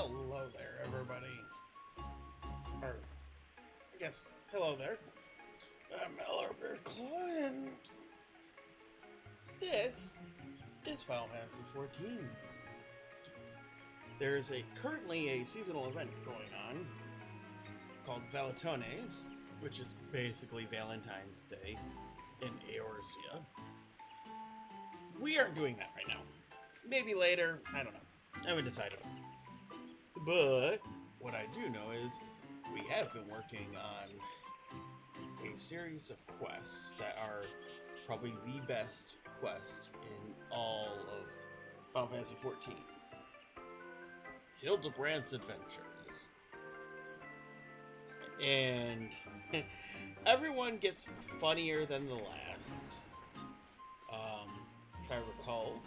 Hello there, everybody. Or, I guess, hello there. I'm Hildibrand, and this is Final Fantasy XIV. There's currently a seasonal event going on called Valetones, which is basically Valentine's Day in Eorzea. We aren't doing that right now. Maybe later, I don't know. I haven't decided. But what I do know is we have been working on a series of quests that are probably the best quests in all of Final Fantasy XIV. Hildibrand's Adventures. And everyone gets funnier than the last. If I recall,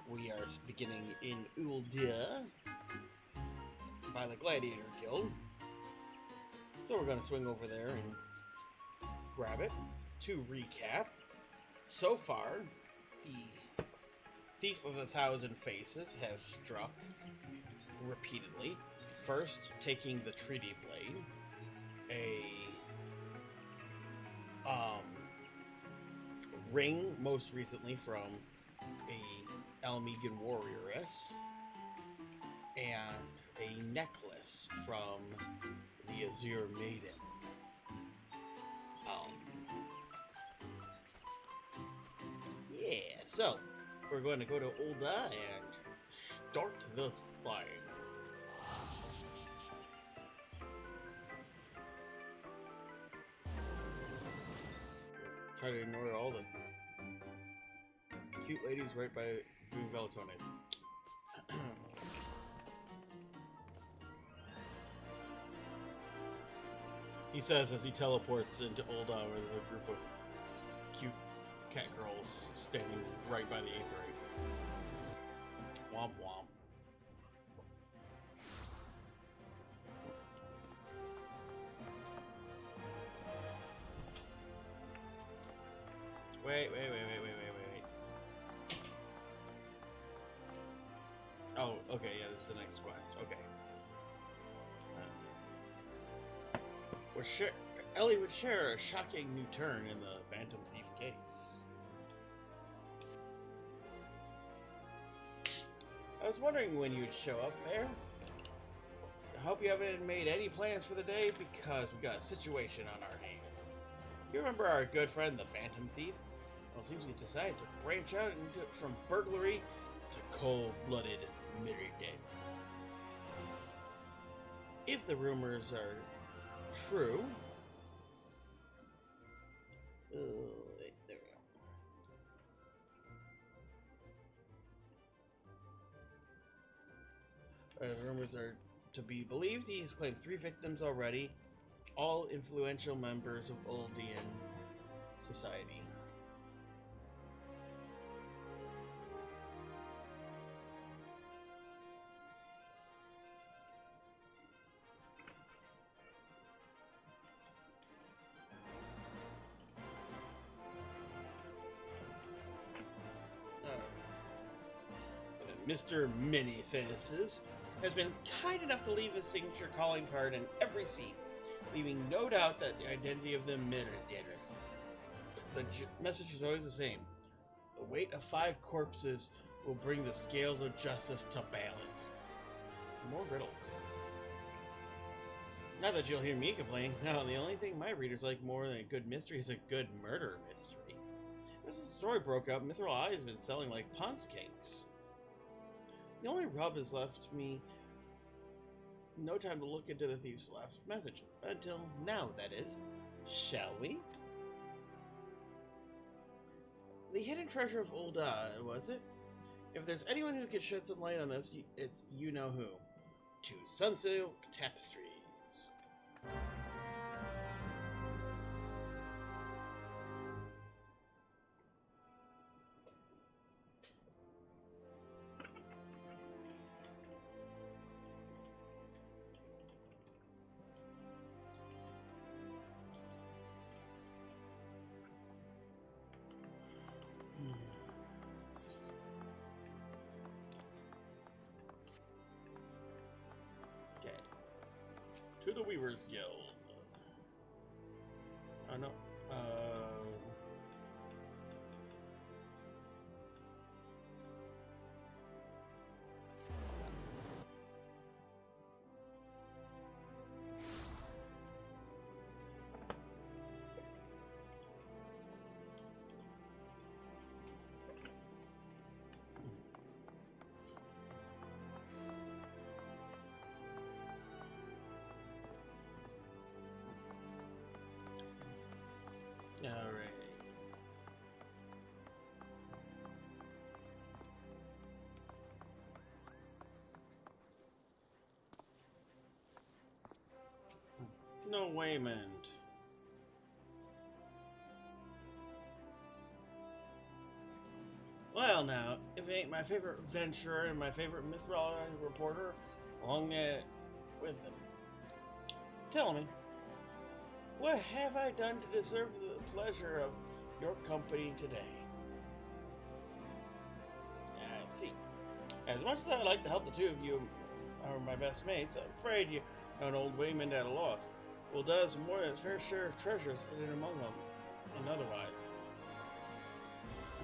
we are beginning in Ul'dah by the Gladiator Guild. So we're going to swing over there and grab it. To recap, so far, the Thief of 1,000 Faces has struck repeatedly. First, taking the Treaty Blade, a ring, most recently from a Almegan warrioress, and a necklace from the Azure Maiden. Yeah, so we're going to go to Ul'dah and start this thing. Try to ignore all the cute ladies right by doing Valetones. He says as he teleports into Ul'dah with a group of cute cat girls standing right by the Aetheryte. Womp womp. Wait. Oh, okay, yeah, this is the next quest. Okay. Ellie would share a shocking new turn in the Phantom Thief case. I was wondering when you'd show up there. I hope you haven't made any plans for the day because we've got a situation on our hands. You remember our good friend, the Phantom Thief? Well, it seems he decided to branch out from burglary to cold-blooded murder. If the rumors are true... wait, there we go. The rumors are to be believed. He has claimed 3 victims already, all influential members of Ul'dian society. Mr. Many-Faces has been kind enough to leave his signature calling card in every seat, leaving no doubt that the identity of the murderer. The message is always the same. The weight of 5 corpses will bring the scales of justice to balance. More riddles. Not that you'll hear me complain. No, the only thing my readers like more than a good mystery is a good murder mystery. Ever since the story broke out, Mithril Eye has been selling like Ponce cakes. The only rub has left me no time to look into the thief's last message. Until now, that is. Shall we? The hidden treasure of Ul'dah, was it? If there's anyone who could shed some light on this, it's you-know-who. 2 Sunsilk Tapestries. Weaver's Guild. Oh no. Alright. No Waymond. Well now, if it ain't my favorite adventurer and my favorite mythology reporter, along with them. Tell me, what have I done to deserve the pleasure of your company today? I see. As much as I'd like to help the two of you are my best mates, I'm afraid you are an old Waymond at a loss. Well, does more than its fair share of treasures hidden among them, and otherwise.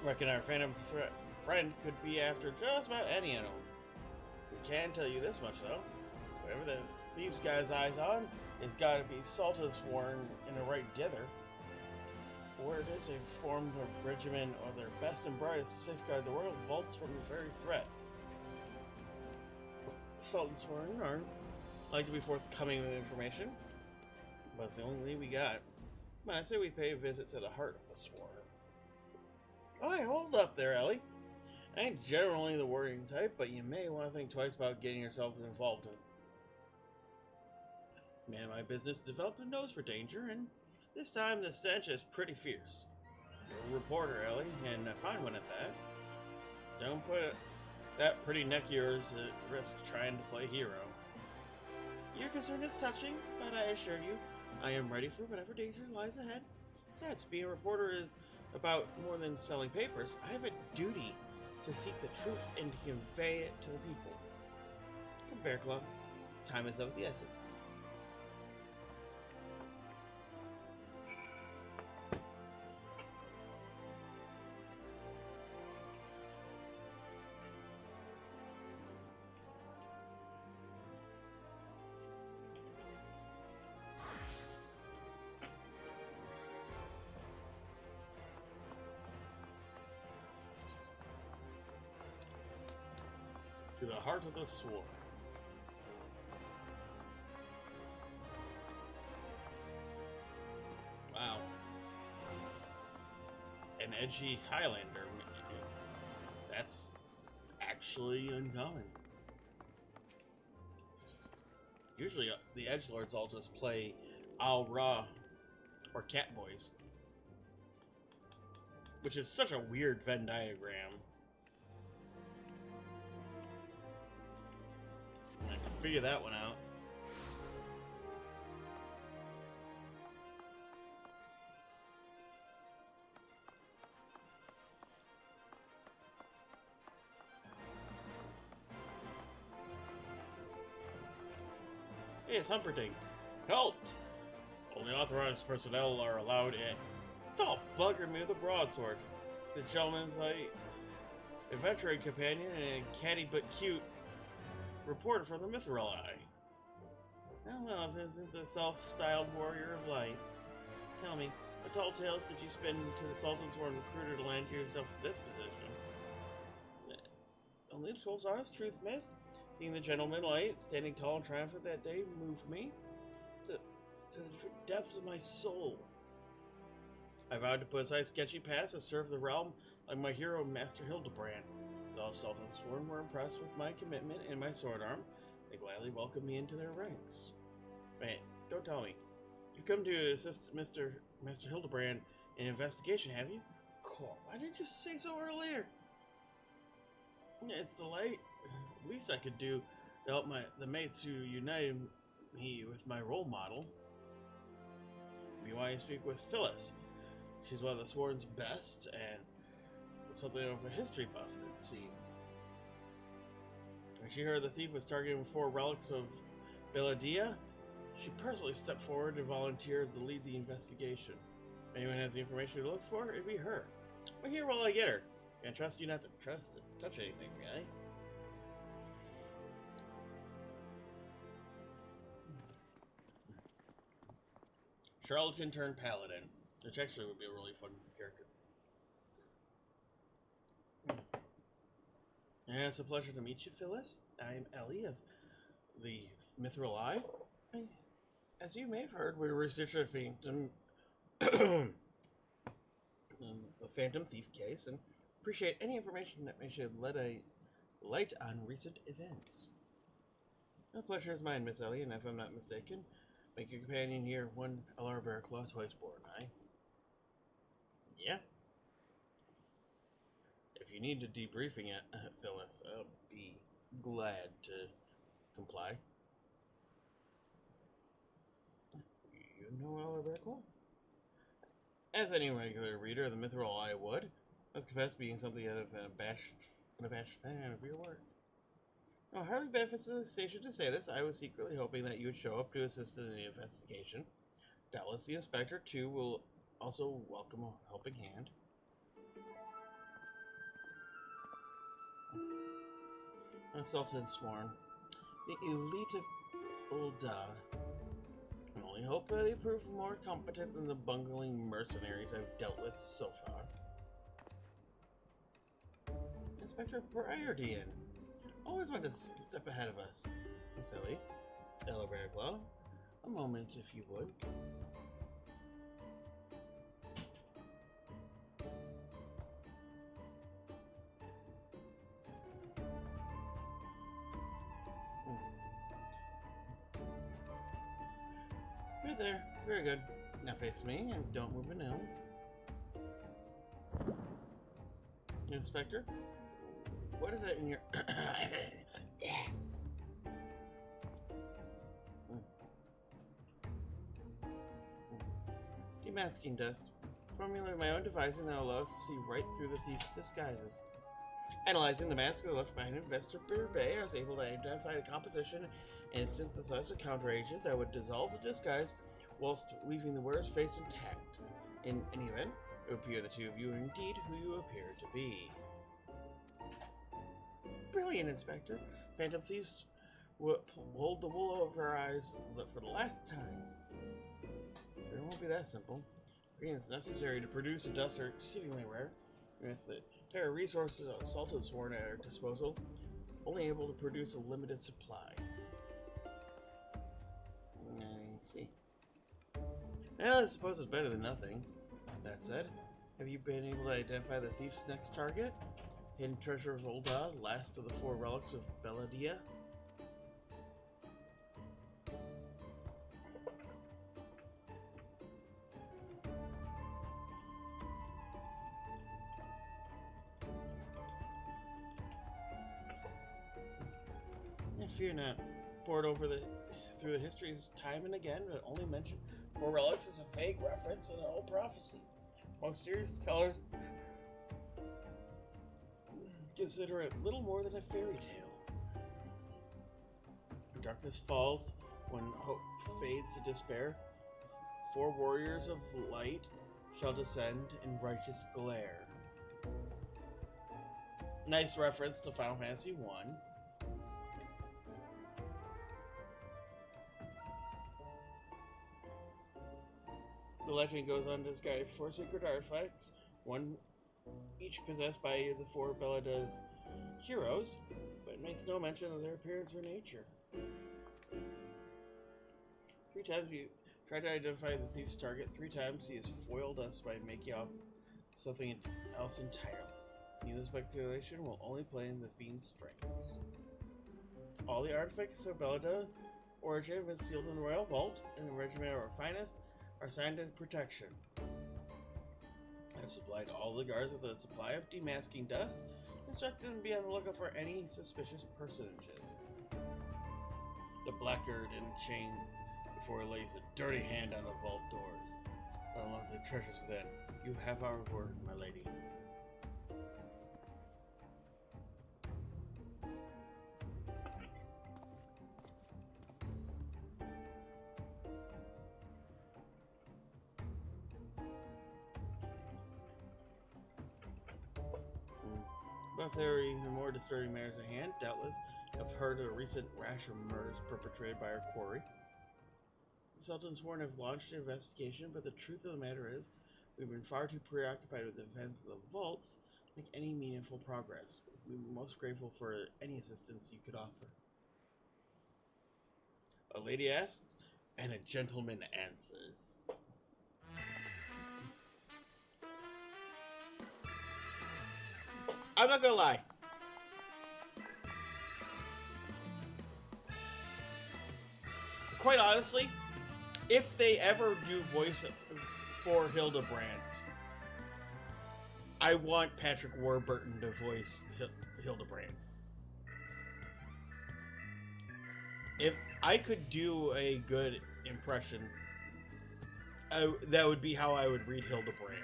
Reckon our phantom friend could be after just about any of them. We can tell you this much, though. Whatever the thief's got his eyes on, it's got to be Sultan sworn in the right dither. Or it is a formed of regimen or their best and brightest to safeguard the royal vaults from the very threat. Sultan sworn are like to be forthcoming with information, but it's the only lead we got. I say we pay a visit to the heart of the sworn. Oh, hey, hold up there, Ellie. I ain't generally the worrying type, but you may want to think twice about getting yourself involved in this. Man, my business developed a nose for danger, and this time the stench is pretty fierce. You're a reporter, Ellie, and a fine one at that. Don't put that pretty neck of yours at risk trying to play hero. Your concern is touching, but I assure you, I am ready for whatever danger lies ahead. Besides, being a reporter is about more than selling papers. I have a duty to seek the truth and to convey it to the people. Come, Bear Club. Time is of the essence. To the heart of the sword. Wow. An edgy Highlander. That's actually uncommon. Usually the edgelords all just play Al Ra or Catboys, which is such a weird Venn diagram. Figure that one out. Hey, it's Humperdinck. Halt! Only authorized personnel are allowed in. Don't bugger me with a broadsword. The gentleman's like adventuring companion and catty but cute reporter from the Mithril Eye. Well, isn't the self-styled warrior of light? Tell me, what tall tales did you spin to the Sultan's Sworn recruiter to land yourself in this position? Only the soul's honest truth, miss. Seeing the gentleman light standing tall and triumphant that day moved me to the depths of my soul. I vowed to put aside sketchy past and serve the realm like my hero, Master Hildibrand. All Sultan's Sworn were impressed with my commitment and my sword arm. They gladly welcomed me into their ranks. Wait, don't tell me. You've come to assist Master Hildibrand in an investigation, have you? Cool. Why didn't you say so earlier? It's the light. The least I could do to help the mates who united me with my role model. Maybe why you speak with Phyllis. She's one of the Sworn's best, and something of a history buff, it seemed. When she heard the thief was targeting 4 relics of Belladia, She personally stepped forward and volunteered to lead the investigation. If anyone has the information to look for, it'd be her. I'm here while I get her. Can't trust you not to touch anything, right? Charlatan turned paladin, which actually would be a really fun character. And it's a pleasure to meet you, Phyllis. I'm Ellie of the Mithril Eye. As you may have heard, we're researching the Phantom Thief case and appreciate any information that may shed light on recent events. The pleasure is mine, Miss Ellie, and if I'm not mistaken, make your companion here one Alar Bearclaw, twice born, aye? Yeah. If you need a debriefing, Phyllis, I'll be glad to comply. You know Alar Bearclaw? As any regular reader of the Mithril Eye would, I must confess being something out of an abashed fan of your work. Now, hardly benefits the station to say this. I was secretly hoping that you would show up to assist in the investigation. Doubtless the inspector, too, will also welcome a helping hand. Sultan sworn. The elite of Ul'dah. I only hope that they prove more competent than the bungling mercenaries I've dealt with so far. Inspector Briardian. Always want to step ahead of us. Miss Ellie. Ella Bearclaw. A moment, if you would. Right there. Very good. Now face me and don't move an L. Inspector, what is that in your... Demasking dust. Formulating my own devising that allows us to see right through the thief's disguises. Analyzing the mask left behind Investor Bay, I was able to identify the composition and synthesize a counteragent that would dissolve the disguise whilst leaving the wearer's face intact. In any event, it would appear the two of you are indeed who you appear to be. Brilliant, Inspector. Phantom thieves will hold the wool over our eyes for the last time. It won't be that simple. Ingredients necessary to produce a dust are exceedingly rare. With the entire resources of Sultan sworn at our disposal, only able to produce a limited supply. I see. Well, I suppose it's better than nothing. That said, have you been able to identify the thief's next target? Hidden treasure of Ul'dah, last of the 4 relics of Beladia? Fear not. Poured over through the histories time and again, but only mention 4 relics as a vague reference in an old prophecy. Most serious scholars consider it little more than a fairy tale. Darkness falls when hope fades to despair. 4 warriors of light shall descend in righteous glare. Nice reference to Final Fantasy 1. The legend goes on to describe 4 sacred artifacts, one each possessed by the 4 Belada's heroes, but it makes no mention of their appearance or nature. 3 times you try to identify the thief's target, 3 times he has foiled us by making off something else entirely. Neither speculation will only play in the fiend's strengths. All the artifacts of Belada origin have been sealed in the Royal Vault, and the regiment of our finest are assigned to protection. I have supplied all the guards with a supply of demasking dust, instructed them to be on the lookout for any suspicious personages. The blackguard in chains before he lays a dirty hand on the vault doors. Along with the treasures within, you have our word, my lady. But if there are even more disturbing matters at hand, doubtless you have heard of a recent rash of murders perpetrated by our quarry. The Sultan Sworn have launched an investigation, but the truth of the matter is, we've been far too preoccupied with the events of the vaults to make any meaningful progress. We'd be most grateful for any assistance you could offer. A lady asks, and a gentleman answers. I'm not gonna lie. Quite honestly, if they ever do voice for Hildibrand, I want Patrick Warburton to voice Hildibrand. If I could do a good impression, that would be how I would read Hildibrand.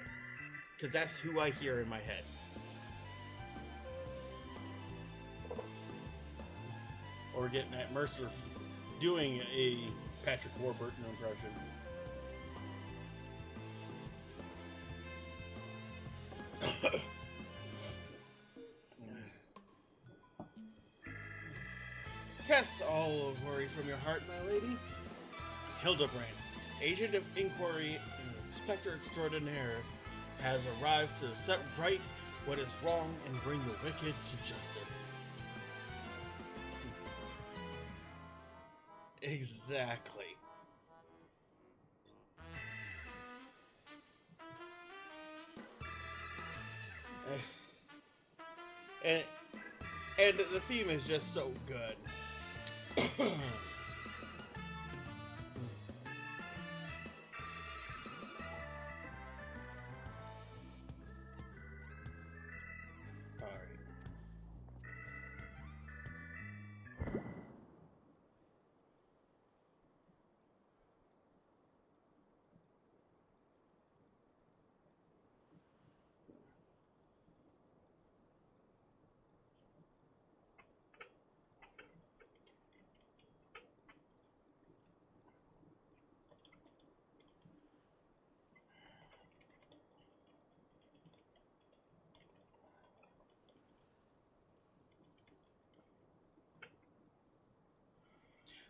Because that's who I hear in my head. Or getting at Mercer doing a Patrick Warburton impression. Cast all of worry from your heart, my lady. Hildibrand, agent of inquiry and inspector extraordinaire, has arrived to set right what is wrong and bring the wicked to justice. Exactly. And the theme is just so good.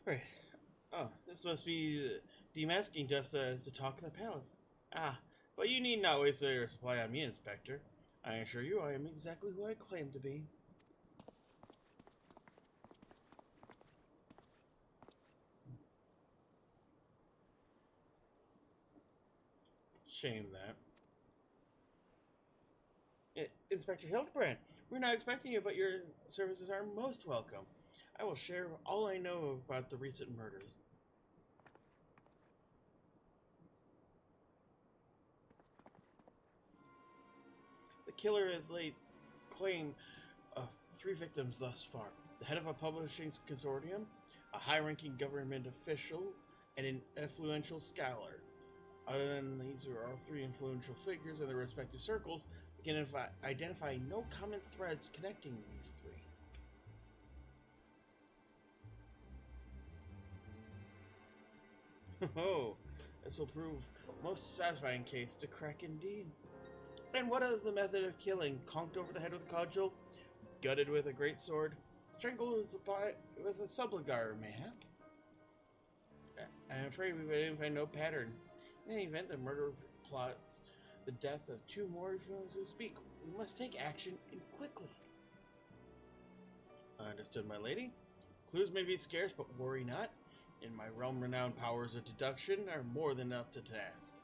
Right. Oh, this must be demasking dust as the talk of the palace. Ah, but you need not waste your supply on me, Inspector. I assure you I am exactly who I claim to be. Shame that. Inspector Hildibrand, we're not expecting you, but your services are most welcome. I will share all I know about the recent murders. The killer has laid claim of 3 victims thus far. The head of a publishing consortium, a high-ranking government official, and an influential scholar. Other than these are all 3 influential figures in their respective circles, we can identify no common threads connecting these 3. Oh, this will prove most satisfying case to crack indeed. And what of the method of killing? Conked over the head with a cudgel, gutted with a great sword, strangled with a subligar, mayhap? I'm afraid we would identify no pattern. In any event, the murder plots the death of 2 more as we speak. We must take action, and quickly. Understood, my lady. Clues may be scarce, but worry not. In my realm, renowned powers of deduction are more than up to task.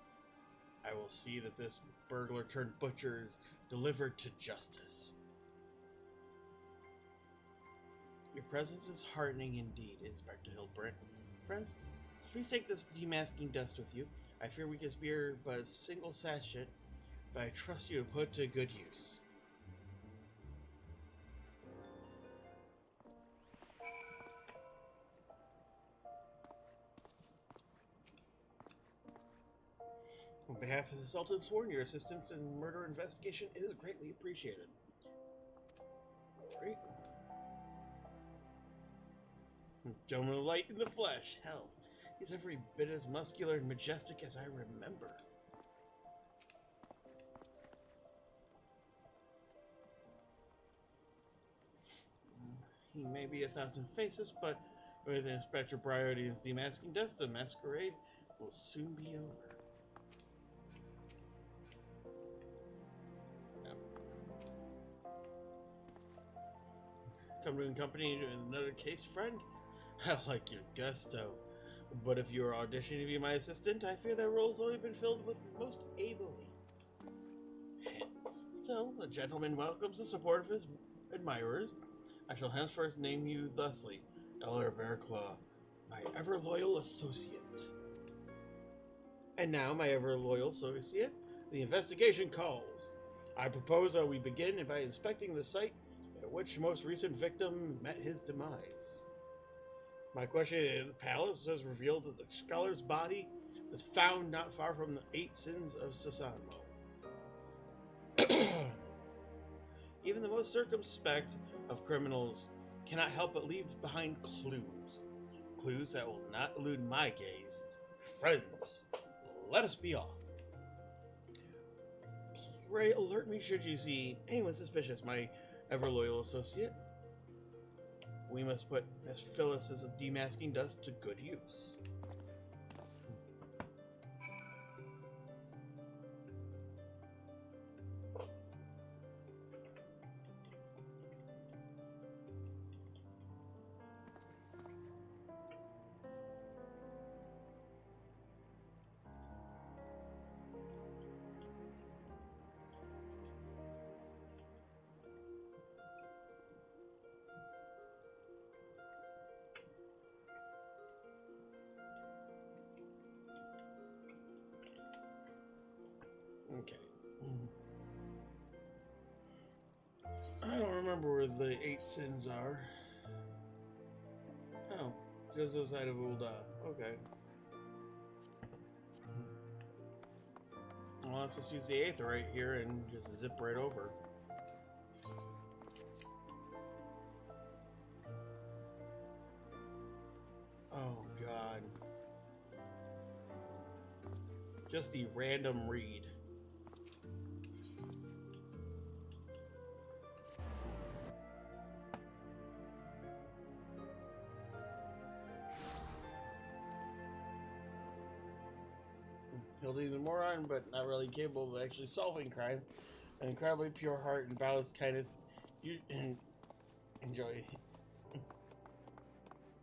I will see that this burglar turned butcher is delivered to justice. Your presence is heartening indeed, Inspector Hildibrand. Friends, please take this demasking dust with you. I fear we can spare but a single sachet, but I trust you to put it to good use. On behalf of the Sultan Sworn, your assistance in murder investigation is greatly appreciated. Great. Gentleman of light in the flesh. Hells, he's every bit as muscular and majestic as I remember. He may be 1,000 faces, but with Inspector Briardian's demasking dust, the masquerade will soon be over. Come to company to another case, friend? I like your gusto. But if you are auditioning to be my assistant, I fear that role's only been filled with most ably. Still, a gentleman welcomes the support of his admirers. I shall henceforth name you thusly, Eller Bearclaw, my ever-loyal associate. And now, my ever-loyal associate, the investigation calls. I propose that we begin by inspecting the site at which most recent victim met his demise. My question is, the palace has revealed that the scholar's body was found not far from the 8 sins of Sasanmo. Even the most circumspect of criminals cannot help but leave behind clues. Clues that will not elude my gaze. Friends, let us be off. Pray alert me should you see anyone suspicious, my ever-loyal associate. We must put Miss Phyllis's demasking dust to good use. Okay. I don't remember where the 8 sins are. Oh, just outside of Ul'dah. Okay. Well, let's just use the 8th right here and just zip right over. Oh, God. Just the random read. Hildy the moron, but not really capable of actually solving crime. An incredibly pure heart and boundless kindness. You enjoy,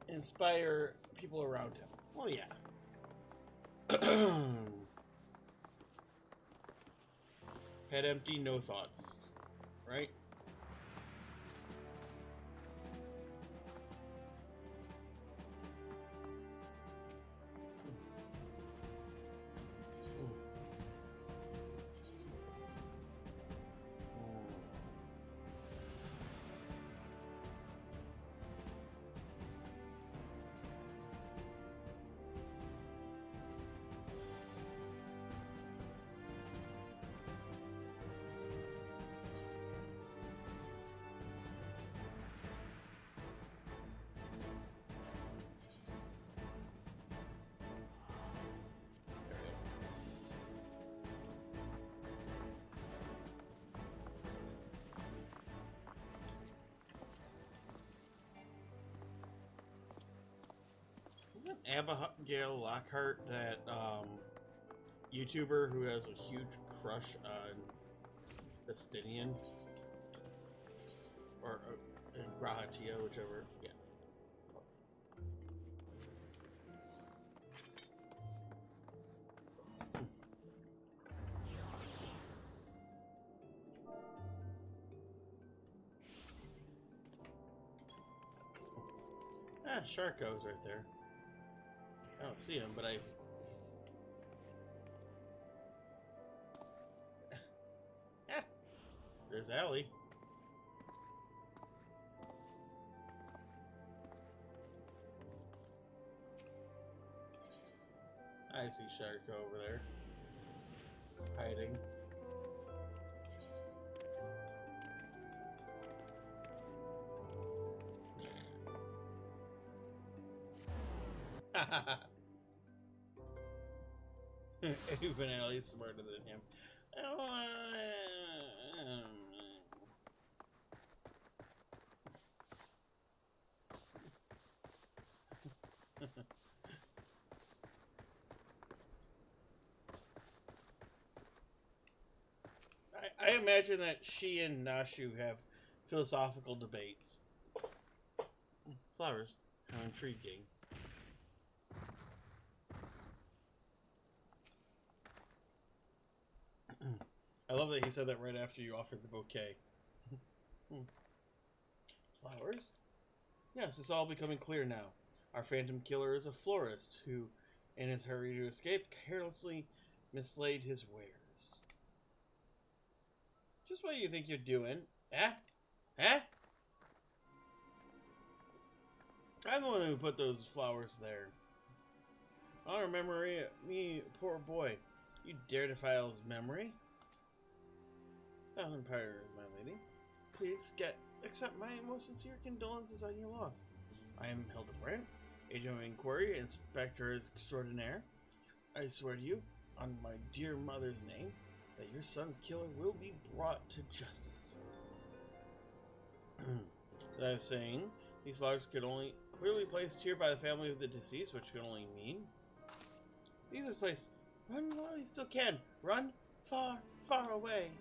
inspire people around him. Well, yeah. Head empty, no thoughts. Right? Abigail Lockhart, that YouTuber who has a huge crush on Justinian or Grahatia, whichever. Yeah. Ah, shark goes right there. I don't see him, but I... There's Allie. I see Sharko over there. Hiding. Even Allie's smarter than him. I imagine that she and Nashu have philosophical debates. Flowers. How intriguing. I love that he said that right after you offered the bouquet. Flowers? Yes, it's all becoming clear now. Our phantom killer is a florist who, in his hurry to escape, carelessly mislaid his wares. Just what do you think you're doing? Eh? Eh? I'm the one who put those flowers there. Honor memory, me, poor boy. You dare defile his memory? Empire, my lady. Please accept my most sincere condolences on your loss. I am Hildibrand, agent of inquiry, inspector extraordinaire. I swear to you, on my dear mother's name, that your son's killer will be brought to justice. As I was saying, these flowers could only clearly placed here by the family of the deceased, which could only mean leave this place. Run while you still can. Run far, far away.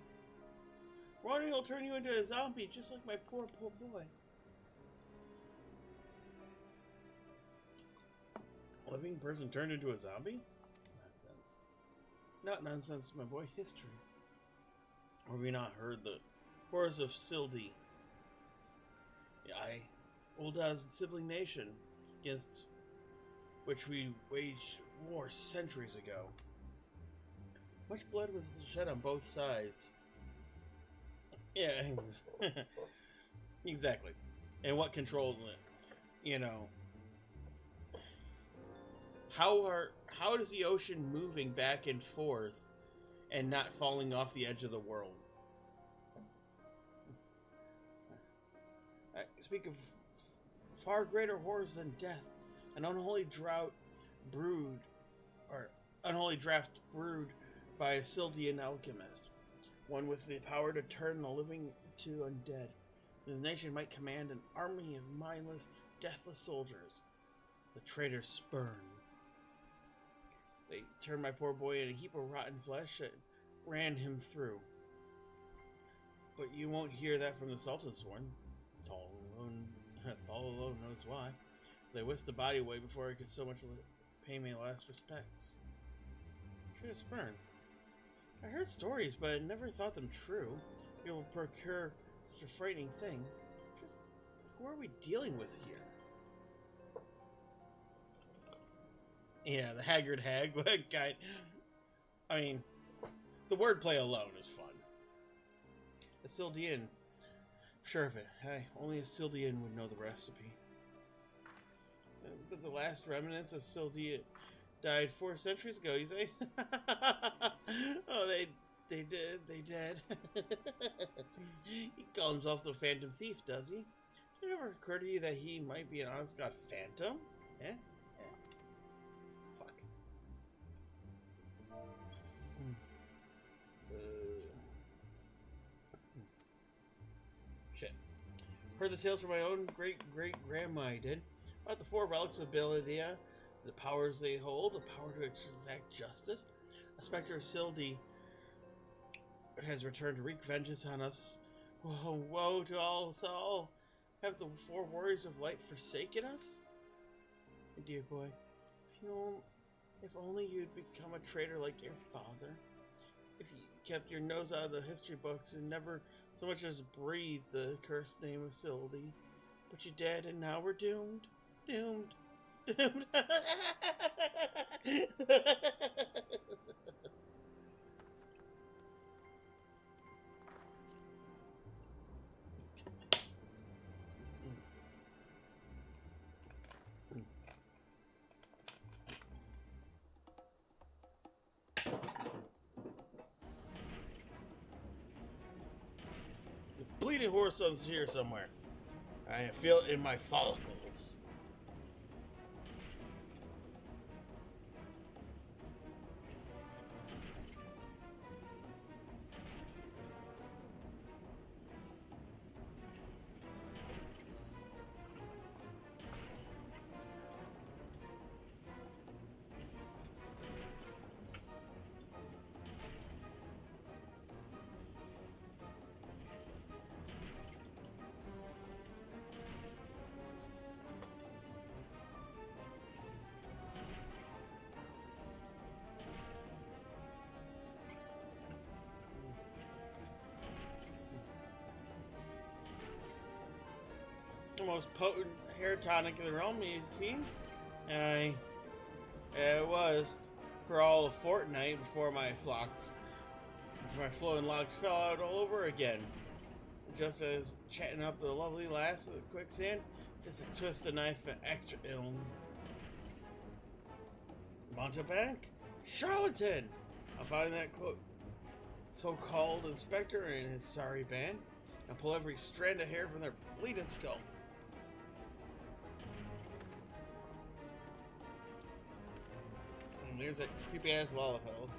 Running will turn you into a zombie, just like my poor boy. A living person turned into a zombie? Nonsense. Not nonsense, my boy. History. Have we not heard the horrors of Sildi? I, old as sibling nation, against which we waged war centuries ago. Much blood was shed on both sides. Yeah, exactly. And what controls it? You know, how is the ocean moving back and forth and not falling off the edge of the world? I speak of far greater horrors than death, an unholy draft brewed by a Sildian alchemist. One with the power to turn the living to undead. The nation might command an army of mindless, deathless soldiers. The traitors spurn. They turned my poor boy in a heap of rotten flesh and ran him through. But you won't hear that from the Sultan's sworn. Thal alone knows why. They whisked the body away before I could so much pay me last respects. Traitors spurn. I heard stories, but I never thought them true. People procure such a frightening thing. Just, who are we dealing with here? Yeah, the haggard hag. What a guy. I mean, the wordplay alone is fun. A Sildian. Sure of it. Hey, only a Sildian would know the recipe. But the last remnants of Sildian died 4 centuries ago, you say? Oh, they did. He calls himself the Phantom Thief, does he? Did it ever occur to you that he might be an honest god phantom? Eh? Fuck. Shit. Heard the tales from my own great-great-grandma, I did. About the 4 relics of Belidea, the powers they hold, the power to exact justice. A specter of Sildi has returned to wreak vengeance on us. Woe to all us all. Have the 4 warriors of light forsaken us? My dear boy, if only you'd become a traitor like your father. If you kept your nose out of the history books and never so much as breathed the cursed name of Sildi. But you did, and now we're doomed. Doomed. Doomed. Bleeding Horizon's here somewhere. I feel it in my follicles. most potent hair tonic in the realm, you see? And it was for all of fortnight before my flowing locks fell out all over again. Just as chatting up the lovely lass of the quicksand, just a twist of knife and extra ill. Montebank? Charlatan! I'm finding that so-called inspector and his sorry band, and pull every strand of hair from their bleeding skulls. And there's that creepy-ass Lalafell.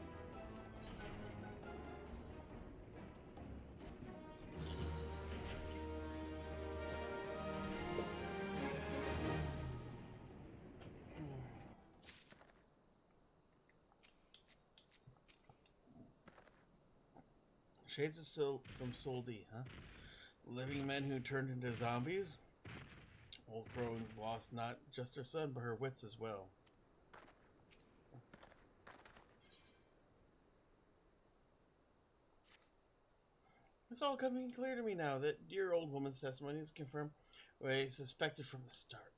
Shades of Silk from Soul D, huh? Living men who turned into zombies? Old Crone's lost not just her son, but her wits as well. It's all coming clear to me now that dear old woman's testimony is confirmed what I suspected from the start.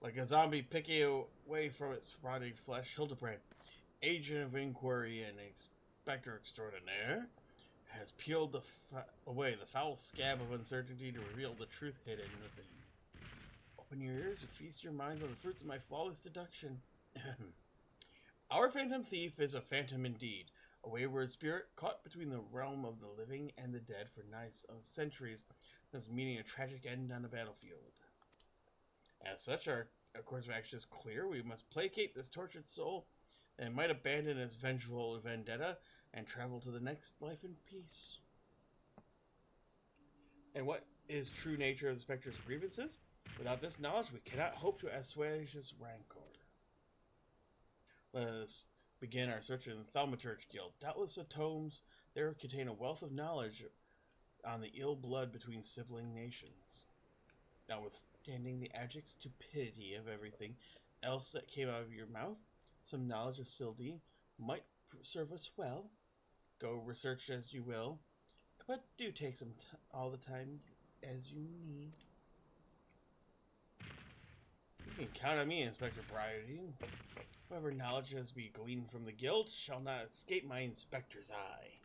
Like a zombie picking away from its rotting flesh, Hildibrand, agent of inquiry and inspector extraordinaire, has peeled away the foul scab of uncertainty to reveal the truth hidden within. Open your ears and feast your minds on the fruits of my flawless deduction. Our phantom thief is a phantom indeed, a wayward spirit caught between the realm of the living and the dead for nigh centuries, thus meeting a tragic end on the battlefield. As such, our course of action is clear. We must placate this tortured soul, and might abandon its vengeful vendetta and travel to the next life in peace. And what is true nature of the Spectre's grievances? Without this knowledge, we cannot hope to assuage its rancor. Let us begin our search in the Thaumaturge Guild. Doubtless the tomes there contain a wealth of knowledge on the ill blood between sibling nations. Notwithstanding the abject stupidity of everything else that came out of your mouth, some knowledge of Sildi might serve us well. Go research as you will, but do take all the time as you need. You can count on me, Inspector Bridie. Whatever knowledge has been gleaned from the guild shall not escape my inspector's eye.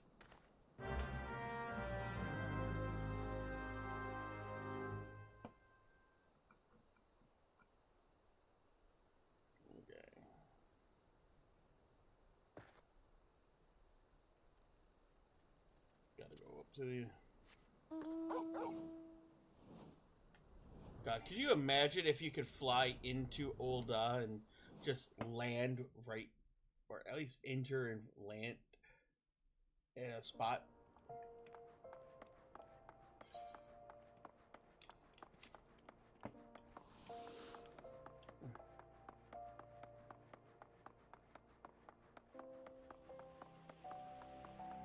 God, could you imagine if you could fly into Ul'dah and just land right, or at least enter and land in a spot?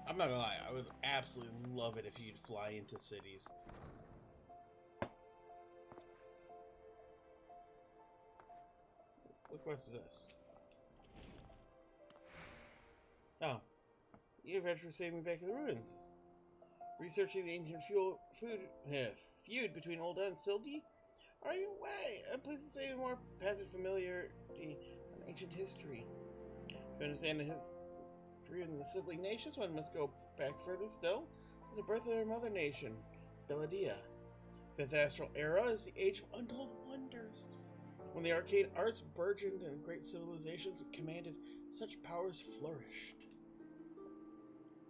I'm not gonna lie, I would absolutely love it if you'd fly into cities. What quest is this? Oh. You adventure saved me back in the ruins. Researching the ancient feud between Ul'dah and Sildi? Are you away? Please say more passive familiarity on ancient history. To understand the history of the sibling nations, one must go back further still to the birth of their mother nation, Belladia. Fifth Astral Era is the age of untold wonders, when the arcane arts burgeoned and great civilizations that commanded such powers flourished.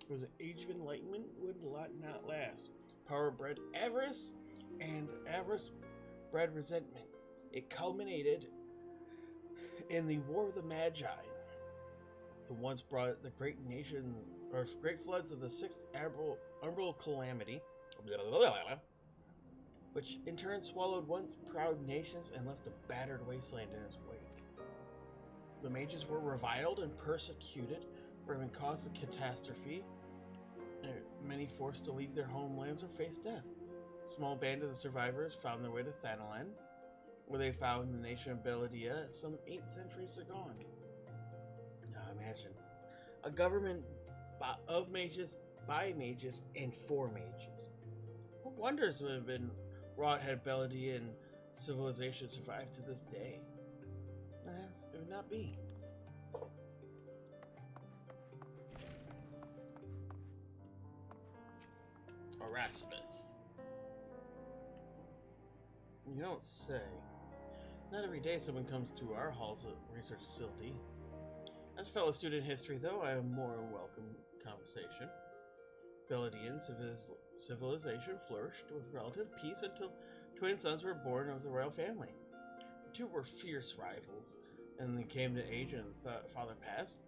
There was an age of enlightenment would not last. Power bred avarice, and avarice bred resentment. It culminated in the War of the Magi, that once brought the great floods of the Sixth Umbral Calamity, which in turn swallowed once proud nations and left a battered wasteland in its wake. The mages were reviled and persecuted for having caused the catastrophe. Many forced to leave their homelands or face death. A small band of the survivors found their way to Thanalan, where they found the nation of Belladia some 8 centuries agone. Now imagine a government of mages, by mages, and for mages. What wonders would have been wrought had Beledian civilization survived to this day? Alas, it would not be. Erasmus. You don't say. Not every day someone comes to our halls at research facility. As a fellow student in history, though, I have more welcome conversation. Beledian civilization flourished with relative peace until twin sons were born of the royal family. The two were fierce rivals, and they came to age and father passed.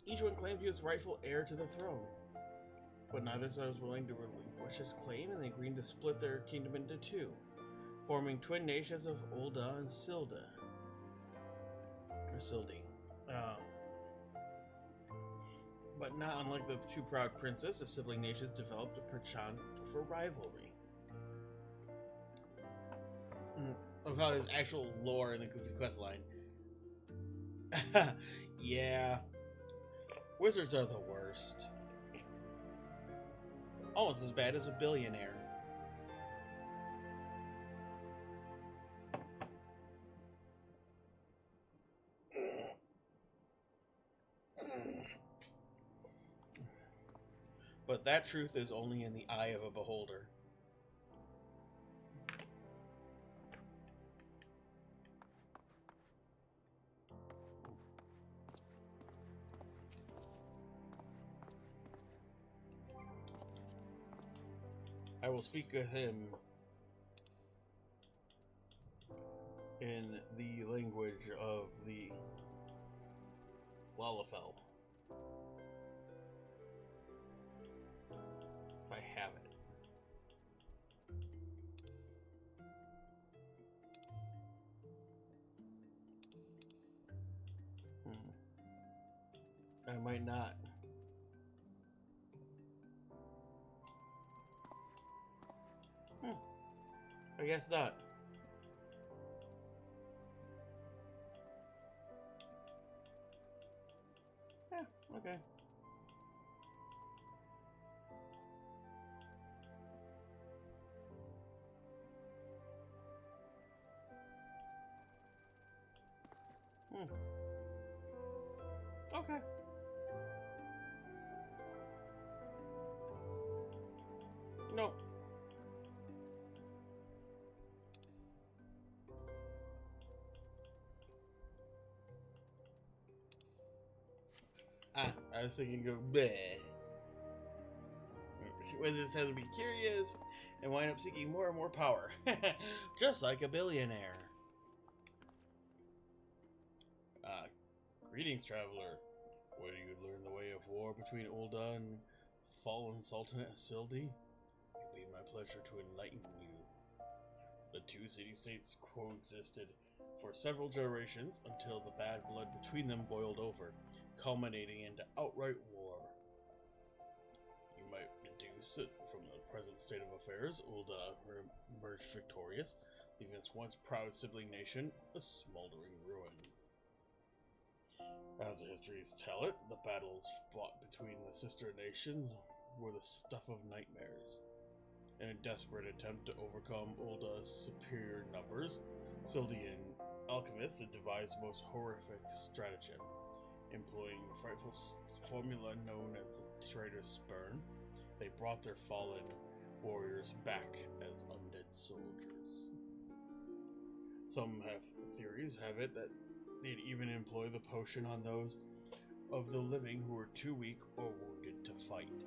Each one claimed he was rightful heir to the throne. But neither son was willing to relinquish his claim, and they agreed to split their kingdom into two, forming twin nations of Ulda and Silda. Or Sildi. But not unlike the two proud princes, the sibling nations developed a penchant for rivalry. Of how there's actual lore in the Goofy Quest line. Yeah. Wizards are the worst. Almost as bad as a billionaire. But that truth is only in the eye of a beholder. I will speak with him in the language of the Lalafell. If I have it. I might not. I guess not. Yeah, okay. Okay. No. I was thinking go bleh. Wizards tend to be curious and wind up seeking more and more power. Just like a billionaire. Greetings, traveler. Where do you learn the way of war between Ulda and fallen Sultanate Sildi? It will be my pleasure to enlighten you. The two city-states coexisted for several generations until the bad blood between them boiled over, culminating into outright war. You might deduce it from the present state of affairs. Ulda emerged victorious, leaving its once proud sibling nation a smoldering ruin. As the histories tell it, the battles fought between the sister nations were the stuff of nightmares. In a desperate attempt to overcome Ulda's superior numbers, Sildian alchemists had devised the most horrific stratagem. Employing a frightful formula known as the traitor's spurn, they brought their fallen warriors back as undead soldiers. Some theories have it that they'd even employ the potion on those of the living who were too weak or wounded to fight.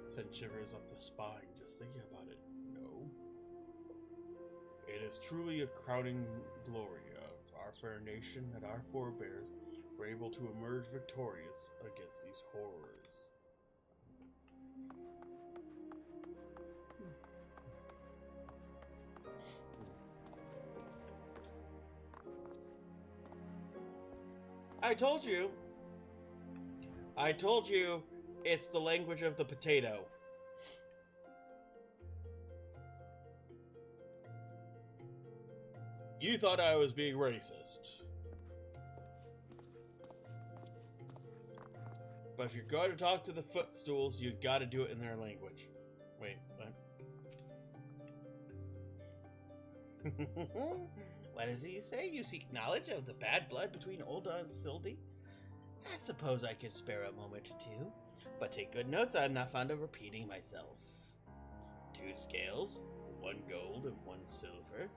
Sent shivers up the spine just thinking about it. No. It is truly a crowning glory of our fair nation that our forebears were able to emerge victorious against these horrors. I told you it's the language of the potato. You thought I was being racist. But if you're going to talk to the footstools, you gotta do it in their language. Wait, what? What is it you say? You seek knowledge of the bad blood between Ulda and Sildi? I suppose I could spare a moment or two, but take good notes, I'm not fond of repeating myself. 2 scales, 1 gold and 1 silver.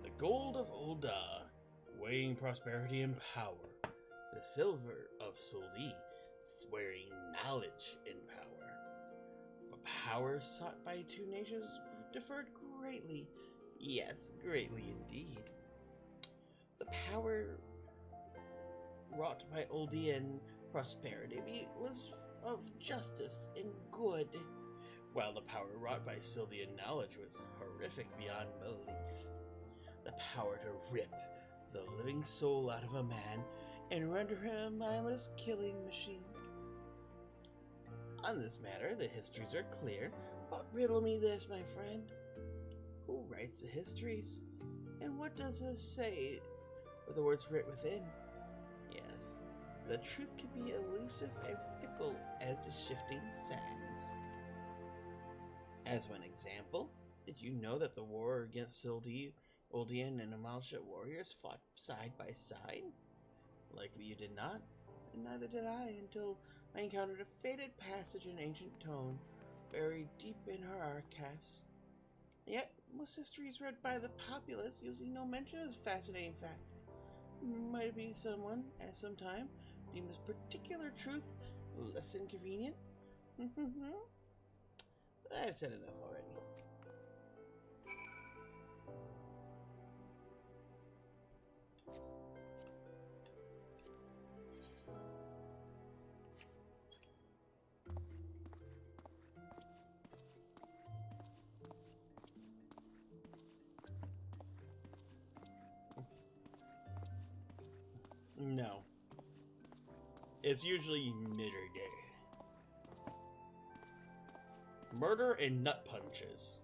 The gold of Ulda, weighing prosperity and power. The silver of Sildi, swearing knowledge and power. But power sought by 2 nations differed greatly. Yes, greatly indeed. The power wrought by Uldian prosperity was of justice and good, while the power wrought by Sildian knowledge was horrific beyond belief. The power to rip the living soul out of a man and render him a mindless killing machine. On this matter, the histories are clear, but riddle me this, my friend. Who writes the histories? And what does it say with the words writ within? Yes, the truth can be elusive and fickle as the shifting sands. As one example, did you know that the war against Sildian and Amalsha warriors fought side by side? Likely you did not, and neither did I until I encountered a faded passage in ancient tone buried deep in her archives. Yet, most history is read by the populace, using no mention of this fascinating fact. Might be someone, at some time, deemed this particular truth less inconvenient. I've said enough already. No. It's usually midday. Murder and nut punches.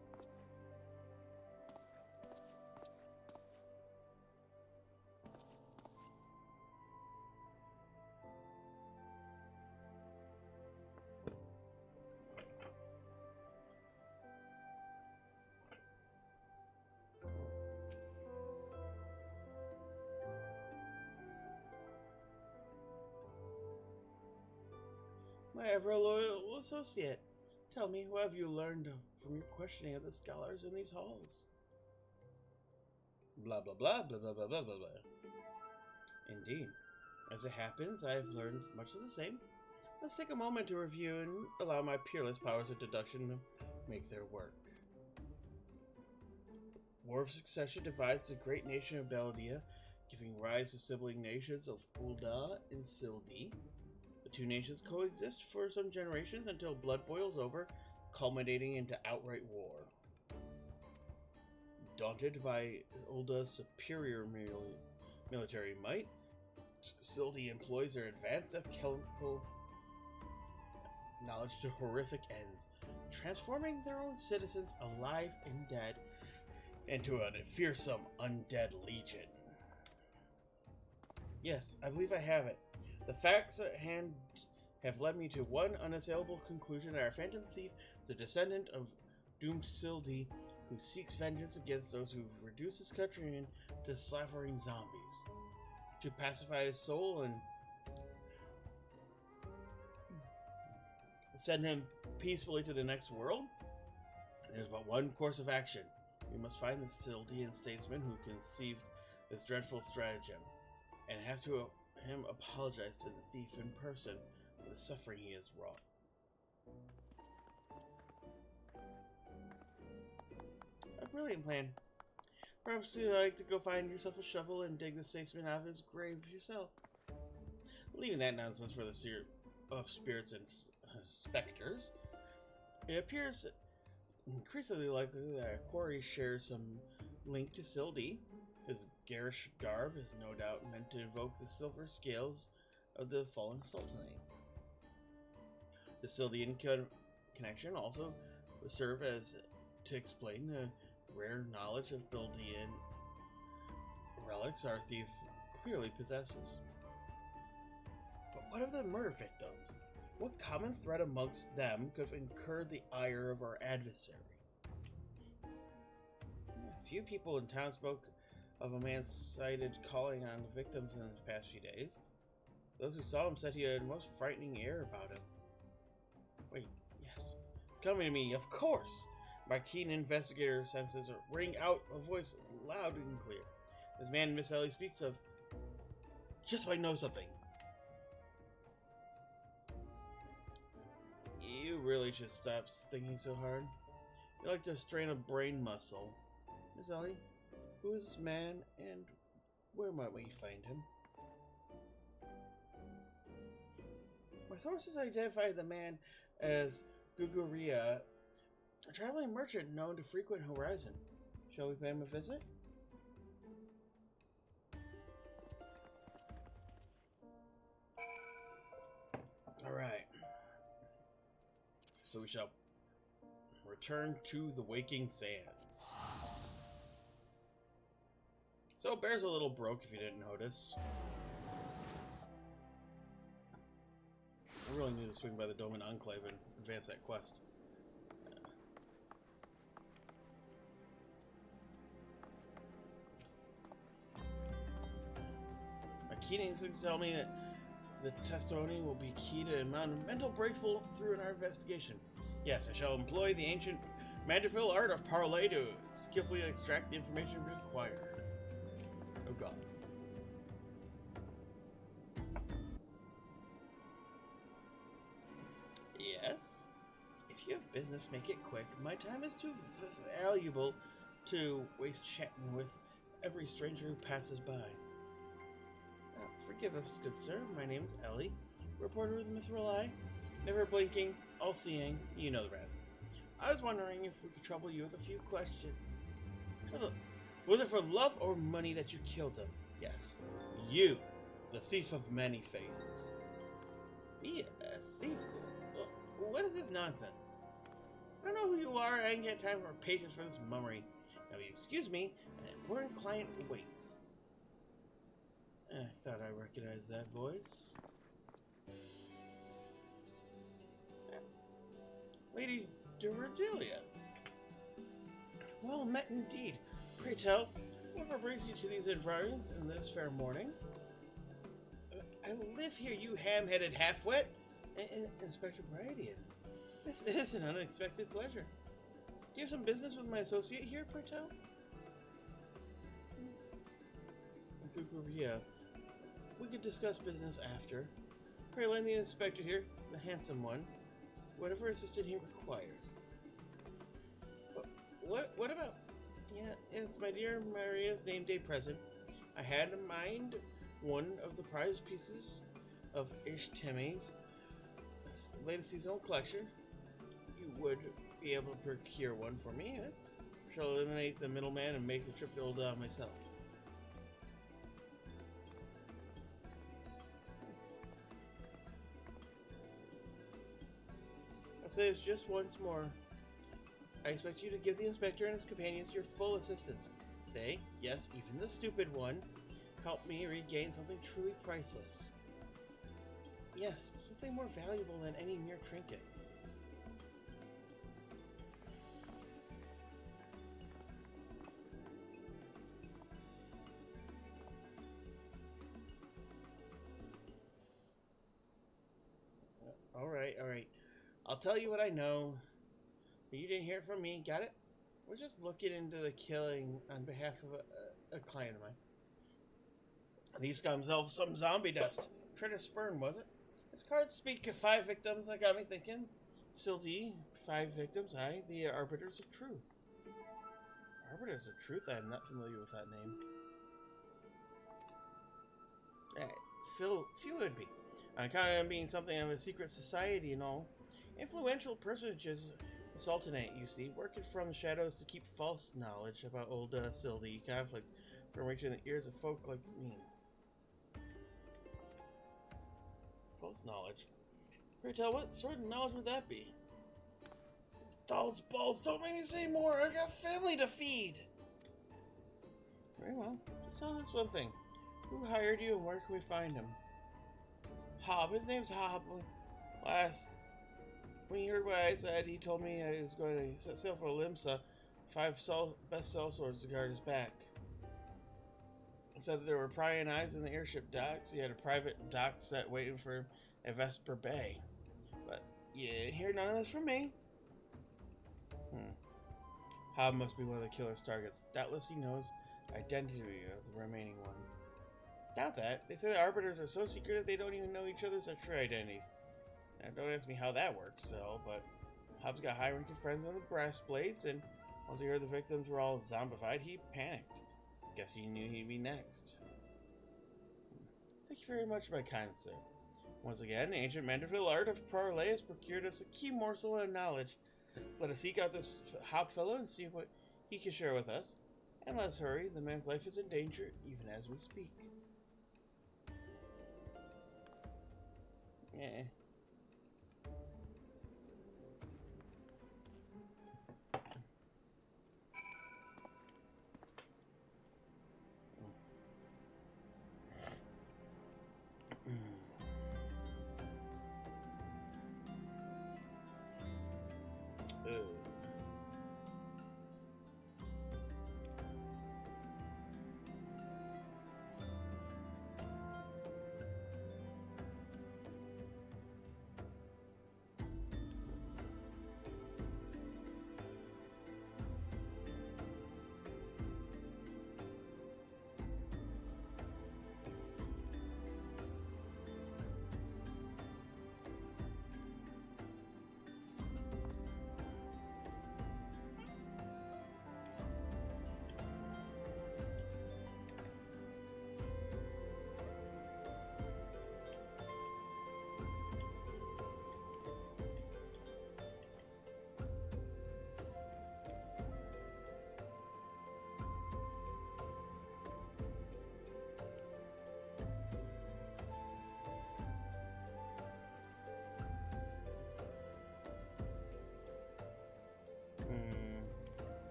My ever-loyal associate, tell me, what have you learned from your questioning of the scholars in these halls? Blah, blah, blah, blah, blah, blah, blah, blah, blah. Indeed. As it happens, I have learned much of the same. Let's take a moment to review and allow my peerless powers of deduction to make their work. War of Succession divides the great nation of Beldia, giving rise to sibling nations of Ulda and Sildi. The 2 nations coexist for some generations until blood boils over, culminating into outright war. Daunted by Ulda's superior military might, Sildi employs their advanced alchemical knowledge to horrific ends, transforming their own citizens, alive and dead, into a fearsome undead legion. Yes, I believe I have it. The facts at hand have led me to one unassailable conclusion: that our phantom thief is a descendant of doomed Sildi who seeks vengeance against those who reduce his country into slavering zombies. To pacify his soul and send him peacefully to the next world, there's but one course of action. We must find the Sildian statesman who conceived this dreadful stratagem, and have to him apologize to the thief in person for the suffering he has wrought. A brilliant plan. Perhaps you'd like to go find yourself a shovel and dig the statesman out of his grave yourself. Leaving that nonsense for the of spirits and specters, it appears increasingly likely that our quarry shares some link to Sildi. His garish garb is no doubt meant to evoke the silver scales of the fallen sultanate. The Sildian connection also would serve as to explain the rare knowledge of Beldian relics our thief clearly possesses. But what of the murder victims? What common thread amongst them could have incurred the ire of our adversary? Few people in town spoke of a man sighted calling on victims in the past few days. Those who saw him said he had a most frightening air about him. Wait, yes. Coming to me, of course! My keen investigator senses ring out a voice loud and clear. This man Miss Ellie speaks of just might know something. You really should stop thinking so hard. You like to strain a brain muscle. Miss Ellie, who is this man and where might we find him? My sources identify the man as Guguria, a traveling merchant known to frequent Horizon. Shall we pay him a visit? Alright. So we shall return to the Waking Sands. So Bear's a little broke if you didn't notice. I really need to swing by the Doman Enclave and advance that quest. My keen instincts tell me that the testimony will be key to a monumental breakthrough in our investigation. Yes, I shall employ the ancient Manderville art of parley to skillfully extract the information required. Oh god. Yes? If you have business, make it quick. My time is too valuable to waste chatting with every stranger who passes by. Forgive us, good sir. My name is Ellie, reporter with the Mithril Eye. Never blinking, all-seeing, you know the rest. I was wondering if we could trouble you with a few questions. Was it for love or money that you killed them? Yes. You, the thief of many faces. Me, a thief? What is this nonsense? I don't know who you are. I ain't got time or patience for this mummery. Now, you excuse me, an important client waits. I thought I recognized that voice. Lady Duradelia. Well met indeed. Pray tell, whatever brings you to these environs in this fair morning? I live here, you ham-headed half-wit. Inspector Bridian. This is an unexpected pleasure. Do you have some business with my associate here, pray tell? Guguria. We could discuss business after. Pray lend the inspector here, the handsome one, whatever assistance he requires. What about? Yeah, yes, my dear Maria's name day present. I had in mind one of the prized pieces of Ishtemi's latest seasonal collection. You would be able to procure one for me, yes? Shall eliminate the middleman and make the trip build myself. I'll say this just once more. I expect you to give the inspector and his companions your full assistance. They, yes, even the stupid one, help me regain something truly priceless. Yes, something more valuable than any mere trinket. Alright. I'll tell you what I know. But you didn't hear it from me, got it? We're just looking into the killing on behalf of a client of mine. These got himself some zombie dust. Tried to spurn, was it? His cards speak of 5 victims. That got me thinking. Sildy, 5 victims. I, the Arbiters of Truth. Arbiters of Truth? I'm not familiar with that name. Few would be. On account of being something of a secret society and all. Influential personages, the Sultanate, you see, working from the shadows to keep false knowledge about old Sildy conflict from reaching the ears of folk like me. False knowledge? Pray tell, what sort of knowledge would that be? Doll's balls, don't make me say more! I got family to feed! Very well. Just tell us one thing. Who hired you and where can we find him? Hob. His name's Hob. When he heard what I said, he told me I was going to set sail for Limsa best cell swords to guard his back. It said that there were prying eyes in the airship docks. He had a private dock set waiting for him at Vesper Bay. But you hear none of this from me. Hob must be one of the killer's targets. Doubtless he knows the identity of the remaining one. Doubt that. They say the Arbiters are so secretive they don't even know each other's true identities. Now, don't ask me how that works, but Hob's got high-ranking friends on the Breastplates, and once he heard the victims were all zombified, he panicked. Guess he knew he'd be next. Thank you very much, my kind sir. Once again, the ancient Manderville art of parley has procured us a key morsel of knowledge. Let us seek out this Hob fellow and see what he can share with us. And let us hurry, the man's life is in danger, even as we speak. Yeah.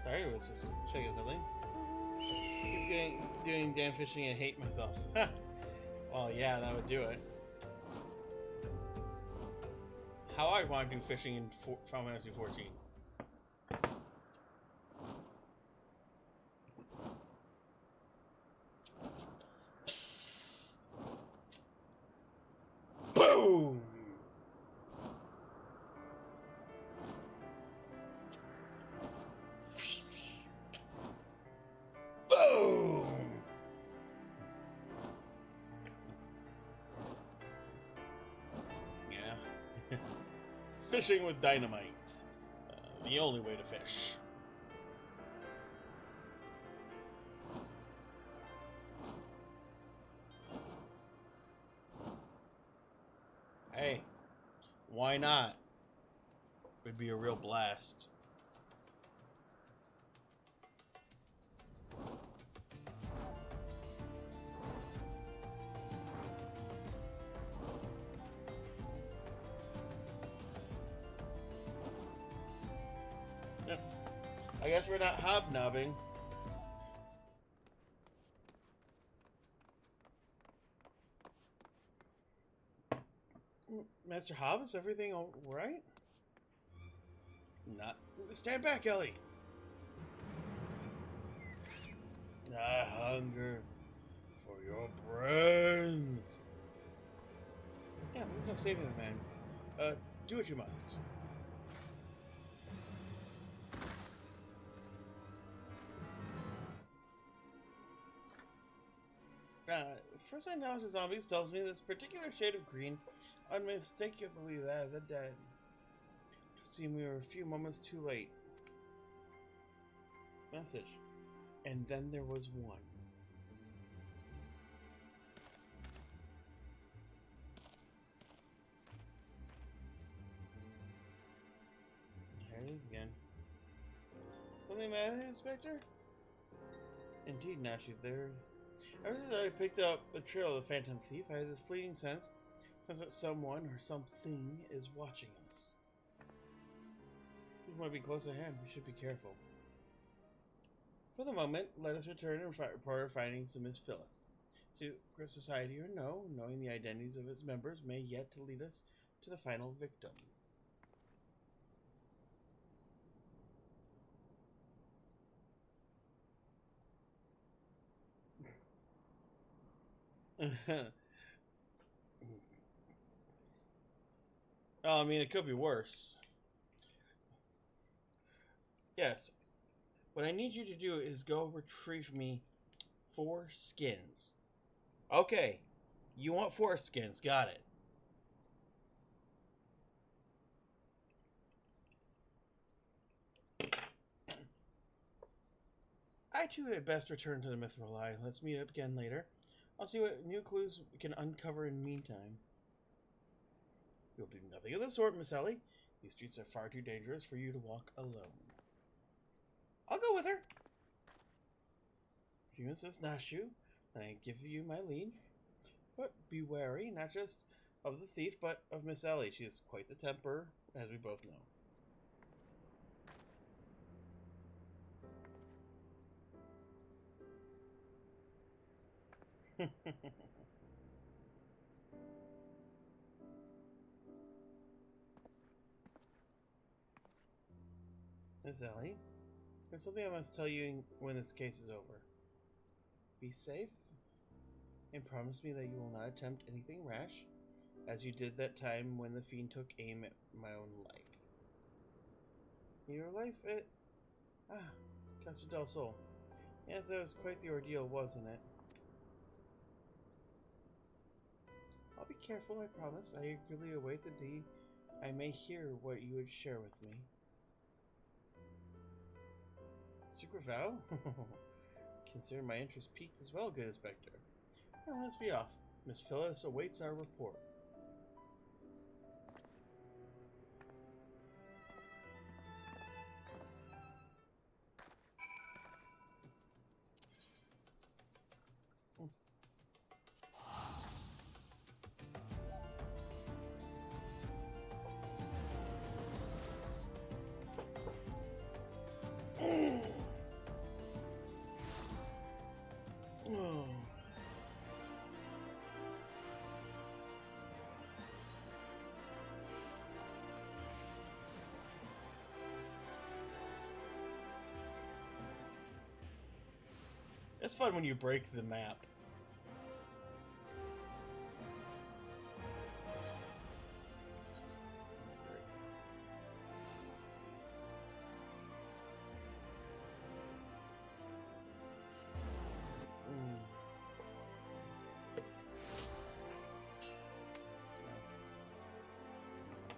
Sorry, I was just checking something. Keep doing damn fishing and hate myself. Well, yeah, that would do it. How I want to do fishing in Final Fantasy 14. Boom! Boom! Yeah. Fishing with dynamite. The only way to fish. Hey, why not? Would be a real blast. Yep. I guess we're not hobnobbing. Master Hob, is everything all right? Not. Stand back, Ellie. I hunger for your brains. Yeah, there's no saving the man. Do what you must. First I noticed the zombies tells me this particular shade of green, unmistakably that of the dead. It seemed we were a few moments too late. Message. And then there was one. There it is again. Something bad, Inspector? Indeed, Nashi, there. Ever since I picked up the trail of the Phantom Thief, I had this fleeting sense that someone or something is watching us. Things might be close at hand. We should be careful. For the moment, let us return and report our findings to Miss Phyllis. to society or no, knowing the identities of its members may yet to lead us to the final victim. Oh, I mean, it could be worse. Yes. What I need you to do is go retrieve me 4 skins. Okay. You want 4 skins. Got it. I too had best return to the Mithril Eye. Let's meet up again later. I'll see what new clues we can uncover in the meantime. You'll do nothing of the sort, Miss Ellie. These streets are far too dangerous for you to walk alone. I'll go with her. If you insist, Nashu, I give you my lead. But be wary, not just of the thief, but of Miss Ellie. She has quite the temper, as we both know. Miss Ellie, there's something I must tell you when this case is over. Be safe, and promise me that you will not attempt anything rash, as you did that time when the fiend took aim at my own life. Your life at... Casa del Sol. Yes, that was quite the ordeal, wasn't it? I'll be careful, I promise. I eagerly await the day I may hear what you would share with me. Secret vow? Consider my interest piqued as well, good inspector. Now let's be off. Miss Phyllis awaits our report. Oh. It's fun when you break the map.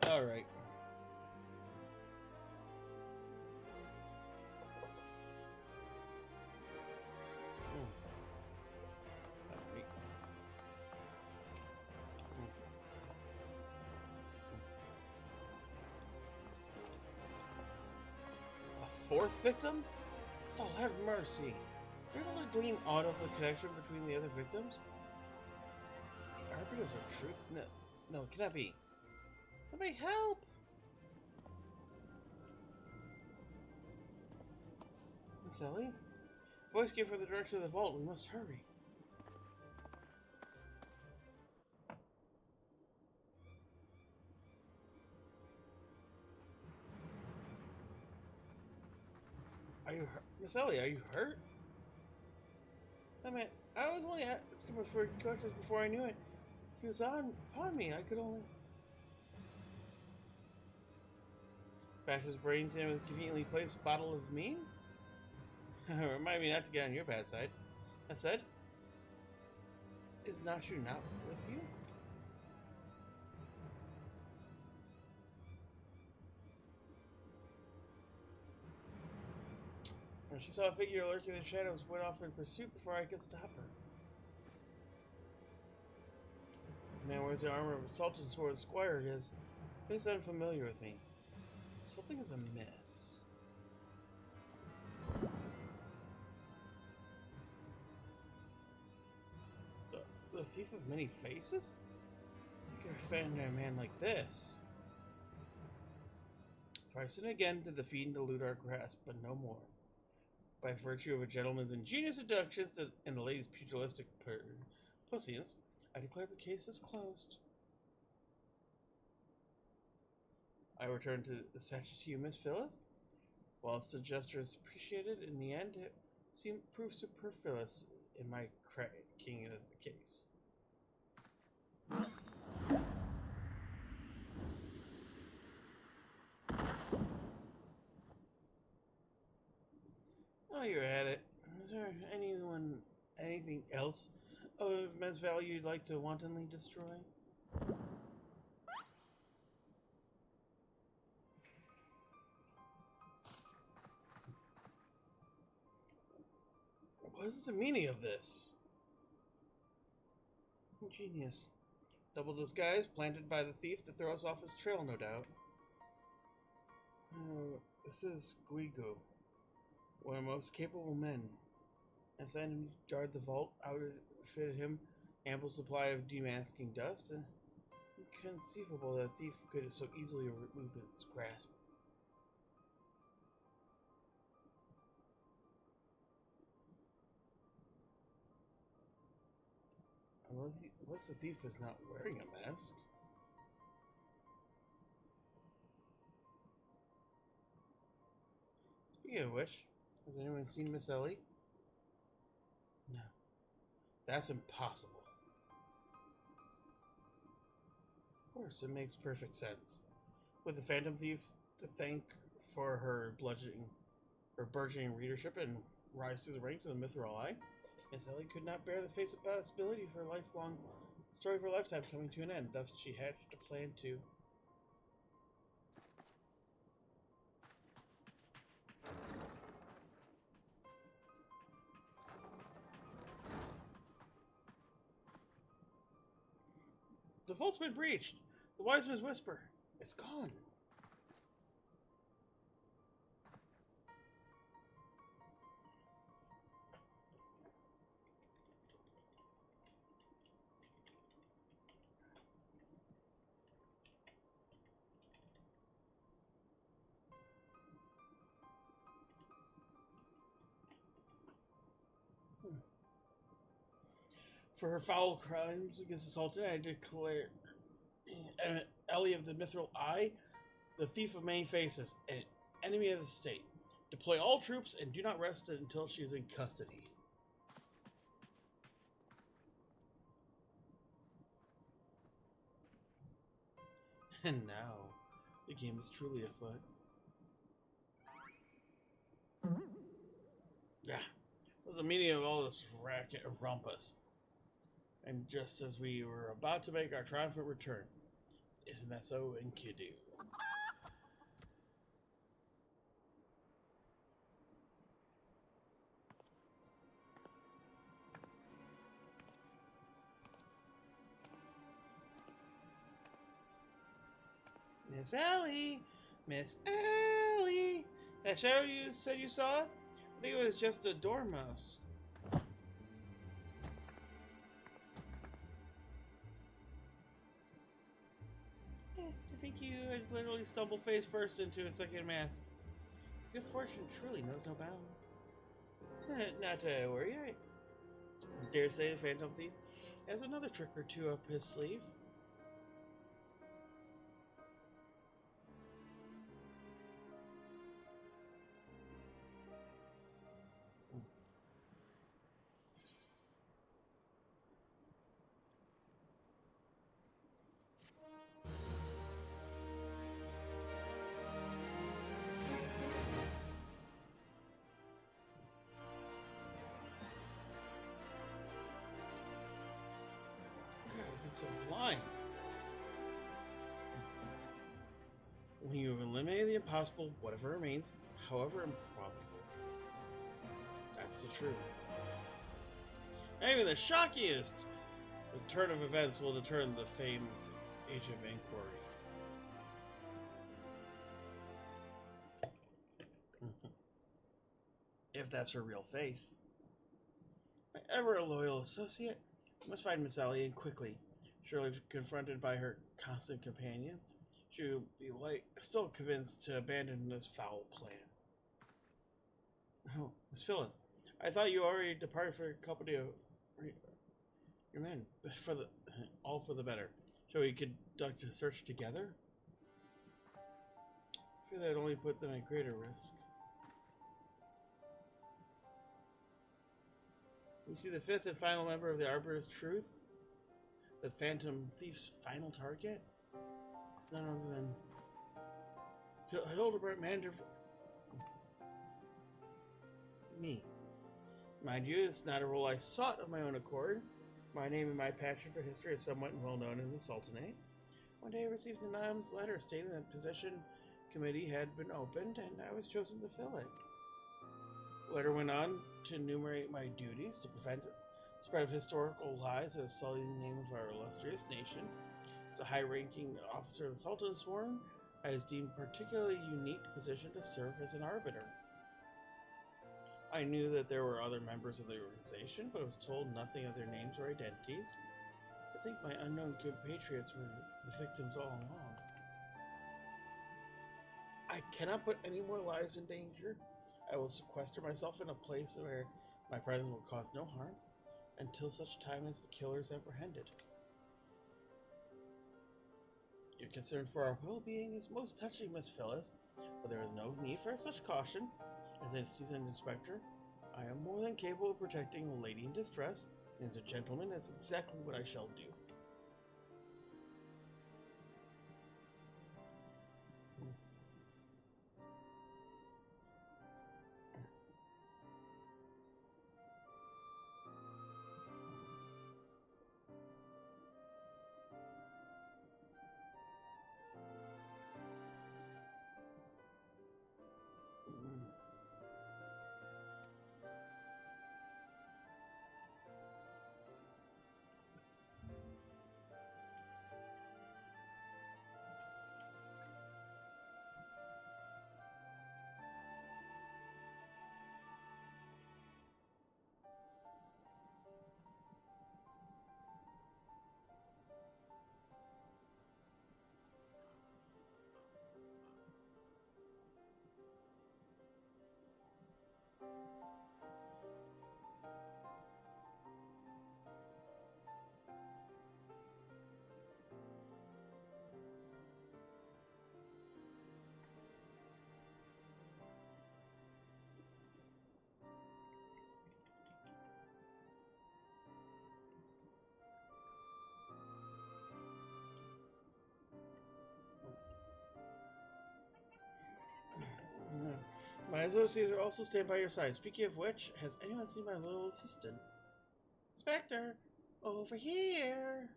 All right. A 4th victim? Oh, have mercy. You're able to glean out of the connection between the other victims? The arbiters of truth? No, it cannot be. Somebody help! Miss Ellie? Voice came from the direction of the vault. We must hurry. Are you hurt? Miss Ellie, are you hurt? I mean, I was only asking for questions before I knew it. He was upon me. I could only... Bash his brains in with a conveniently placed bottle of mean? Remind me not to get on your bad side. That said, is Nashu not with you? When she saw a figure lurking in the shadows, went off in pursuit before I could stop her. The man wears the armor of a Sultan Sword Squire. His face is unfamiliar with me. Something is amiss. The thief of many faces? You could offend a man like this. Twice and again did the fiend elude our grasp, but no more. By virtue of a gentleman's ingenious seductions and the lady's pugilistic Pussies, I declare the case is closed. I return to the statue to you, Miss Phyllis. Whilst the gesture is appreciated, in the end it proved superfluous in my cracking of the case. Oh, you're at it. Is there anything else of immense value you'd like to wantonly destroy? What is the meaning of this? Ingenious. Double disguise planted by the thief to throw us off his trail, no doubt. This is Guigo, one of the most capable men. I sent him to guard the vault, outfitted him ample supply of demasking dust. Inconceivable that a thief could so easily remove its grasp. Unless the thief is not wearing a mask. Speaking of which, has anyone seen Miss Ellie? No. That's impossible. Of course, it makes perfect sense. With the Phantom Thief to thank for her burgeoning readership and rise through the ranks of the Mithril Eye, Miss Ellie could not bear the face of possibility of her lifelong story of her lifetime coming to an end. Thus, she hatched a plan to. The vault's been breached. The wise man's whisper. It's gone. For her foul crimes against the Sultan, I declare Ellie of the Mithril Eye, the thief of many faces, an enemy of the state. Deploy all troops and do not rest until she is in custody. And now, the game is truly afoot. Yeah, what's the meaning of all this racket and rumpus? And just as we were about to make our triumphant return, isn't that so, Enkidu? Miss Ellie! Miss Ellie! That shadow you said you saw? I think it was just a dormouse. I think you had literally stumbled face first into a second mask. Good fortune truly knows no bounds. Not to worry, I dare say the Phantom Thief has another trick or two up his sleeve. So blind. When you have eliminated the impossible, whatever remains, however improbable. That's the truth. And even the shockiest turn of events will determine the famed Age of Inquiry. If that's her real face. My ever loyal associate, I must find Miss Ellie and quickly. Surely confronted by her constant companions, she will be still convinced to abandon this foul plan. Oh, Miss Phyllis, I thought you already departed for your company of Your men, for the all for the better. Shall we conduct a search together? I fear that'd only put them at greater risk. We see the fifth and final member of the Arbiter's Truth, the Phantom Thief's final target. It's none other than Hildibrand Mander. Me. Mind you, it's not a role I sought of my own accord. My name and my passion for history is somewhat well known in the Sultanate. One day I received an anonymous letter stating that the possession committee had been opened and I was chosen to fill it. The letter went on to enumerate my duties to prevent the spread of historical lies that sully the name of our illustrious nation. As a high-ranking officer of the Sultan sworn, I was deemed particularly unique position to serve as an arbiter. I knew that there were other members of the organization, but I was told nothing of their names or identities. I think my unknown compatriots were the victims all along. I cannot put any more lives in danger. I will sequester myself in a place where my presence will cause no harm until such time as the killer is apprehended. Your concern for our well-being is most touching, Miss Phyllis, but there is no need for such caution. As a seasoned inspector, I am more than capable of protecting a lady in distress, and as a gentleman, that's exactly what I shall do. My associates will also stand by your side. Speaking of which, has anyone seen my little assistant? Inspector, over here.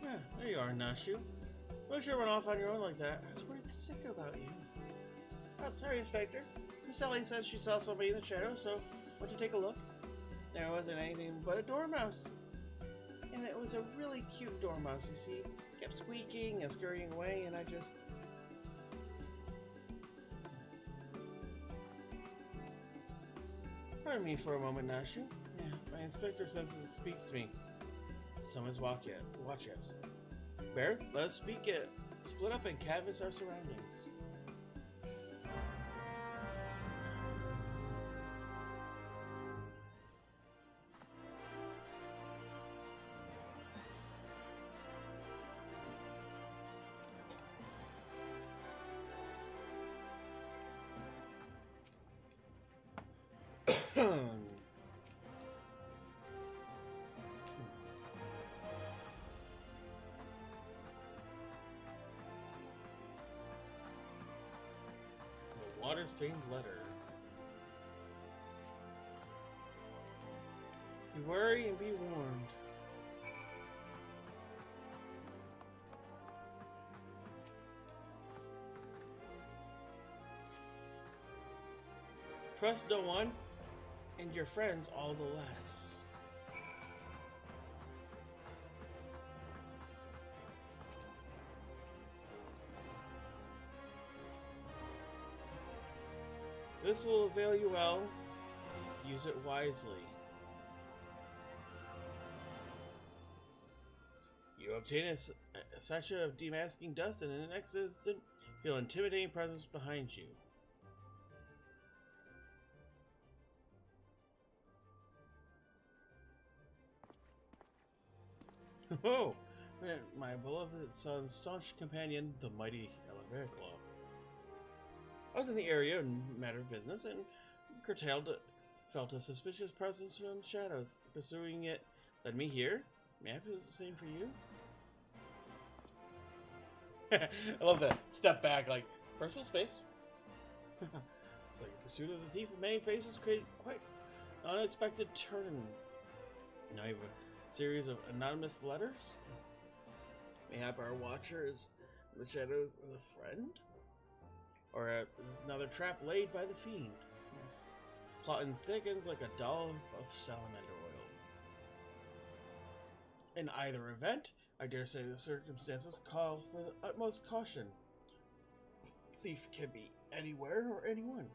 Yeah, there you are, Nashu. Don't you run off on your own like that. I was worried sick about you. Oh, sorry, Inspector. Miss Ellie said she saw somebody in the shadows, so why don't you take a look? There wasn't anything but a dormouse. And it was a really cute dormouse, you see. Kept squeaking and scurrying away, and I just... Pardon me for a moment, Nashu. Yeah, my inspector senses speaks to me. Someone's watch us. Bear, let us speak it. Split up and canvass our surroundings. Water-stained letter. Be wary and be warned. Trust no one, and your friends all the less. This will avail you well. Use it wisely. You obtain a sachet of demasking dust, and in the next instant, feel an intimidating presence behind you. Oh, my beloved son's staunch companion, the mighty Hildibrand. I was in the area in matter of business, and curtailed felt a suspicious presence from the shadows. Pursuing it led me here. Map is the same for you. I love that. Step back, like personal space. So your pursuit of the thief of many faces created quite an unexpected turn. Now you have a series of anonymous letters. Mayhap our watcher is in the shadows of a friend? Or is this another trap laid by the fiend? Yes. Plotting thickens like a dollop of salamander oil. In either event, I dare say the circumstances call for the utmost caution. Thief can be anywhere or anyone.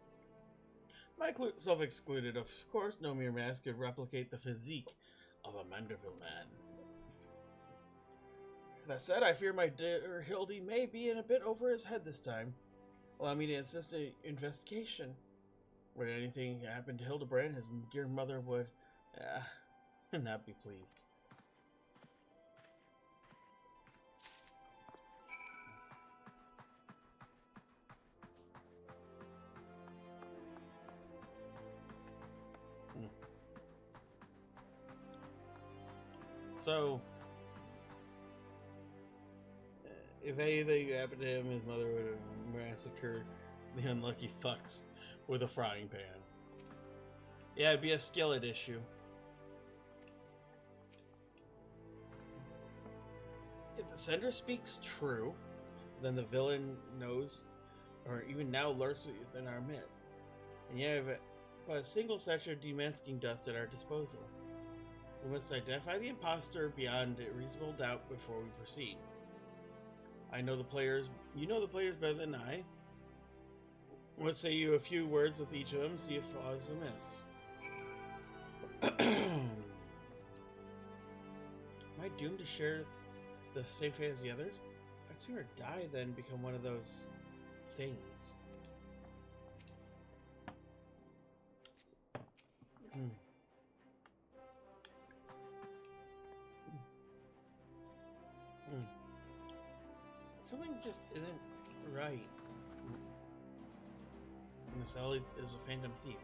Myself excluded, of course, no mere mask could replicate the physique of a Manderville man. That said, I fear my dear Hildy may be in a bit over his head this time. Allow me to assist in investigation. Would anything happen to Hildibrand, his dear mother would not be pleased. So, if anything happened to him, his mother would have massacred the unlucky fucks with a frying pan. Yeah, it'd be a skillet issue. If the sender speaks true, then the villain knows, or even now lurks within our midst. And yet, but a single sachet of demasking dust at our disposal. We must identify the imposter beyond a reasonable doubt before we proceed. I know the players. You know the players better than I. Let's say you a few words with each of them, see if flaws amiss. Am I doomed to share the same fate as the others? I'd sooner die than become one of those things. Something just isn't right. Miss Ellie is a phantom thief.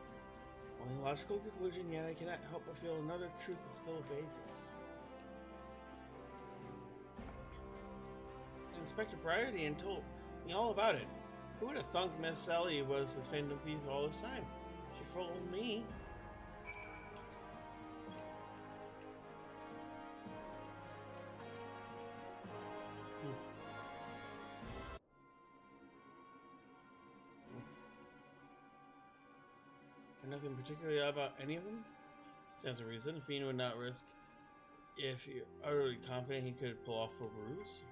Only logical conclusion, yet I cannot help but feel another truth that still evades us. Inspector Bryardy and told me all about it. Who would have thunk Miss Ellie was the phantom thief all this time? She fooled me. Nothing particularly about any of them? Stands to reason. Fiend would not risk if you're utterly confident he could pull off a ruse.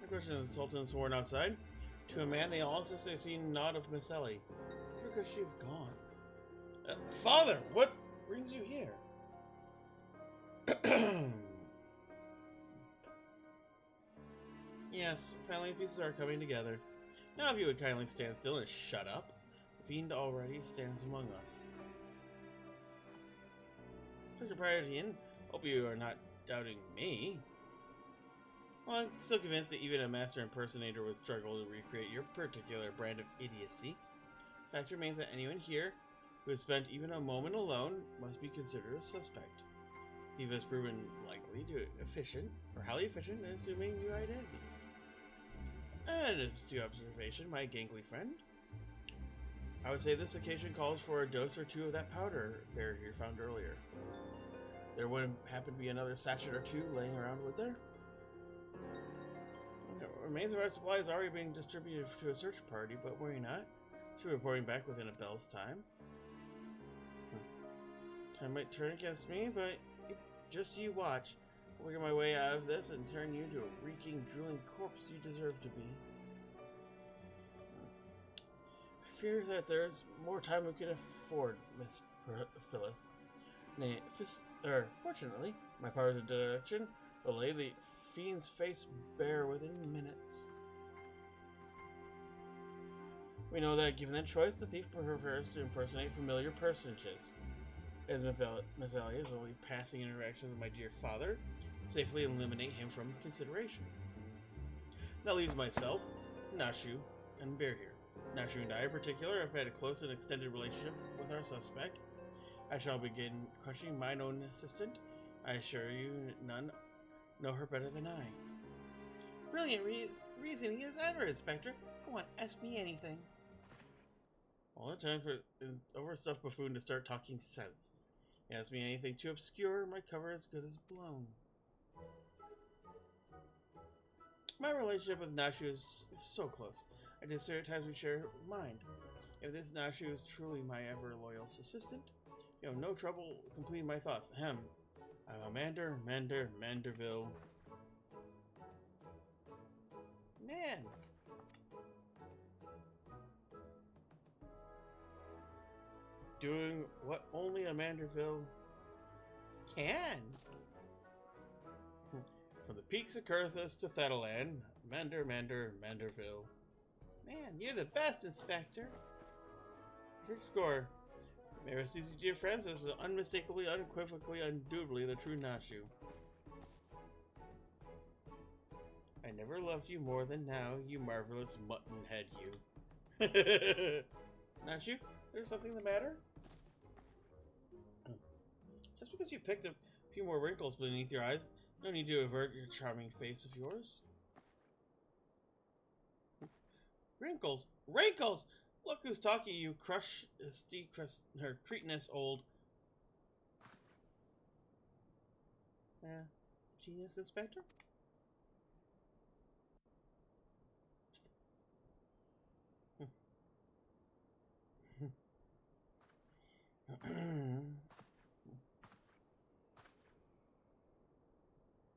The question of the Sultan sworn outside. To a man, they all insist they've seen naught of Miss Ellie. Where could she have gone? Father, what brings you here? Yes, family pieces are coming together. Now if you would kindly stand still and shut up. The fiend already stands among us. Dr. Prioritian, hope you are not doubting me. Well, I'm still convinced that even a master impersonator would struggle to recreate your particular brand of idiocy. Fact remains that anyone here who has spent even a moment alone must be considered a suspect. Thief has proven likely to efficient, or highly efficient, in assuming new identities. And as to observation, my gangly friend, I would say this occasion calls for a dose or two of that powder bear you found earlier. There wouldn't happen to be another sachet or two laying around, would there? Remains of our supply is already being distributed to a search party, but worry not. She'll be reporting back within a bell's time. Time might turn against me, but just you watch. I'll work my way out of this and turn you into a reeking, drooling corpse you deserve to be. fear that there's more time we can afford, Miss Phyllis. Nay, fortunately, my powers of deduction will lay the fiend's face bare within minutes. We know that given the choice, the thief prefers to impersonate familiar personages. As Miss Ellie's only passing interaction with my dear father, safely eliminate him from consideration. That leaves myself, Nashu, and Bear here. Nashu and I in particular have had a close and extended relationship with our suspect. I shall begin questioning mine own assistant. I assure you none know her better than I. Brilliant reasoning as ever, Inspector. Go on, ask me anything. All the time for an overstuffed buffoon to start talking sense. Ask me anything too obscure, my cover as good as blown. My relationship with Nashu is so close. I consider at times we share mind. If this Nashu is truly my ever-loyal assistant, you have no trouble completing my thoughts. Ahem. I'm Manderville. Man. Doing what only a Manderville can. From the peaks of Kurthus to Thetaland, Manderville. Man, you're the best, Inspector. Perfect score. May rest easy, dear friends. This is unmistakably, unequivocally, undoubtedly the true Nashu. I never loved you more than now, you marvelous mutton head, you. Nashu, is there something the matter? Just because you picked a few more wrinkles beneath your eyes, no need to avert your charming face of yours. Wrinkles! Wrinkles! Look who's talking, you cretinous old... genius inspector?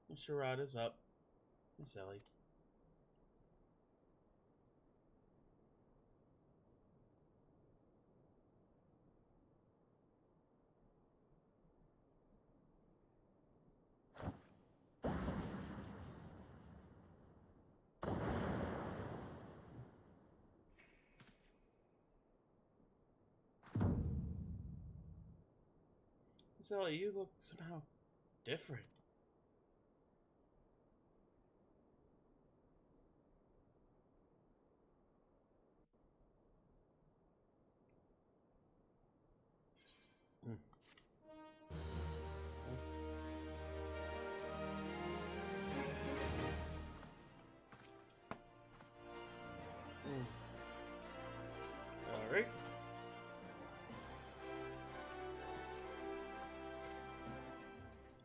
The charade is up. Miss Ellie. Miss Ellie, you look somehow different. Alright.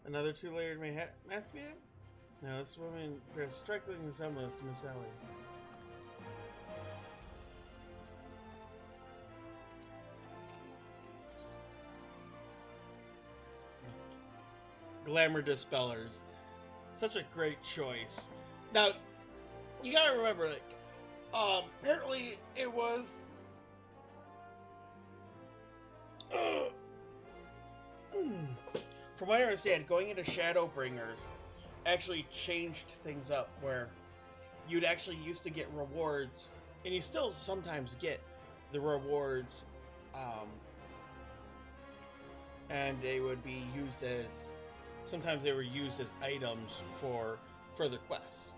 Another two-layered mask man? Now this woman bears striking resemblance to Miss Ellie. Glamour dispellers. Such a great choice. Now, you gotta remember, like, apparently it was... From what I understand, going into Shadowbringers actually changed things up, where you'd actually used to get rewards, and you still sometimes get the rewards, and they would be used as... Sometimes they were used as items for further quests.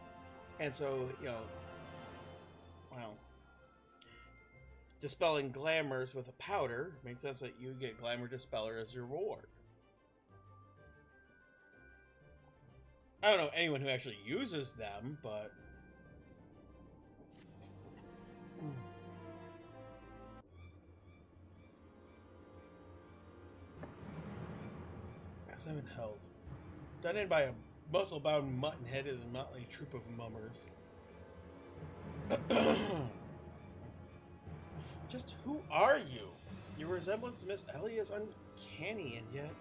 And so, you know, well, dispelling glamours with a powder makes sense that you get Glamour Dispeller as your reward. I don't know anyone who actually uses them, but... As I'm held. Done in by a muscle-bound mutton-head is a motley troop of mummers. Just who are you? Your resemblance to Miss Ellie is uncanny, and yet...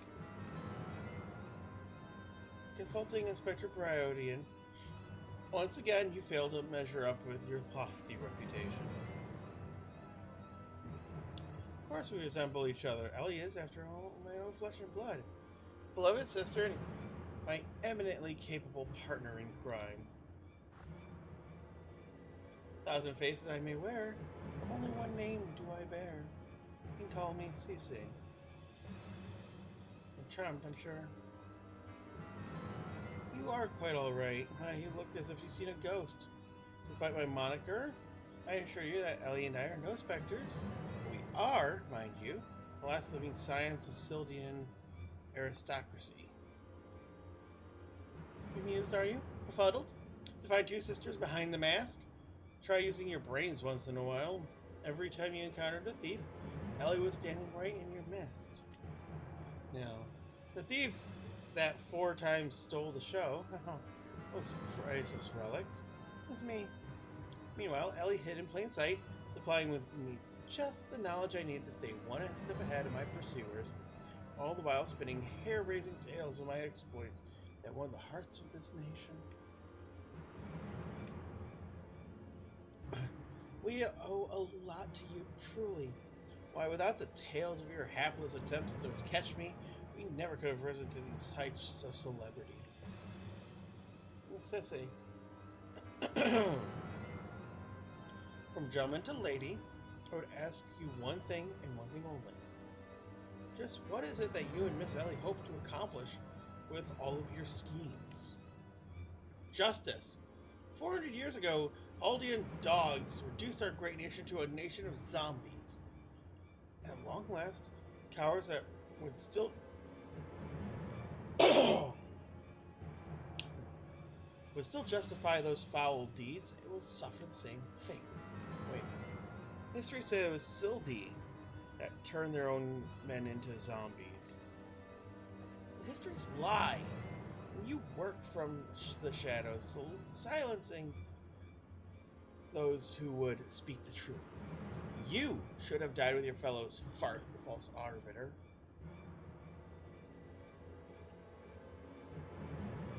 Consulting Inspector Bryodian, once again you fail to measure up with your lofty reputation. course we resemble each other. Ellie is, after all, my own flesh and blood. Beloved sister and my eminently capable partner in crime. 1,000 faces I may wear, but only one name do I bear. You can call me Cece. I'm charmed, I'm sure. You are quite alright. You look as if you've seen a ghost. Despite my moniker, I assure you that Ellie and I are no specters. We are, mind you, the last living science of Sildian aristocracy. Bemused, are you? Befuddled? To find two sisters behind the mask? Try using your brains once in a while. Every time you encountered a thief, Ellie was standing right in your midst. Now, the thief that 4 times stole the show, those priceless relics, was me. Meanwhile, Ellie hid in plain sight, supplying with me just the knowledge I needed to stay one step ahead of my pursuers, all the while spinning hair-raising tales of my exploits that won the hearts of this nation. We owe a lot to you, truly. Why, without the tales of your hapless attempts to catch me, we never could have risen to these heights of celebrity. Sissy. From gentleman to lady, I would ask you one thing and one thing only. Just what is it that you and Miss Ellie hope to accomplish with all of your schemes? Justice. 400 years ago, Aldean dogs reduced our great nation to a nation of zombies. At long last, cowards that would still justify those foul deeds, it will suffer the same fate. Wait. History said it was Sildi that turned their own men into zombies. Histories lie. You work from the shadows, silencing those who would speak the truth. You should have died with your fellows, false arbiter.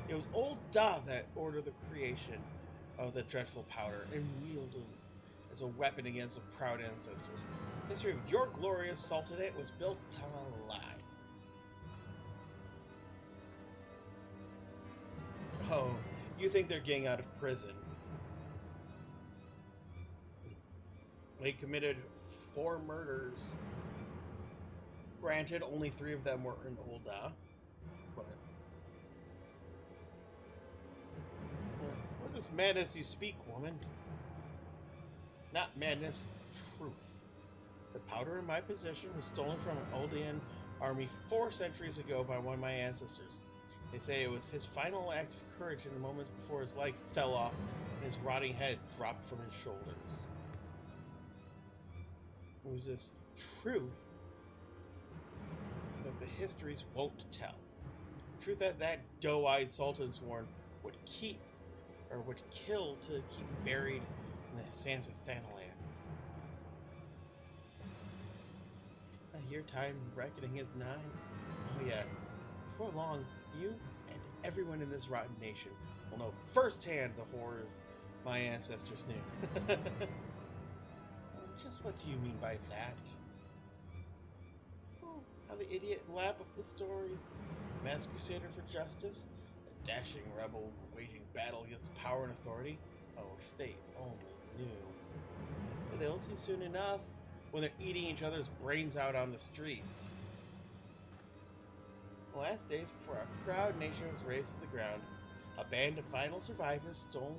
It was old Da that ordered the creation of the dreadful powder and wielded it as a weapon against the proud ancestors. The history of your glorious sultanate was built on a lie. Oh, you think they're getting out of prison. They committed 4 murders. Granted, only 3 of them were in Old Da, but what is madness you speak, woman? Not madness, truth. The powder in my possession was stolen from an Aldean army 4 centuries ago by one of my ancestors. They say it was his final act of courage in the moments before his leg fell off and his rotting head dropped from his shoulders. It was this truth that the histories won't tell. Truth that that doe-eyed sultan sworn would keep, or would kill to keep buried in the sands of Thanalan. I hear time reckoning is nigh. Oh yes, before long, you and everyone in this rotten nation will know firsthand the horrors my ancestors knew. Just what do you mean by that? Oh, how the idiot lap up the stories. Mass crusader for justice, a dashing rebel waging battle against power and authority. Oh, if they only knew. But they'll see soon enough when they're eating each other's brains out on the streets. The last days before our proud nation was razed to the ground, a band of final survivors stole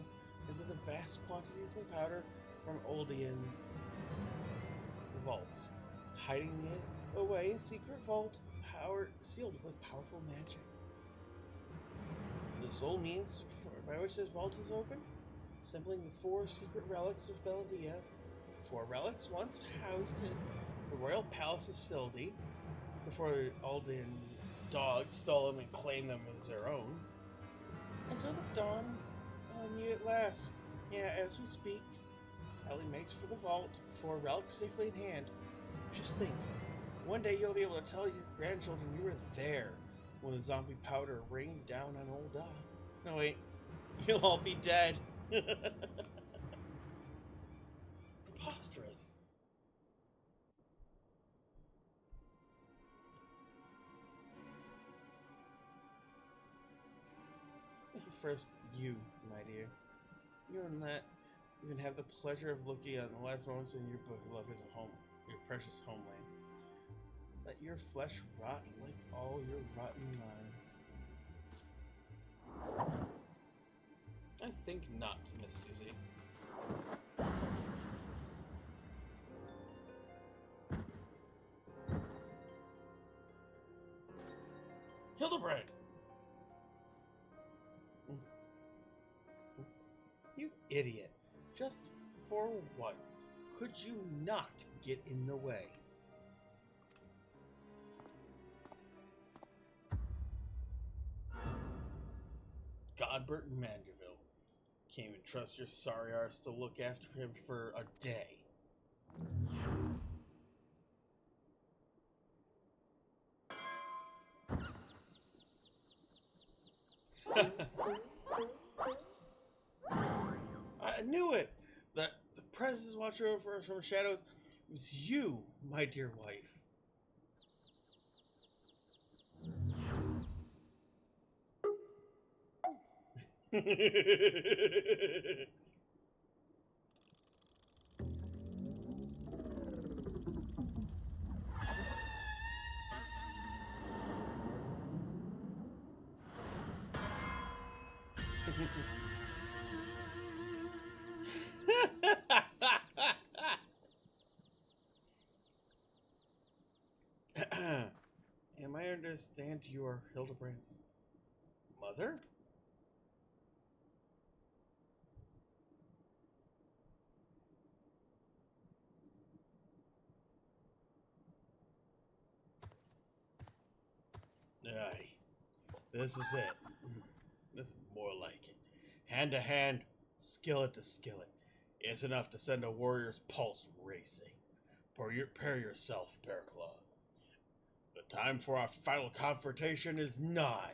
into the vast quantities of powder from Aldean vaults, hiding it away in a secret vault sealed with powerful magic. The sole means by which this vault is open, assembling the 4 secret relics of Belladea, 4 relics once housed in the royal palace of Sildi, before the Aldean dogs stole them and claimed them as their own. And so the dawn knew at last. Yeah, as we speak, Ellie makes for the vault, 4 relics safely in hand. Just think, one day you'll be able to tell your grandchildren you were there when the zombie powder rained down on Old Da. No wait, you'll all be dead. Preposterous. first, you, my dear. You will not even have the pleasure of looking at the last moments in your beloved home, your precious homeland. Let your flesh rot like all your rotten minds. I think not, Miss Susie. Hildibrand! You idiot. Just for once, could you not get in the way? Godbert Manderville. Can't even trust your sorry arse to look after him for a day. I knew it! That the presence watching over us from shadows was you, my dear wife. Am I understand you are Hildibrand's mother? Aye. This is it. This is more like it. Hand to hand, skillet to skillet. It's enough to send a warrior's pulse racing. Prepare yourself, Bearclaw. The time for our final confrontation is nigh.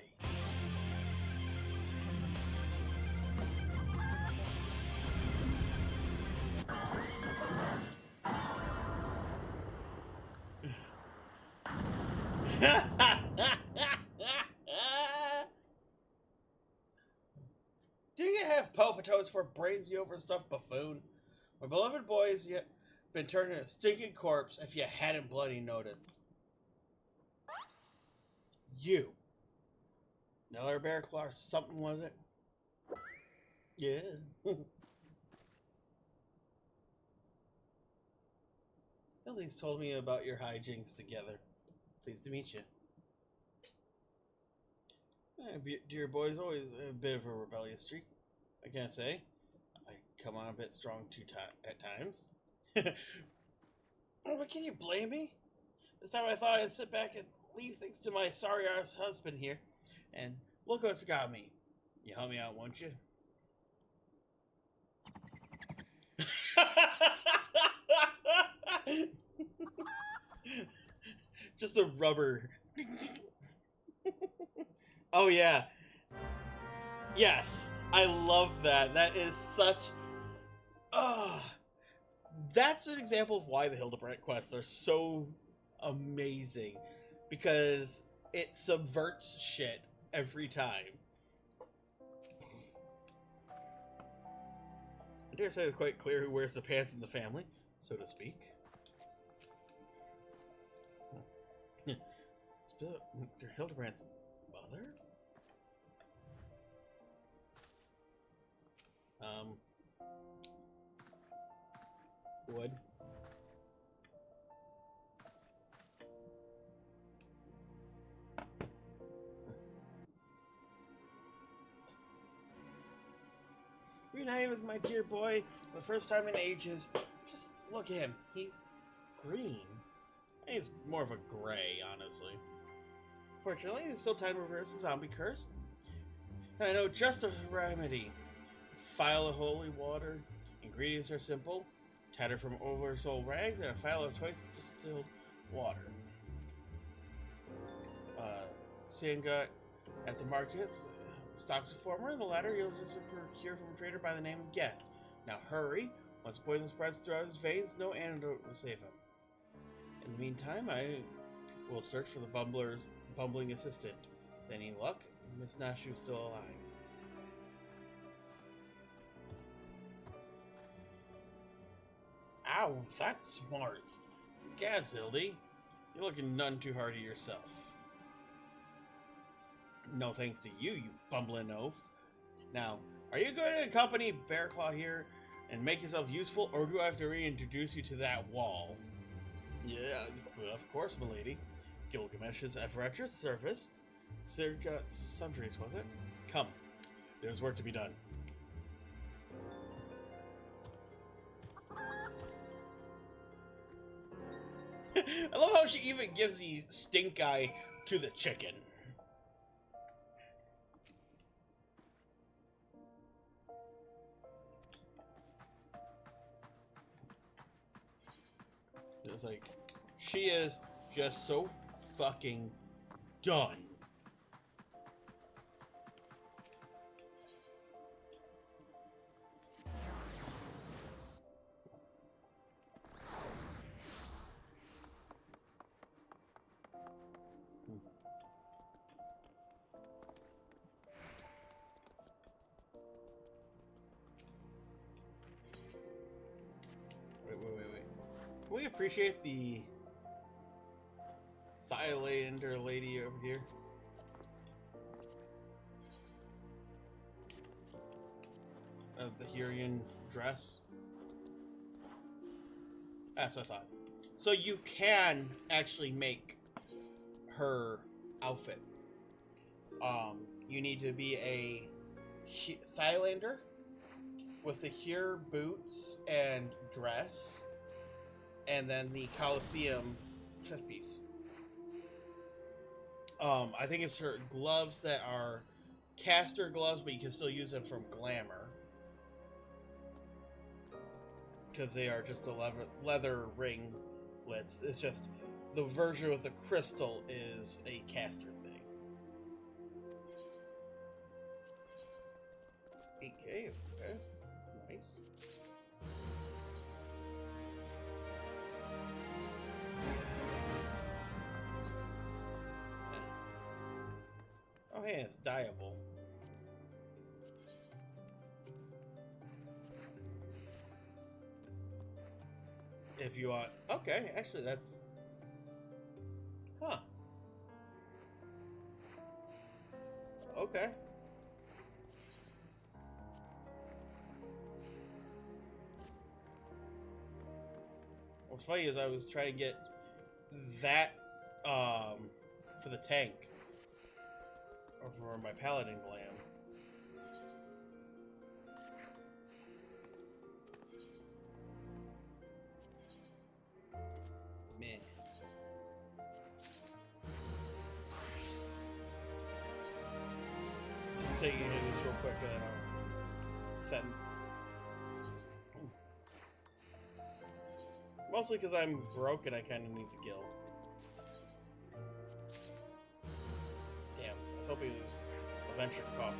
Do you have palpitoes for brains, you overstuffed buffoon? My beloved boys yet been turned into a stinking corpse if you hadn't bloody noticed. You. Another bear claw or something, was it? Yeah. Hildy's told me about your hijinks together. Pleased to meet you. Dear boy's always a bit of a rebellious streak, I can't say. I come on a bit strong at times. Oh, but can you blame me? This time I thought I'd sit back and leave things to my sorry-ass husband here. And look what's got me. You help me out, won't you? Just a rubber. Oh, yeah. Yes. I love that. That is such... that's an example of why the Hildibrand quests are so amazing. Because it subverts shit every time. I dare say it's quite clear who wears the pants in the family, so to speak. They're Hildibrand's mother? Wood. Reunited with my dear boy for the first time in ages. Just look at him. He's green. He's more of a gray, honestly. Fortunately, there's still time to reverse the zombie curse. I know just a remedy. Phial of holy water. Ingredients are simple. Tattered from oversold rags and a phial of twice distilled water. Sangut at the markets. Stocks a former. The latter you'll just procure from a trader by the name of Guest. Now hurry. Once poison spreads throughout his veins, no antidote will save him. In the meantime, I will search for the bumbling assistant. With any luck, Miss Nashu is still alive. Wow, that's smart. Gaz, Hildy, you're looking none too hard at yourself. No thanks to you, you bumbling oaf. Now, are you going to accompany Bearclaw here and make yourself useful, or do I have to reintroduce you to that wall? Yeah, of course, milady. Gilgamesh is ever at your service. Circa centuries, was it? Come, there's work to be done. I love how she even gives the stink eye to the chicken. It's like, she is just so fucking done. Wait. Can we appreciate the Thailander lady over here? Of the Hurrian dress? That's what I thought. So you can actually make her outfit. You need to be a Thailander with the Hyur boots and dress, and then the Colosseum chest piece. I think it's her gloves that are caster gloves, but you can still use them from Glamour. Because they are just a leather ringlets. It's just the version with the crystal is a caster thing. Okay. Nice. Oh, hey, it's dyeable. If you want. Okay, actually, that's. Huh. Okay. What's funny is I was trying to get that for the tank, or for my paladin glam. Man. Just taking this real quick and I'll send. Mostly because I'm broke and I kind of need the guild. Damn, I was hoping it was a venture coffer.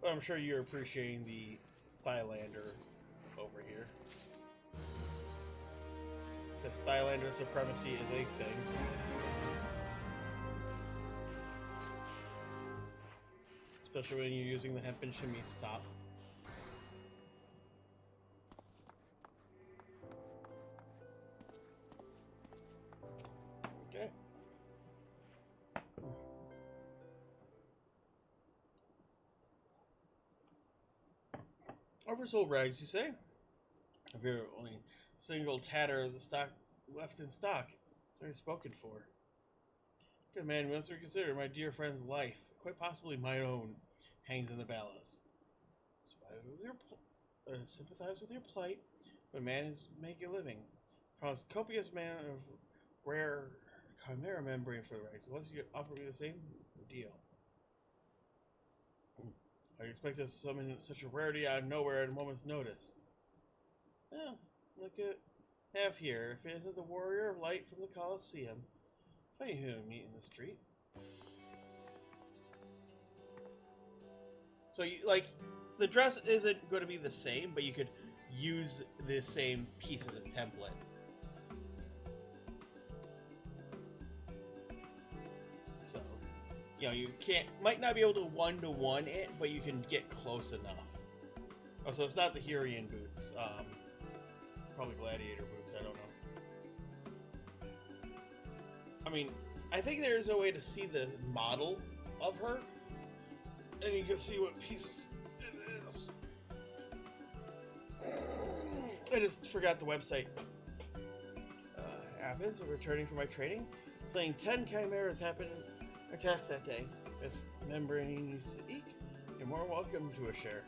But I'm sure you're appreciating the Thailander over here. Because Thailander supremacy is a thing. Especially when you're using the hemp and shimmy stop. Okay. Oversold rags, you say? If you're only single tatter of the stock left in stock, it's already spoken for. Good man, we must reconsider my dear friend's life, quite possibly my own, hangs in the balance. Sympathize with your plight, but man is make a living. Promise copious man of rare chimera membrane for the rags. Unless you offer me the same deal. I expect us to summon such a rarity out of nowhere at a moment's notice. Yeah, look at have here. If it isn't the warrior of light from the Colosseum, Funny who meet in the street. So you like the dress isn't going to be the same, but you could use the same piece as a template. So, you know, you might not be able to one-to-one it, but you can get close enough. Oh, so it's not the Hurian boots. Probably gladiator boots, I don't know. I mean, I think there's a way to see the model of her, and you can see what pieces it is. I just forgot the website. Happens returning from my training, slaying 10 chimeras happened a cast that day. Remembering you seek, you're more welcome to a share.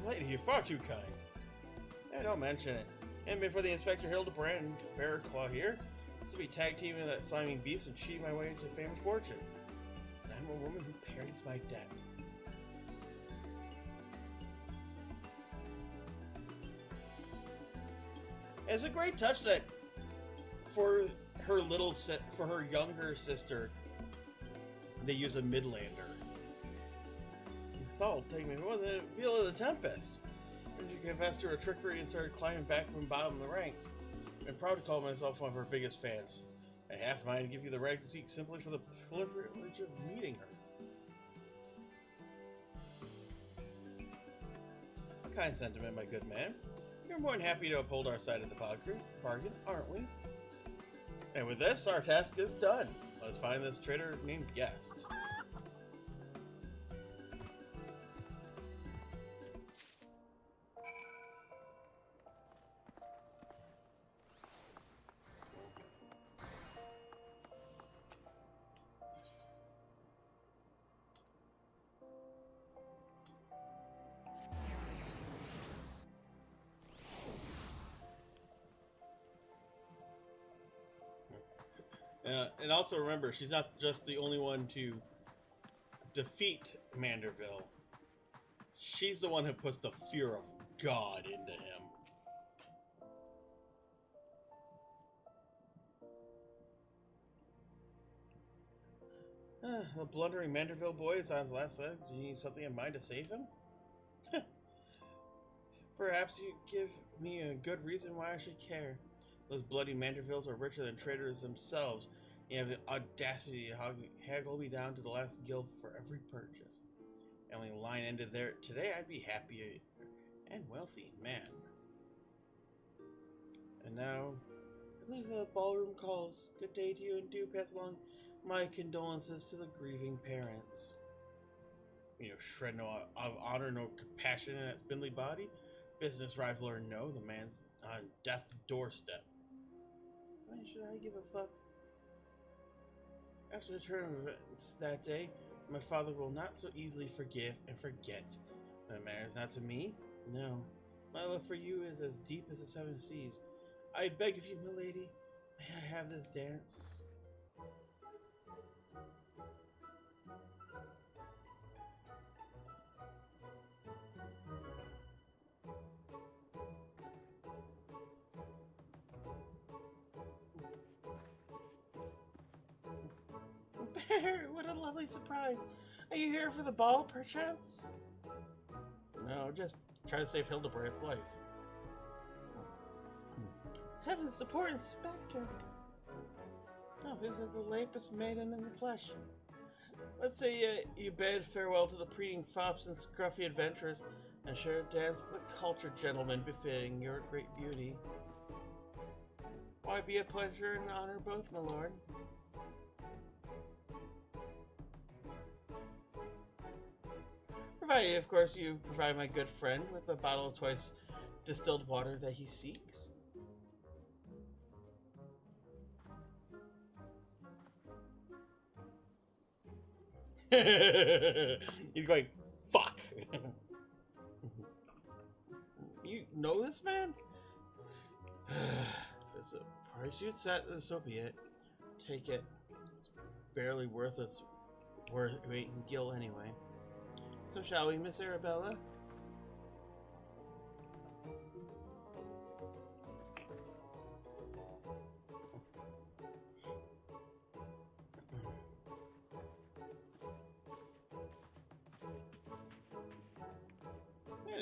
Lady, you're far too kind. Yeah, don't mention it. And before the Inspector Hildibrand, Bear Claw here, this will be tag teaming with that slimy beast and cheating my way to fame and fortune. And I'm a woman who pays my debt. It's a great touch that for her younger sister, they use a Midlander. Thought take me more than the feel of the Tempest. As you confessed to her trickery and started climbing back from the bottom of the ranks. I'm proud to call myself one of her biggest fans. I have mine to give you the right to seek simply for the privilege of meeting her. A kind sentiment, my good man. You're more than happy to uphold our side of the bargain, aren't we? And with this, our task is done. Let's find this traitor named Guest. And also remember, she's not just the only one to defeat Manderville. She's the one who puts the fear of God into him. The blundering Manderville boy is on his last legs. Do you need something in mind to save him? Perhaps you give me a good reason why I should care. Those bloody Mandervilles are richer than traders themselves. You have the audacity to haggle me down to the last guild for every purchase. And when the line ended there today, I'd be happy and wealthy man. And now, I believe the ballroom calls. Good day to you, and do pass along my condolences to the grieving parents. You know, shred no honor, no compassion in that spindly body. Business rival or no, the man's on death's doorstep. Why should I give a fuck? After the turn of events that day, my father will not so easily forgive and forget. That matters not to me. No. My love for you is as deep as the seven seas. I beg of you, milady, may I have this dance? Bear, what a lovely surprise. Are you here for the ball, perchance? No, just try to save Hildibrand's life. Heaven's support, Inspector. Oh, visit the lapest maiden in the flesh. Let's say you bid farewell to the preening fops and scruffy adventurers, and share a dance with the cultured gentleman befitting your great beauty. Why, be a pleasure and honor both, my lord. Provided, of course, you provide my good friend with a bottle of twice distilled water that he seeks. He's going, fuck. You know this man? If it's a price you'd set, so be it. Take it. It's barely worth its weight in gil anyway. So shall we, Miss Arabella?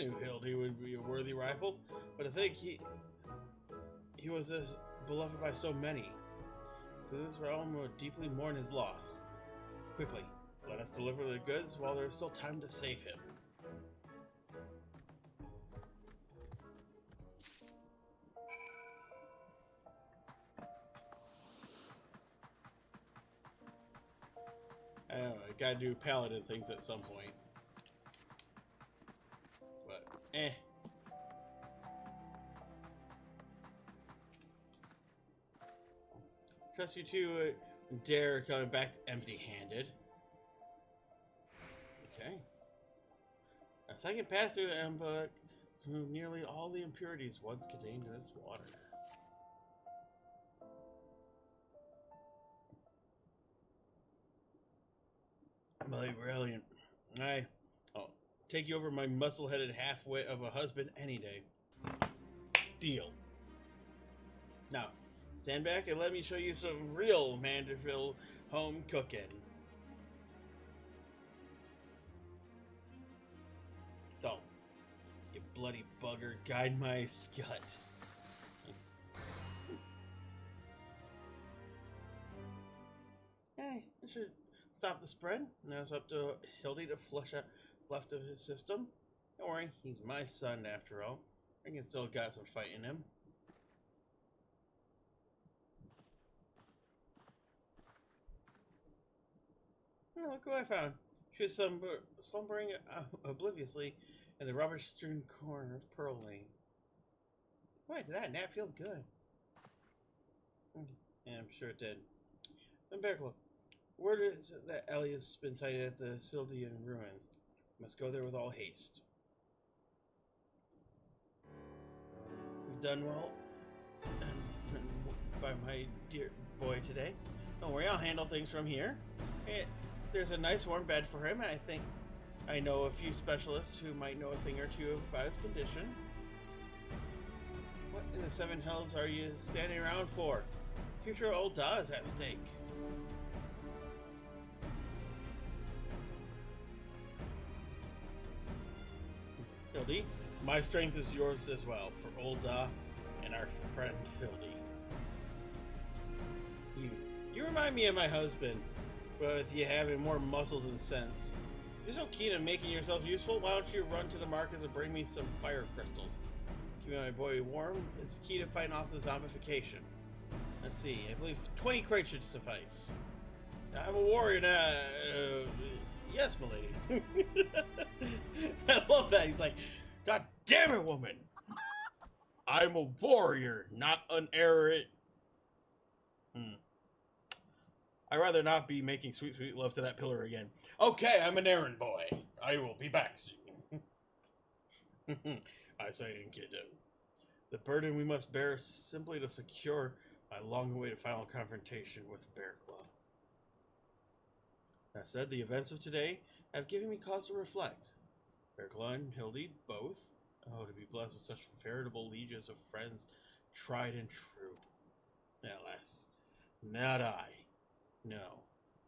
knew Hildy would be a worthy rival, but to think he was as beloved by so many. To this realm would deeply mourn his loss. Quickly, let us deliver the goods while there is still time to save him. I don't know, I gotta do paladin things at some point. But, Trust you to dare coming back empty-handed. Okay. A second pass through the Embuk removed nearly all the impurities once contained in this water. Brilliant. I'll take you over my muscle-headed half-wit of a husband any day. Deal. Now, stand back and let me show you some real Manderville home cooking. So, you bloody bugger, guide my scut. Hey, I should stop the spread. Now it's up to Hildy to flush out what's left of his system. Don't worry, he's my son after all. I can still got some fight in him. Oh, look who I found. She was slumbering obliviously in the rubbish-strewn corner of Pearl Lane. Boy, did that nap feel good. Yeah, I'm sure it did. And Berkla, word is that Ellie has been sighted at the Sildian ruins. Must go there with all haste. We've done well by my dear boy today. Don't worry, I'll handle things from here. There's a nice warm bed for him, and I think I know a few specialists who might know a thing or two about his condition. What in the Seven Hells are you standing around for? Future old Da is at stake. Hildy, my strength is yours as well, for old Da and our friend Hildy. You remind me of my husband, but with you having more muscles and sense. You're so keen on making yourself useful, why don't you run to the market and bring me some fire crystals? Keeping my boy warm is the key to fighting off the zombification. Let's see, I believe 20 crates should suffice. I'm a warrior now. Yes, milady. I love that. He's like, God damn it, woman. I'm a warrior, not an errant. I'd rather not be making sweet, sweet love to that pillar again. Okay, I'm an errand boy. I will be back soon. I say, kiddo. The burden we must bear simply to secure my long-awaited final confrontation with Bearclaw. That said, the events of today have given me cause to reflect. Bearclaw and Hildy, both. Oh, to be blessed with such veritable legions of friends, tried and true. Alas, not I. No,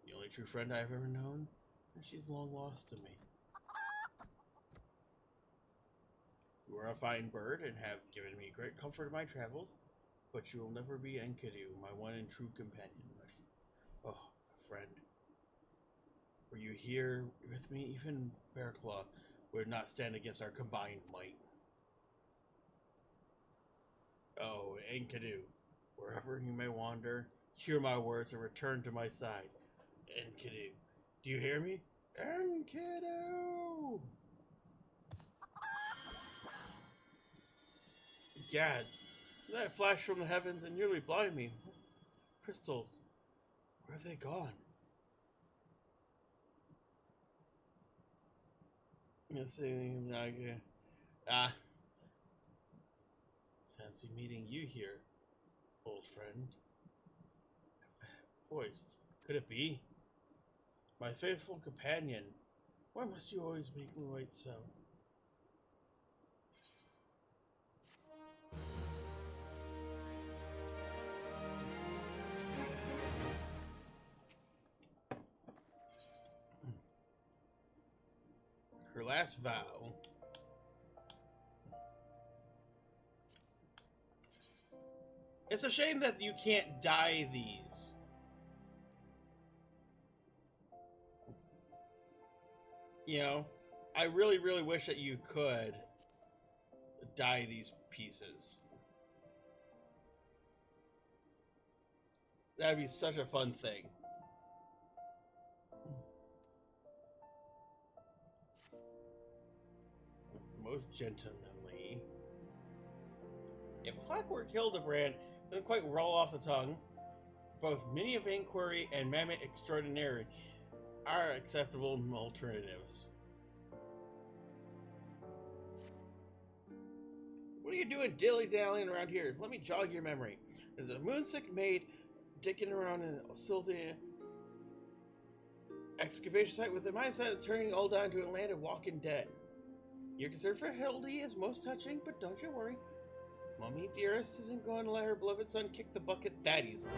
the only true friend I've ever known, and she's long lost to me. You are a fine bird and have given me great comfort in my travels, but you will never be Enkidu, my one and true companion. My friend. Were you here with me, even Bearclaw would not stand against our combined might. Oh, Enkidu, wherever you may wander, hear my words and return to my side. Enkidu, do you hear me? Enkidu! Gads, that flash from the heavens and nearly blinded me. Crystals, where have they gone? Let's see, fancy meeting you here, old friend. Voice, could it be? My faithful companion, why must you always make me wait so? Her last vow. It's a shame that you can't dye these. You know, I really, really wish that you could dye these pieces. That'd be such a fun thing. Most gentlemanly. If Clockwork Hildibrand doesn't quite roll off the tongue, both Mini of Inquiry and Mammoth Extraordinary are acceptable alternatives. What are you doing dilly-dallying around here? Let me jog your memory. There's a moonsick maid dicking around in a silty excavation site with the mindset of turning all down to a land of walking dead. Your concern for Hildy is most touching, but don't you worry. Mummy Dearest isn't going to let her beloved son kick the bucket that easily.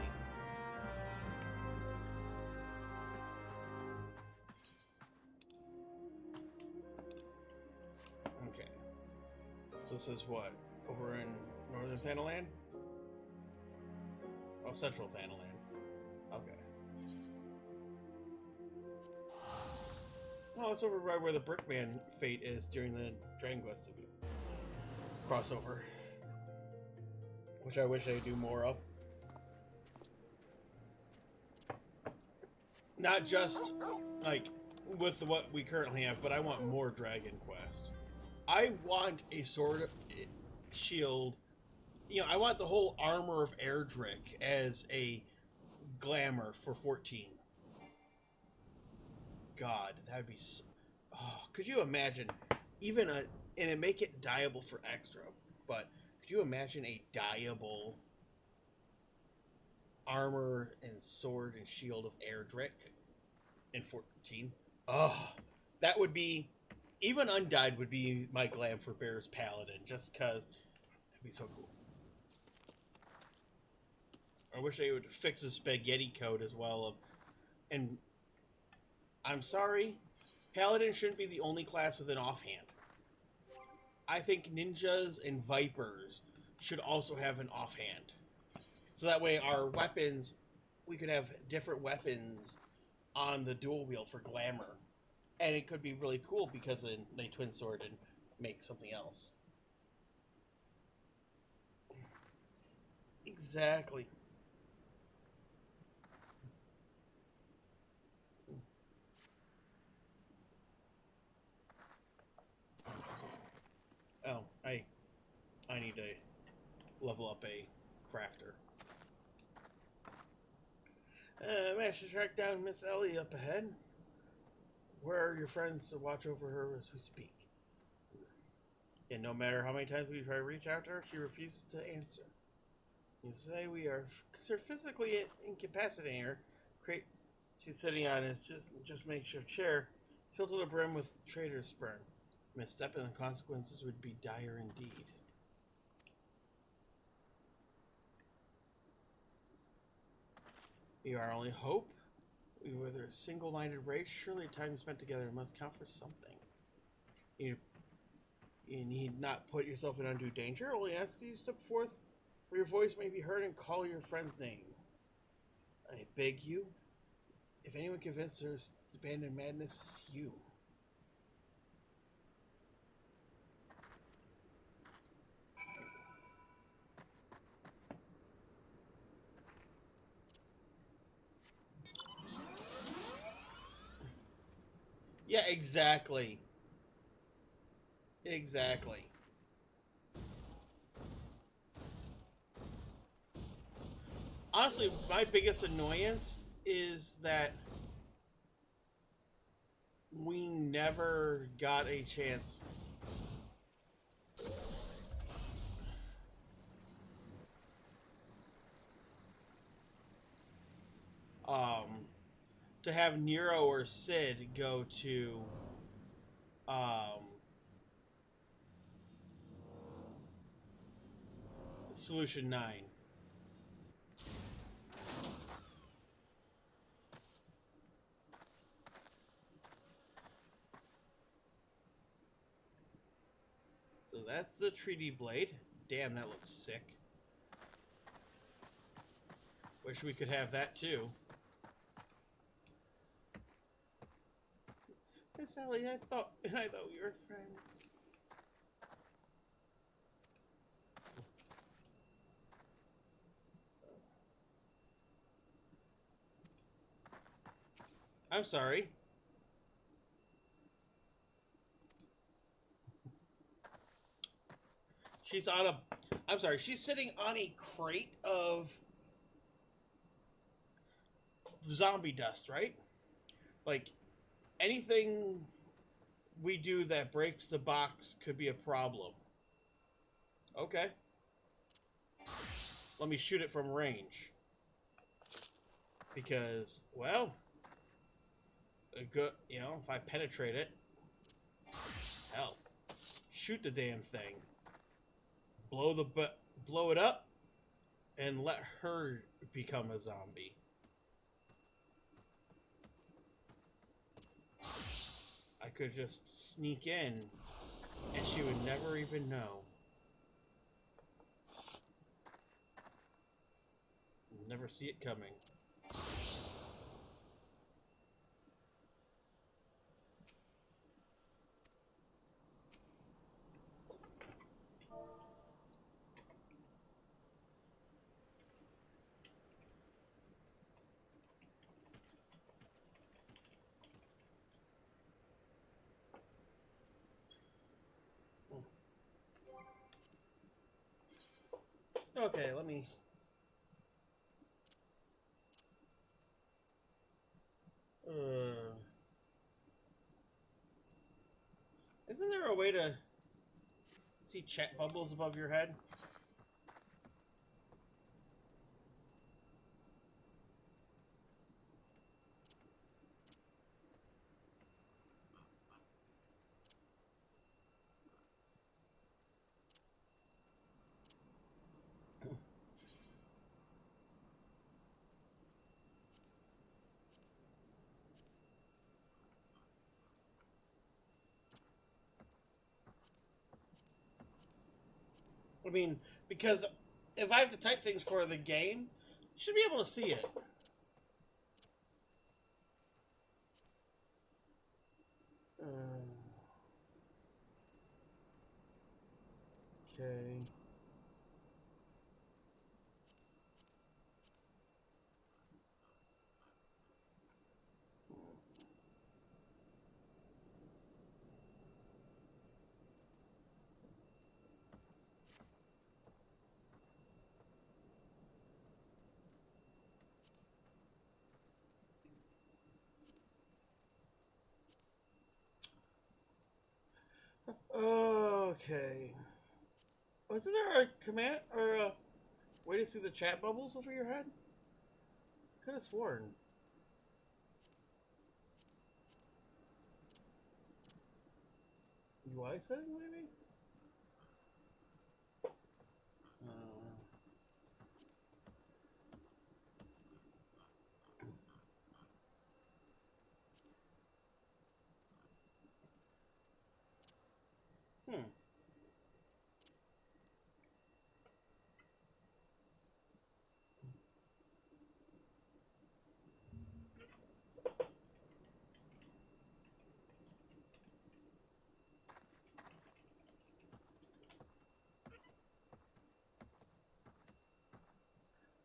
Okay. So this is what? Over in Northern Thanaland? Oh, Central Thanaland. Okay. Oh, it's over right where the Brickman fate is during the Dragon Quest crossover. Which I wish I could do more of. Not just, like, with what we currently have, but I want more Dragon Quest. I want a sword, shield, you know, I want the whole armor of Erdrick as a glamour for 14. God, that would be so, oh, could you imagine, even a, and it make it dyeable for extra, but could you imagine a dyeable armor and sword and shield of Erdrick in 14? Oh, that would be, even undyed would be my glam for Bear's Paladin, just because it'd be so cool. I wish they would fix the spaghetti code as well. And I'm sorry, Paladin shouldn't be the only class with an offhand. I think ninjas and vipers should also have an offhand. So that way our weapons, we could have different weapons on the dual wield for glamour. And it could be really cool because then they twin sword and make something else. Exactly. Oh, I need to level up a crafter. Managed to track down Miss Ellie up ahead. Where are your friends to watch over her as we speak? And no matter how many times we try to reach out to her, she refuses to answer. You say we are considered physically incapacitating her. She's sitting on his just makes her chair filled to the brim with traitor's sperm. Misstep and the consequences would be dire indeed. You are our only hope. We were a single-minded race. Surely time spent together must count for something. You need not put yourself in undue danger. Only ask you to step forth, where your voice may be heard, and call your friend's name. I beg you. If anyone convinced her to abandon madness, it's you. Yeah, exactly. Exactly. Honestly, my biggest annoyance is that we never got a chance to have Nero or Sid go to Solution 9. So that's the Treaty Blade. Damn, that looks sick. Wish we could have that too. Hey Sally, I thought we were friends. I'm sorry. She's on a... I'm sorry, she's sitting on a crate of zombie dust, right? Like, anything we do that breaks the box could be a problem. Okay. Let me shoot it from range. Because, well... a good, you know, if I penetrate it... hell. Shoot the damn thing. Blow it up, and let her become a zombie. I could just sneak in, and she would never even know. Never see it coming. Okay, let me... Isn't there a way to see chat bubbles above your head? I mean, because if I have to type things for the game, you should be able to see it. Okay. Okay. Wasn't there a command or a way to see the chat bubbles over your head? Could have sworn. UI setting, maybe? Hmm.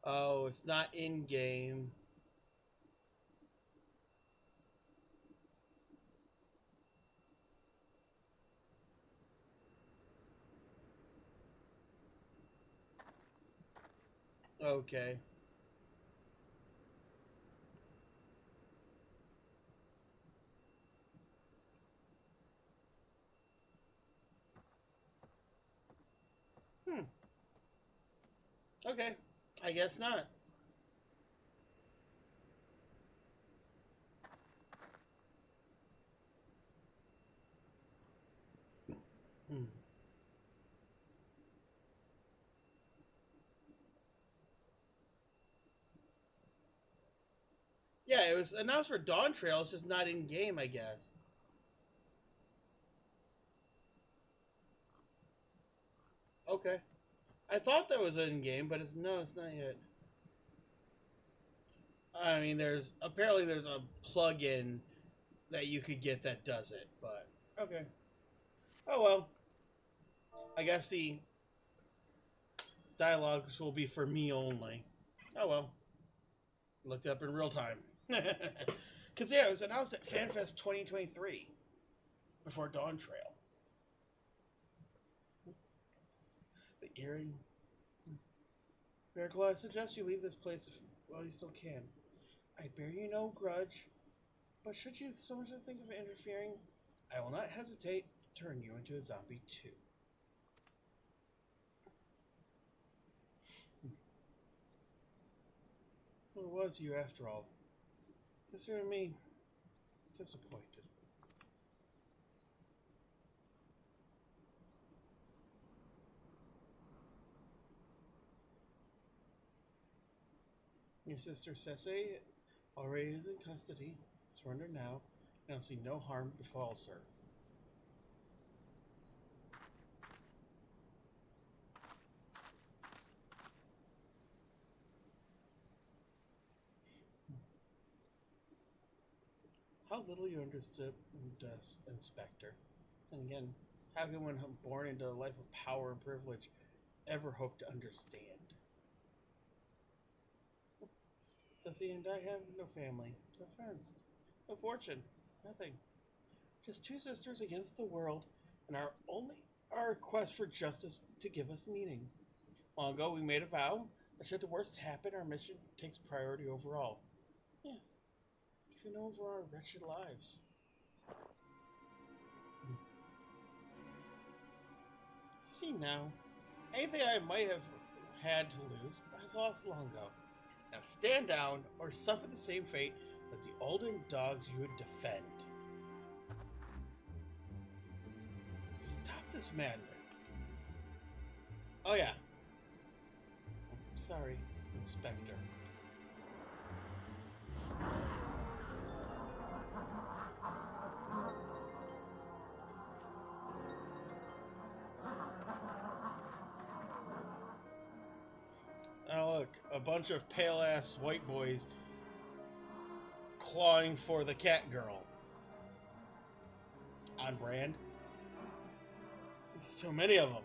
Oh, it's not in game. Okay. Hmm. Okay. I guess not. Hmm. Yeah, it was announced for Dawn Trail. It's just not in game, I guess. Okay. I thought that was in game, but it's no, it's not yet. I mean, there's a plug-in that you could get that does it, but okay. Oh well. I guess the dialogues will be for me only. Oh well. Looked up in real time. Because, yeah, it was announced at FanFest 2023 before Dawn Trail. The earring. Miracle, I suggest you leave this place while you still can. I bear you no grudge, but should you so much think of interfering, I will not hesitate to turn you into a zombie too. Well, it was you after all. Consider me disappointed. Your sister Cece already is in custody. Surrender now, and I'll see no harm befalls her. How little you understood, Inspector. And again, how can one born into a life of power and privilege ever hope to understand? Ceci and I have no family, no friends, no fortune, nothing. Just two sisters against the world, and our quest for justice to give us meaning. Long ago, we made a vow that should the worst happen, our mission takes priority over all. Yes, even over our wretched lives. See now, anything I might have had to lose, I lost long ago. Now stand down or suffer the same fate as the olden dogs you would defend. Stop this madness. Oh yeah. Sorry, Inspector. Oh look, a bunch of pale-ass white boys clawing for the cat girl. On brand. There's too many of them.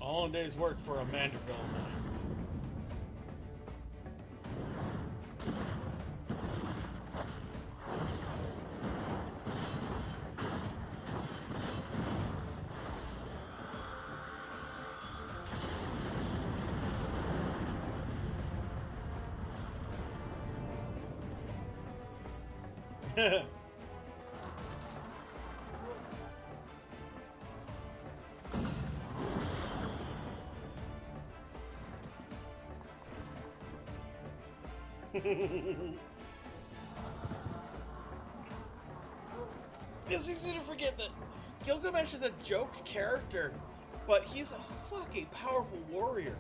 All in a day's work for a Manderville man. It's easy to forget that Gilgamesh is a joke character, but he's a fucking powerful warrior.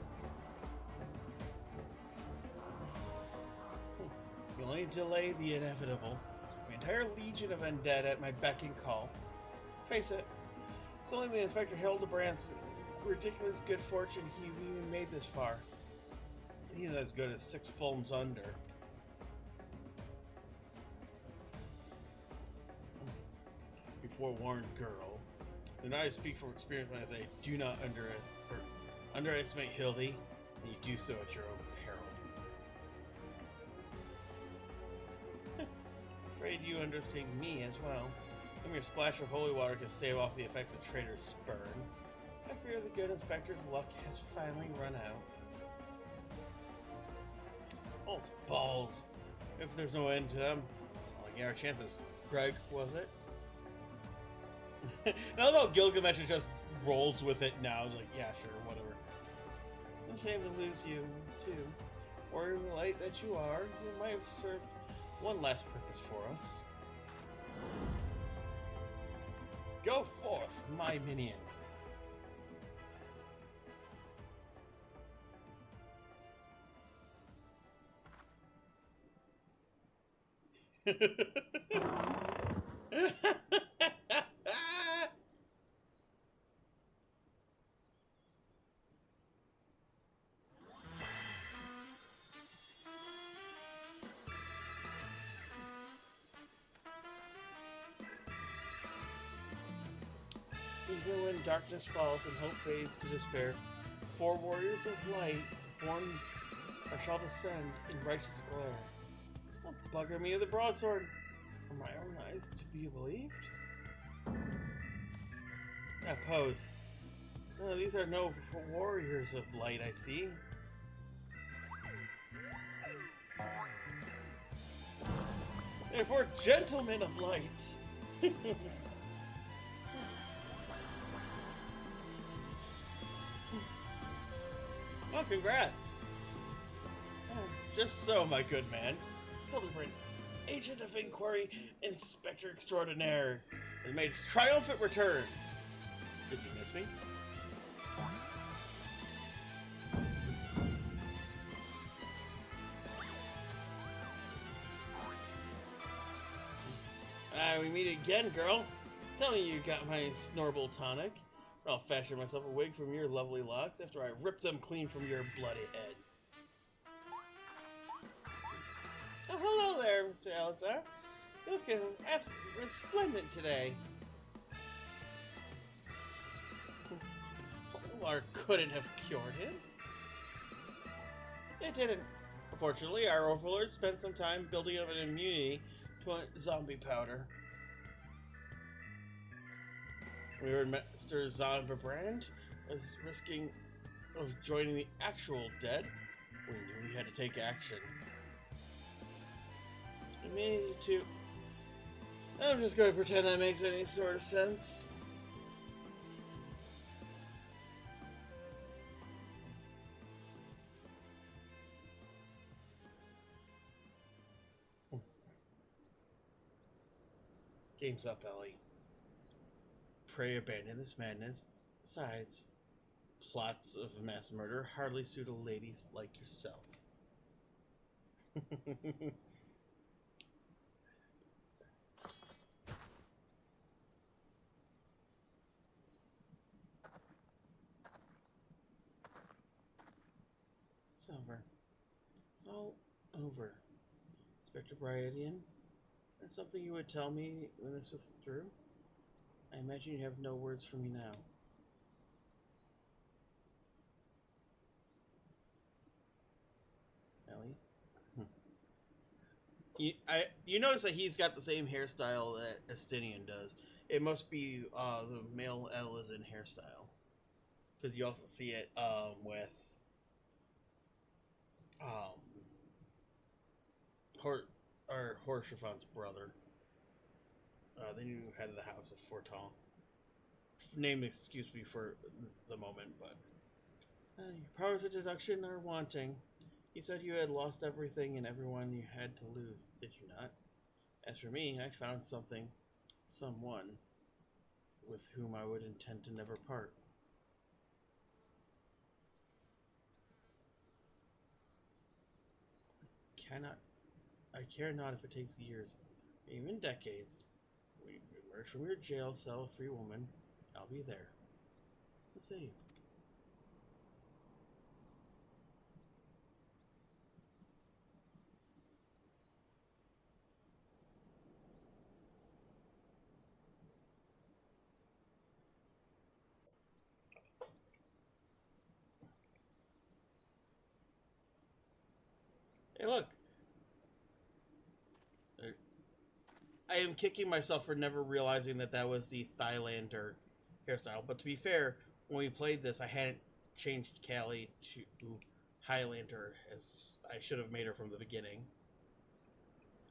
You'll only delay the inevitable. My entire legion of undead at my beck and call. Face it, it's only the Inspector Hildibrand's ridiculous good fortune he even made this far. He's as good as 6 fulms under. Forewarned girl. And I speak from experience when I say, do not underestimate Hildy, and you do so at your own peril. Afraid you underestimate me as well. A mere splash of holy water can stave off the effects of traitor's spurn. I fear the good inspector's luck has finally run out. All's balls. If there's no end to them, only our chances. Greg, was it? I love how Gilgamesh just rolls with it now. He's like, yeah, sure, whatever. It's a shame to lose you, too. Warrior light that you are, you might have served one last purpose for us. Go forth, my minions. ruin, darkness falls, and hope fades to despair. 4 warriors of light, born or shall descend in righteous glare. Don't bugger me with a broadsword. Are my own eyes to be believed? That pose. No, these are no warriors of light, I see. They're for gentlemen of light. Oh, congrats. Oh, just so, my good man. Hildibrand, Agent of Inquiry, Inspector Extraordinaire, has made his triumphant return. Did you miss me? We meet again, girl. Tell me you got my Snorble tonic. Or I'll fashion myself a wig from your lovely locks after I rip them clean from your bloody head. Oh, hello there, Mr. Alizar. You look absolutely resplendent today. Polar couldn't have cured him. It didn't. Unfortunately, our overlord spent some time building up an immunity to zombie powder. We heard Master Hildibrand was risking of joining the actual dead. We knew we had to take action. Me too. I'm just going to pretend that makes any sort of sense. Game's up, Ellie. Pray abandon this madness. Besides, plots of mass murder hardly suit a lady like yourself. It's over. It's all over. Inspector Bryadian, that's something you would tell me when this was through? I imagine you have no words for me now. Ellie? You notice that he's got the same hairstyle that Estinian does. It must be the male Ellison hairstyle. Because you also see it with Horshafan's brother. The new head of the House of Fortal. Name excuse me for the moment, but your powers of deduction are wanting. You said you had lost everything and everyone you had to lose, did you not? As for me, I found someone with whom I would intend to never part. I care not if it takes years, even decades. When you emerge from your jail cell a free woman, I'll be there. Let's see. Hey, look. I am kicking myself for never realizing that that was the Thailander hairstyle. But to be fair, when we played this, I hadn't changed Callie to Highlander, as I should have made her from the beginning.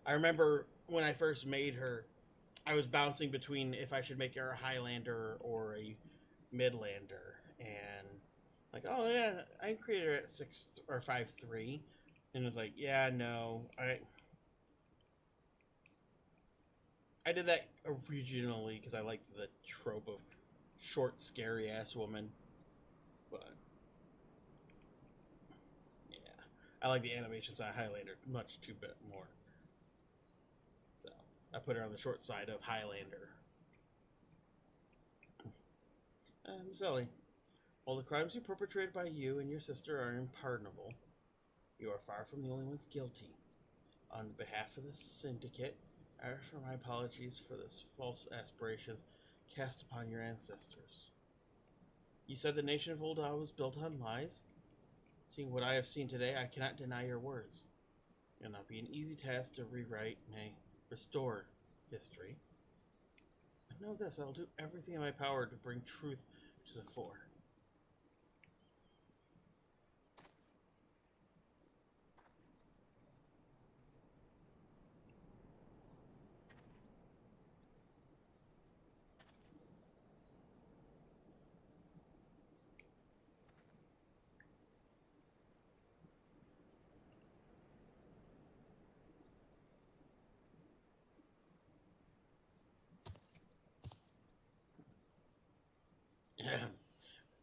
I remember when I first made her, I was bouncing between if I should make her a Highlander or a Midlander. And like, oh yeah, I created her at 6 or 5'3", and it was like, yeah, no, I did that originally because I liked the trope of short, scary ass woman. But yeah, I like the animations on Highlander much too bit more. So I put her on the short side of Highlander. Miss Ellie, while the crimes you perpetrated by you and your sister are unpardonable, you are far from the only ones guilty. On behalf of the syndicate, I offer my apologies for this false aspirations cast upon your ancestors. You said the nation of Ul'dah was built on lies. Seeing what I have seen today, I cannot deny your words. It will not be an easy task to rewrite, nay, restore history. But know this, I will do everything in my power to bring truth to the fore.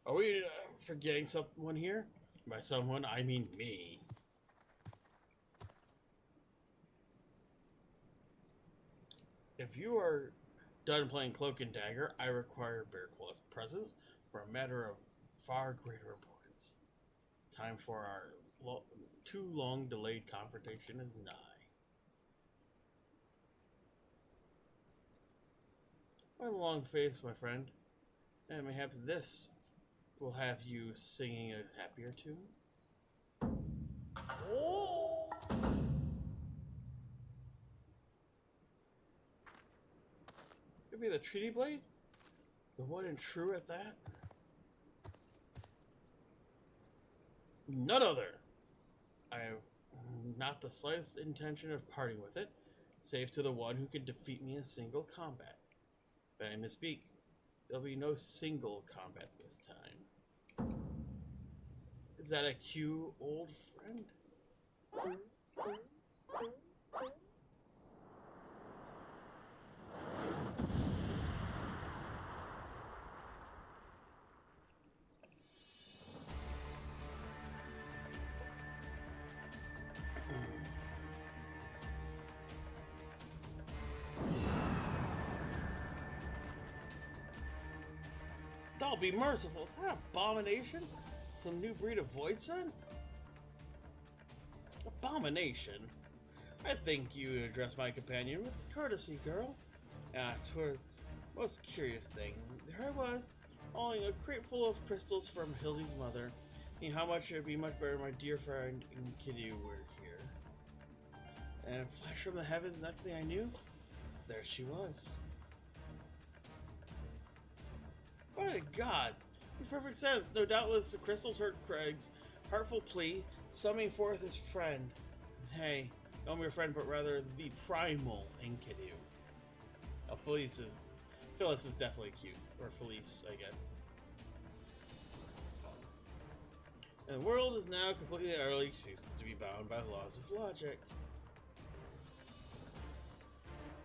Are we forgetting someone here? By someone, I mean me. If you are done playing Cloak and Dagger, I require Bearclaw's presence for a matter of far greater importance. Time for our too long delayed confrontation is nigh. What a long face, my friend. And mayhaps this will have you singing a happier tune. Oh! Could be the Treaty Blade? The one and true at that? None other! I have not the slightest intention of parting with it, save to the one who can defeat me in single combat. But I misspeak. There'll be no single combat this time. Is that a cue, old friend? I'll be merciful. Is that abomination? Some new breed of void sun? Abomination? I think you address my companion with courtesy, girl. Ah, 'twas the most curious thing. There I was, hauling a crate full of crystals from Hildy's mother. And how much it would be much better my dear friend and Kitty were here. And a flash from the heavens, next thing I knew, there she was. By the gods! Makes perfect sense. No doubtless the crystals heard Craig's heartful plea, summoning forth his friend. Hey, not mere friend, but rather the primal Enkidu. Oh, Phyllis is definitely cute. Or Felice, I guess. And the world is now completely and utterly ceased to be bound by the laws of logic.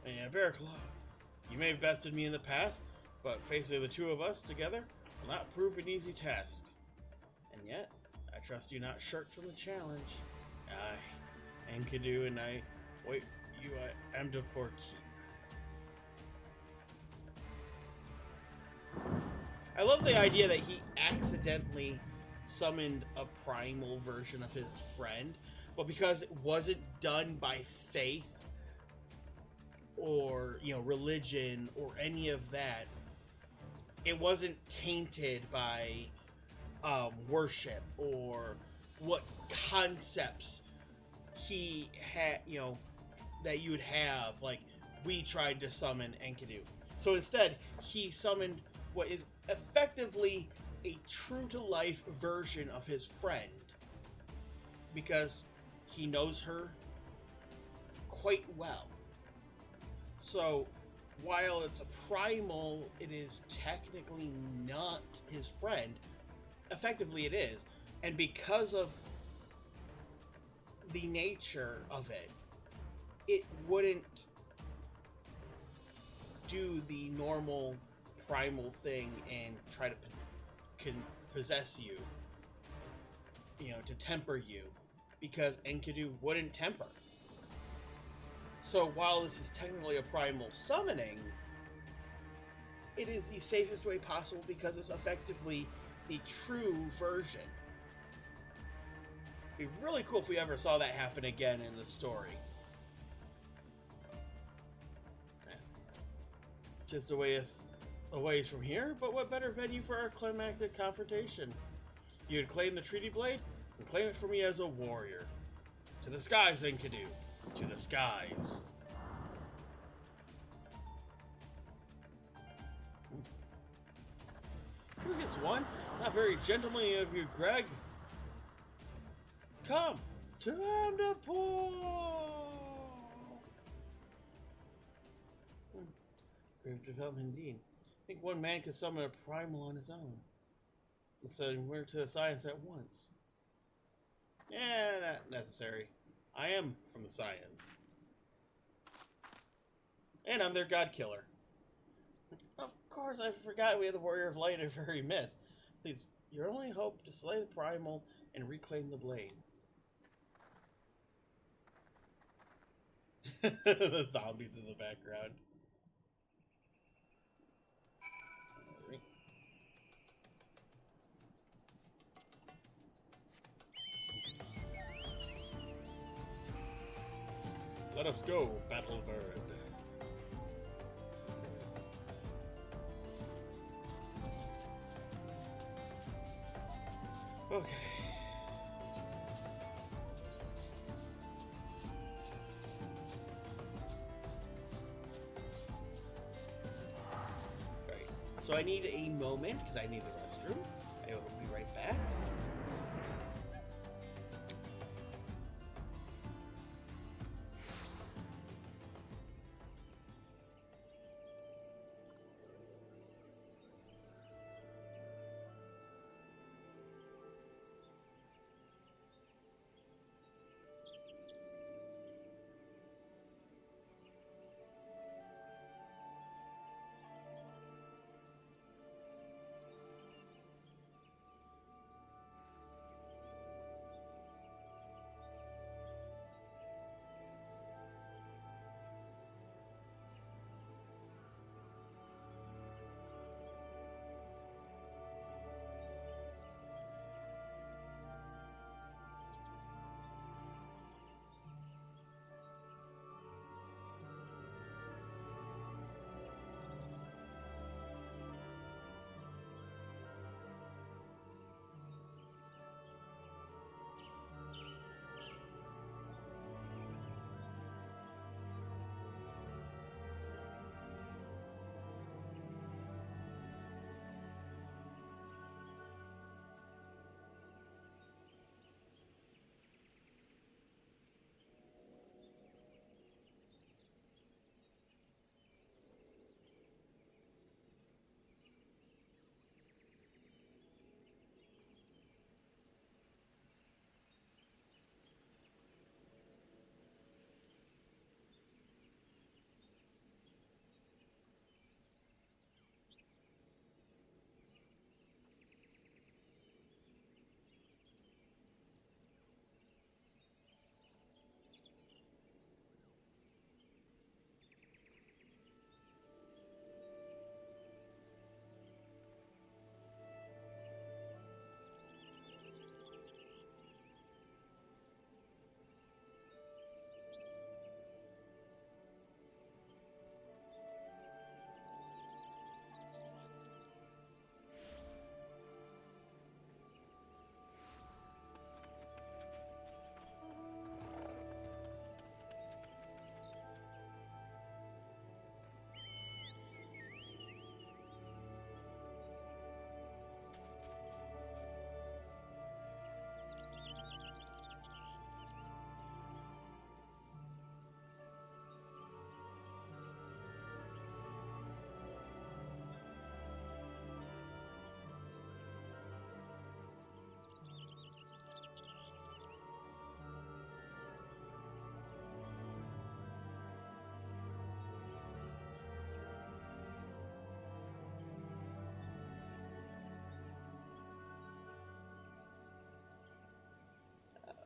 And Bearclaw, you may have bested me in the past, but facing the two of us together will not prove an easy task. And yet, I trust you not shirked from the challenge. Aye, Enkidu and I wait you at Amdapur Keep. I love the idea that he accidentally summoned a primal version of his friend, but because it wasn't done by faith or, religion or any of that, it wasn't tainted by worship or what concepts he had, that you would have, like we tried to summon Enkidu. So instead, he summoned what is effectively a true-to-life version of his friend, because he knows her quite well. So while it's a primal, it is technically not his friend. Effectively it is. And because of the nature of it, it wouldn't do the normal primal thing and try to possess you, to temper you, because Enkidu wouldn't temper. So while this is technically a primal summoning, it is the safest way possible because it's effectively the true version. It'd be really cool if we ever saw that happen again in the story. Just a way of a ways from here, but what better venue for our climactic confrontation? You would claim the treaty blade, and claim it for me as a warrior. To the skies, Enkidu. To the skies. Who gets one? Not very gentlemanly of you, Greg. Come, time to pull. Grave development indeed. I think one man could summon a primal on his own. And send word to the science at once. Yeah, not necessary. I am from the science. And I'm their god killer. Of course, I forgot we had the Warrior of Light at very miss. Please, your only hope to slay the primal and reclaim the blade. The zombies in the background. Let us go, Battle Bird. Okay. Right. So I need a moment because I need the restroom. I will be right back.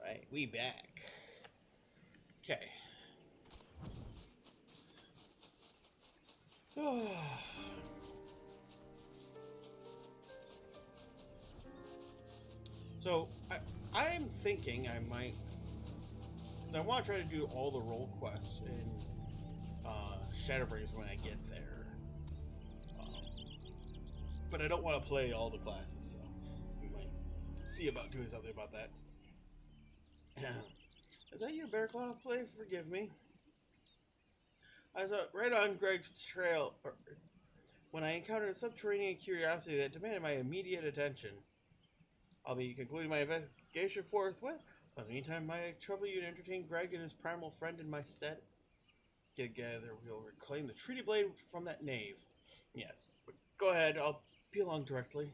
Alright, we back. Okay. So, I'm thinking I might... Because I want to try to do all the role quests in Shadowbringers when I get there. But I don't want to play all the classes, so we might see about doing something about that. Is that you, Bear Claw? Play, forgive me. I was right on Greg's trail when I encountered a subterranean curiosity that demanded my immediate attention. I'll be concluding my investigation forthwith. But in the meantime, might trouble you to entertain Greg and his primal friend in my stead? Together we'll reclaim the treaty blade from that knave. Yes, but go ahead, I'll be along directly.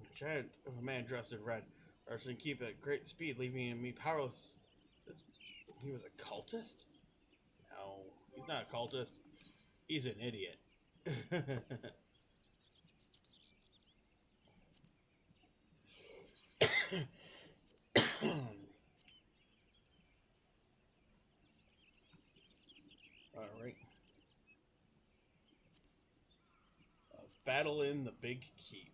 A giant of a man dressed in red, rushing to keep at great speed, leaving me powerless. He was a cultist? No, he's not a cultist. He's an idiot. Alright. Battle in the Big Keep.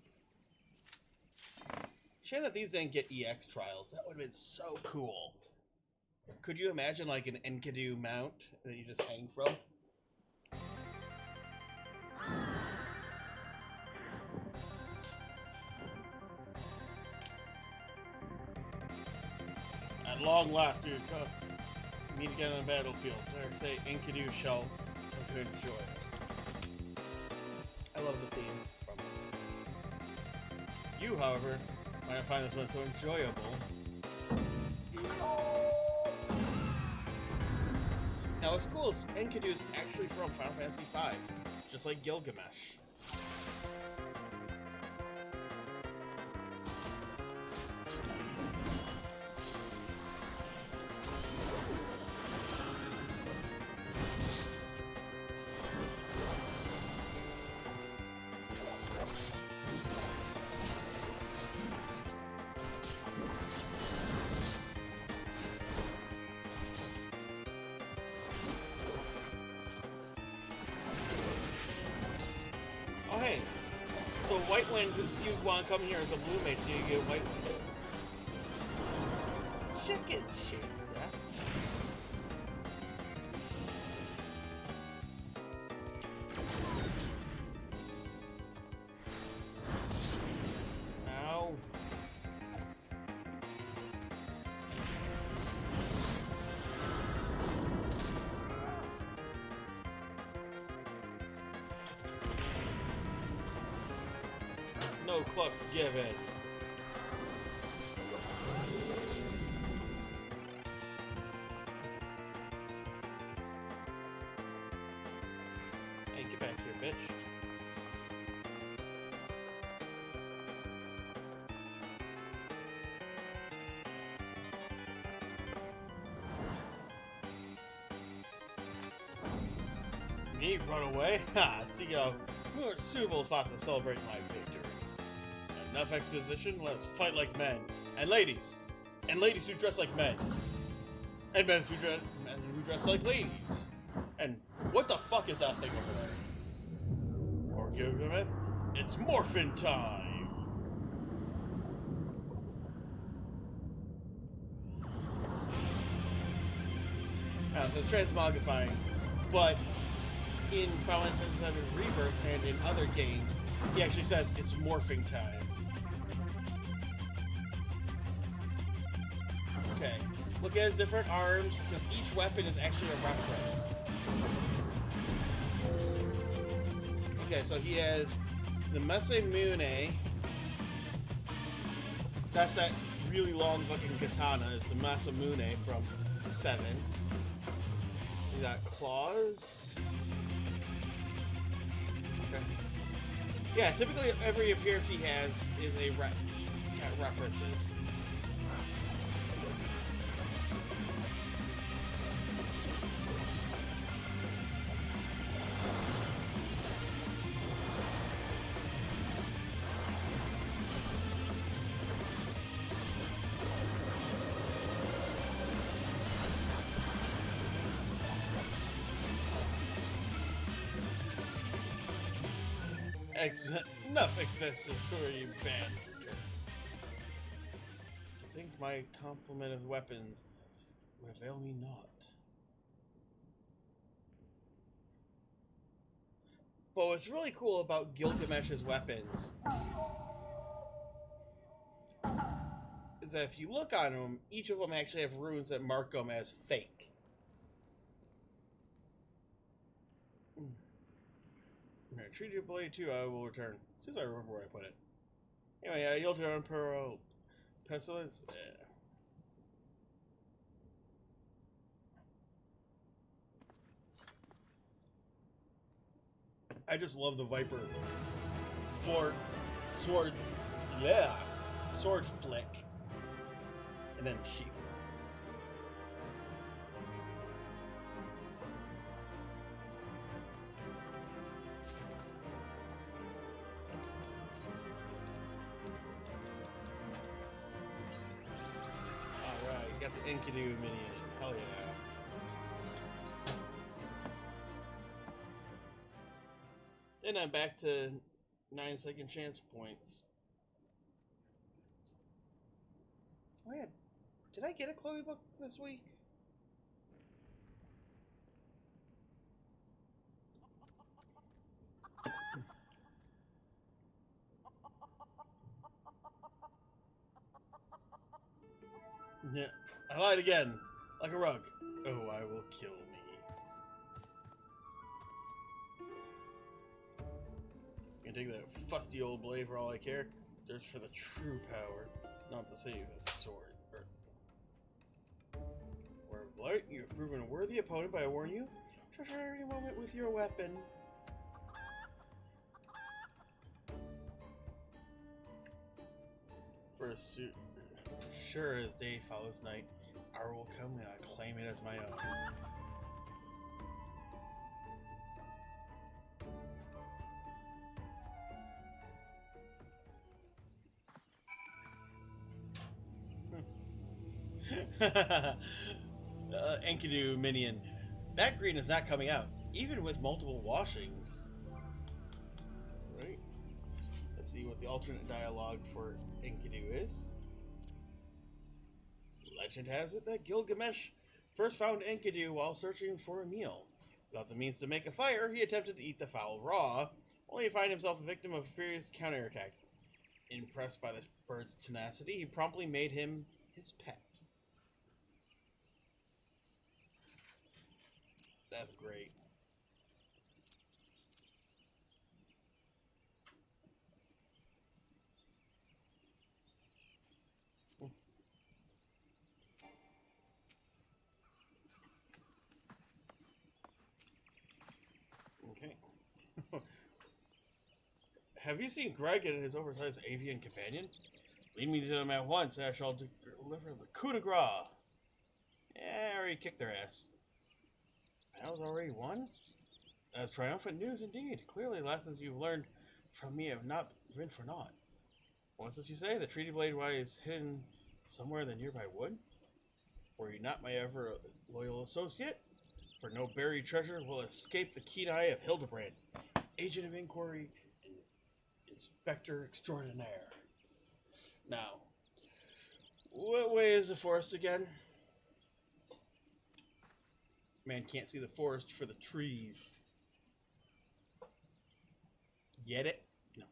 Shame that these didn't get EX trials. That would have been so cool. Could you imagine like an Enkidu mount that you just hang from? At long last, we meet again on the battlefield. Dare say Enkidu shall come to enjoy it. I love the theme from it. You, however, might not find this one so enjoyable. Now, what's cool is Enkidu is actually from Final Fantasy V, just like Gilgamesh. Oh hey, so Whitewind, you want to come here as a blue mage, so you get Whitewind. Chicken chaser. Ow. No clucks given. Hey, get back here, bitch. Me run away? Ha! See you. More suitable spot to celebrate my victory. Enough exposition, let's fight like men. And ladies who dress like men. And men who dress like ladies. And what the fuck is that thing over there? Forgive the myth, it's morphin' time! So it's transmogrifying, but in Final Fantasy VII Rebirth and in other games, he actually says it's morphing time. Okay, look at his different arms, because each weapon is actually a reference. Okay, so he has the Masamune. That's that really long fucking katana. It's the Masamune from 7. We got claws. Okay. Yeah, typically every appearance he has is a references. Enough expensive for you, banter. I think my complement of weapons would avail me not. But what's really cool about Gilgamesh's weapons is that if you look on them, each of them actually have runes that mark them as fake. Treat your blade too, I will return. As soon as I remember where I put it. Anyway, you'll turn per pestilence. I just love the Viper sword flick, and then sheath. Alright, got the Enkidu minion. Hell yeah. And I'm back to 9-second chance points. Oh yeah, did I get a Chloe book this week? Yeah, I lied again, like a rug. Oh, I will kill me. I can take that fusty old blade for all I care. Search for the true power, not to save a sword. Word of Blight, you have proven a worthy opponent, but I warn you, treasure every moment with your weapon. For sure as day follows night, hour will come and I claim it as my own. Enkidu minion. That green is not coming out, even with multiple washings. Right. Let's see what the alternate dialogue for Enkidu is. Legend has it that Gilgamesh first found Enkidu while searching for a meal. Without the means to make a fire, he attempted to eat the fowl raw, only to find himself a victim of a furious counterattack. Impressed by the bird's tenacity, he promptly made him his pet. That's great. Okay. Have you seen Greg and his oversized avian companion? Lead me to them at once, and I shall deliver the coup de grace. Yeah, I already kicked their ass. Battle's already won? That's triumphant news indeed. Clearly, lessons you've learned from me have not been for naught. What's this you say? The treaty blade lies hidden somewhere in the nearby wood? Were you not my ever loyal associate? For no buried treasure will escape the keen eye of Hildibrand, agent of inquiry and inspector extraordinaire. Now, what way is the forest again? Man can't see the forest for the trees. Get it? No.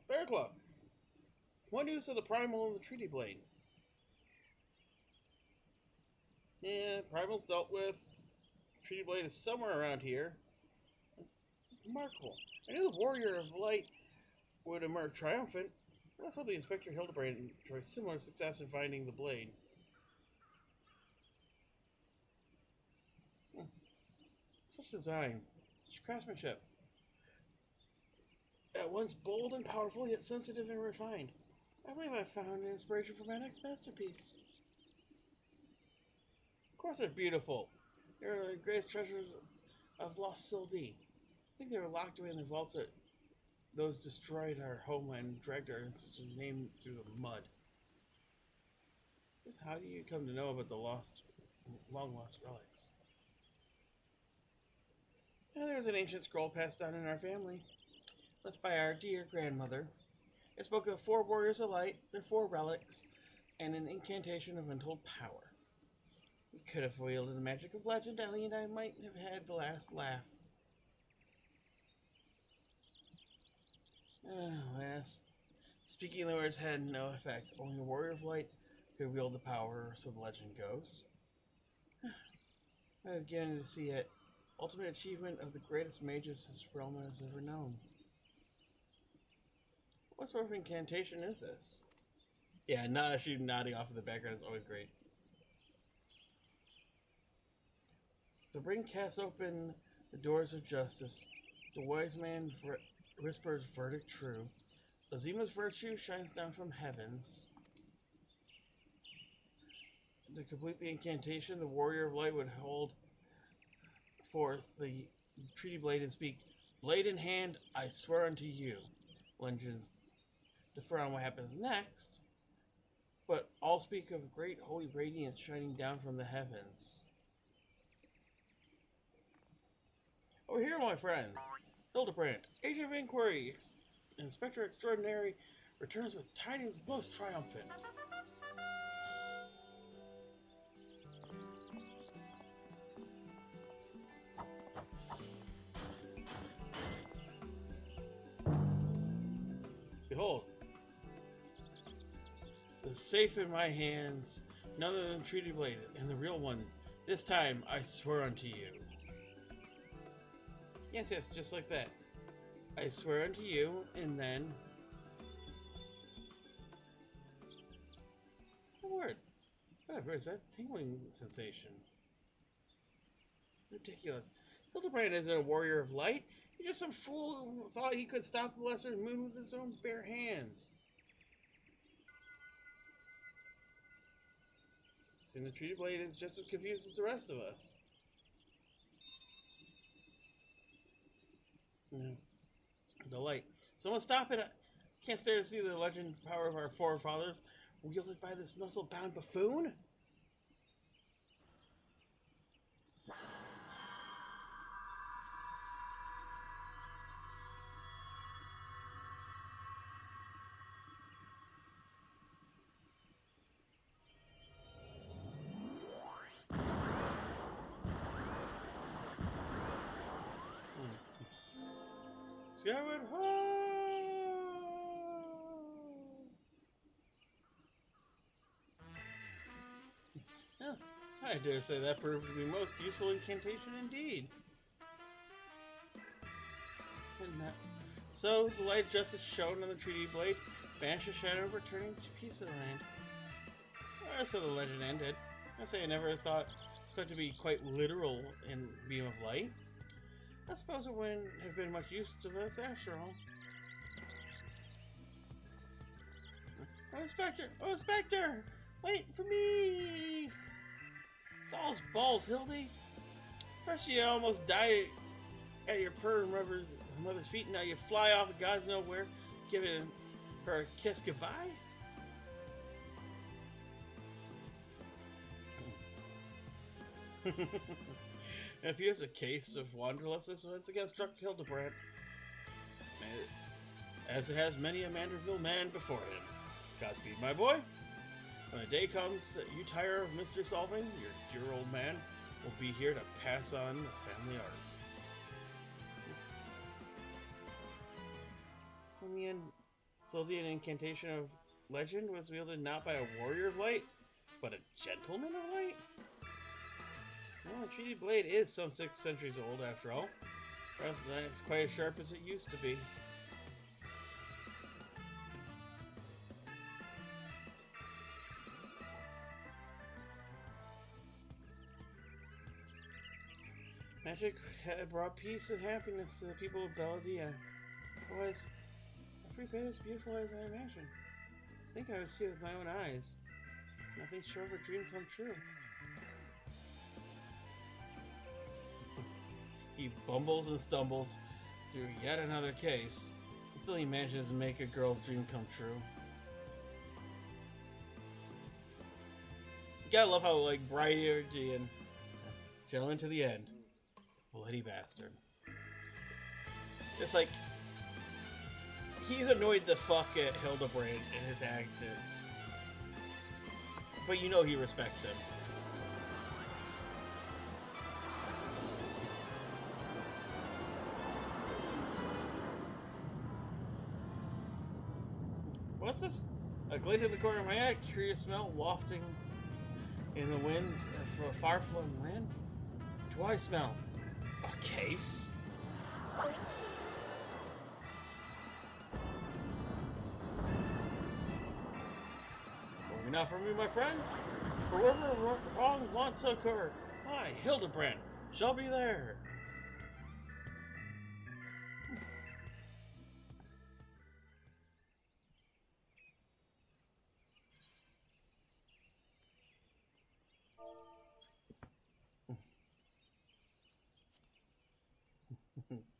Bear Club. What news of the Primal and the Treaty Blade? Yeah, Primal's dealt with. Treaty Blade is somewhere around here. Remarkable. I knew the Warrior of Light would emerge triumphant. Let's hope the Inspector Hildibrand enjoys similar success in finding the blade. Such design, such craftsmanship. At once bold and powerful, yet sensitive and refined. I believe I found an inspiration for my next masterpiece. Of course they're beautiful. They're the greatest treasures of lost Sildee. I think they were locked away in the vaults that those destroyed our homeland and dragged our name through the mud. Just how do you come to know about the long lost relics? There's an ancient scroll passed down in our family, left by our dear grandmother. It spoke of 4 warriors of light, their 4 relics, and an incantation of untold power. We could have wielded the magic of legend, Ellie and I might have had the last laugh. Oh, yes. Speaking the words had no effect. Only a warrior of light could wield the power, so the legend goes. I'm beginning to see it. Ultimate achievement of the greatest mages this realm has ever known. What sort of incantation is this? Yeah, she nodding off in the background is always great. The ring casts open the doors of justice. The wise man whispers verdict true. Azima's virtue shines down from heavens. To complete the incantation, the warrior of light would hold forth the treaty blade and speak, "Blade in hand, I swear unto you." Legends differ on what happens next, but all speak of great holy radiance shining down from the heavens. Over here, my friends. Hildibrand, Agent of Inquiry, Inspector Extraordinary, returns with tidings most triumphant. Behold, the safe in my hands, none other than Treaty Blade, and the real one. This time, I swear unto you. Yes, just like that. I swear unto you, and then... Oh, word. Whatever is that tingling sensation? Ridiculous. Hildibrand isn't a warrior of light. He's just some fool who thought he could stop the lesser moon with his own bare hands. Seeing the Treaty Blade is just as confused as the rest of us. The light. Someone stop it! I can't stare to see the legend power of our forefathers wielded by this muscle-bound buffoon. Skyward ho! Yeah, I dare say that proved to be most useful incantation indeed. So the light of justice shone on the treaty blade, banished the shadow, returning to peace of the land. So the legend ended. I say I never thought it to be quite literal in beam of light. I suppose it wouldn't have been much use to us after all. Oh, Inspector! Oh, Inspector! Wait for me! Thall's balls, Hildy! First you almost died at your purr mother's feet, and now you fly off of God's nowhere, giving her a kiss goodbye? It appears a case of wanderlustness once again struck Hildibrand, as it has many a Manderville man before him. Godspeed, my boy. When the day comes that you tire of mystery solving, your dear old man will be here to pass on the family art. In the end, so the incantation of legend was wielded not by a warrior of light, but a gentleman of light? Well, the treaty blade is some 6 centuries old, after all. Perhaps it's quite as sharp as it used to be. Magic had brought peace and happiness to the people of Belladia. Otherwise, every bit as beautiful as I imagined. I think I would see it with my own eyes. Nothing short of a dream come true. He bumbles and stumbles through yet another case. Still, he manages to make a girl's dream come true. You gotta love how, like, bright energy and gentleman to the end. Bloody bastard. It's like he's annoyed the fuck at Hildibrand and his actions, but you know he respects him. What's this? A glint in the corner of my eye, curious smell wafting in the winds from a far-flung land. Do I smell a case? Worry not for me, my friends. For wherever wrong wants to occur, I, Hildibrand, shall be there.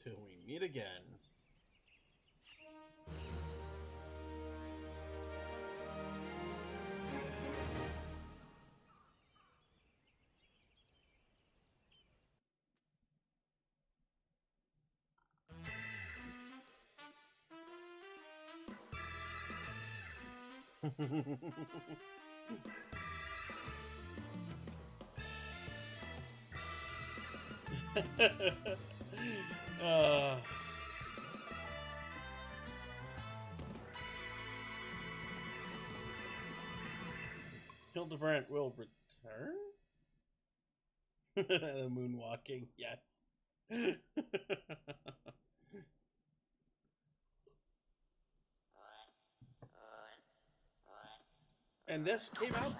Till we meet again. uh, Hildibrand will return? The moonwalking, yes. And this came out?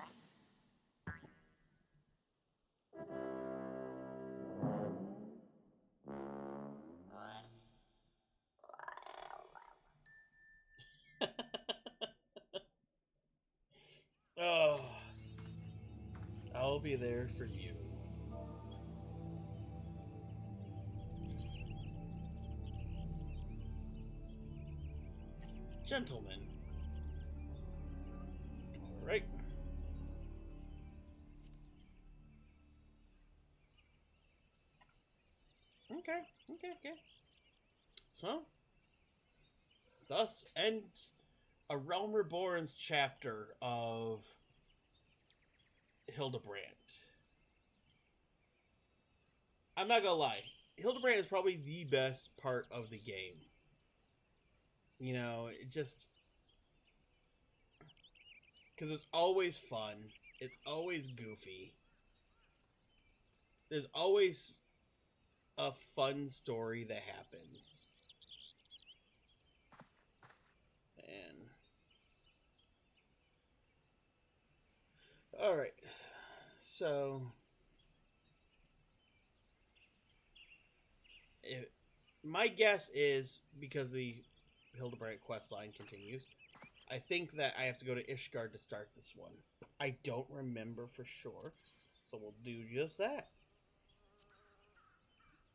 Oh, I'll be there for you. Gentlemen. All right. Okay. So, thus ends A Realm Reborn's chapter of Hildibrand. I'm not gonna lie, Hildibrand is probably the best part of the game. You know, it just... because it's always fun. It's always goofy. There's always a fun story that happens. And... alright. So... my guess is, because the Hildibrand questline continues, I think that I have to go to Ishgard to start this one. I don't remember for sure, so we'll do just that.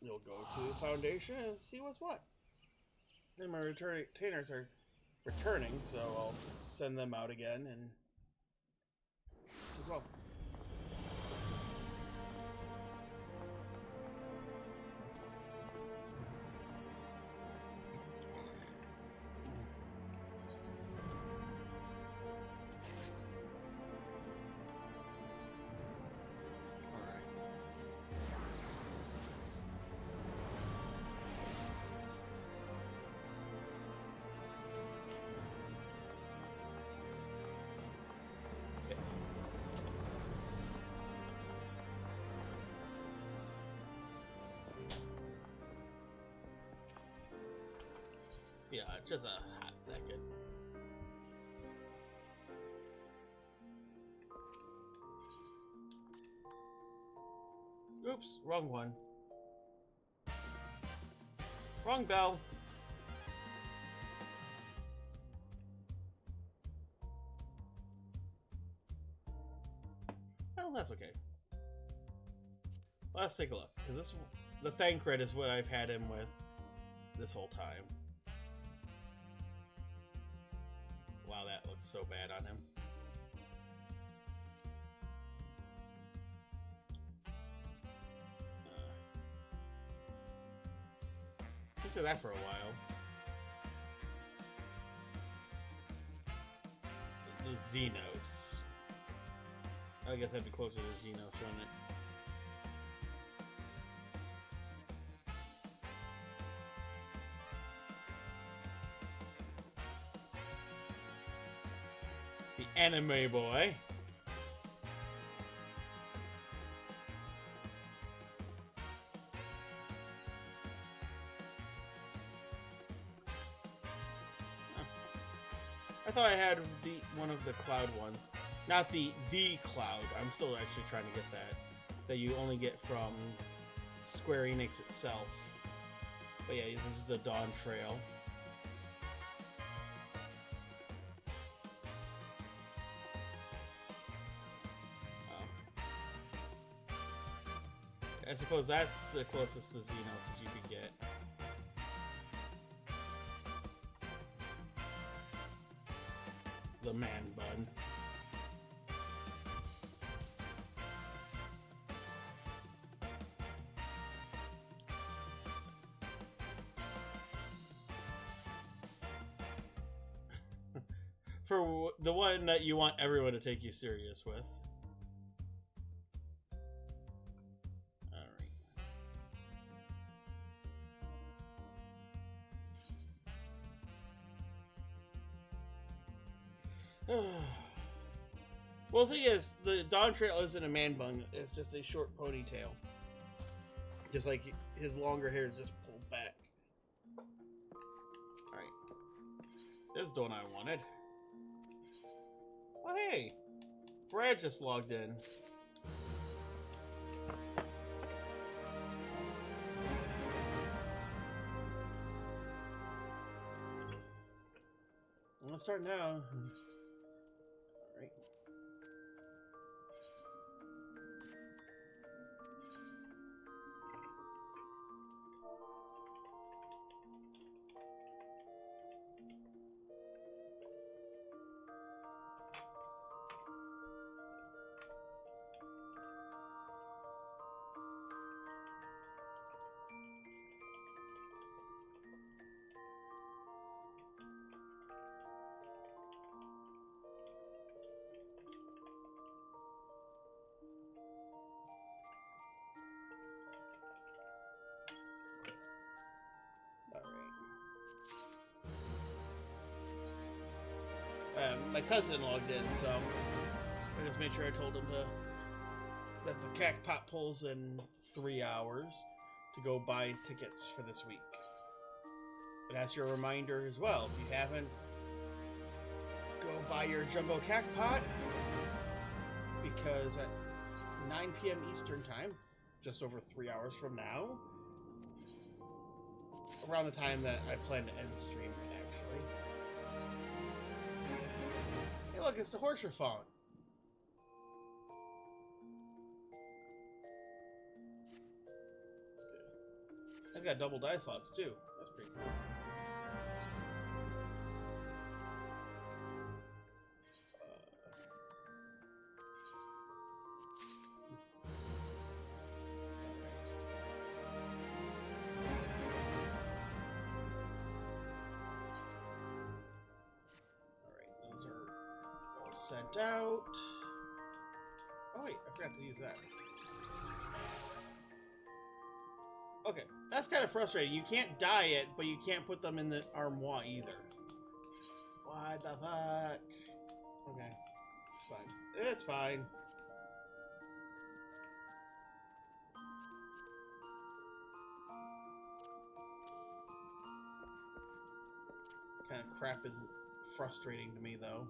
We'll go to the Foundation and see what's what. Then my retainers are returning, so I'll send them out again and as well. Yeah, just a hot second. Oops, wrong one. Wrong bell. Well, that's okay. Let's take a look, because the Thancred is what I've had him with this whole time. Wow, that looks so bad on him. say that for a while. The Xenos. I guess that'd be closer to Xenos, wouldn't it? The anime boy. I thought I had one of the cloud ones. Not the cloud. I'm still actually trying to get that. That you only get from Square Enix itself. But yeah, this is the Dawn Trail. I suppose that's the closest to Xenos as you could get. The man bun. For the one that you want everyone to take you serious with. Well, the thing is, the Dawn Trail isn't a man bun, it's just a short ponytail. Just like his longer hair is just pulled back. Alright. This is the one I wanted. Oh, hey! Brad just logged in. Let's start now. Alright. My cousin logged in, so I just made sure I told him that the Cacpot pulls in 3 hours to go buy tickets for this week. And that's your reminder as well. If you haven't, go buy your Jumbo Cacpot, because at 9 p.m. Eastern Time, just over 3 hours from now, around the time that I plan to end streaming, actually. Hey, look, it's the horse you're following. I've got double die slots too. That's pretty cool. Sent out. Oh wait, I forgot to use that. Okay, that's kind of frustrating. You can't dye it, but you can't put them in the armoire either. What the fuck? Okay, it's fine. It's fine. Kind of crap is frustrating to me though.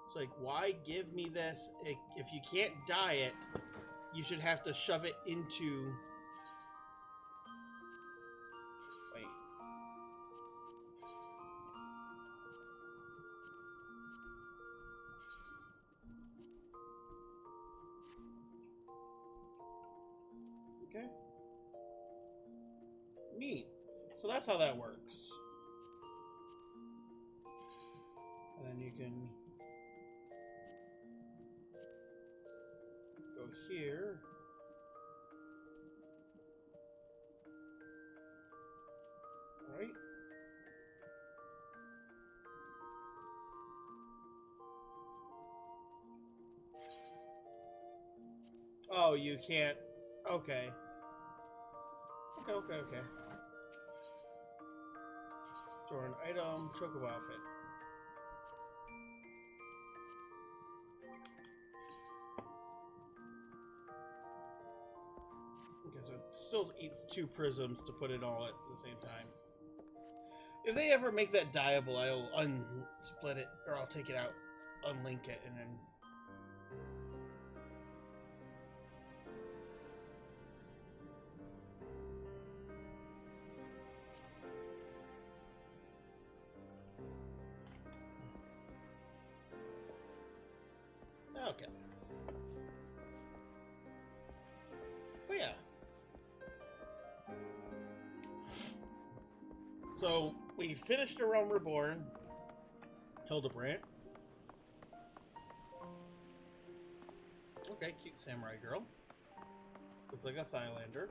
It's like, why give me this? If you can't dye it, you should have to shove it into... Wait. Okay. Neat. So that's how that works. And then you can... here. Alright. Oh, you can't. Okay. Okay. Store an item, chocobo outfit. Okay, so it still eats 2 prisms to put it all at the same time. If they ever make that dyeable, I'll unsplit it, or I'll take it out, unlink it, and then... Okay. But yeah. So, we finished A Realm Reborn, Hildibrand. Okay, cute samurai girl. Looks like a Thailander.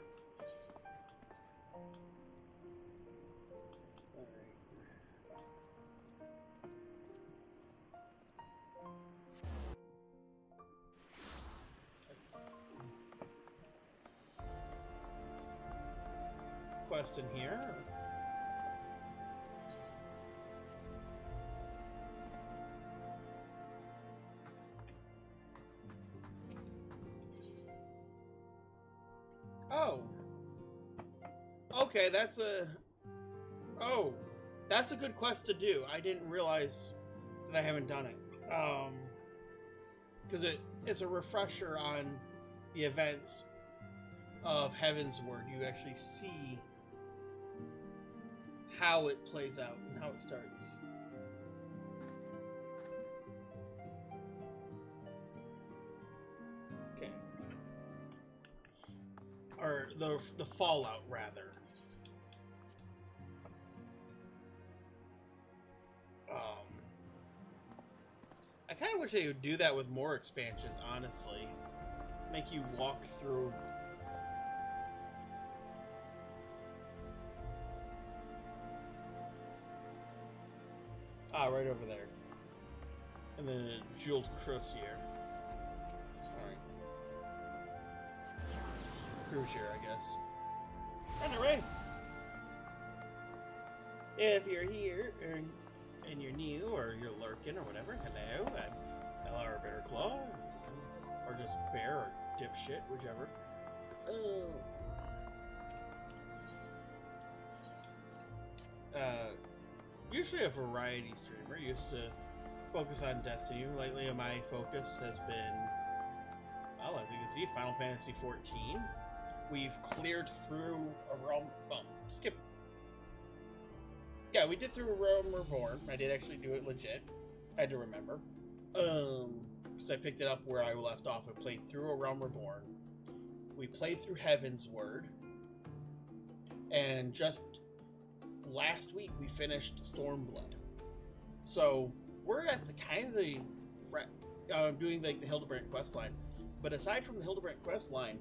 Quest in here. Oh. Okay, that's a... Oh. That's a good quest to do. I didn't realize that I haven't done it. Because it's a refresher on the events of Heavensward. You actually see how it plays out and how it starts. Okay. Or the fallout, rather. I kind of wish they would do that with more expansions, honestly. Make you walk through... Ah, right over there. And then a jeweled crucier. Alright. Crucier, I guess. Anyway. If you're here, and you're new, or you're lurking, or whatever, hello, I'm L.R. Bearclaw. Or just Bear, or Dipshit, whichever. Usually a variety streamer. Used to focus on Destiny. Lately, my focus has been, well, as you can see, Final Fantasy XIV. We've cleared through a realm. Well, skip. Yeah, we did through A Realm Reborn. I did actually do it legit. I had to remember. Because I picked it up where I left off. I played through A Realm Reborn. We played through Heavensward. And just last week we finished Stormblood. So we're at the kind of the doing like the Hildibrand quest line. But aside from the Hildibrand quest line,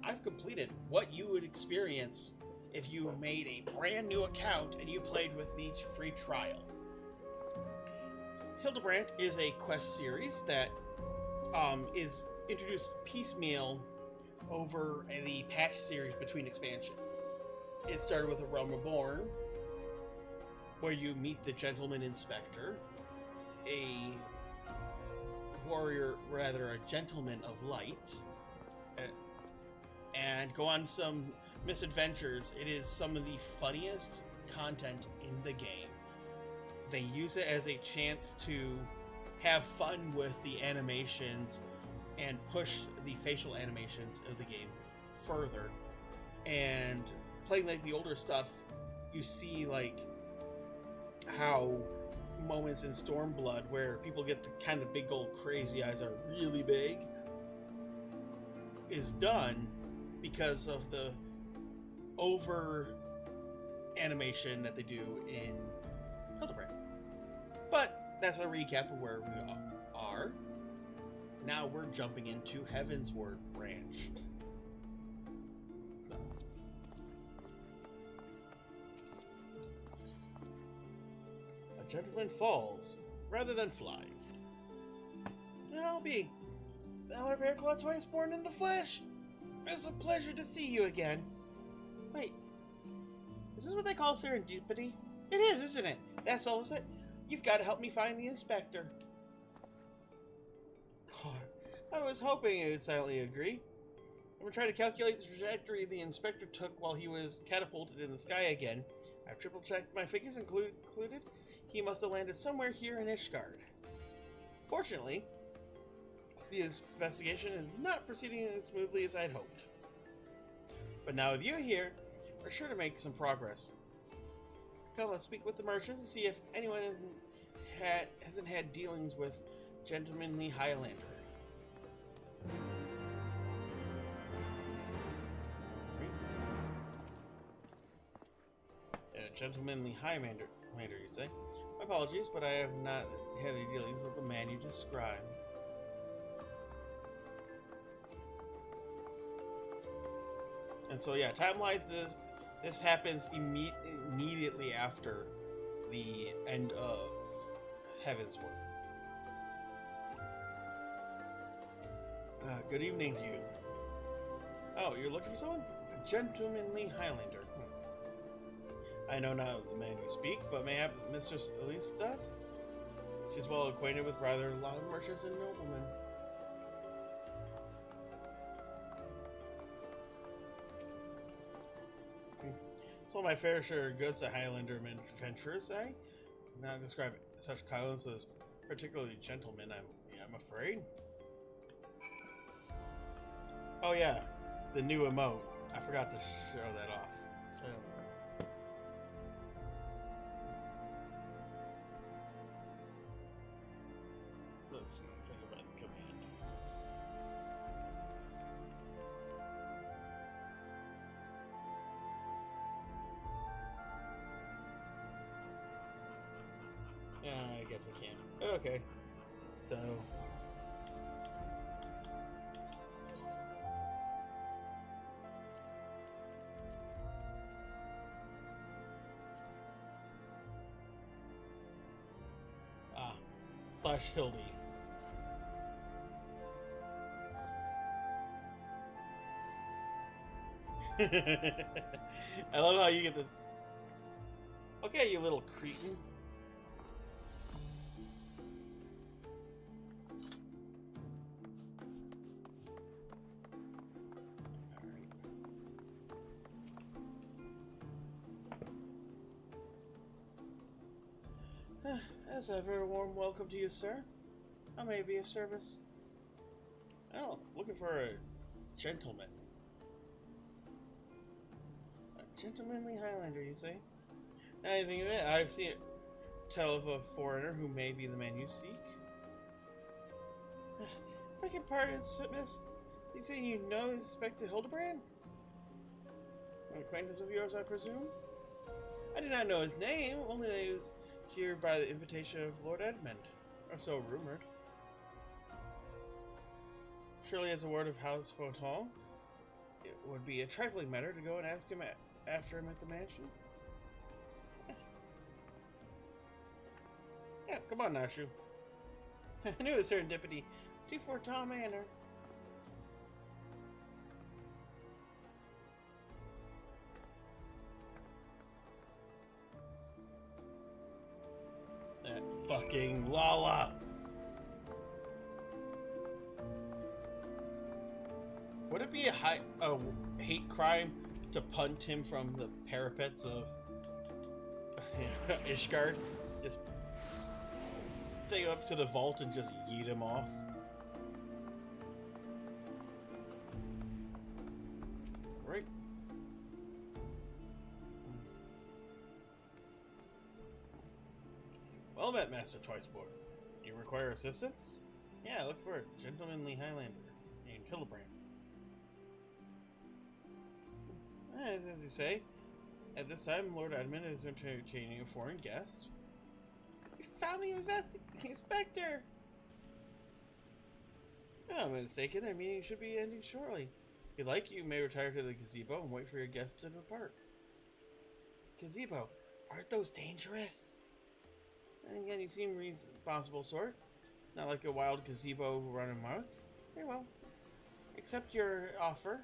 I've completed what you would experience if you made a brand new account and you played with each free trial. Hildibrand is a quest series that is introduced piecemeal over the patch series between expansions. It started with A Realm Reborn, where you meet the Gentleman Inspector, a warrior, rather a gentleman of light, and go on some misadventures. It is some of the funniest content in the game. They use it as a chance to have fun with the animations and push the facial animations of the game further. And playing like the older stuff, you see like how moments in Stormblood where people get the kind of big old crazy eyes are really big is done because of the over animation that they do in Hildibrand. But that's a recap of where we are. Now we're jumping into Heavensward branch. So A gentleman falls rather than flies. I'll be Valor Bearclaw twice born in the flesh. It's a pleasure to see you again. Wait, is this what they call serendipity? It is, isn't it? That's all it. You've got to help me find the inspector. I was hoping you would silently agree. I'm going to try to calculate the trajectory the inspector took while he was catapulted in the sky again. I've triple-checked my figures, included he must have landed somewhere here in Ishgard. Fortunately, the investigation is not proceeding as smoothly as I'd hoped. But now with you here, we're sure to make some progress. Come, let's speak with the merchants and see if anyone hasn't had dealings with Gentlemanly Highlander. Gentlemanly Highlander, you say? My apologies, but I have not had any dealings with the man you described. And so, yeah, time-wise, this happens immediately after the end of Heavensward. Good evening to you. Oh, you're looking for someone? A Gentlemanly Highlander. I know not the man you speak, but mayhap Mistress Elise does? She's well acquainted with rather a lot of merchants and noblemen. So my fair share of goods to Highlander adventurers, eh? Not describe such colonists as particularly gentlemen, I'm afraid. Oh yeah, the new emote. I forgot to show that off. Let's see, think about the command. I guess I can. Okay. So. / Hildy. I love how you get the. Okay, you little cretin. As ever, a warm welcome to you, sir. How may I be of service? Oh, looking for a gentleman. A gentlemanly Highlander, you say? Now you think of it, I've seen it tell of a foreigner who may be the man you seek. Beg your pardon, miss. You say you know Inspector Hildibrand? An acquaintance of yours, I presume? I do not know his name, only that he was here by the invitation of Lord Edmund, or so rumored. Surely as a word of house Photon, it would be a trifling matter to go and ask him after him at the mansion. Yeah, come on now, Shu. I knew it was serendipity. 2-4 Tom Manor. That fucking Lala. Would it be a hate crime to punt him from the parapets of Ishgard? Just take him up to the vault and just yeet him off? Right. Well met, Master Twiceboard. Do you require assistance? Yeah, look for a gentlemanly Highlander named Hildibrand. As you say, at this time, Lord Edmund is entertaining a foreign guest. We found the inspector! No, I'm mistaken. Their meeting should be ending shortly. If you'd like, you may retire to the gazebo and wait for your guests to depart. Gazebo? Aren't those dangerous? And again, you seem responsible sort. Not like a wild gazebo who run amok. Very well. Accept your offer.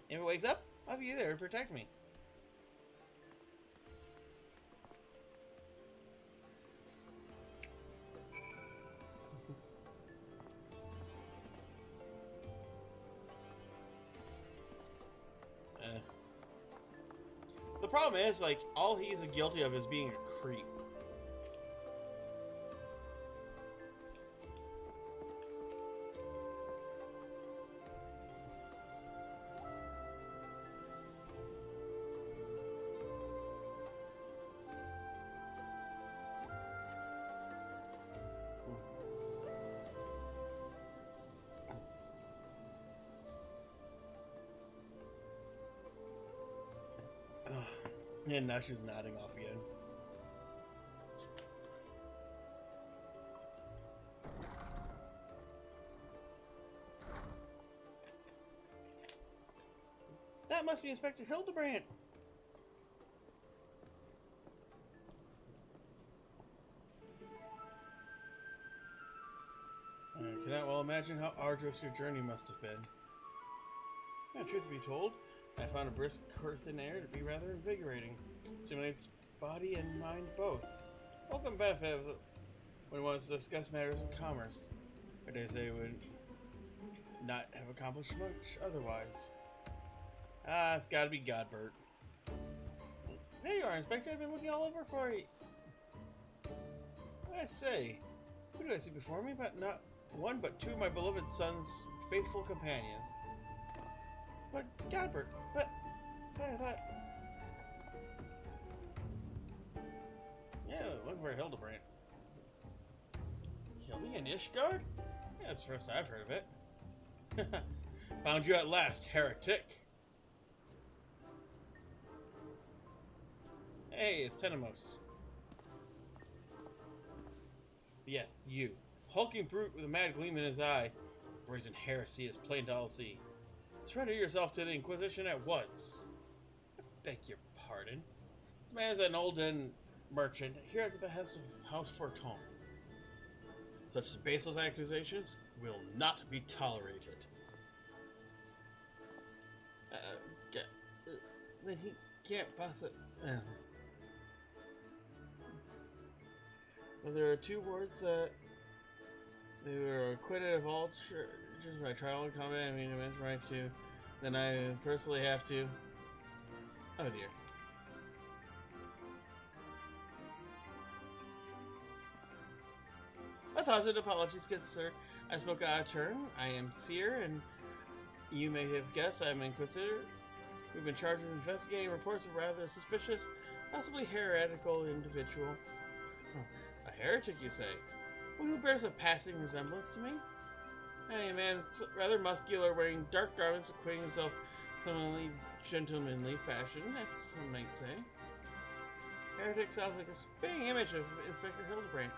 If it wakes up, I'll be there to protect me. The problem is, like, all he's guilty of is being a creep. And now she's nodding off again. That must be Inspector Hildibrand. I cannot well imagine how arduous your journey must have been. Yeah, truth be told, I found a brisk earthen air to be rather invigorating. Stimulates body and mind both. Welcome benefit of when one wants to discuss matters of commerce. Or days they would not have accomplished much otherwise. Ah, it's gotta be Godbert. There you are, Inspector. I've been looking all over for you. What I say? Who do I see before me? But not one, but two of my beloved son's faithful companions. But Godbert, but I thought. Yeah, look for Hildibrand. Hildy and Ishgard? Yeah, that's the first I've heard of it. Found you at last, heretic. Hey, it's Tenemos. Yes, you. Hulking brute with a mad gleam in his eye. Brazen heresy is plain to all see. Surrender yourself to the Inquisition at once. I beg your pardon. This man is an olden merchant here at the behest of House Forton. Such baseless accusations will not be tolerated. Then he can't possibly. Well, there are two words that they were acquitted of all charges by trial and combat. I mean, I meant right to. Then I personally have to. Oh dear. A thousand apologies, good sir. I spoke out of turn. I am Seer, and you may have guessed I am Inquisitor. We've been charged with investigating reports of rather suspicious, possibly heretical individual. A heretic, you say? One who bears a passing resemblance to me? Hey, man, it's rather muscular, wearing dark garments, acquitting himself similarly gentlemanly fashion, as some might say. Heretic sounds like a spitting image of Inspector Hildibrand.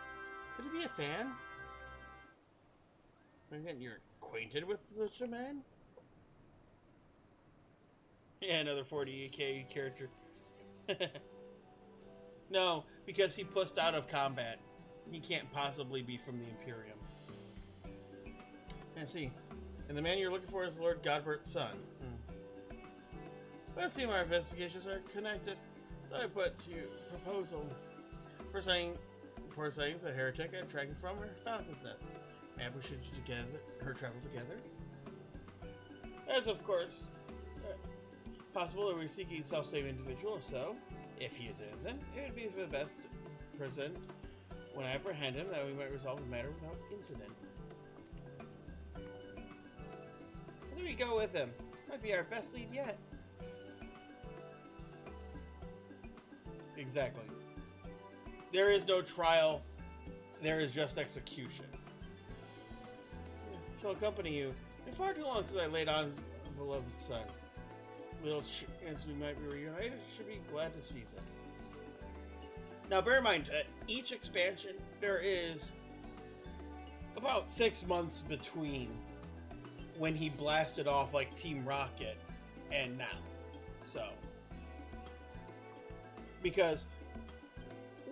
Could he be a fan? Again, you're acquainted with such a man? Yeah, another 40k character. No, because he pushed out of combat. He can't possibly be from the Imperium. I see. And the man you're looking for is Lord Godbert's son. Let's see, our investigations are connected. So I put to you a proposal. First sightings a heretic I'm tracking from her falcon's nest. Maybe we should travel together. As of course possible that we seek a self-same individual, so if he is innocent, it would be the best present when I apprehend him that we might resolve the matter without incident. There we go with him. Might be our best lead yet. Exactly. There is no trial. There is just execution. Shall accompany you. It's been far too long since I laid on a beloved son. Little chance we might be reunited. Should be glad to seize it. Now, bear in mind, each expansion there is about 6 months between when he blasted off like Team Rocket and now. So, because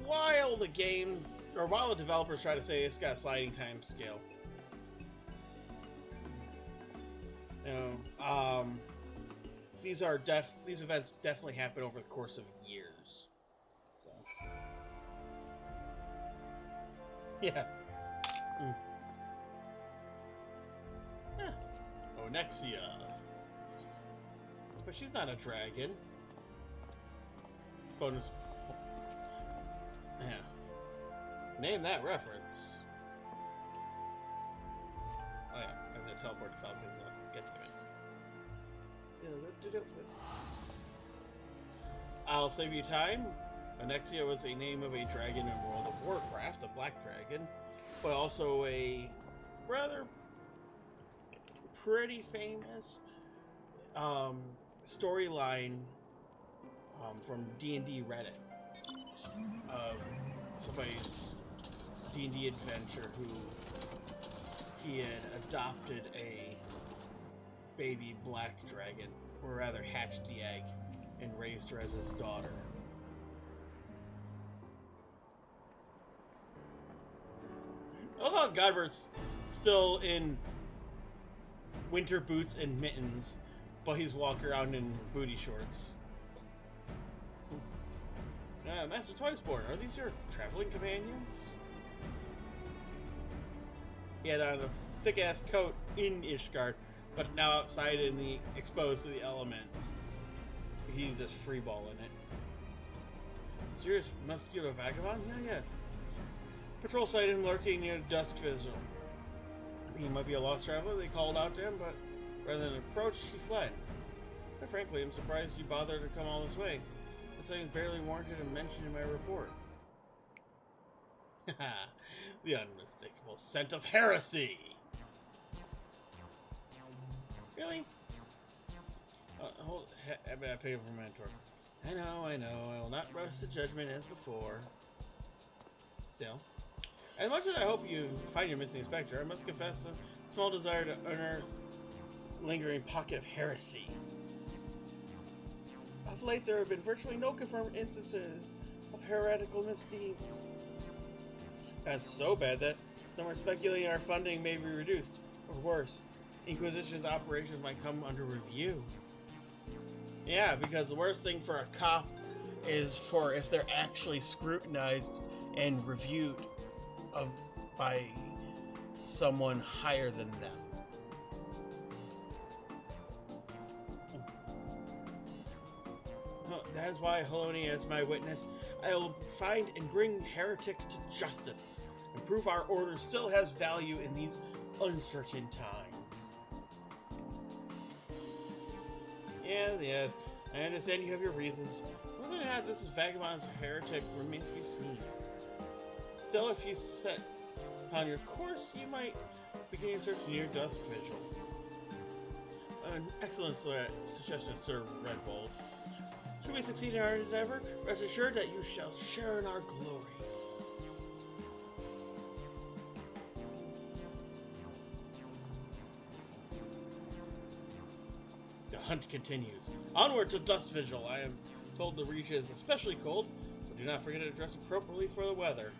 while the game, or while the developers try to say it's got a sliding time scale, you know, these events definitely happen over the course of years. So. Yeah. Yeah. Onexia. But she's not a dragon. Bonus. Yeah. Name that reference. Oh yeah, I'm gonna teleport to Falcon and let's get to it. I'll save you time. Onexia was a name of a dragon in World of Warcraft, a black dragon, but also a rather pretty famous storyline from D&D Reddit of somebody's D&D adventure who he had adopted a baby black dragon, or rather hatched the egg and raised her as his daughter. I love how Godbert's still in winter boots and mittens, but he's walking around in booty shorts. Master Twiceborn, are these your traveling companions? He had on a thick-ass coat in Ishgard, but now outside in the exposed to the elements, he's just freeballing it. Serious muscular vagabond? Yeah, yes. Patrol sighted him lurking near Dusk Vigil. He might be a lost traveler. They called out to him, but rather than approach, he fled. Quite frankly, I'm surprised you bothered to come all this way. This thing is barely warranted and mentioned in my report. Haha, the unmistakable scent of heresy! Really? I pay for my mentor. I know. I will not rush to judgment as before. Still. As much as I hope you find your missing inspector, I must confess a small desire to unearth lingering pocket of heresy. Of late, there have been virtually no confirmed instances of heretical misdeeds. That's so bad that some are speculating our funding may be reduced, or worse, Inquisition's operations might come under review. Yeah, because the worst thing for a cop is for if they're actually scrutinized and reviewed by someone higher than them. That is why, Haloni, as my witness, I will find and bring heretic to justice and prove our order still has value in these uncertain times. Yes, I understand you have your reasons. Whether or not this is vagabond's heretic remains to be seen. Still, if you set upon your course, you might begin your search near Dusk Vigil. An excellent suggestion, Sir Redbold. Should we succeed in our endeavor, rest assured that you shall share in our glory. The hunt continues. Onward to Dusk Vigil. I am told the region is especially cold, so do not forget to dress appropriately for the weather.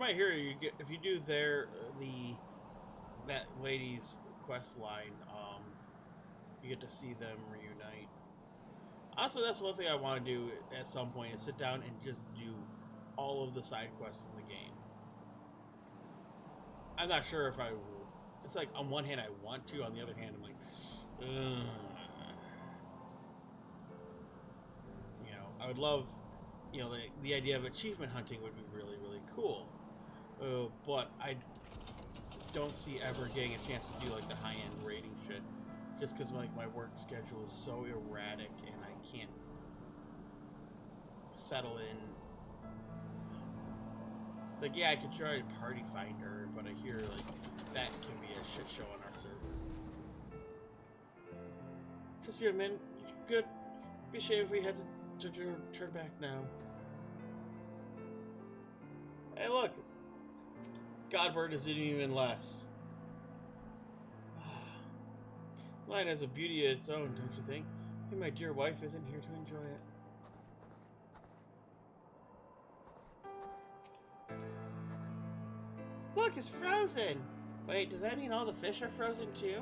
Right here, you get, if you do that lady's quest line, you get to see them reunite. Also, that's one thing I want to do at some point, is sit down and just do all of the side quests in the game. I'm not sure if I will it's like on one hand I want to, on the other hand I'm like, ugh. You know, I would love, you know, the idea of achievement hunting would be really, really cool. But I don't see ever getting a chance to do like the high-end raiding shit, just because like my work schedule is so erratic and I can't settle in. It's like, yeah, I could try Party Finder, but I hear like that can be a shit show on our server. Just be a minute. Good. Be a shame if we had to turn back now. Hey, look. Godbird is even less. Mine has a beauty of its own, don't you think? Maybe my dear wife isn't here to enjoy it. Look, it's frozen! Wait, does that mean all the fish are frozen too?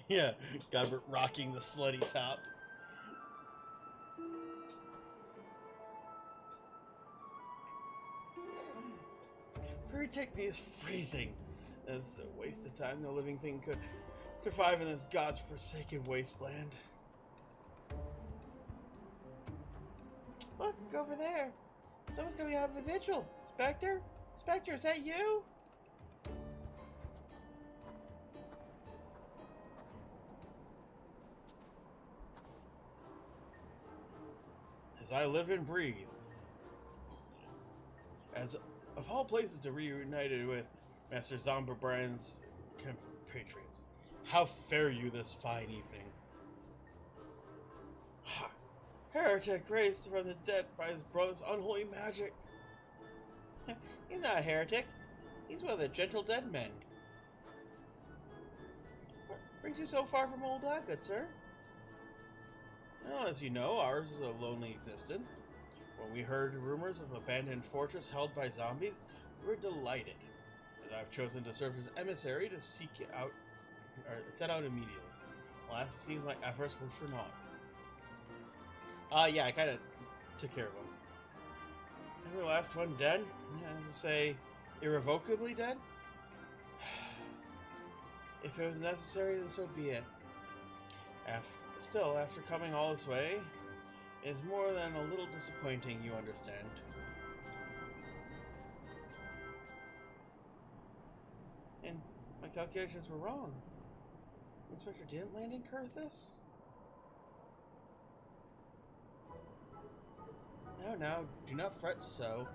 Yeah, Godbert rocking the slutty top. Fairy Technique is freezing. That's a waste of time. No living thing could survive in this god's forsaken wasteland. Look, over there. Someone's coming out of the vigil. Spectre? Spectre, is that you? As I live and breathe. As of all places to reunited with Master Hildibrand's compatriots. How fare you this fine evening? Ha! Heretic raised from the dead by his brother's unholy magic. He's not a heretic. He's one of the gentle dead men. What brings you so far from Old Good sir? Well, as you know, ours is a lonely existence. When we heard rumors of an abandoned fortress held by zombies, we were delighted, as I've chosen to serve as emissary to seek out, or set out immediately. Alas, it seems my efforts were for naught. Yeah, I kind of took care of them. Every last one dead? Yeah, as I say, irrevocably dead? If it was necessary, then so be it. Still, after coming all this way, it's more than a little disappointing, you understand. And my calculations were wrong. Inspector didn't land in Kurthus? Now, do not fret so.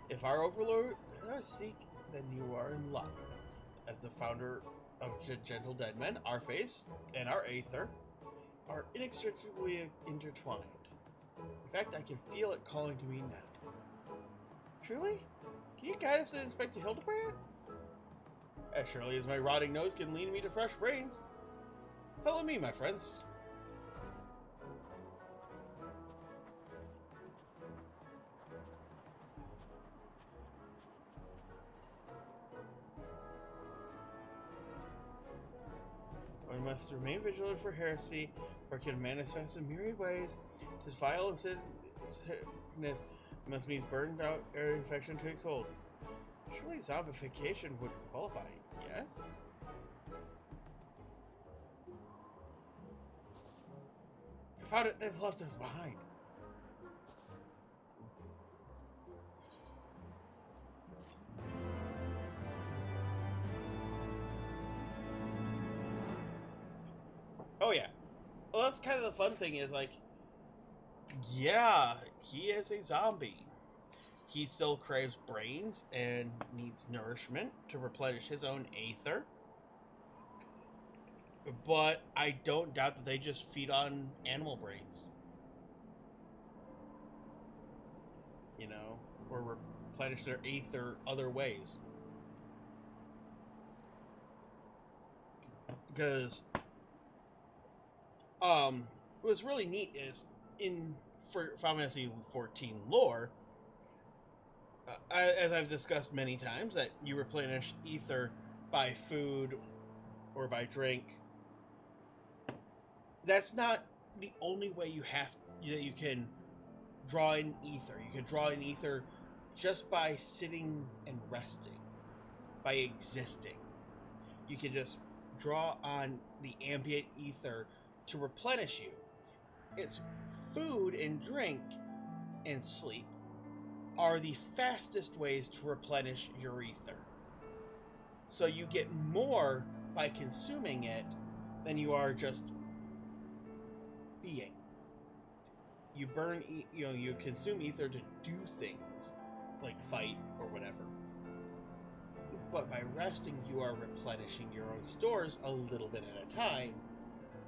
If our overlord seek, then you are in luck. As the founder of Gentle Dead Men, our face and our Aether are inextricably intertwined. In fact, I can feel it calling to me now. Truly? Can you guide us to Inspector Hildibrand? As surely as my rotting nose can lead me to fresh brains. Follow me, my friends. We must remain vigilant for heresy, for it can manifest in myriad ways. Tis vile and sickness must mean burned out air infection takes hold. Surely zombification would qualify, yes? I found it, they've left us behind. Oh yeah. Well, that's kind of the fun thing is like, yeah, he is a zombie. He still craves brains and needs nourishment to replenish his own aether. But I don't doubt that they just feed on animal brains. You know, or replenish their aether other ways. Because what's really neat is in Final Fantasy 14 lore, as I've discussed many times, that you replenish ether by food or by drink. That's not the only way you can draw in ether. You can draw in ether just by sitting and resting, by existing. You can just draw on the ambient ether to replenish you. It's food and drink and sleep are the fastest ways to replenish your ether. So you get more by consuming it than you are just being. You burn, you consume ether to do things, like fight or whatever. But by resting, you are replenishing your own stores a little bit at a time,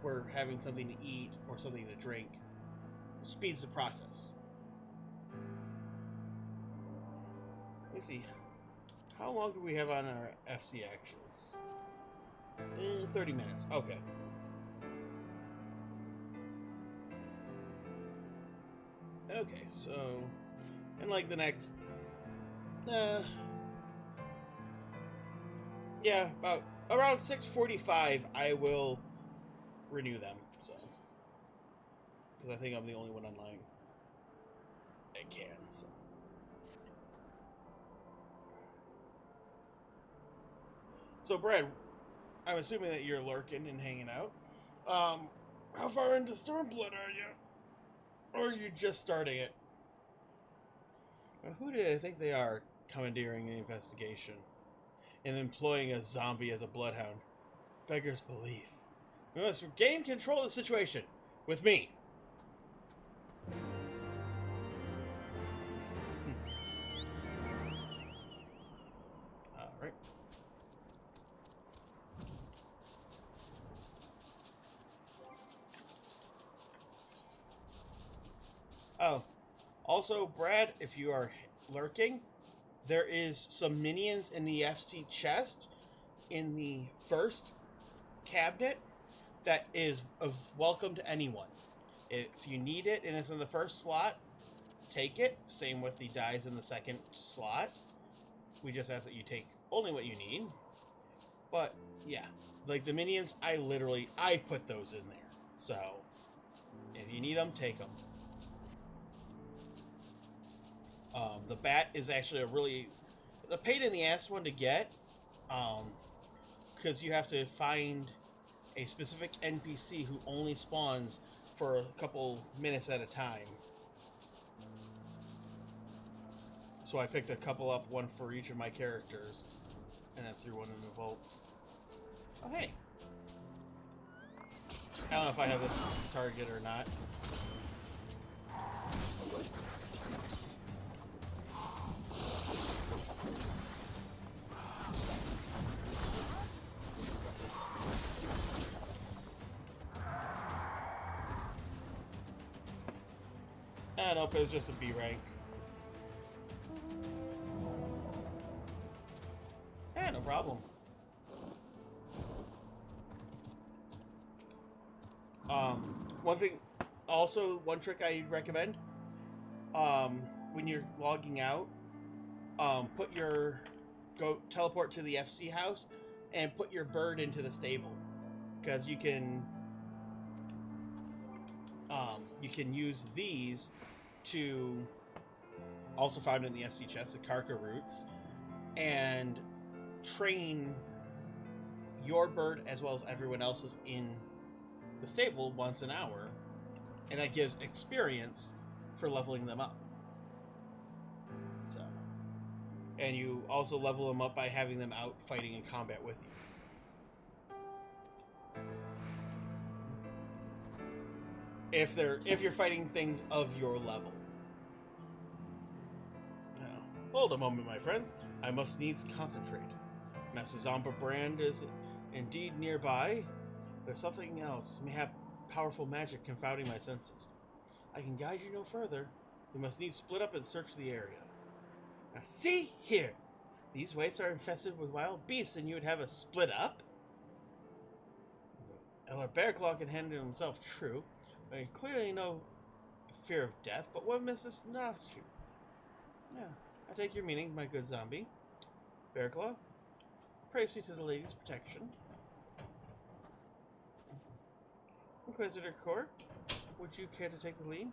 where having something to eat or something to drink speeds the process. Let me see. How long do we have on our FC actions? 30 minutes. Okay. Okay, so in like the next yeah, about around 6:45 I will renew them, so because I think I'm the only one online that can, so. So Brad, I'm assuming that you're lurking and hanging out. How far into Stormblood are you? Or are you just starting it? Now, who do they think they are commandeering the investigation and employing a zombie as a bloodhound? Beggars belief. We must regain control of the situation with me. Alright. Oh, also, Brad, if you are lurking, there is some minions in the FC chest in the first cabinet that is of welcome to anyone. If you need it and it's in the first slot, take it. Same with the dies in the second slot. We just ask that you take only what you need. But yeah, like the minions, I put those in there. So if you need them, take them. The bat is actually a pain in the ass one to get, because you have to find a specific NPC who only spawns for a couple minutes at a time. So I picked a couple up, one for each of my characters, and then threw one in the vault. Oh, hey. I don't know if I have this target or not. Nope, it was just a B rank. Yeah, no problem. One trick I recommend, when you're logging out, teleport to the FC house and put your bird into the stable, because you can use these to, also found in the FC chest, the Karka roots, and train your bird as well as everyone else's in the stable once an hour, and that gives experience for leveling them up. So, and you also level them up by having them out fighting in combat with you. If you're fighting things of your level. Now, hold a moment, my friends. I must needs concentrate. Master Hildibrand is indeed nearby. There's something else. May have powerful magic confounding my senses. I can guide you no further. We must needs split up and search the area. Now see here. These wastes are infested with wild beasts, and you would have us split up? Elder Bearclaw can handle himself, true. I clearly no fear of death, but what misses not you? Yeah, I take your meaning, my good zombie. Bearclaw, praise you to the lady's protection. Inquisitor Court, would you care to take the lead?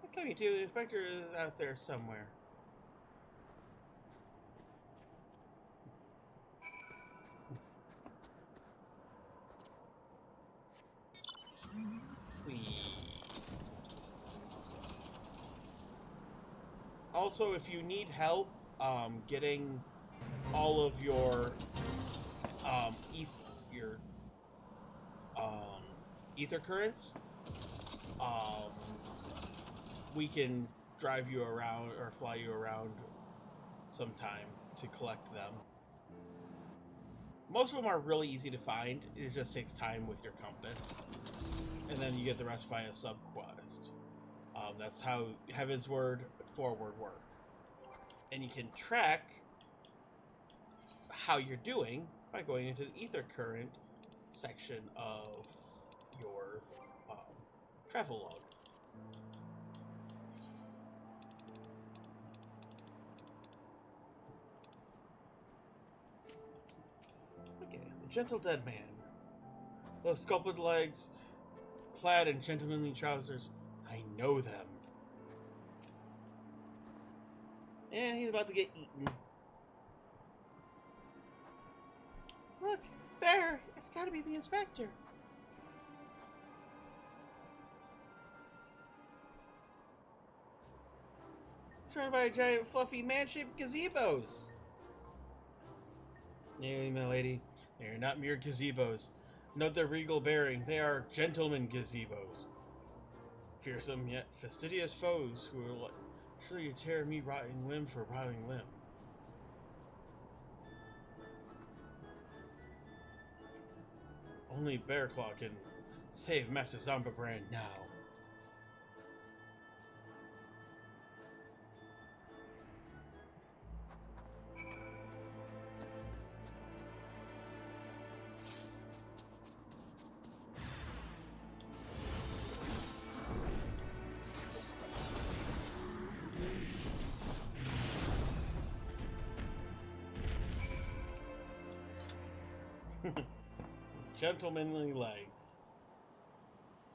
I come you to. The inspector is out there somewhere. Also, if you need help getting all of your ether currents, we can drive you around or fly you around sometime to collect them. Most of them are really easy to find. It just takes time with your compass, and then you get the rest via subquest. That's how Heaven's Word forward work. And you can track how you're doing by going into the ether current section of your travel log. Okay, the gentle dead man. Those sculpted legs, clad in gentlemanly trousers. I know them. And he's about to get eaten. Look, Bear! It's gotta be the inspector. Surrounded by giant, fluffy, man-shaped gazebos. Nay, my lady, they are not mere gazebos. Note their regal bearing. They are gentlemen gazebos. Fearsome yet fastidious foes who will surely tear me rotting limb for rotting limb. Only Bearclaw can save Master Hildibrand now. Gentlemanly legs.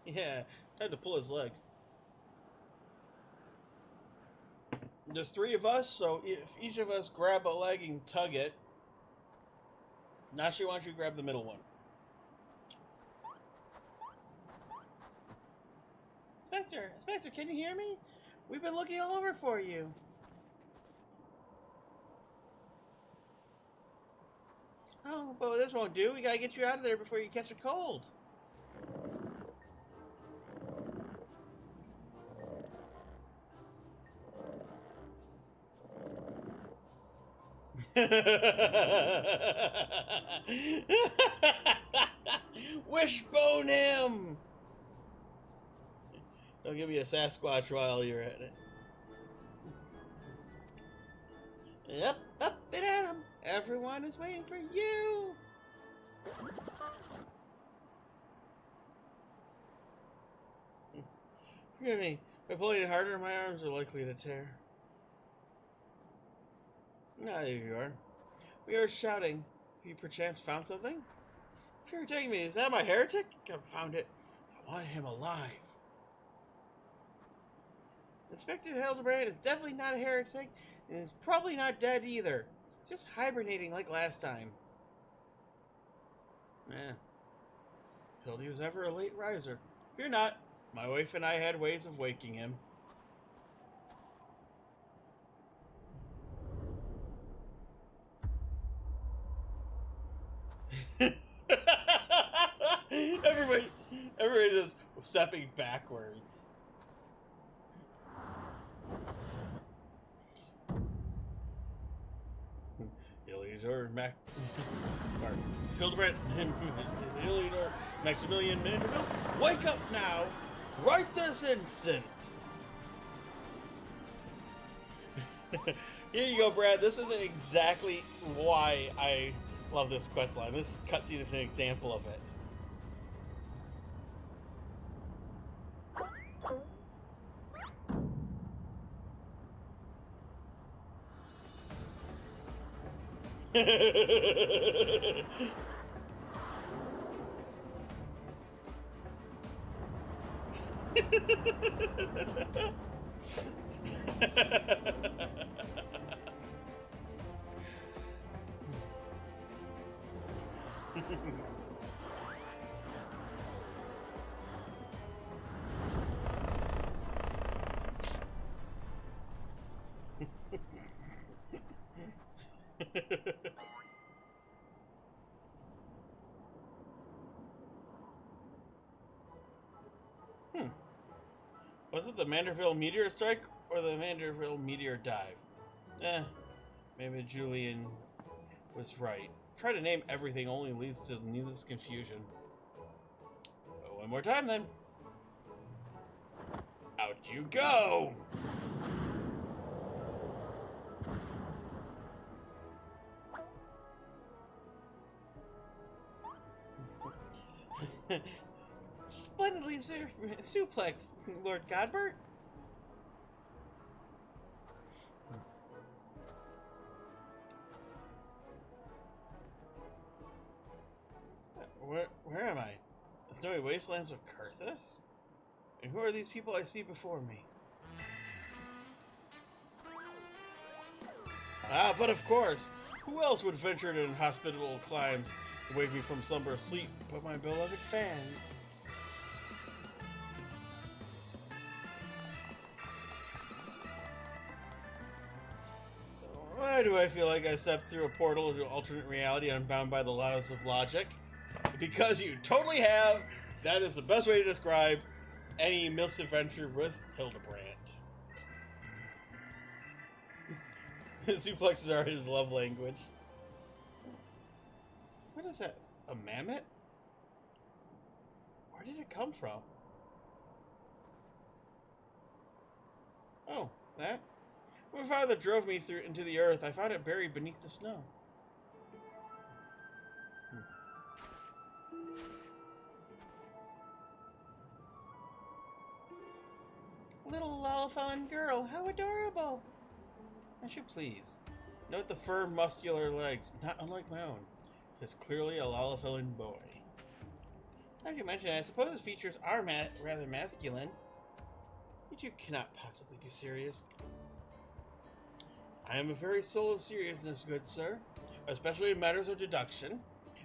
Yeah, time to pull his leg. There's 3 of us, so if each of us grab a leg and tug it. Nashi, why don't you grab the middle one? Inspector, can you hear me? We've been looking all over for you. Oh, but this won't do. We gotta get you out of there before you catch a cold. Wishbone him! Don't give me a Sasquatch while you're at it. Up and at 'em! Everyone is waiting for you! Forgive me. By pulling it harder, my arms are likely to tear. Ah, there you are. We are shouting. Have you perchance found something? If you're taking me, is that my heretic? Confound it. I want him alive. Inspector Hildibrand is definitely not a heretic, and is probably not dead either. Just hibernating like last time. Hildy was ever a late riser. Fear not. My wife and I had ways of waking him. Everybody's just stepping backwards. Hildibrand, Hildibrand, Maximilian Manderville, wake up now! Right this instant! Here you go, Brad. This isn't exactly why I love this questline. This cutscene is an example of it. Hmm. Was it the Manderville meteor strike or the Manderville meteor dive? Maybe Julian was right. Try to name everything only leads to needless confusion. Oh, one more time then. Out you go! Splendidly suplex, Lord Godbert. Where am I? The snowy wastelands of Carthus? And who are these people I see before me? Ah, but of course, who else would venture to inhospitable climes to wake me from slumber or sleep but my beloved fans? Why do I feel like I stepped through a portal to alternate reality unbound by the laws of logic? Because you totally have. That is the best way to describe any misadventure with Hildibrand. Suplexes are his love language. What is that? A mammoth? Where did it come from? Oh, that? When my father drove me through into the earth, I found it buried beneath the snow. Little Lalafon girl, how adorable! I should please. Note the firm, muscular legs, not unlike my own. Just clearly a Lalafellin boy. Now you mention it, I suppose his features are rather masculine. You two cannot possibly be serious. I am a very soul of seriousness, good sir, especially in matters of deduction.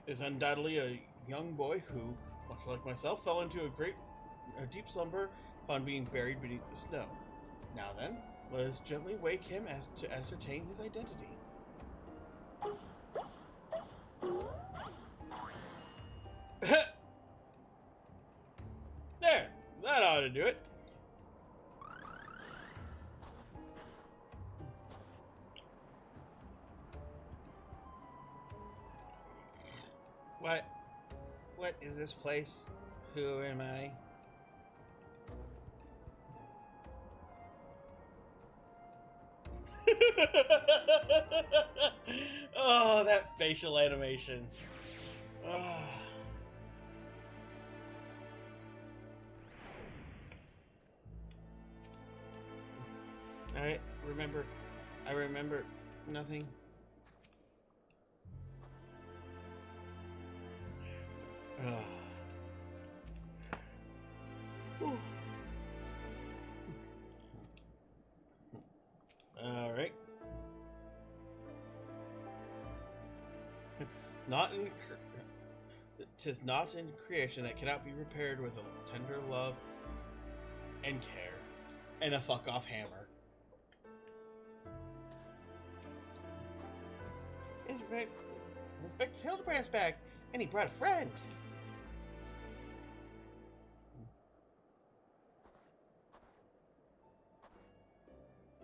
It is undoubtedly a young boy who, much like myself, fell into a deep slumber upon being buried beneath the snow. Now then, let us gently wake him to ascertain his identity. There! That ought to do it. What is this place? Who am I? Oh, that facial animation. Oh. I remember nothing. Alright. Tis not in creation that cannot be repaired with a tender love and care and a fuck off hammer. Inspector Hildibrand's back, and he brought a friend.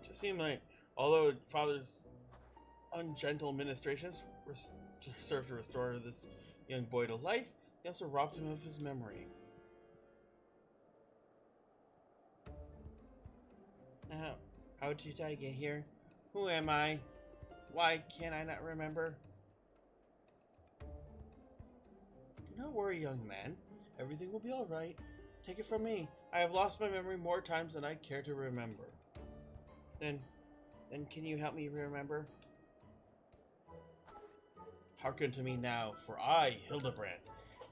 It just seemed like, although Father's ungentle ministrations served to restore this young boy to life, they also robbed him of his memory. How did I get here? Who am I? Why can't I not remember? Don't worry, young man. Everything will be alright. Take it from me. I have lost my memory more times than I care to remember. Then can you help me remember? Hearken to me now, for I, Hildibrand,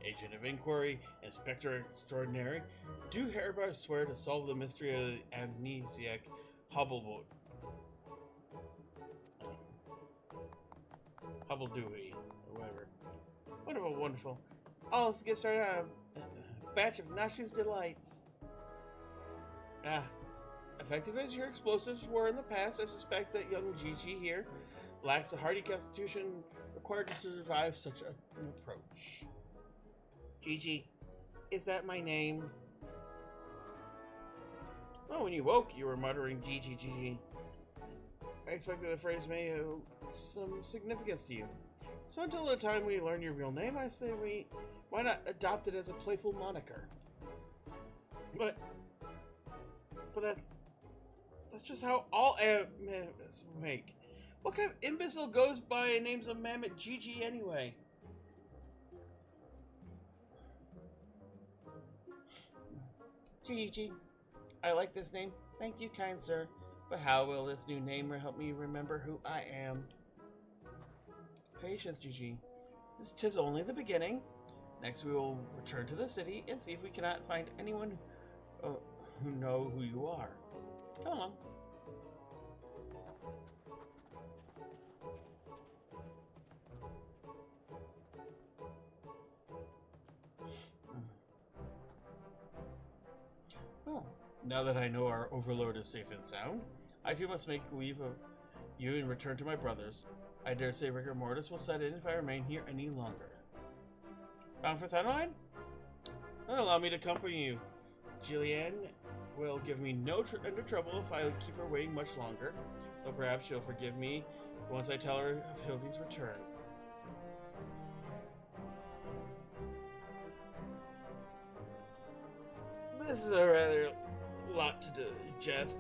Agent of Inquiry, Inspector Extraordinary, do hereby swear to solve the mystery of the amnesiac Hubble Dewey, or whatever. Wonderful, wonderful. Oh, let's get started on a batch of Nashu's delights. Effective as your explosives were in the past, I suspect that young Gigi here lacks the hardy constitution required to survive such an approach. Gigi, is that my name? Well, when you woke, you were muttering Gigi, Gigi. I expected the phrase may have some significance to you. So until the time we learn your real name, I say why not adopt it as a playful moniker? But that's just how all mammoths make. What kind of imbecile goes by names of mammoth Gigi anyway? Gigi, I like this name. Thank you, kind sir. But how will this new name help me remember who I am? Patience, Gigi. This 'tis only the beginning. Next we will return to the city and see if we cannot find anyone who know who you are. Come along. Well, now that I know our overlord is safe and sound, I too must make leave of you and return to my brothers. I dare say rigor mortis will set in if I remain here any longer. Bound for Thunderline? Well, allow me to accompany you. Jillian will give me no end of trouble if I keep her waiting much longer, though perhaps she'll forgive me once I tell her of Hildy's return. This is a rather lot to digest.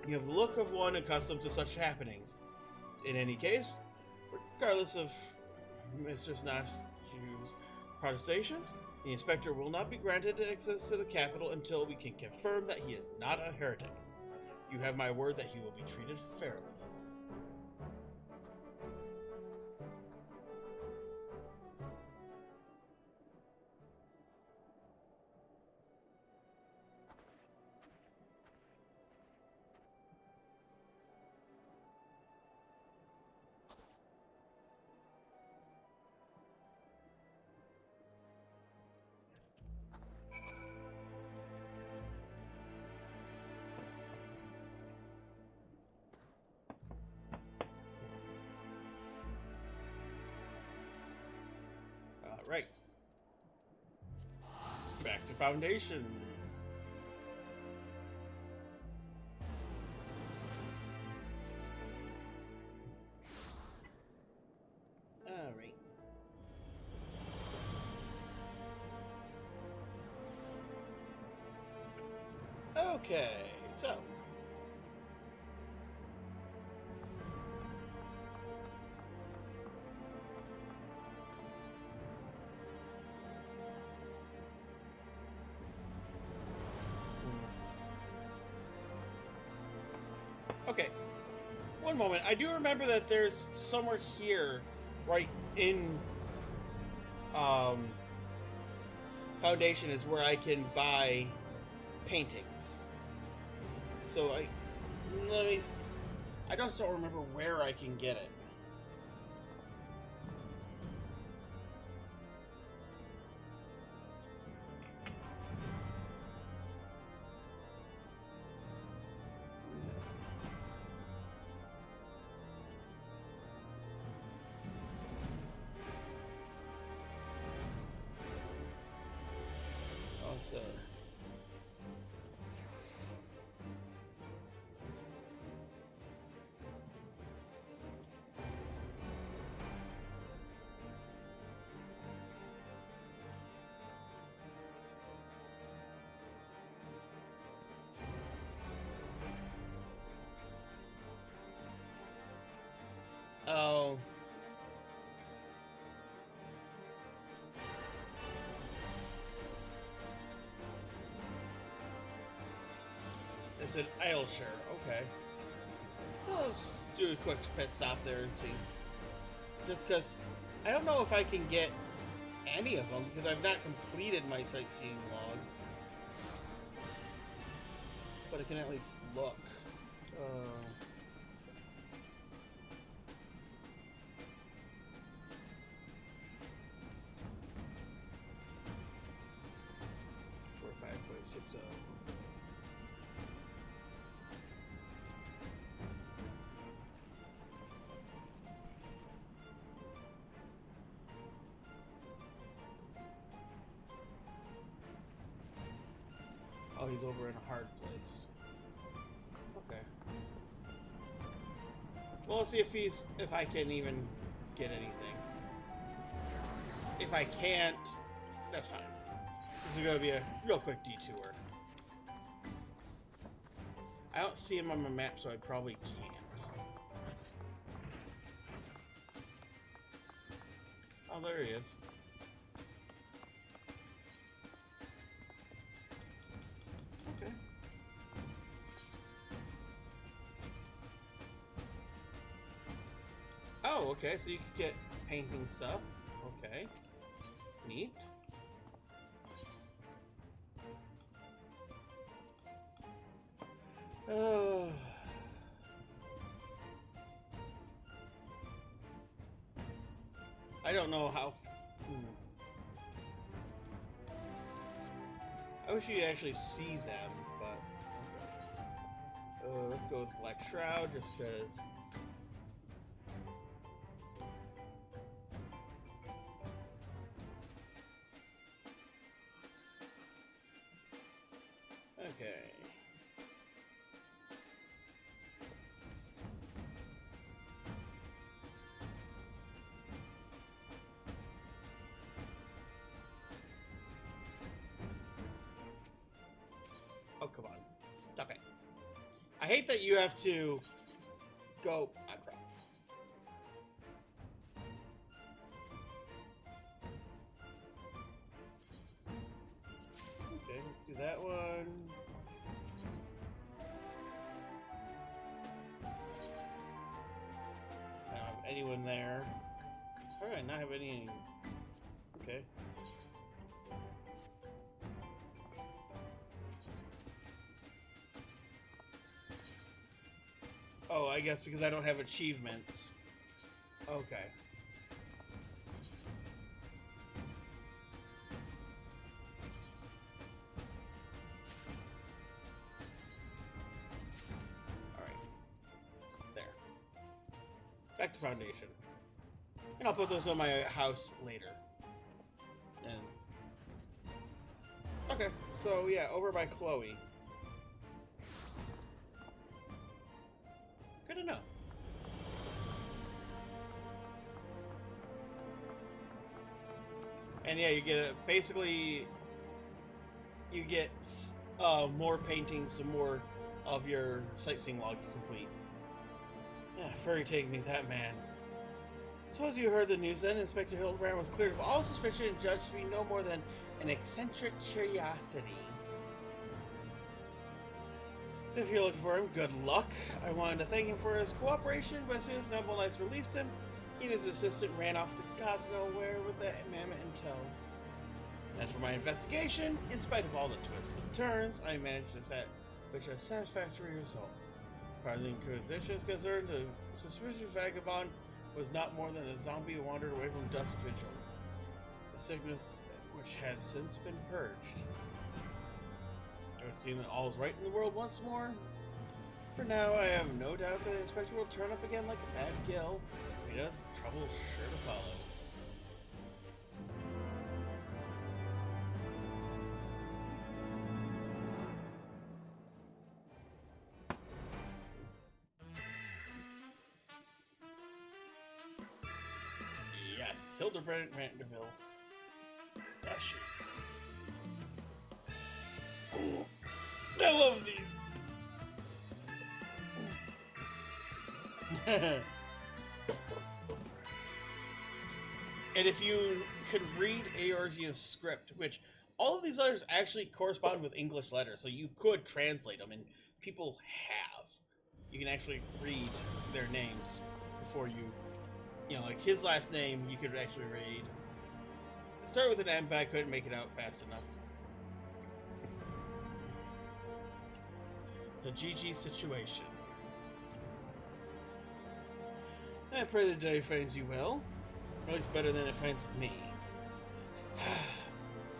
You have the look of one accustomed to such happenings. In any case, regardless of Mistress Nash's protestations, the inspector will not be granted access to the capital until we can confirm that he is not a heretic. You have my word that he will be treated fairly. Right. Back to Foundation. Alright. Okay, so. Okay, one moment. I do remember that there's somewhere here, right in Foundation, is where I can buy paintings. So I just don't remember where I can get it. Oh. It's an Aylshire, okay. Well, let's do a quick pit stop there and see. Just because I don't know if I can get any of them because I've not completed my sightseeing log. But I can at least look. 45.60. Oh, he's over in a hard place. Okay. Well, let's see if I can even get anything. If I can't, that's fine. This is gonna be a real quick detour. I don't see him on my map, so I probably can't. Oh, there he is. Okay. Oh, okay, so you can get painting stuff. Okay. Neat. Oh. I don't know how. I wish you'd actually see them, but. Let's go with Black Shroud just because. Okay. Oh, come on. Stop it. I hate that you have to go. Okay, let's do that one. I don't have anyone there. Alright, not have any. Okay. Oh, I guess because I don't have achievements. Okay. Alright. There. Back to Foundation. And I'll put those on my house later. And okay, so yeah, over by Chloe. Good to know. And yeah, you get basically you get more paintings the more of your sightseeing log you complete. Yeah, furry take me that man. So as you heard the news then, Inspector Hildibrand was cleared of all suspicion and judged to be no more than an eccentric curiosity. If you're looking for him, good luck. I wanted to thank him for his cooperation, but as soon as Noble Knights released him, he and his assistant ran off to God's nowhere with the mammoth in tow. As for my investigation, in spite of all the twists and turns, I managed to reach a satisfactory result. As far as the Inquisition is concerned, the suspicious vagabond was not more than a zombie who wandered away from Dusk Vigil. The sickness which has since been purged. It would seem that all is right in the world once more. For now, I have no doubt that the Inspector will turn up again like a bad gill. If he does, trouble's sure to follow. Yes, Hildibrand Vanderbilt. Rush. I love these. And if you could read Eorzea's script, which all of these letters actually correspond with English letters, so you could translate them, and people have. You can actually read their names before you know, like his last name, you could actually read. It started with an M, but I couldn't make it out fast enough. The GG situation. I pray the day finds you well. Or at least better than it finds me.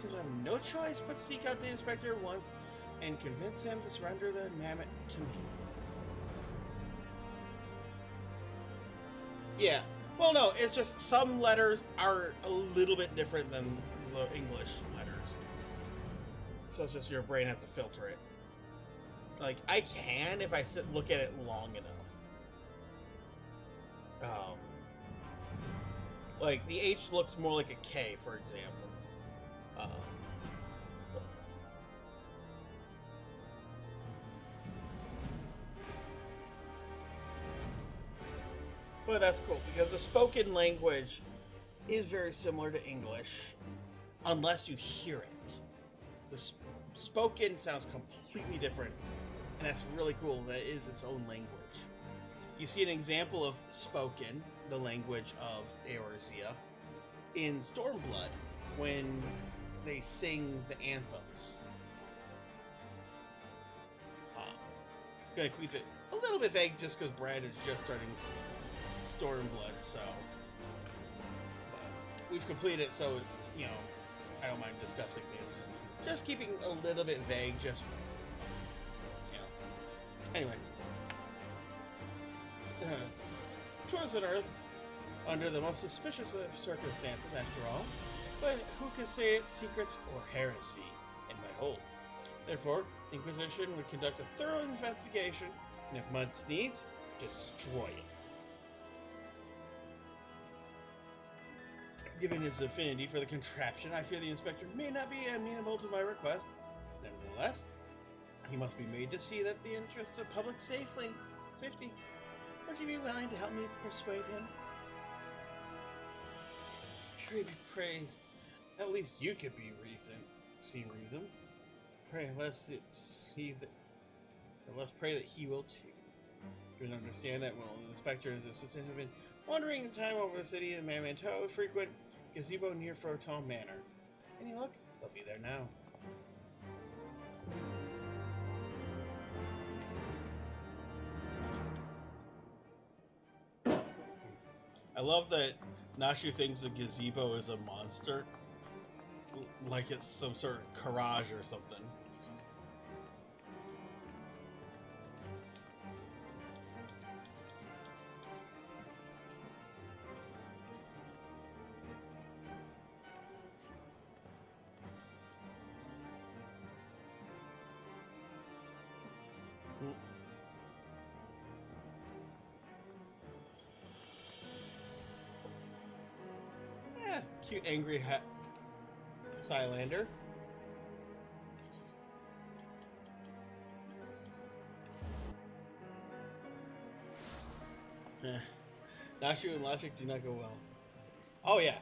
Seems I have no choice but to seek out the inspector once and convince him to surrender the mammoth to me. Yeah. Well, no, it's just some letters are a little bit different than the English letters. So it's just your brain has to filter it. Like, I can if I look at it long enough. Like, the H looks more like a K, for example. But that's cool, because the spoken language is very similar to English, unless you hear it. The spoken sounds completely different, and that's really cool. That is its own language. You see an example of spoken, the language of Eorzea, in Stormblood, when they sing the anthems. Gonna keep it a little bit vague just because Brad is just starting Stormblood, so but we've completed it, so you know I don't mind discussing things. Just keeping a little bit vague, just you know. Anyway, twas on Earth under the most suspicious of circumstances, after all. But who can say it's secrets or heresy in my hold? Therefore, Inquisition would conduct a thorough investigation, and if Muds needs, destroy it. Given his affinity for the contraption, I fear the inspector may not be amenable to my request. Nevertheless, he must be made to see that the interest of public safety. Would you be willing to help me persuade him? Sure, he be praised. At least you could be seen reason. Pray lest it's he that. Let's pray that he will too. You can understand that while the inspector and his assistant have been wandering time over the city in Mammoth frequent gazebo near Froton Manor. Any luck? They'll be there now. I love that Nashu thinks a gazebo is a monster. Like it's some sort of Courage or something. Yeah, cute angry Highlander. Nashu and Logic do not go well. Oh yeah.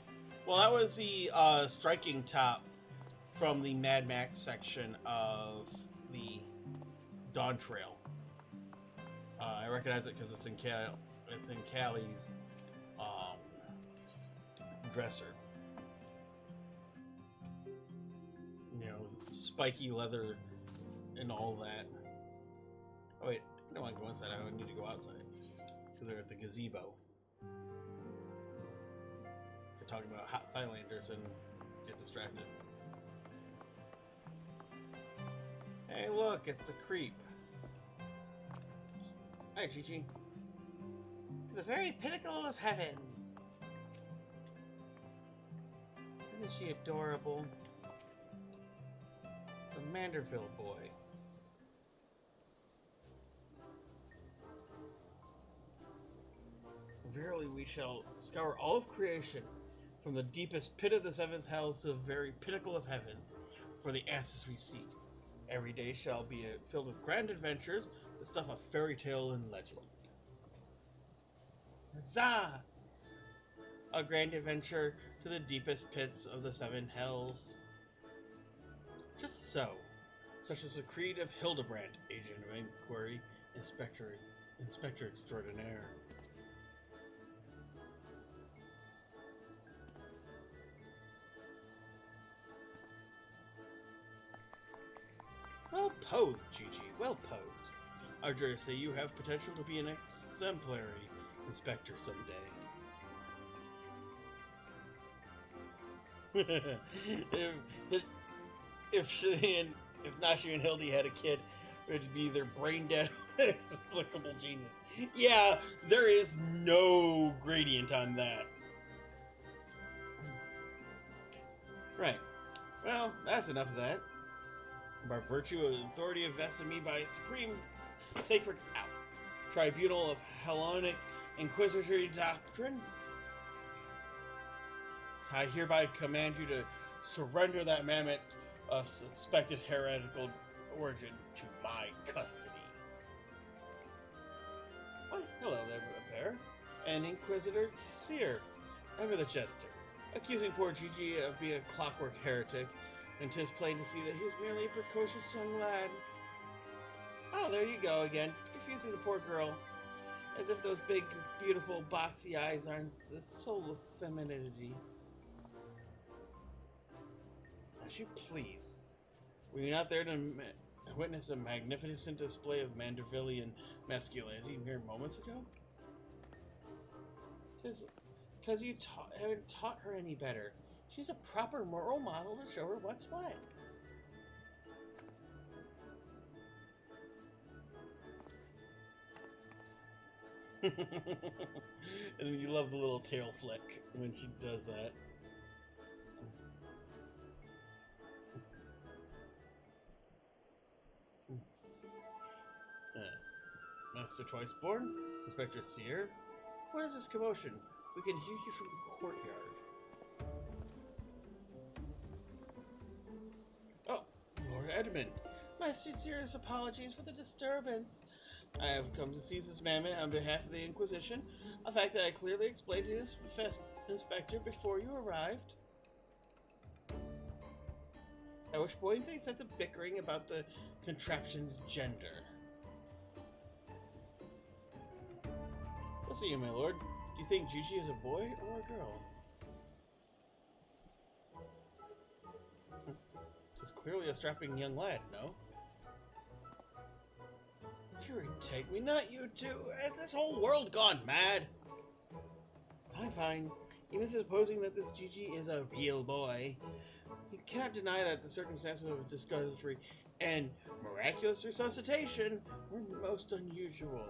Well, that was the striking top from the Mad Max section of the Dawn Trail. I recognize it because it's in Callie's dresser. You know, spiky leather and all that. Oh wait, I don't want to go inside. I need to go outside because they're at the gazebo. They're talking about hot Highlanders and get distracted. Hey, look, it's the creep. Hi, Chi-Chi. To the very pinnacle of heavens. Isn't she adorable? It's a Manderville boy. Verily we shall scour all of creation, from the deepest pit of the seventh hells to the very pinnacle of heaven, for the answers we seek. Every day shall be filled with grand adventures, the stuff of fairy tale and legend. Huzzah! A grand adventure to the deepest pits of the seven hells. Just so. Such is the creed of Hildibrand, agent of inquiry, inspector extraordinaire. posed, Gigi. Well posed. I dare say you have potential to be an exemplary inspector someday. if Nashi and Hildy had a kid, it would be their brain dead, inexplicable genius. Yeah, there is no gradient on that. Right. Well, that's enough of that. By virtue of the authority invested in me by Supreme Sacred Tribunal of Hellenic Inquisitory Doctrine, I hereby command you to surrender that mammoth of suspected heretical origin to my custody. Why, hello there, and Inquisitor Seer, ever the jester, accusing poor Gigi of being a clockwork heretic, and 'tis plain to see that he is merely a precocious young lad. Oh, there you go again, confusing the poor girl, as if those big, beautiful, boxy eyes aren't the soul of femininity. As you please. Were you not there to witness a magnificent display of Mandervillian masculinity mere moments ago? 'Tis because you haven't taught her any better. She's a proper moral model to show her what's what. And you love the little tail flick when she does that. Master Twiceborn, Inspector Seer, what is this commotion? We can hear you from the courtyard. Oh, Lord Edmund, my sincerest apologies for the disturbance. I have come to seize this mammoth on behalf of the Inquisition, a fact that I clearly explained to this inspector before you arrived. At which point they set to bickering about the contraption's gender. We'll see you, my lord. Do you think Gigi is a boy or a girl? She's clearly a strapping young lad, no? Fury take me, not you two. Has this whole world gone mad? Fine, fine. Even supposing that this Gigi is a real boy, you cannot deny that the circumstances of his discovery and miraculous resuscitation were most unusual.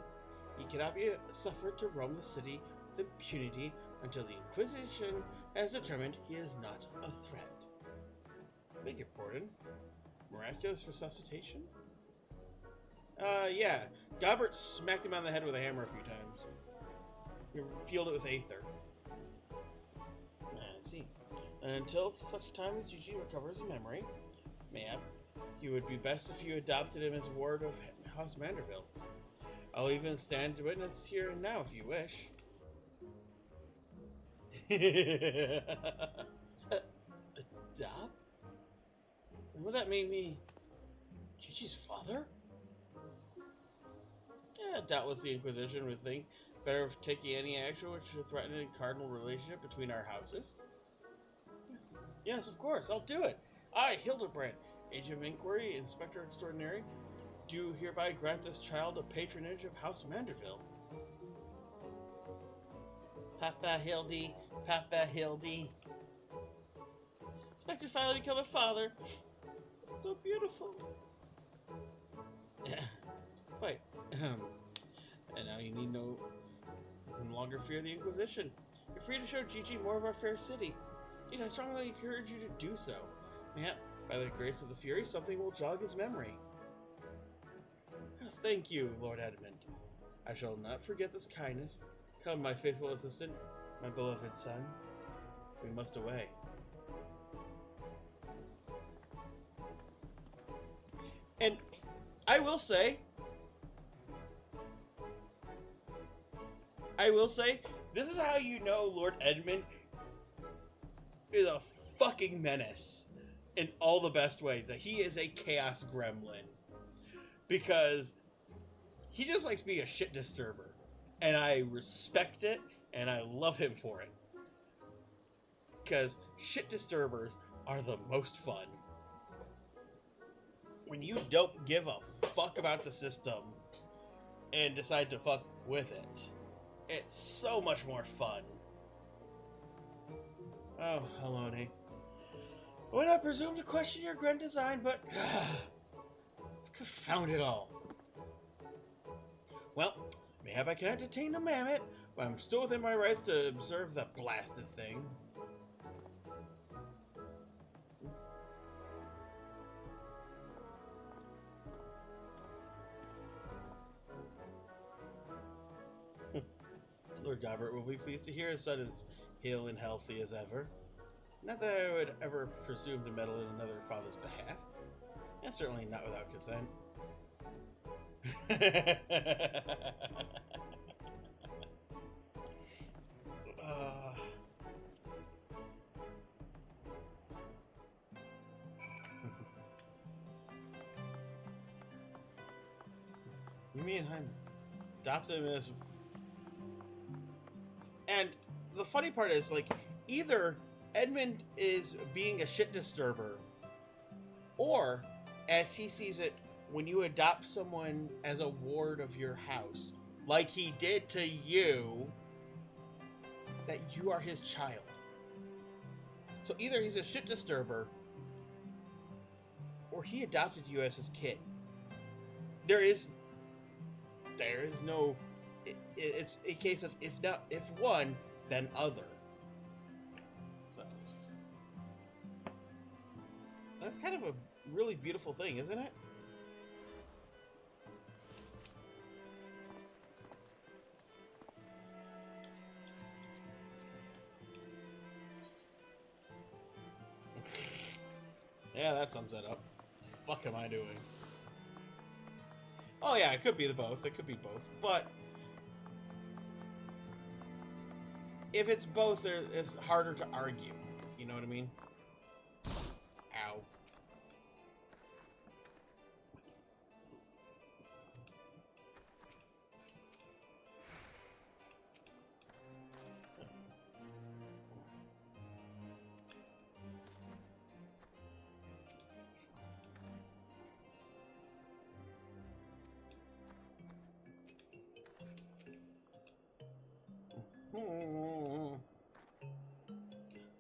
He cannot be suffered to roam the city with impunity until the Inquisition has determined he is not a threat. Beg your pardon? Miraculous resuscitation? Yeah. Gobbert smacked him on the head with a hammer a few times. He fueled it with aether. I see. And until such time as Gigi recovers his memory, mayhap, it would be best if you adopted him as ward of House Manderville. I'll even stand witness here and now if you wish. Adopt? And would that make me Gigi's father? Yeah, doubtless the Inquisition would think better of taking any action which would threaten a cardinal relationship between our houses. Yes, of course, I'll do it. I, Hildibrand, Agent of Inquiry, Inspector Extraordinary, do hereby grant this child a patronage of House Manderville. Papa Hildy, Papa Hildy. Inspector finally become a father. So beautiful. Yeah. Wait. And now you need no longer fear the Inquisition. You're free to show Gigi more of our fair city. Indeed, I strongly encourage you to do so. Yeah, by the grace of the Fury, something will jog his memory. Thank you, Lord Edmund. I shall not forget this kindness. Come, my faithful assistant, my beloved son. We must away. And I will say, this is how you know Lord Edmund is a fucking menace in all the best ways. That he is a chaos gremlin. Because he just likes being a shit disturber. And I respect it, and I love him for it. Because shit disturbers are the most fun. when you don't give a fuck about the system and decide to fuck with it, it's so much more fun. Oh, Halone. I would not presume to question your grand design, but confound it all. Well, mayhap I cannot detain the mammoth, but I'm still within my rights to observe the blasted thing. Lord Gobbert will be pleased to hear his son is hale and healthy as ever. Not that I would ever presume to meddle in another father's behalf, and certainly not without consent. You mean I adopted him as... And the funny part is, like, either Edmund is being a shit disturber, or, as he sees it, when you adopt someone as a ward of your house, like he did to you, that you are his child. So either he's a shit disturber, or he adopted you as his kid. There is no... It's a case of if one, then other. So that's kind of a really beautiful thing, isn't it? Yeah, that sums it up. The fuck am I doing? Oh yeah, it could be both. It could be both, but if it's both, it's harder to argue. You know what I mean? Ow.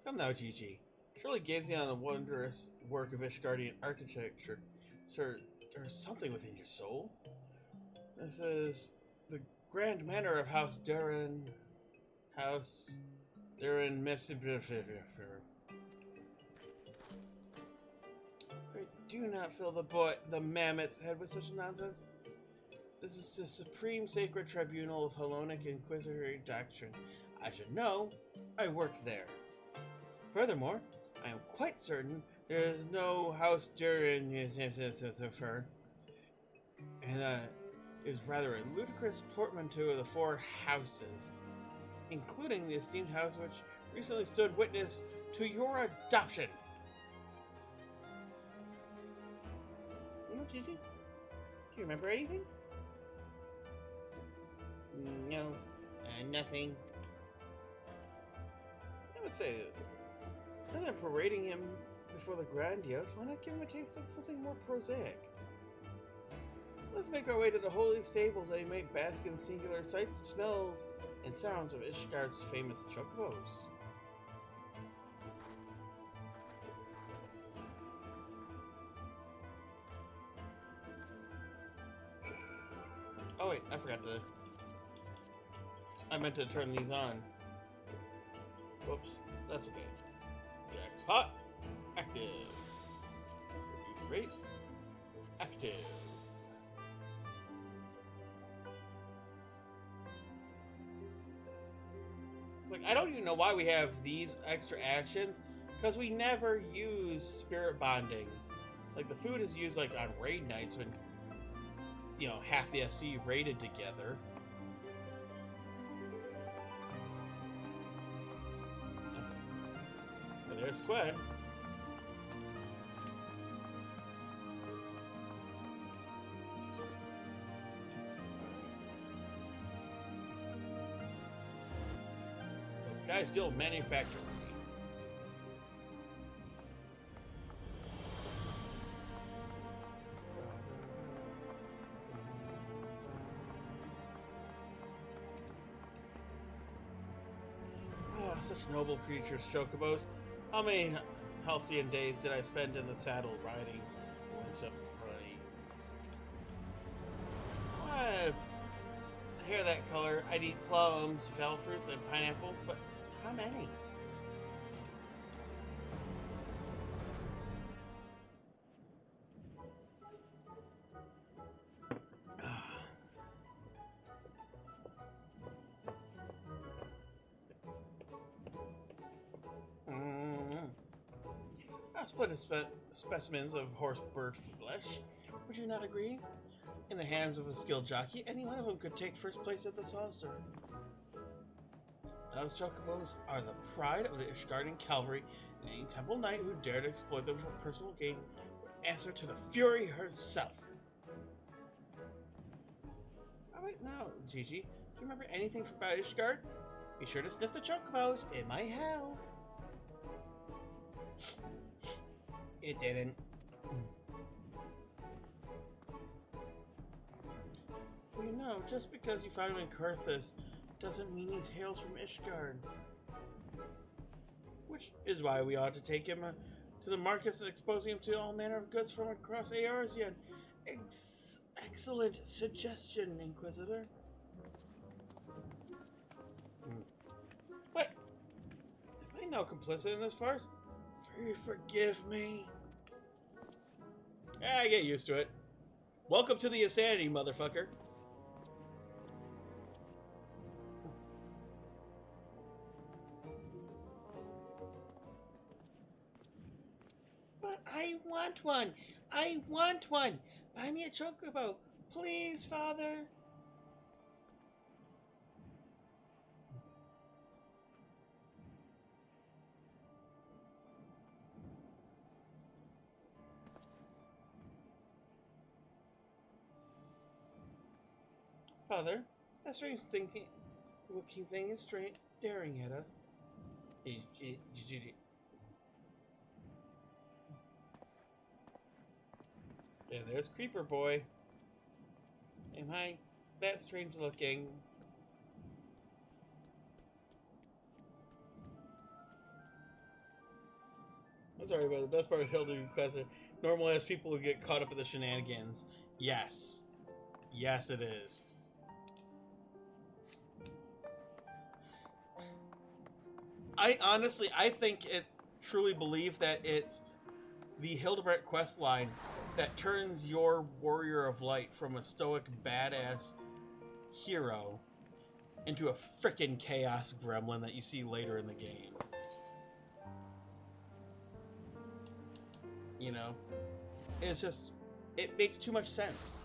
Come now, Gigi. Surely gazing on the wondrous work of Ishgardian architecture, sir, there's something within your soul. This is the grand manor of House Durin. House Durin I do not fill the mammoth's head with such nonsense. This is the supreme sacred tribunal of Hellenic inquisitory doctrine. I should know. I worked there. Furthermore, I am quite certain there is no house during her, and it is rather a ludicrous portmanteau of the four houses, including the esteemed house which recently stood witness to your adoption. Gigi? Do you remember anything? No, nothing. I would say, rather than parading him before the grandiose, why not give him a taste of something more prosaic? Let's make our way to the holy stables that he may bask in singular sights, smells, and sounds of Ishgard's famous chocobos. Oh wait, I forgot to... I meant to turn these on. Whoops, that's okay. Jackpot! Active. Reduce rates. Active. It's like, I don't even know why we have these extra actions, because we never use spirit bonding. Like, the food is used, like, on raid nights when, you know, half the SC raided together. There's Quinn. This guy's still manufacturing. Such noble creatures, chocobos. How many halcyon days did I spend in the saddle riding Wisdom Praise? Hair that color, I'd eat plums, val fruits, and pineapples, but how many? I'll split specimens of horse bird flesh. Would you not agree? In the hands of a skilled jockey, any one of them could take first place at the saucer. Those chocobos are the pride of the Ishgardian cavalry, and any temple knight who dared exploit them for personal gain would answer to the Fury herself. Alright now, Gigi, do you remember anything about Ishgard? Be sure to sniff the chocobos, it might help. It didn't. Well, you know, just because you found him in Karthus doesn't mean he hails from Ishgard. Which is why we ought to take him to the markets, exposing him to all manner of goods from across Eorzea. Excellent suggestion, Inquisitor. What? Am I no complicit in this farce? Forgive me. I get used to it. Welcome to the insanity, motherfucker. But I want one. I want one. Buy me a chocobo. Please, Father. Father, that strange looking thing is staring at us. Yeah, there's Creeper Boy. Am I that strange looking? I'm sorry, but the best part of Hildibrand Quest are normal ass people who get caught up in the shenanigans. Yes. Yes, it is. I think truly believe that it's the Hildibrand quest line that turns your warrior of light from a stoic badass hero into a frickin' chaos gremlin that you see later in the game. You know? It's just, it makes too much sense.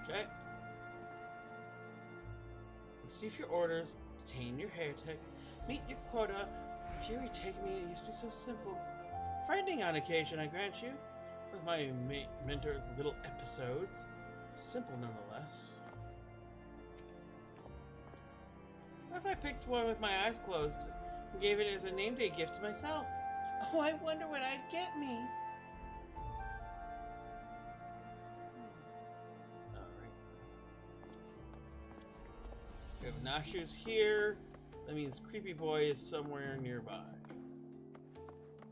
Okay. Receive your orders, detain your heretic, meet your quota. Fury taking me, it used to be so simple. Frightening on occasion, I grant you, with my mentor's little episodes. Simple nonetheless. What if I picked one with my eyes closed and gave it as a name day gift to myself? Oh, I wonder what I'd get me. We have Nashu's here. That means Creepy Boy is somewhere nearby.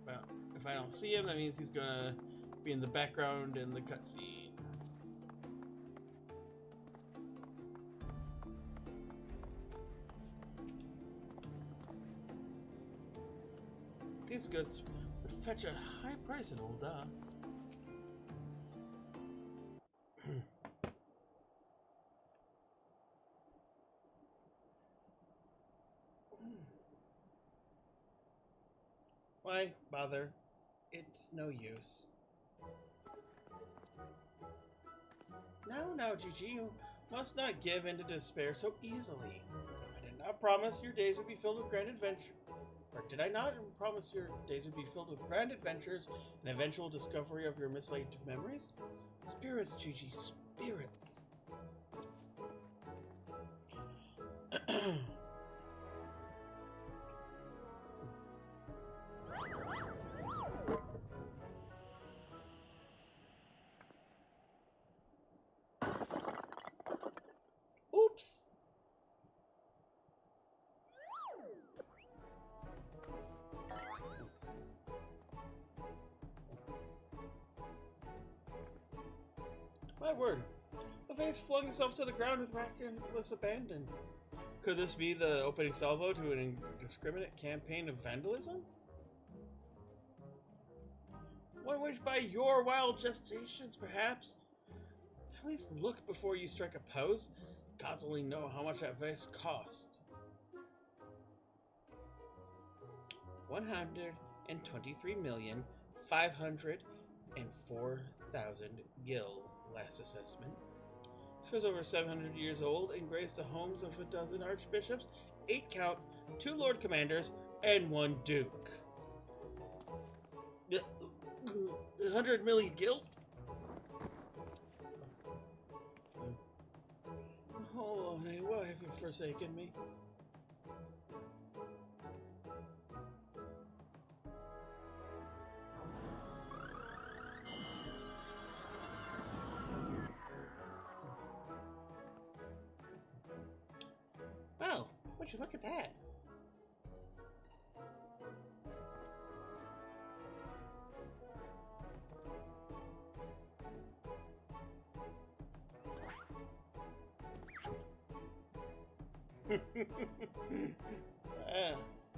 Well, if I don't see him, that means he's gonna be in the background in the cutscene. These goods would fetch a high price in Ul'dah. Why bother? It's no use. Now, Gigi, you must not give in to despair so easily. I did not promise your days would be filled with grand adventure. Or did I not promise your days would be filled with grand adventures and eventual discovery of your mislaid memories? Spirits, Gigi, spirits. Oops! My word. The vase flung itself to the ground with reckless abandon. Could this be the opening salvo to an indiscriminate campaign of vandalism? One waged by your wild gestations, perhaps? At least look before you strike a pose. Gods only know how much that vase cost. 123,504,000 gil, last assessment. She was over 700 years old and graced the homes of a dozen archbishops, 8 counts, 2 lord commanders, and 1 duke. 100 million gil? Oh, hey, why have you forsaken me? Wow, would you look at that?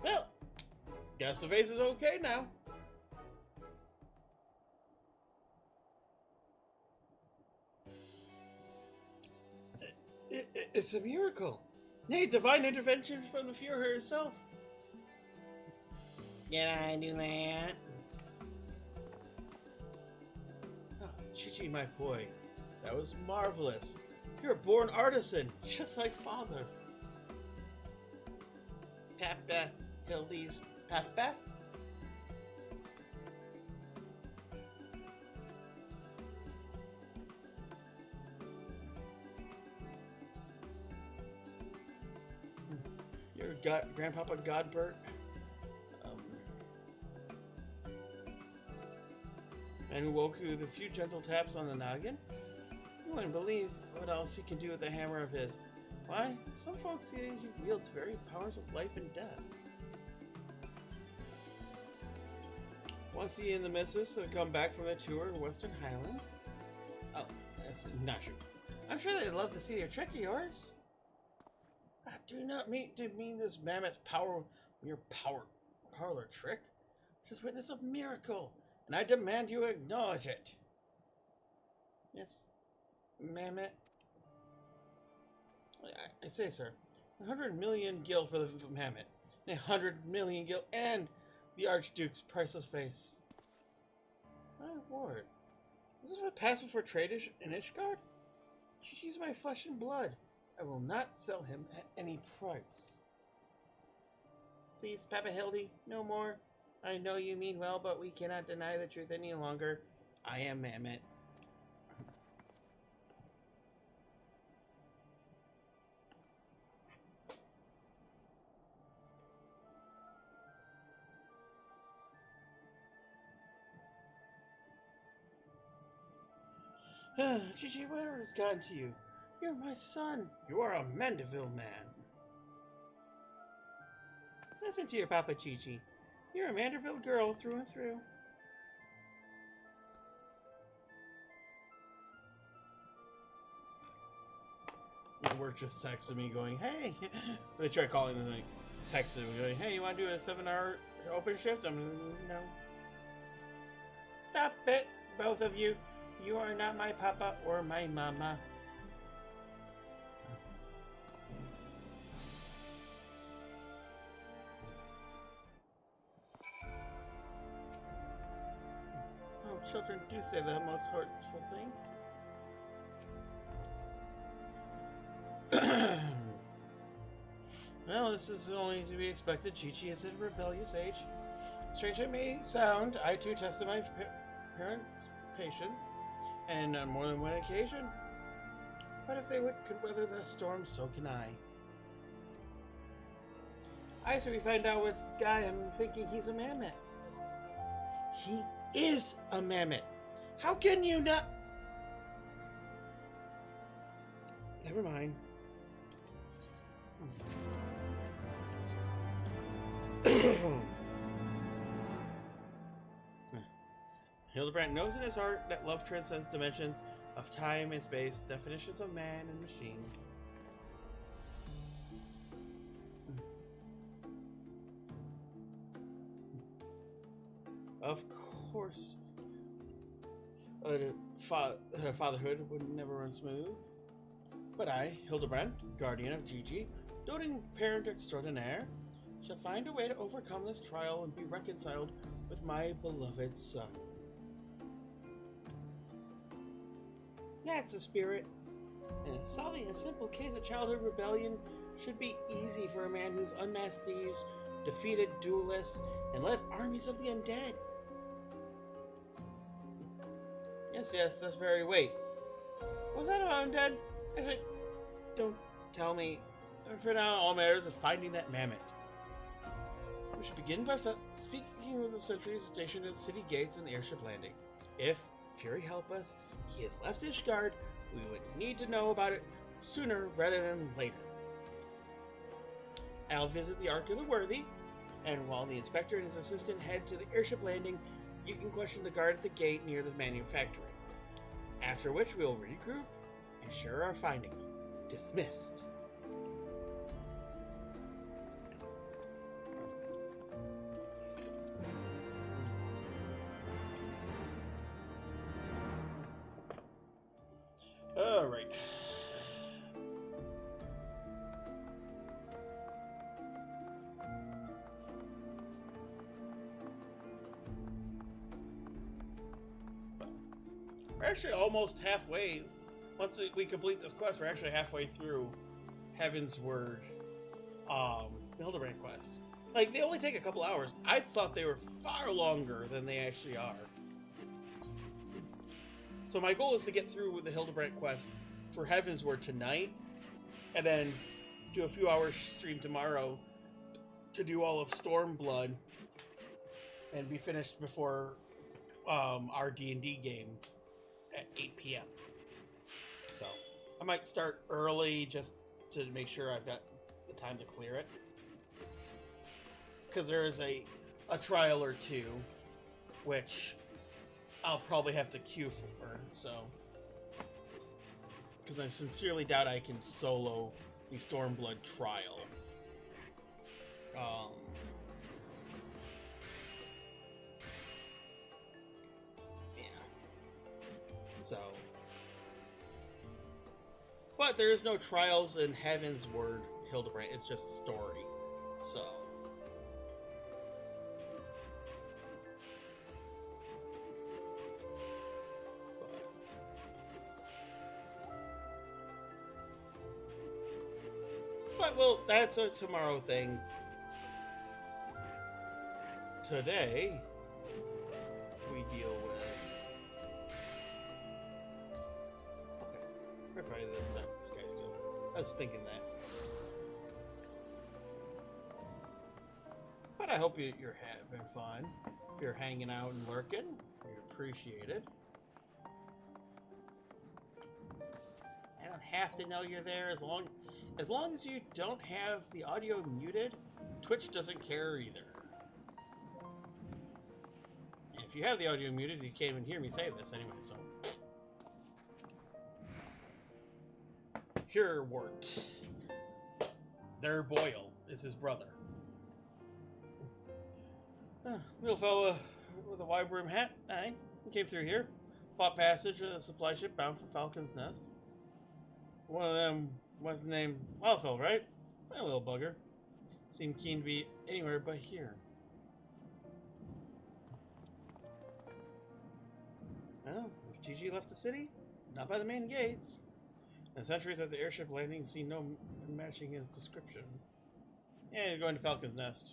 Well, guess the vase is okay now. It's a miracle. Nay, divine intervention from the Führer herself. Did I do that? Oh, Chichi, my boy, that was marvelous. You're a born artisan, just like father. Papa, Hildy's Papa? Your Grandpapa Godbert. And who woke you with a few gentle taps on the noggin? You wouldn't believe what else he can do with the hammer of his. Why, some folks say he wields very powers of life and death. Once he and the missus have come back from the tour of Western Highlands? Oh, that's not true. I'm sure they'd love to see your trick of yours. I do not mean this mammoth's mere parlor trick. Just witness a miracle, and I demand you acknowledge it. Yes, mammoth. I say, sir, 100 million gil for the mammoth, 100 million gil, and the Archduke's priceless face. My lord, is this what passes for trade in Ishgard? She's my flesh and blood. I will not sell him at any price. Please, Papa Hildy, no more. I know you mean well, but we cannot deny the truth any longer. I am Mammoth. Chichi, whatever has gotten to you? You're my son. You are a Mandeville man. Listen to your Papa, Chichi. You're a Mandeville girl through and through. Your work just texted me going, hey. They tried calling and they texted me going, hey, you want to do a 7-hour open shift? I'm no. Stop it, both of you. You are not my papa or my mama. Oh, children do say the most hurtful things. Well, this is only to be expected. Chi-Chi is at a rebellious age. Strange it may sound, I too tested my parents' patience, and on more than one occasion. But if they could weather the storm, so can I. I say we find out what's guy. I'm thinking he's a mammoth. He is a mammoth. How can you not? Never mind. Hildibrand knows in his heart that love transcends dimensions of time and space, definitions of man and machine. Of course, fatherhood would never run smooth. But I, Hildibrand, guardian of Gigi, doting parent extraordinaire, shall find a way to overcome this trial and be reconciled with my beloved son. That's the spirit. And solving a simple case of childhood rebellion should be easy for a man who's unmasked thieves, defeated duelists, and led armies of the undead. Yes, that's very... Wait. Was that about undead? Actually, don't tell me. For now, all matters is finding that mammoth. We should begin by speaking with the sentries stationed at the city gates and the airship landing. If Fury help us, he has left Ishgard. We would need to know about it sooner rather than later. I'll visit the Ark of the Worthy, and while the inspector and his assistant head to the airship landing, you can question the guard at the gate near the manufactory. After which we will regroup and share our findings. Dismissed. All right. We're actually almost halfway. Once we complete this quest, we're actually halfway through Heaven's Word, Hildibrand quest. Like, they only take a couple hours. I thought they were far longer than they actually are. So my goal is to get through the Hildibrand quest for Heaven's Word tonight, and then do a few hours stream tomorrow to do all of Stormblood, and be finished before our D&D game at 8 p.m. So I might start early just to make sure I've got the time to clear it, because there is a trial or two which I'll probably have to queue for, so because I sincerely doubt I can solo the Stormblood trial. So, but there is no trials in Heaven's Word, Hildibrand. It's just story. So, but well, that's a tomorrow thing. Today, we deal with. Probably this stuff this guy's doing. I was thinking that. But I hope you're having fun. If you're hanging out and lurking, you're appreciated. I don't have to know you're there as long as you don't have the audio muted. Twitch doesn't care either. And if you have the audio muted, you can't even hear me say this anyway, so. Wart. Their Boyle is his brother. Little fella with a wide brim hat. Aye, he came through here. Fought passage with a supply ship bound for Falcon's Nest. One of them was named Wildfell, right? My little bugger. Seemed keen to be anywhere but here. Well, if Gigi left the city, not by the main gates. The sentries at the airship landing see no matching his description. Yeah, you're going to Falcon's Nest.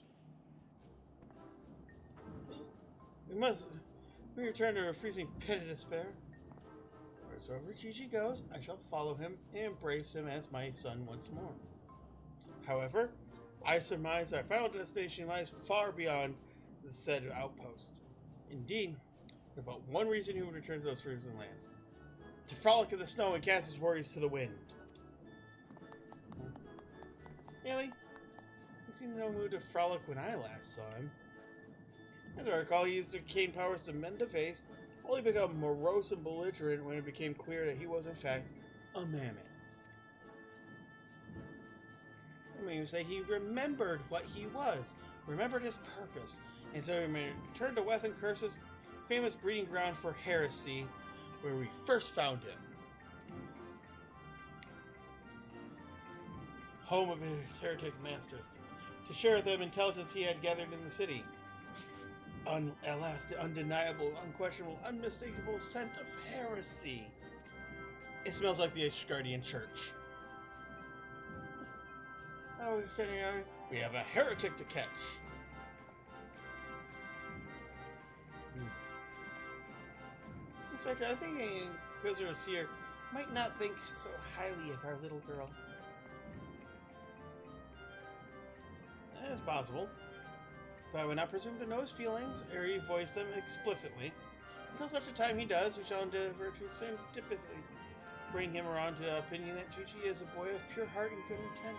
We must... We return to a freezing pit of despair. Wheresoever Gigi goes, I shall follow him and embrace him as my son once more. However, I surmise our final destination lies far beyond the said outpost. Indeed, there's but one reason he would return to those frozen lands. To frolic in the snow and cast his worries to the wind. Really? He seemed in no mood to frolic when I last saw him. As I recall, he used arcane powers to mend a vase, only become morose and belligerent when it became clear that he was, in fact, a mammoth. I mean, you say he remembered what he was, remembered his purpose, and so he returned to Weth and Curse's famous breeding ground for heresy, where we first found him. Home of his heretic masters, to share with them intelligence he had gathered in the city. At last, the undeniable, unquestionable, unmistakable scent of heresy. It smells like the Ashgardian church. Oh, we're standing out. We have a heretic to catch. Inspector, I think a Inquisitor Seer might not think so highly of our little girl. That is possible. But I would not presume to know his feelings, or he voice them explicitly. Until such a time he does, we shall endeavor to serendipitously bring him around to the opinion that Gigi is a boy of pure heart and good intent.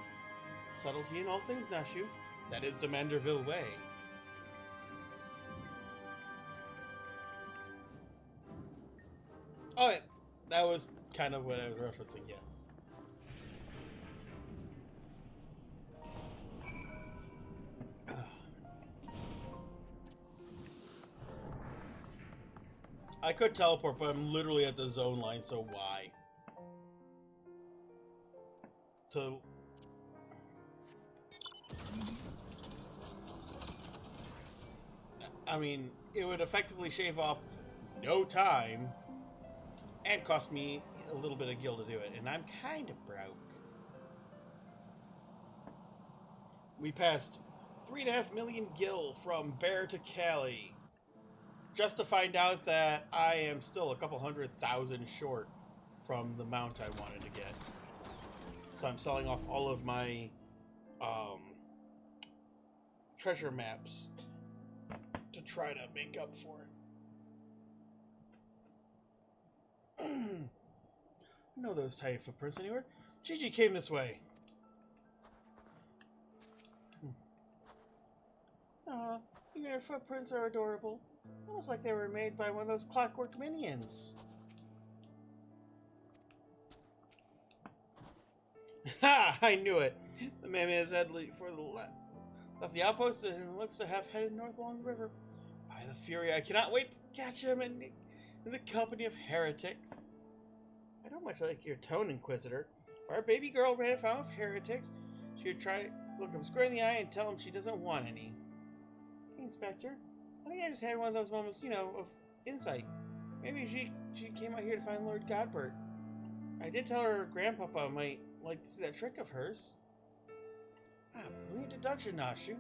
Subtlety in all things, Nashu. That is the Manderville way. Oh, yeah. That was kind of what I was referencing, yes. I could teleport, but I'm literally at the zone line, so why? I mean, it would effectively shave off no time and cost me a little bit of gil to do it, and I'm kind of broke. We passed 3.5 million gil from Bear to Cali, just to find out that I am still a couple 100,000 short from the mount I wanted to get. So I'm selling off all of my treasure maps to try to make up for it. I know those tiny footprints anywhere. Gigi came this way. Aw, your footprints are adorable. Almost like they were made by one of those clockwork minions. Ha! I knew it. The man has had left the outpost and looks to have headed north along the river. By the Fury, I cannot wait to catch him in the company of heretics. I don't much like your tone, Inquisitor. If our baby girl ran afoul of heretics, she would try look him square in the eye and tell him she doesn't want any. Hey, Inspector, I think I just had one of those moments, you know, of insight. Maybe she came out here to find Lord Godbert. I did tell her grandpapa might like to see that trick of hers. Ah, brilliant deduction, Nashu.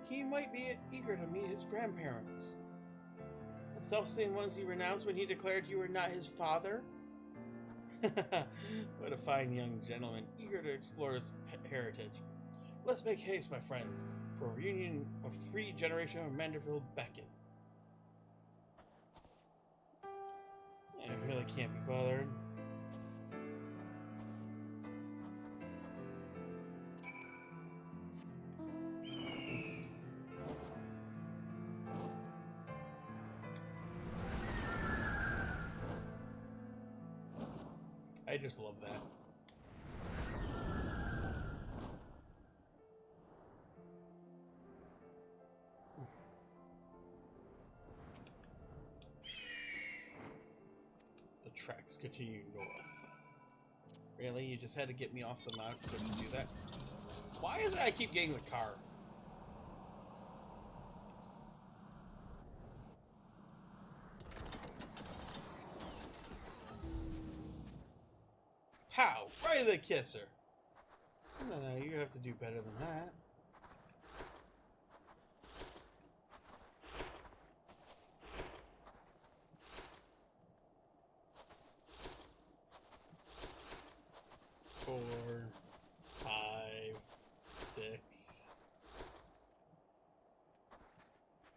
He might be eager to meet his grandparents. The self-same ones you renounced when he declared you were not his father? What a fine young gentleman, eager to explore his heritage. Let's make haste, my friends, for a reunion of 3 generations of Manderville beckon. I really can't be bothered. I just love that. The tracks continue north. Really? You just had to get me off the map just to do that? Why is it I keep getting the car? How? Right to the kisser. No, you have to do better than that.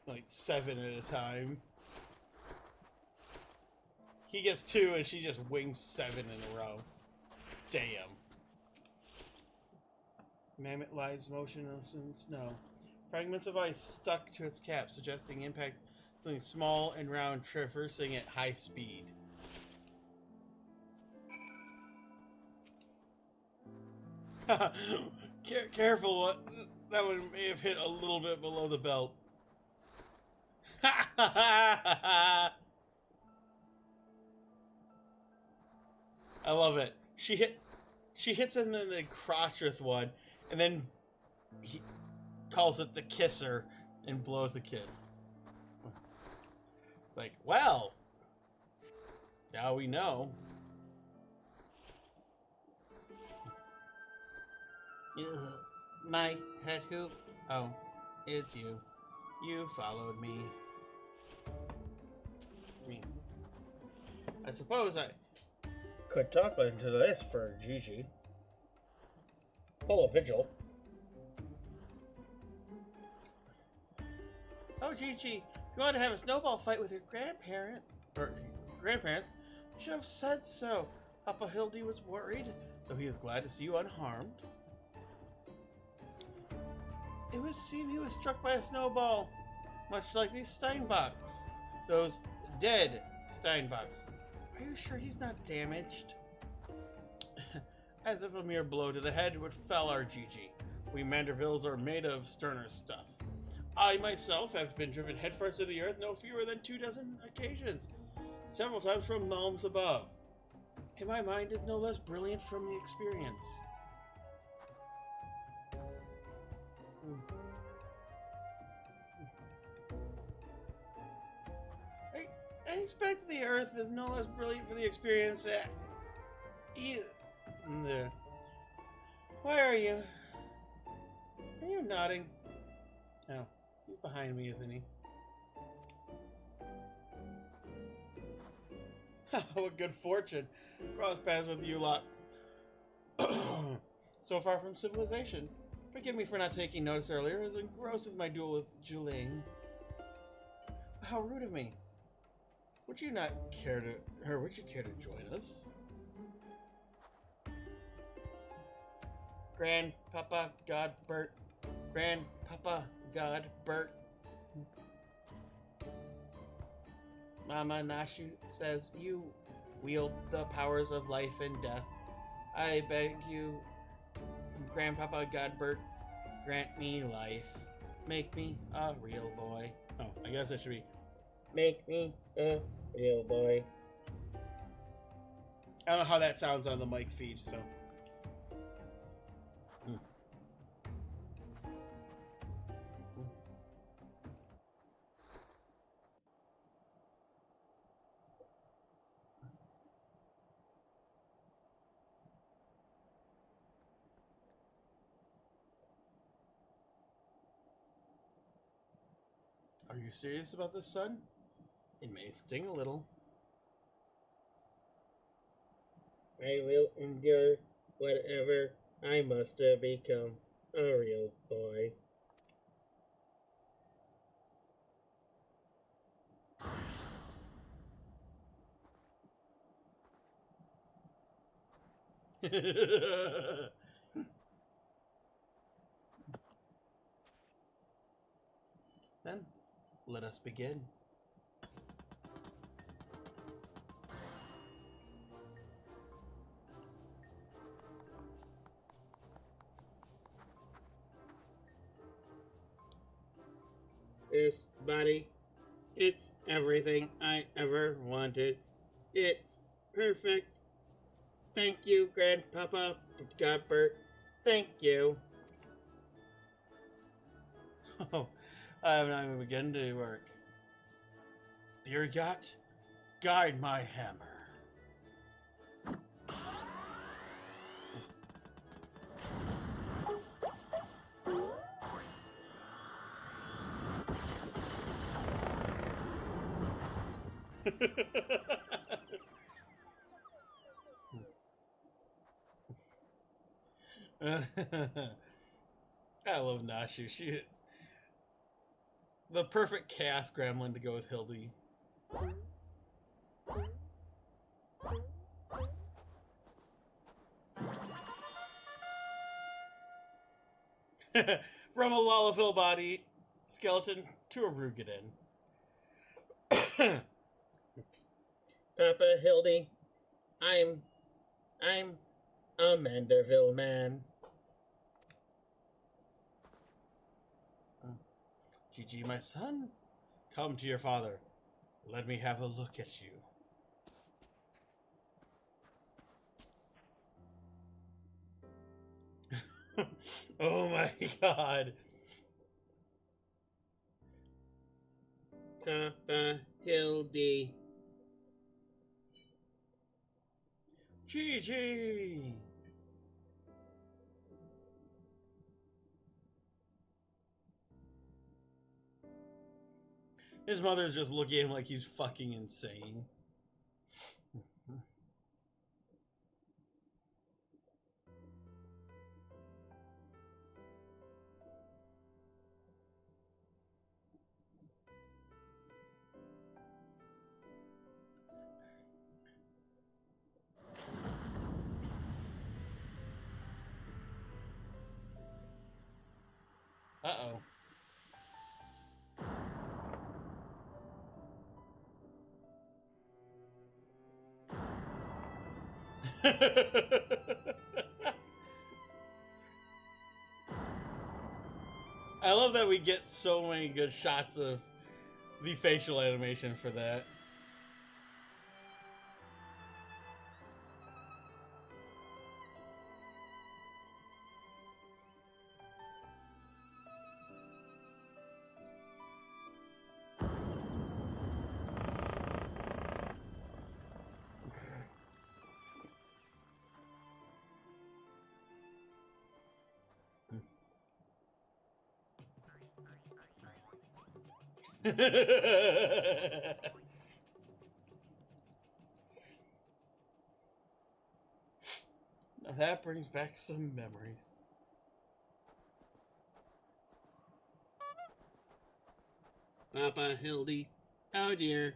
like 7 at a time. He gets 2 and she just wings 7 in a row. Damn. Mammoth lies motionless in snow. Fragments of ice stuck to its cap, suggesting impact something small and round traversing at high speed. Careful, that one may have hit a little bit below the belt. I love it. She hits him in the crotch with one, and then he calls it the kisser and blows the kid. Like, well, now we know. My head hoop. Oh, it's you. You followed me. I suppose I could talk into this for Gigi. Pull a vigil. Oh, Gigi, you want to have a snowball fight with your grandparents, you should have said so. Papa Hildy was worried, though he is glad to see you unharmed. It would seem he was struck by a snowball, much like these Steinbocks. Those dead Steinbocks. Are you sure he's not damaged? As if a mere blow to the head would fell our Gigi. We Mandervilles are made of sterner stuff. I myself have been driven headfirst to the earth no fewer than 24 occasions, several times from realms above. And my mind is no less brilliant from the experience. I expect the earth is no less brilliant for the experience either. Why are you? Are you nodding? No. He's behind me, isn't he? What good fortune. Cross paths with you lot. So far from civilization. Forgive me for not taking notice earlier. I was engrossed with my duel with Juling. How rude of me. Would you care to join us? Grandpapa Godbert. Grandpapa Godbert. Mama Nashu says you wield the powers of life and death. I beg you, Grandpapa Godbert, grant me life. Make me a real boy. Oh, I guess it should be make me a real boy. I don't know how that sounds on the mic feed, so. Are you serious about this, son? It may sting a little. I will endure whatever I must to become a real boy. Then, let us begin. This body, it's everything I ever wanted. It's perfect. Thank you, Grandpapa Godbert. Thank you. Oh, I have not even begun to work. Birgat, guide my hammer. I love Nashu. She is. The perfect chaos gremlin to go with Hildy. From a Lalafell body skeleton to a Rugadin. Papa, Hildy, I'm a Manderville man. Gigi, my son, come to your father. Let me have a look at you. Oh my god. Papa, Hildy. Gigi! His mother's just looking at him like he's fucking insane. Uh-oh. I love that we get so many good shots of the facial animation for that. Now that brings back some memories. Papa, Hildy. Oh dear.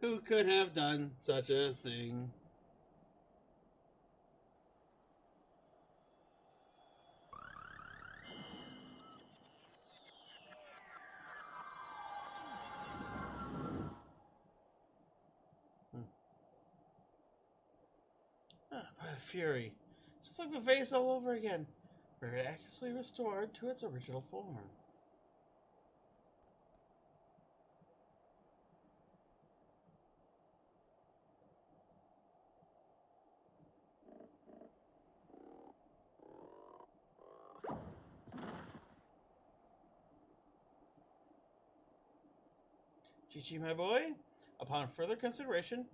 Who could have done such a thing? By the Fury. Just like the vase all over again. Miraculously restored to its original form. Chi-Chi, my boy, upon further consideration,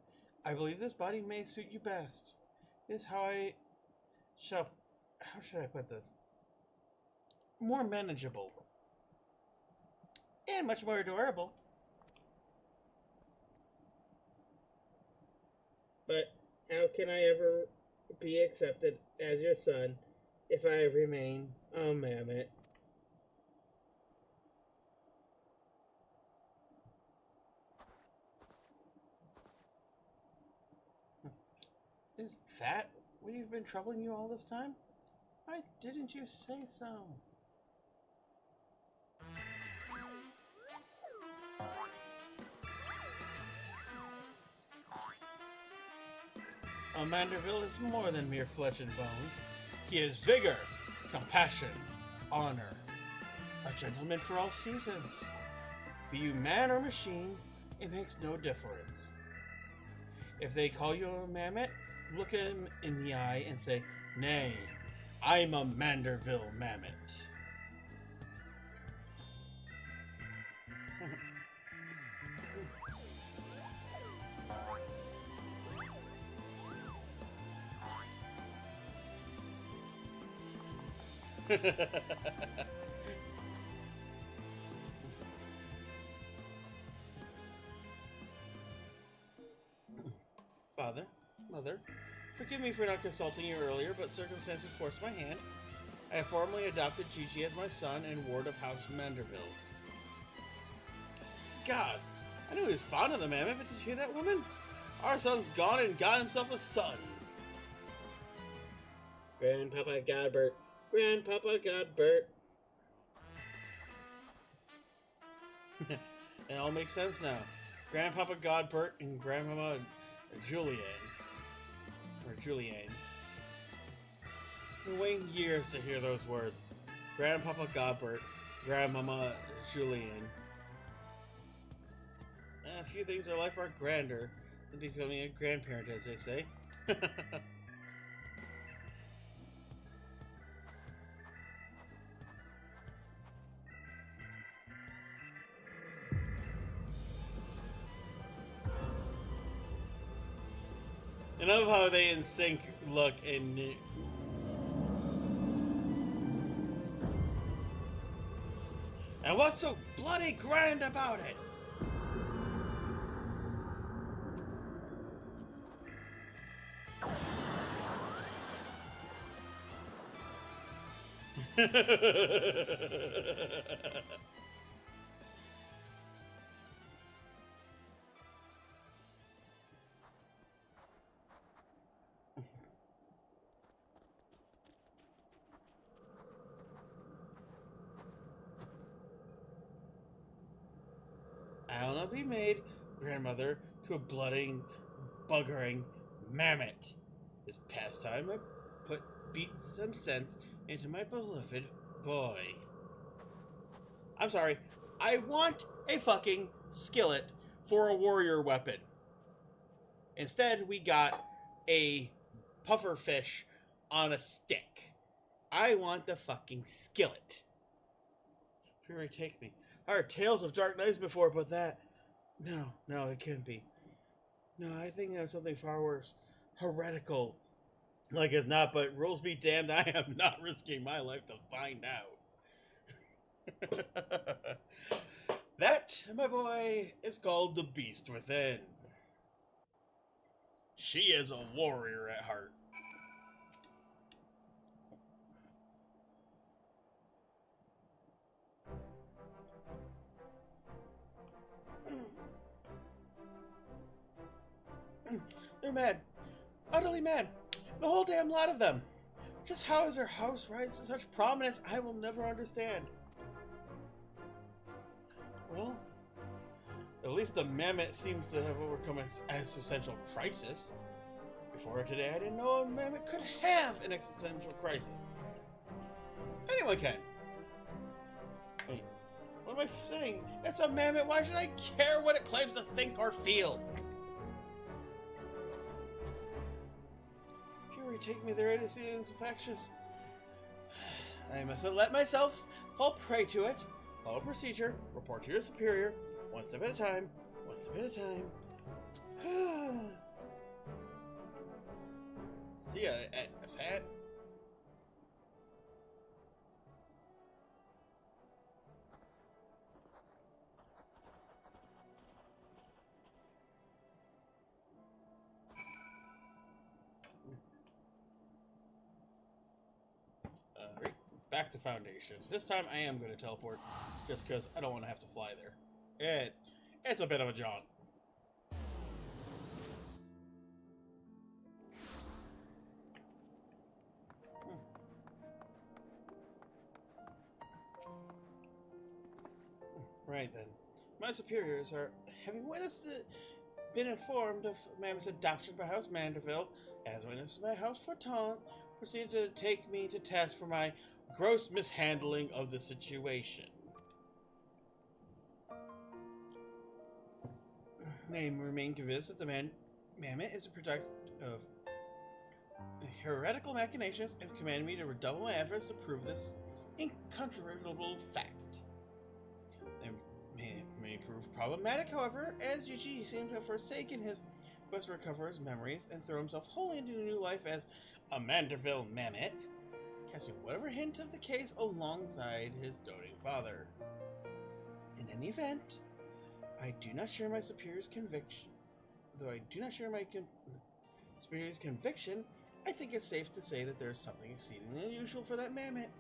I believe this body may suit you best. Is how should I put this? More manageable. And much more adorable. But how can I ever be accepted as your son if I remain a mammoth? Is that what you've been troubling you all this time? Why didn't you say so? A Manderville is more than mere flesh and bone. He is vigor, compassion, honor. A gentleman for all seasons. Be you man or machine, it makes no difference. If they call you a mammoth, look at him in the eye and say, "Nay, I'm a Manderville mammoth." Father, Mother, forgive me for not consulting you earlier, but circumstances forced my hand. I have formally adopted Gigi as my son and ward of House Manderville. gods! I knew he was fond of the mammoth, but did you hear that, woman? Our son's gone and got himself a son. Grandpapa Godbert. Grandpapa Godbert. It all makes sense now. Grandpapa Godbert and Grandmama Julianne. Or Julianne. I've been waiting years to hear those words. Grandpapa Godbert, Grandmama Julianne. A few things in life are grander than becoming a grandparent, as they say. I love how they in sync look and what's so bloody grand about it? I'll not be made grandmother to a blooding, buggering mammoth. This past time I beat some sense into my beloved boy. I'm sorry, I want a fucking skillet for a warrior weapon. Instead, we got a puffer fish on a stick. I want the fucking skillet. Fury, take me. I heard tales of dark nights before, but that... No, it can't be. No, I think that's something far worse. Heretical. Like it's not, but rules be damned, I am not risking my life to find out. That, my boy, is called the Beast Within. She is a warrior at heart. They're mad. Utterly mad. The whole damn lot of them. Just how is their house rise to such prominence, I will never understand. Well, at least the mammoth seems to have overcome an existential crisis. Before today, I didn't know a mammoth could have an existential crisis. Anyone can. Wait, what am I saying? It's a mammoth. Why should I care what it claims to think or feel? Fury, take me there. It is infectious. I mustn't let myself fall prey to it. Follow procedure. Report to your superior. One step at a time. One step at a time. See ya, Sat. Right, back to Foundation. This time I am going to teleport, just because I don't want to have to fly there. It's a bit of a jaunt. Right then. My superiors are having been informed of Mammoth's adoption by House Mandeville, as witnessed by House Fortin, proceeded to take me to task for my gross mishandling of the situation. They remain convinced that the Mammoth is a product of heretical machinations and commanded me to redouble my efforts to prove this incontrovertible fact. They may prove problematic, however, as Yuji seems to have forsaken his quest to recover his memories and throw himself wholly into a new life as a Mandeville Mammoth, casting whatever hint of the case alongside his doting father. In any event, I do not share my superior's conviction. Though I do not share my superior's conviction, I think it's safe to say that there is something exceedingly unusual for that mammoth.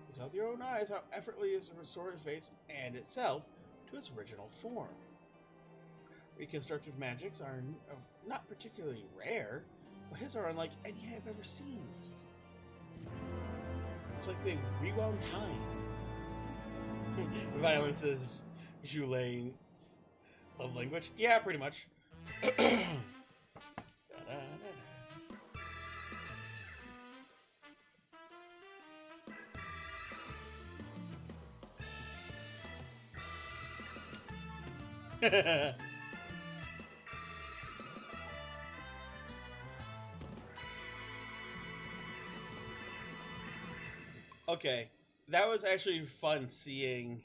You saw with your own eyes how effortlessly is restored its face and itself to its original form. reconstructive magics are not particularly rare, but his are unlike any I've ever seen. It's like they rewound time. Violence is Julane's love language. Yeah, pretty much. Okay, that was actually fun seeing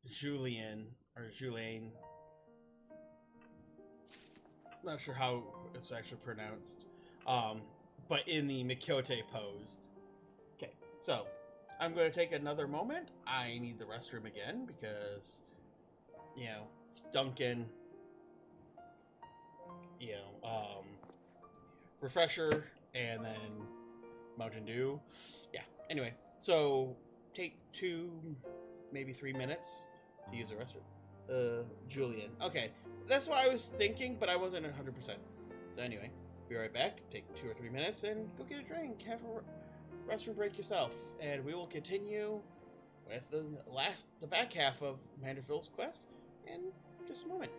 Julian or Julaine. Not sure how it's actually pronounced, but in the Mikyote pose. Okay, so I'm going to take another moment. I need the restroom again because, Duncan, refresher, and then Mountain Dew. Yeah, anyway, so take 2, maybe 3 minutes to use the restroom. Julian. Okay, that's what I was thinking, but I wasn't 100%. So anyway, be right back, take 2 or 3 minutes, and go get a drink, have a restroom break yourself, and we will continue with the back half of Manderville's quest in just a moment.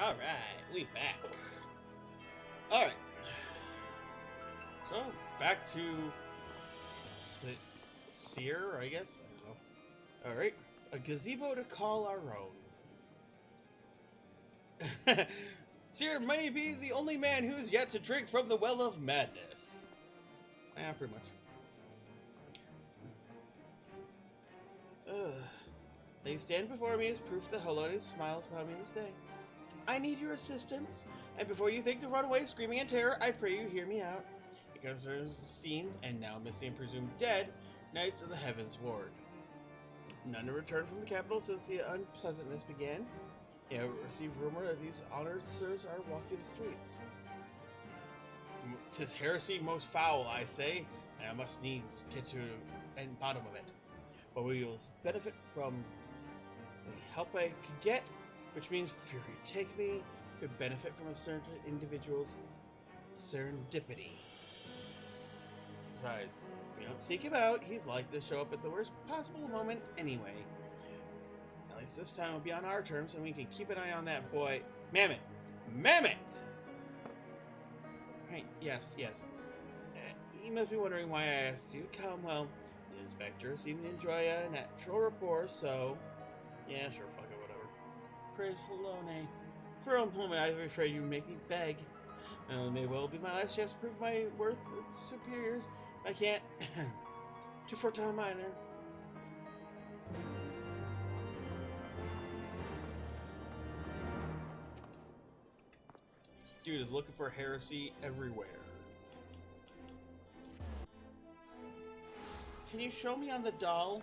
Alright, we back. Alright. So, back to Seer, I guess? I don't know. Alright. A gazebo to call our own. Seer may be the only man who is yet to drink from the well of madness. Yeah, pretty much. They stand before me as proof that Helena smiles upon me this day. I need your assistance, and before you think to run away screaming in terror, I pray you hear me out. Because there's esteemed, and now missing and presumed dead, Knights of the Heavens Ward. None to return from the capital since the unpleasantness began. You have received rumor that these honored sirs are walking the streets. 'Tis heresy most foul, I say, and I must needs get to the bottom of it. But we will benefit from the help I can get, which means fury take me, could benefit from a certain individual's serendipity. Besides, if we don't seek him out, he's likely to show up at the worst possible moment anyway. At least this time it'll be on our terms, and we can keep an eye on that boy. Mammoth! Mammoth! Right, yes. You must be wondering why I asked you. Come, well, the inspector seemed to enjoy a natural rapport, so... Yeah, sure, fuck it, whatever. Praise Helone. For a moment, I was afraid you would make me beg. It may well be my last chance to prove my worth with superiors. I can't. Too fertile minor. Dude is looking for heresy everywhere. Can you show me on the doll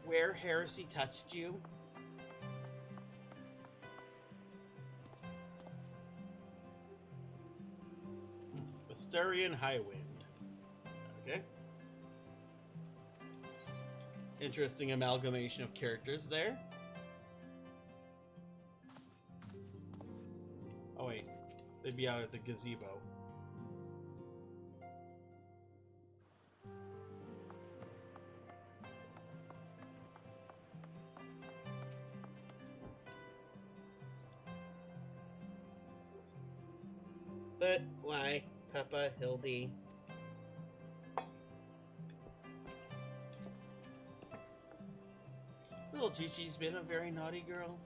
where heresy touched you? Asturian Highwind. Okay. Interesting amalgamation of characters there. Oh wait, they'd be out at the gazebo. But why, Papa Hildy? Little Chi-Chi's been a very naughty girl.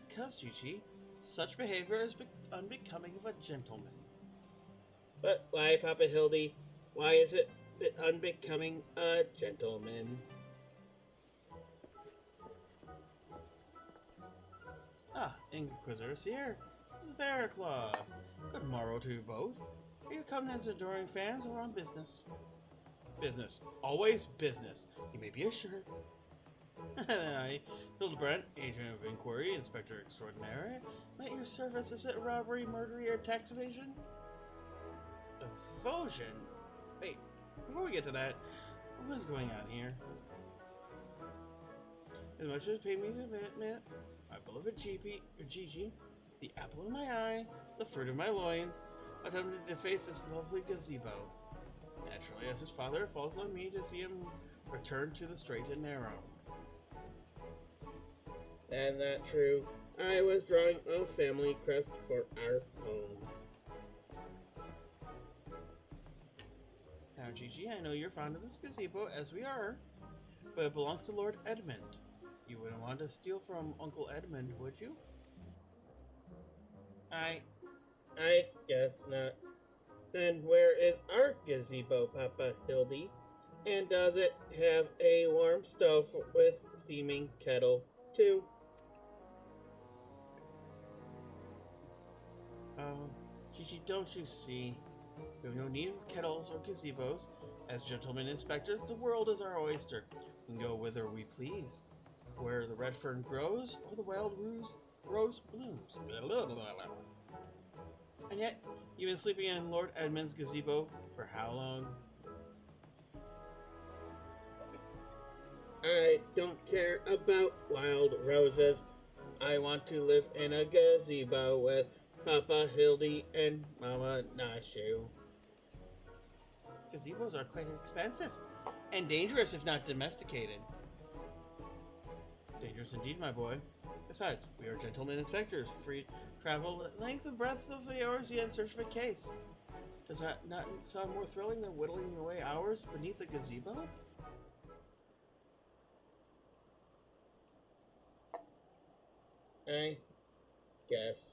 Because, Chi-Chi, such behavior is unbecoming of a gentleman. But why, Papa Hildy? Why is it unbecoming a gentleman? Ah, Inquisitors here. Bear Claw. Good morrow to you both. Are you come as adoring fans or on business? Business. Always business. You may be assured. I, Hildibrand, Agent of Inquiry, Inspector Extraordinary, might your service is it robbery, murder, or tax evasion? Evasion? Wait, before we get to that, what is going on here? As much as pay me to admit, my beloved Gigi, the apple of my eye, the fruit of my loins, attempted to deface this lovely gazebo. Naturally, as his father, it falls on me to see him return to the straight and narrow. That's not true. I was drawing a family crest for our home. Now, Gigi, I know you're fond of this gazebo, as we are, but it belongs to Lord Edmund. You wouldn't want to steal from Uncle Edmund, would you? I guess not. Then where is our gazebo, Papa Hildy? And does it have a warm stove with steaming kettle, too? Gigi, don't you see? We have no need of kettles or gazebos. As gentlemen inspectors, the world is our oyster. We can go whither we please. Where the red fern grows, or the wild rose blooms. And yet, you've been sleeping in Lord Edmund's gazebo for how long? I don't care about wild roses. I want to live in a gazebo with Papa Hildy and Mama Nashu. Gazebos are quite expensive, and dangerous if not domesticated. Dangerous indeed, my boy. Besides, we are gentlemen inspectors, free to travel length and breadth of the Eorzea in search of a case. Does that not sound more thrilling than whittling away hours beneath a gazebo? I guess.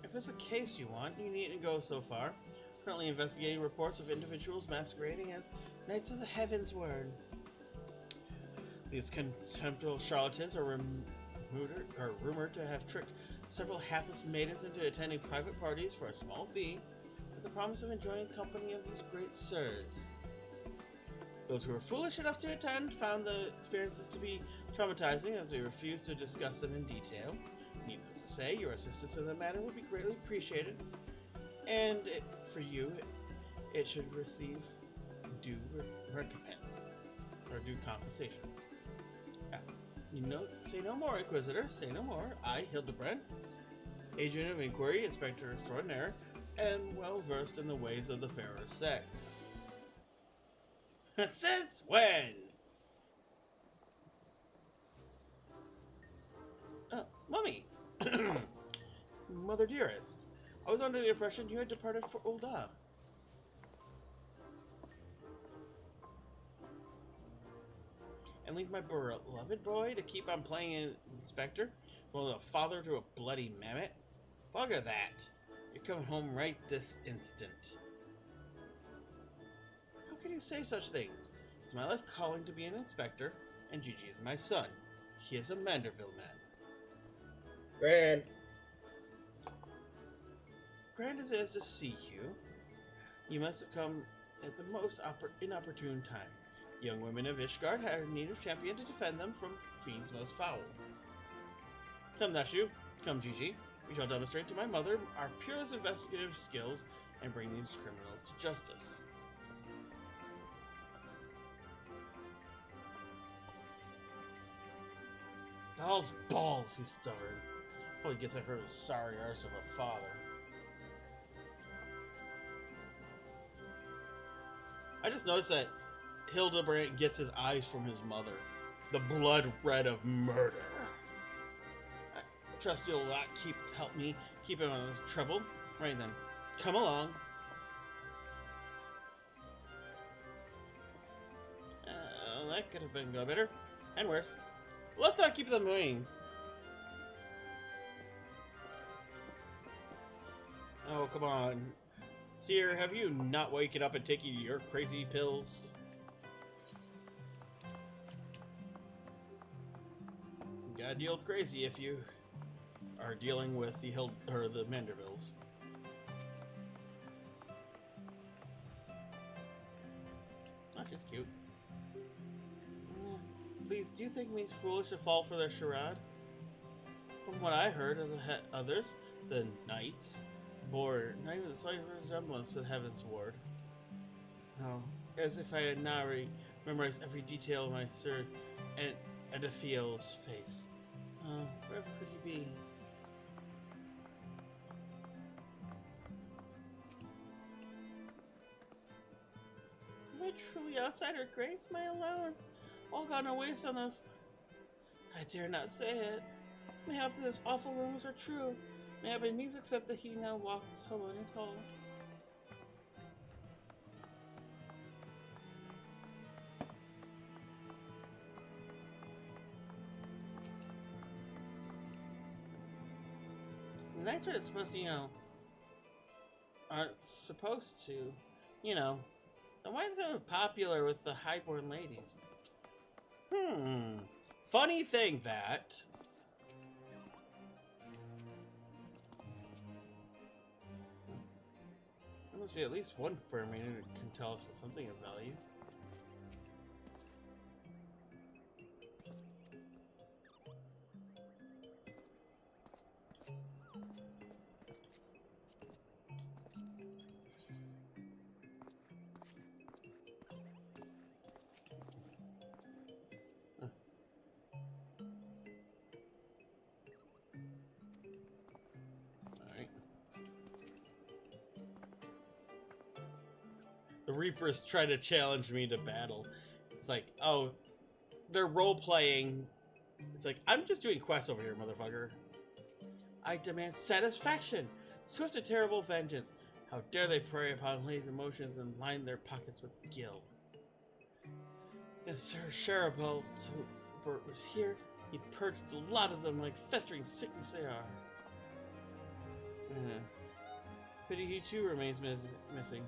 If it's a case you want, you needn't go so far. Currently investigating reports of individuals masquerading as Knights of the Heavensward. These contemptible charlatans are rumored to have tricked several hapless maidens into attending private parties for a small fee, with the promise of enjoying company of these great sirs. Those who were foolish enough to attend found the experiences to be traumatizing, as they refused to discuss them in detail. Needless to say, your assistance in the matter would be greatly appreciated, and for you, it should receive due recompense, or due compensation. Say no more, Inquisitor, say no more. I, Hildibrand, agent of inquiry, inspector extraordinaire, am well versed in the ways of the fairer sex. Since when? Mummy! Mother dearest, I was under the impression you had departed for Ul'dah. And leave my beloved boy to keep on playing inspector? Well, a father to a bloody mammoth? Bugger that. You're coming home right this instant. How can you say such things? It's my life calling to be an inspector, and Gigi is my son. He is a Manderville man. Grand. Grand as it is to see you, you must have come at the most inopportune time. Young women of Ishgard have need a champion to defend them from fiends most foul. Come, Nashu. Come, Gigi. We shall demonstrate to my mother our peerless investigative skills and bring these criminals to justice. All's balls, he stuttered. Probably gets at her sorry arse of a father. I just noticed that Hildibrand gets his eyes from his mother. The blood red of murder. I trust you'll help me keep him out of trouble. Right then, come along. That could have been better. And worse. Let's not keep them waiting. Oh, come on. Seer, have you not waken up and taken your crazy pills? You gotta deal with crazy if you are dealing with the Mandervilles. Not just cute. Please, do you think me foolish to fall for their charade? From what I heard of the others, the knights, bore not even the slightest resemblance to Heaven's Ward. No, as if I had not memorized every detail of my Sir Edifiel's face. Oh, where could he be? Am I truly outsider Grace? My allowance all gone to waste on this. I dare not say it. Mayhap those awful rumors are true. Mayhap my knees accept that he now walks solo in his halls. The knights are supposed to, aren't supposed to, then why is it so popular with the highborn ladies? Funny thing that... There must be at least one firm who can tell us something of value. The Reapers try to challenge me to battle. It's like, oh, they're role-playing. It's like, I'm just doing quests over here, motherfucker. I demand satisfaction. Swift and terrible vengeance. How dare they prey upon ladies' emotions and line their pockets with gil. If Sir Sharabel was here, he purged a lot of them like festering sickness they are. Pity he too remains missing.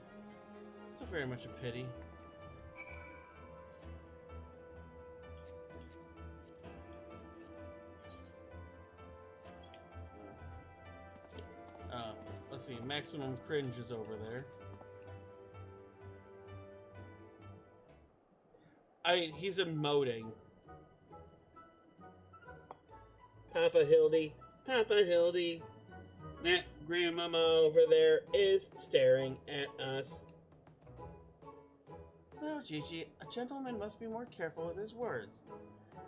So very much a pity. Let's see, Maximum Cringe is over there. He's emoting. Papa Hildy, Papa Hildy. That grandmama over there is staring at us. No, Gigi, a gentleman must be more careful with his words.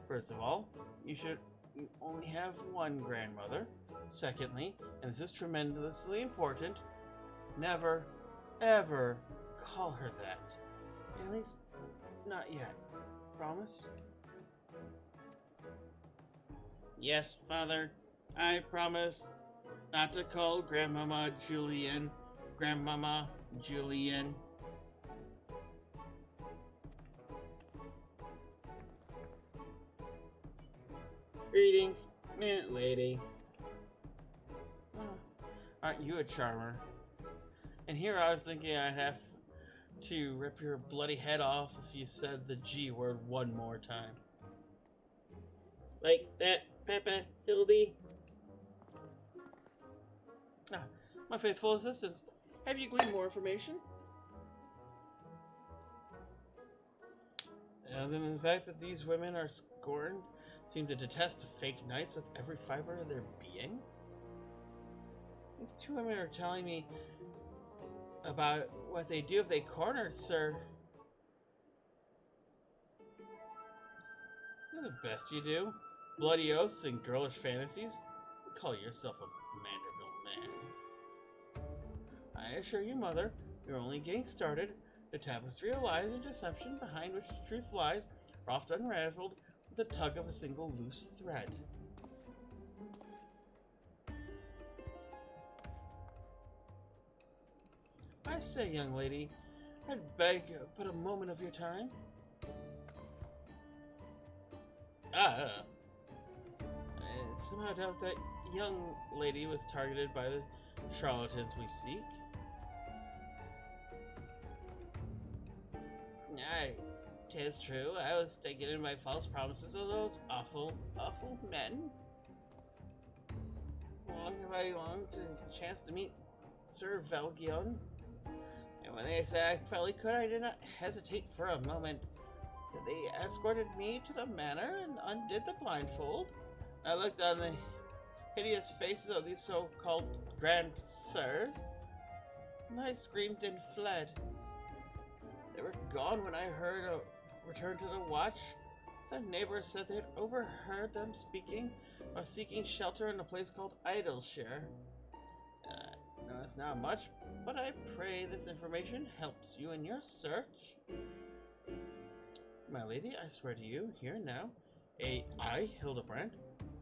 First of all, you only have one grandmother. Secondly, and this is tremendously important, never, ever call her that. At least, not yet. Promise? Yes, Father. I promise not to call Grandmama Julian Grandmama Julian. Greetings, Mint Lady. Oh, aren't you a charmer? And here I was thinking I'd have to rip your bloody head off if you said the G word one more time. Like that, Papa Hildy? Ah, my faithful assistants. Have you gleaned more information? Other than the fact that these women are scorned, seem to detest fake knights with every fiber of their being? These two women are telling me about what they do if they cornered, sir. You're the best you do. Bloody oaths and girlish fantasies. You call yourself a Manderville man. I assure you, Mother, you're only getting started. The tapestry of lies and deception behind which the truth lies are often unraveled with the tug of a single loose thread. I say, young lady, I'd beg but a moment of your time. I somehow doubt that young lady was targeted by the charlatans we seek. Aye, 'tis true. I was taken in by false promises of those awful, awful men. Long have I longed a chance to meet Sir Valgion. And when they said I probably could, I did not hesitate for a moment. They escorted me to the manor and undid the blindfold. I looked on the hideous faces of these so-called grand sirs, and I screamed and fled. They were gone when I returned to the watch. The neighbors said they had overheard them speaking of seeking shelter in a place called Idleshire. No, it's not much, but I pray this information helps you in your search. My lady, I swear to you, here and now, I, Hildibrand,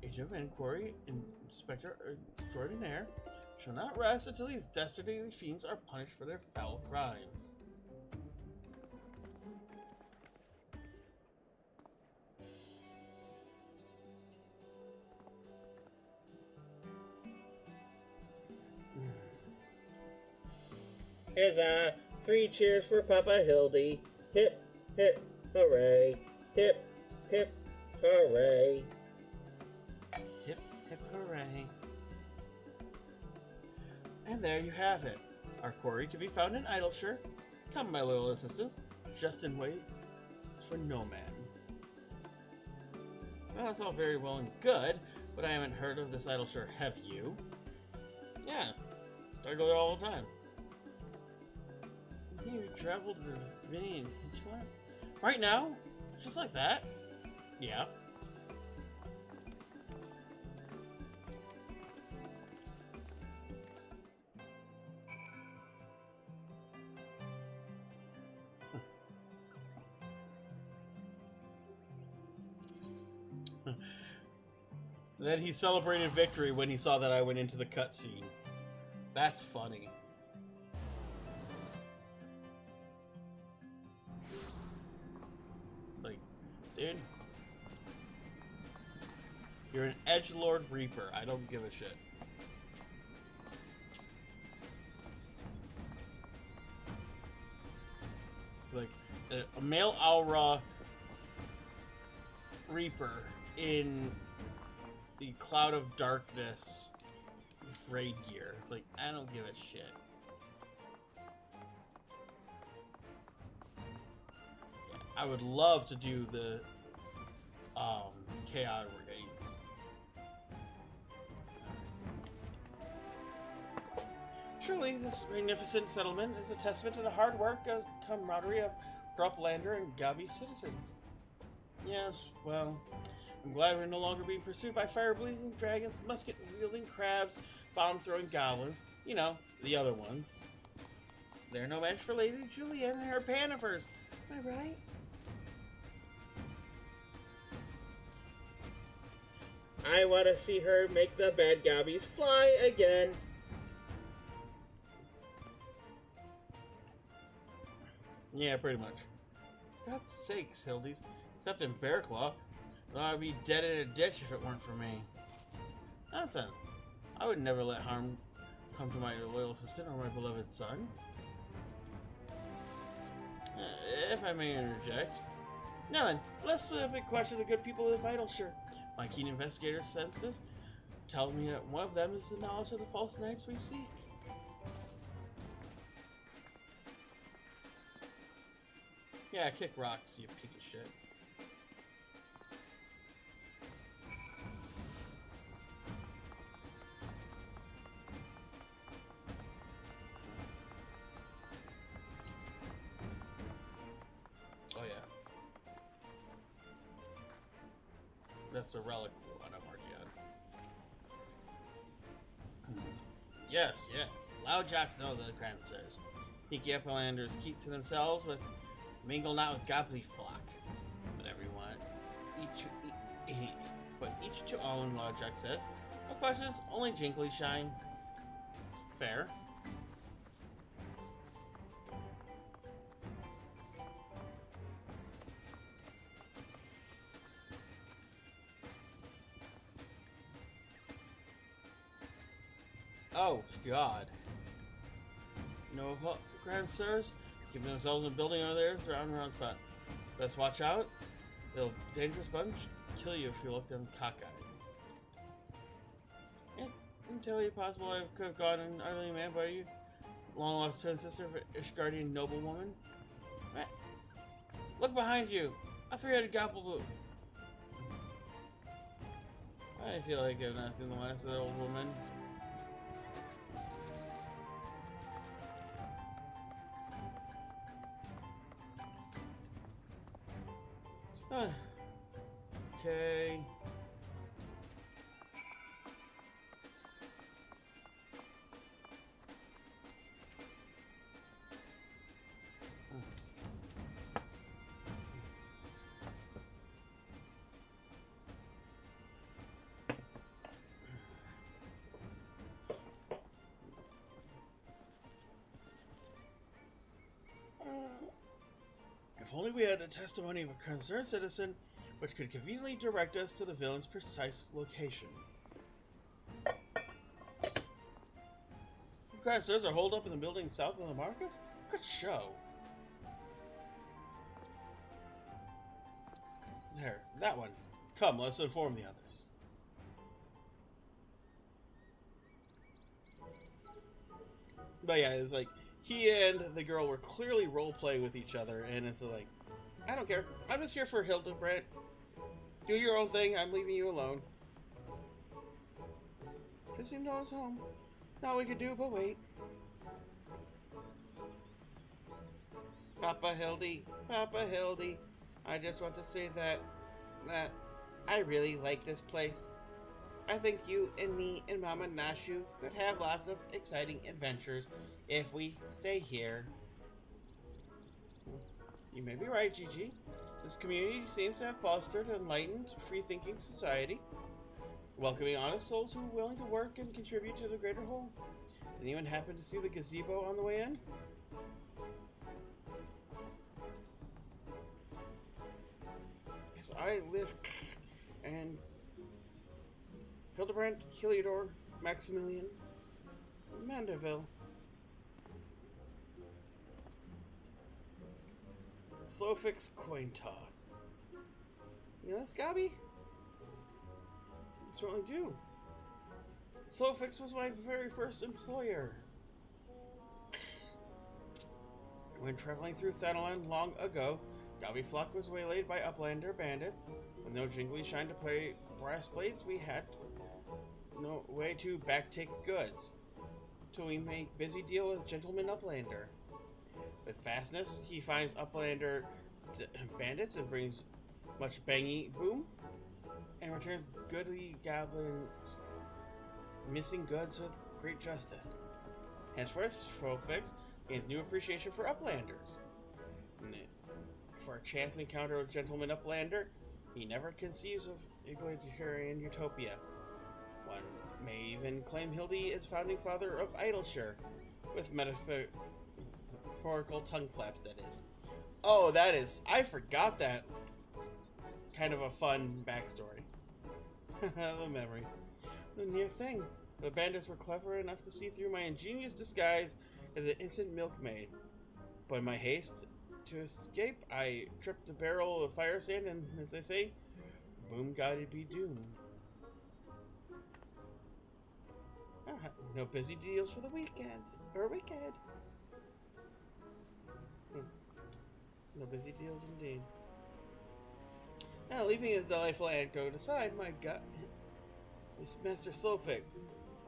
agent of inquiry, inspector extraordinaire, shall not rest until these dastardly fiends are punished for their foul crimes. Huzzah! 3 cheers for Papa Hildy. Hip, hip, hooray. Hip, hip, hooray. Hip, hip, hooray. And there you have it. Our quarry can be found in Idleshire. Come, my little assistants, just in wait for no man. Well, that's all very well and good, but I haven't heard of this Idleshire, have you? Yeah, I go there all the time. You traveled to Vinny and Hinchland? Right now? Just like that? Yeah. Then he celebrated victory when he saw that I went into the cutscene. That's funny. It's like, dude, you're an edgelord reaper. I don't give a shit. Like a male aura reaper in the Cloud of Darkness raid gear. It's like, I don't give a shit. Yeah, I would love to do the chaotic raids. Truly, this magnificent settlement is a testament to the hard work and camaraderie of for Uplander and Gabi citizens. Yes, well, I'm glad we're no longer being pursued by fire-breathing dragons, musket-wielding crabs, bomb-throwing goblins. You know, the other ones. They're no match for Lady Juliet and her panifers. Am I right? I want to see her make the bad gobbies fly again. Yeah, pretty much. God's sakes, Hildies. Except in Bearclaw, I'd be dead in a ditch if it weren't for me. Nonsense. I would never let harm come to my loyal assistant or my beloved son. If I may interject. Now then, let's put a big question to good people of the Vital Shirt. My keen investigator senses tells me that one of them is the knowledge of the false knights we seek. Yeah, kick rocks, you piece of shit. Oh yeah. That's the relic one I'm working on. Yes, yes. Loudjacks know the Grandsers. Sneaky Uplanders keep to themselves with mingle not with Gobbly flock. But everyone, each to own, Loudjack says. No questions, only Jinkly shine. Fair. Oh, God. No Grandsers? Keeping themselves in a building over there, surrounding around spot. Best watch out. They'll dangerous bunch. Kill you if you look them cockeyed. It's entirely possible I could have gone an utterly man by you. Long lost twin sister of Ishgardian noblewoman. Look behind you! A three-headed gobbleboot. I feel like I've not seen the last of that old woman. Okay. If only we had the testimony of a concerned citizen which could conveniently direct us to the villain's precise location. You guys are holed up in the building south of the Marcus? Good show. There, that one. Come, let's inform the others. But yeah, it's like, he and the girl were clearly role-playing with each other, and it's like, I don't care. I'm just here for Hildibrand. Do your own thing, I'm leaving you alone. Just seemed to us home. Not all we could do but wait. Papa Hildy, I just want to say that I really like this place. I think you and me and Mama Nashu could have lots of exciting adventures if we stay here. You may be right, Gigi. This community seems to have fostered an enlightened, free-thinking society, welcoming honest souls who are willing to work and contribute to the greater whole. Did anyone happen to see the gazebo on the way in? Yes, I live and Hildibrand, Heliodor, Maximilian, Mandeville. Slowfix coin toss. You know this, Gabi? I certainly do. Slowfix was my very first employer. When traveling through Thanalan long ago, Gabi Flock was waylaid by Uplander bandits. With no jingly shine to play brass blades, we had no way to backtake goods. Till we made busy deal with Gentleman Uplander. With fastness, he finds Uplander bandits and brings much bangy boom, and returns goodly goblins missing goods with great justice. Henceforth, Trollfix gains new appreciation for Uplanders. For a chance encounter with Gentleman Uplander, he never conceives of egalitarian utopia. One may even claim Hildy is founding father of Idleshire, with metaphorical tongue flaps, that is. Oh, that is, I forgot that. Kind of a fun backstory. The memory. The near thing. The bandits were clever enough to see through my ingenious disguise as an instant milkmaid. But in my haste to escape, I tripped a barrel of fire sand and, as they say, boom gotta be doomed. No busy deals for the weekend. Or wicked. No busy deals indeed. Now, leaving his delightful anecdote aside, my God, Master Slowfix,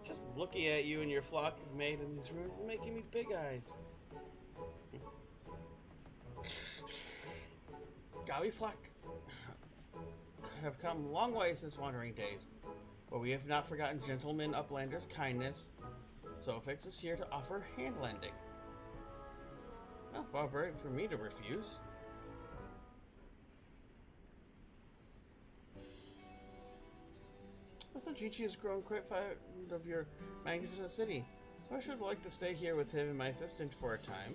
just looking at you and your flock of made in these rooms is making me big eyes. Gawi flock have come a long way since wandering days, but we have not forgotten Gentleman Uplander's kindness. Slowfix is here to offer hand lending. Not far right for me to refuse. Also, Jichi has grown quite fond of your magnificent city, so I should like to stay here with him and my assistant for a time.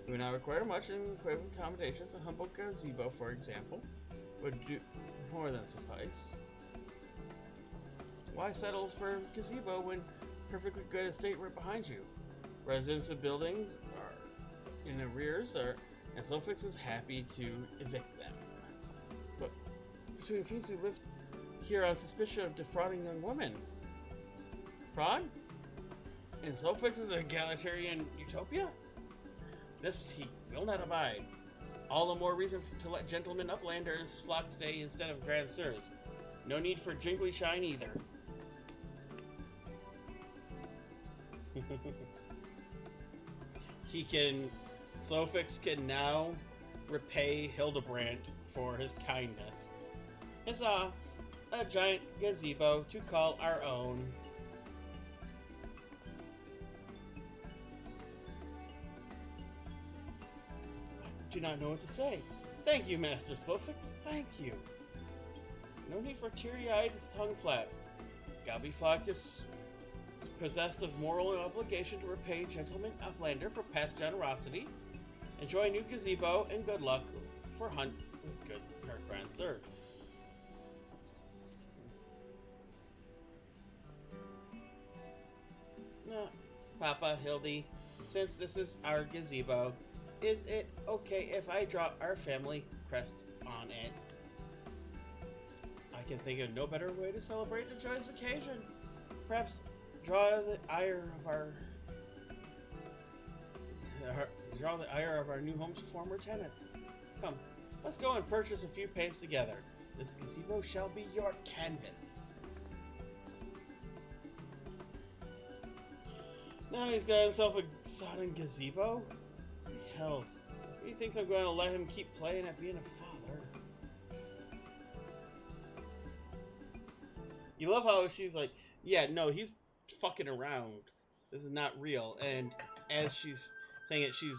We would not require much in equipment accommodations. A humble gazebo, for example, would do more than suffice. Why settle for gazebo when perfectly good estate right behind you? Residents of buildings are in arrears, and Slowfix is happy to evict them. But between fiends who live here on suspicion of defrauding young women. Fraud? In Slowfix's egalitarian utopia? This he will not abide. All the more reason to let Gentleman Uplanders flock stay instead of Grand Sirs. No need for jingly shine either. Slowfix can now repay Hildibrand for his kindness. Huzzah! A giant gazebo to call our own. I do not know what to say. Thank you, Master Slowfix. Thank you. No need for teary-eyed tongue flaps. Gabi Flock is possessed of moral obligation to repay Gentleman Uplander for past generosity. Enjoy a new gazebo and good luck for hunt with good Grand Sir. Papa, Hildy, since this is our gazebo, is it okay if I draw our family crest on it? I can think of no better way to celebrate the joyous occasion. Perhaps draw the ire of our new home's former tenants. Come, let's go and purchase a few paints together. This gazebo shall be your canvas. Now he's got himself a sodden gazebo? Hells, he thinks I'm going to let him keep playing at being a father. You love how she's like, yeah, no, he's fucking around. This is not real. And as she's saying it, she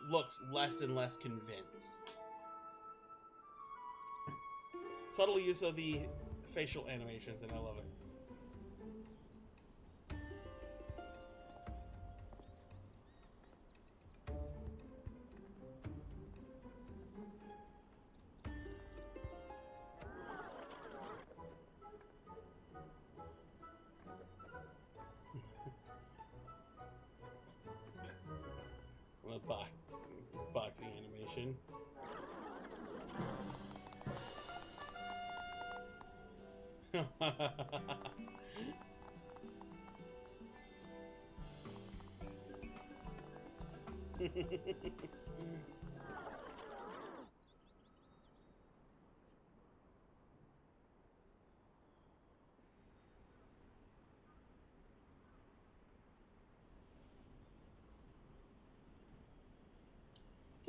looks less and less convinced. Subtle use of the facial animations, and I love it. Boxing animation.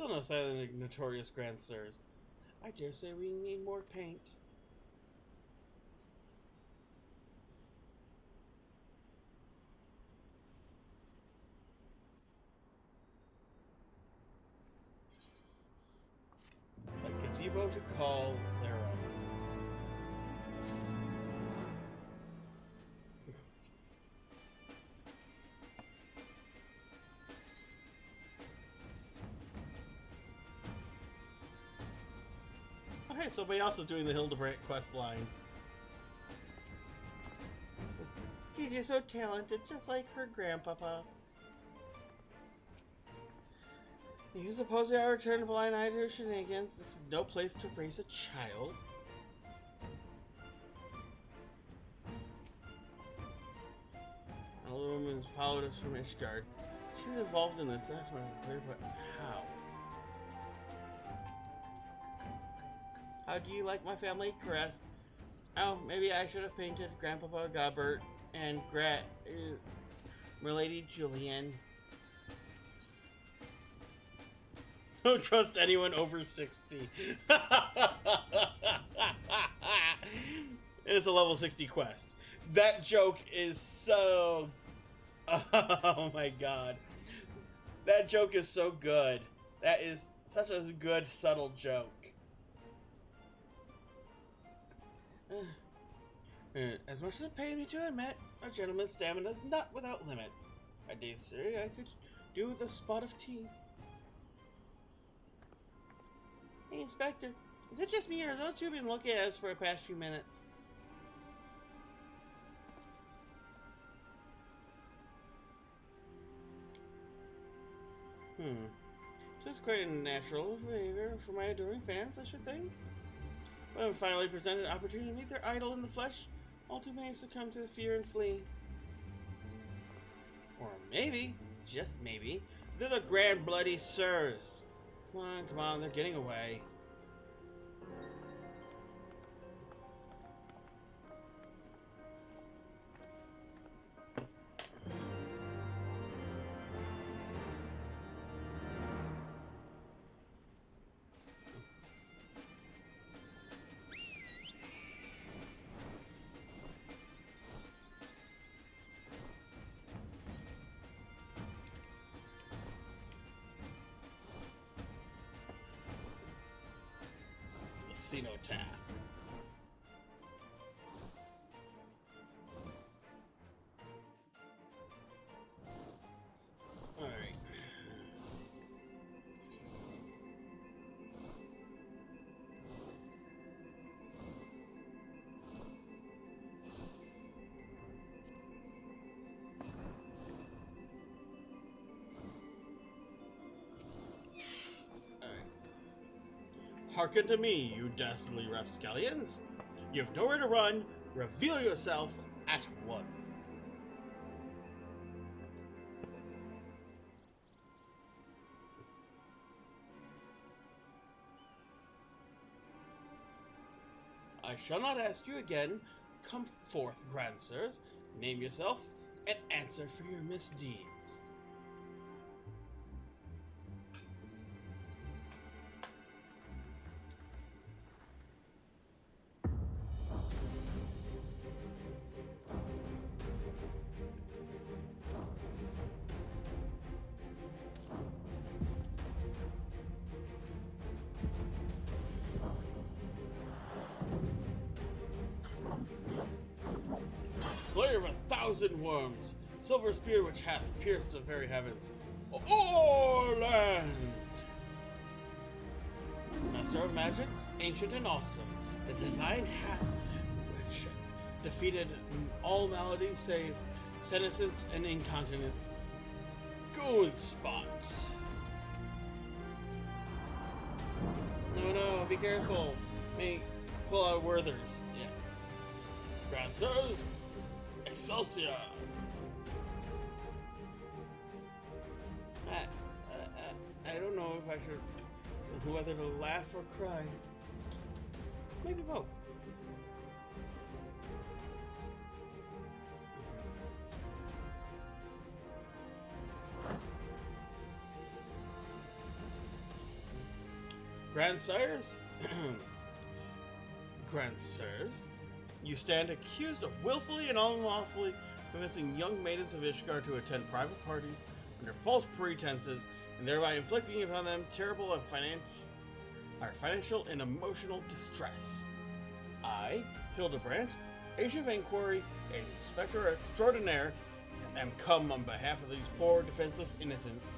Still no sign of the notorious Grand Sirs. I dare say we need more paint. A gazebo to call their own. Okay, somebody else is doing the Hildibrand quest line. You're so talented, just like her grandpapa. You suppose I return a blind eye to her shenanigans? This is no place to raise a child. An old woman followed us from Ishgard. She's involved in this, that's what I'm clear, but how? How do you like my family? Caress. Oh, maybe I should have painted Grandpapa Gobbert and Milady Julian. Don't trust anyone over 60. It's a level 60 quest. That joke is so... Oh my god. That joke is so good. That is such a good, subtle joke. As much as it paid me to admit, a gentleman's stamina is not without limits. I dare say I could do with a spot of tea. Hey, Inspector, is it just me or those two been looking at us for the past few minutes? Just quite a natural behavior for my adoring fans, I should think. When I'm finally presented an opportunity to meet their idol in the flesh, all too many succumb to fear and flee. Or maybe, just maybe, they're the Grand Bloody Sirs. Come on, they're getting away. Cenotaph. Alright. Hearken to me, you dastardly rapscallions. You have nowhere to run. Reveal yourself at once. I shall not ask you again. Come forth, Grand Sirs. Name yourself and answer for your misdeeds. Slayer of 1,000 worms, silver spear which hath pierced the very heavens. Orland! Master of magics, ancient and awesome, the divine hath which defeated all maladies save senescence and incontinence. Goon spot. No, be careful. May pull out Werthers. Yeah. Grand Sirs, Excelsior! I don't know if I should, whether to laugh or cry. Maybe both. Grandsires? Grandsirs, you stand accused of willfully and unlawfully convincing young maidens of Ishgard to attend private parties under false pretenses, and thereby inflicting upon them terrible and financial and emotional distress. I, Hildibrand, agent of inquiry and inspector extraordinaire, am come on behalf of these poor defenseless innocents,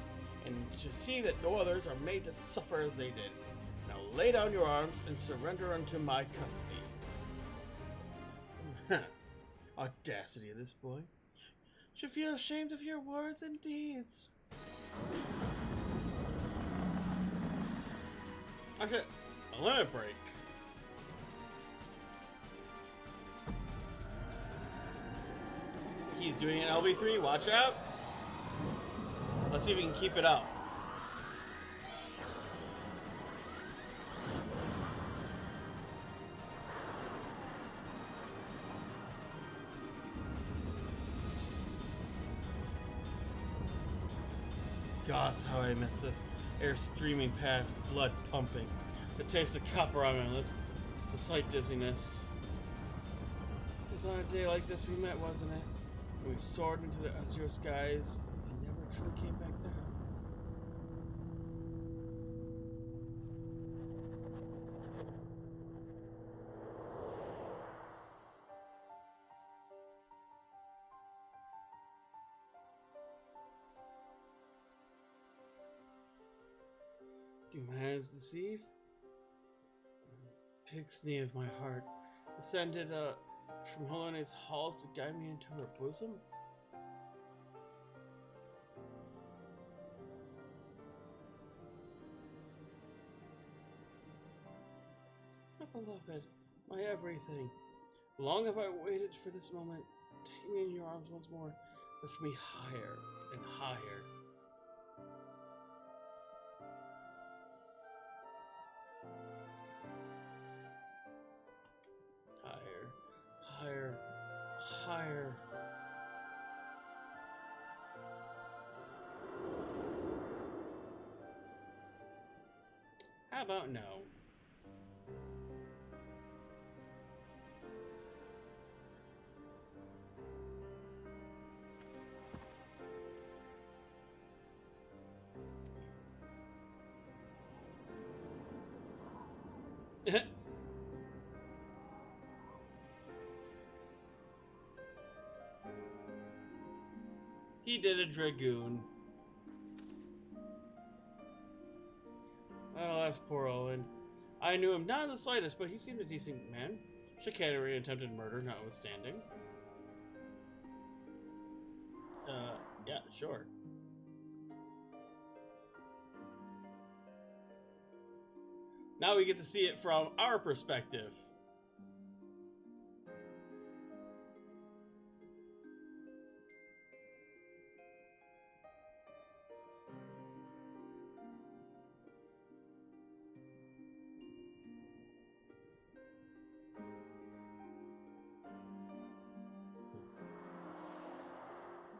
and to see that no others are made to suffer as they did. Now lay down your arms and surrender unto my custody. Audacity of this boy. Should feel ashamed of your words and deeds. Okay, a limit break. He's doing an LB3, watch out. Let's see if we can keep it up. Gods, how I miss this. Air streaming past, blood pumping. The taste of copper on my lips. The slight dizziness. It was on a day like this we met, wasn't it? When we soared into the azure skies and never truly came back down. Do my hands deceive? Pixney of my heart, descended from Helene's halls to guide me into her bosom? My beloved, my everything. Long have I waited for this moment. Take me in your arms once more. Lift me higher and higher. Higher, higher. How about no? He did a dragoon. Oh, that's poor Owen. I knew him not in the slightest, but he seemed a decent man. Chicanery and attempted murder notwithstanding. Yeah, sure. Now we get to see it from our perspective.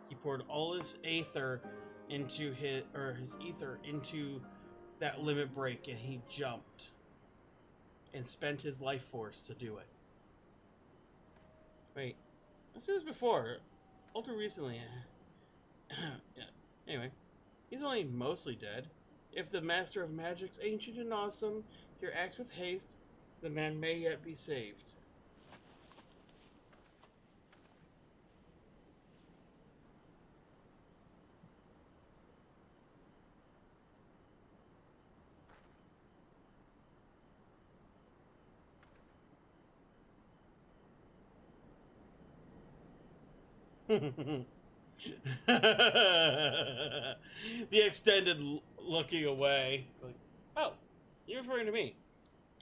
He poured all his aether into his ether into that limit break, and he jumped and spent his life force to do it. Wait, I've said this before, ultra recently. Yeah. Anyway, he's only mostly dead. If the Master of Magic's ancient and awesome here acts with haste, the man may yet be saved. The extended looking away. Like, oh, you're referring to me.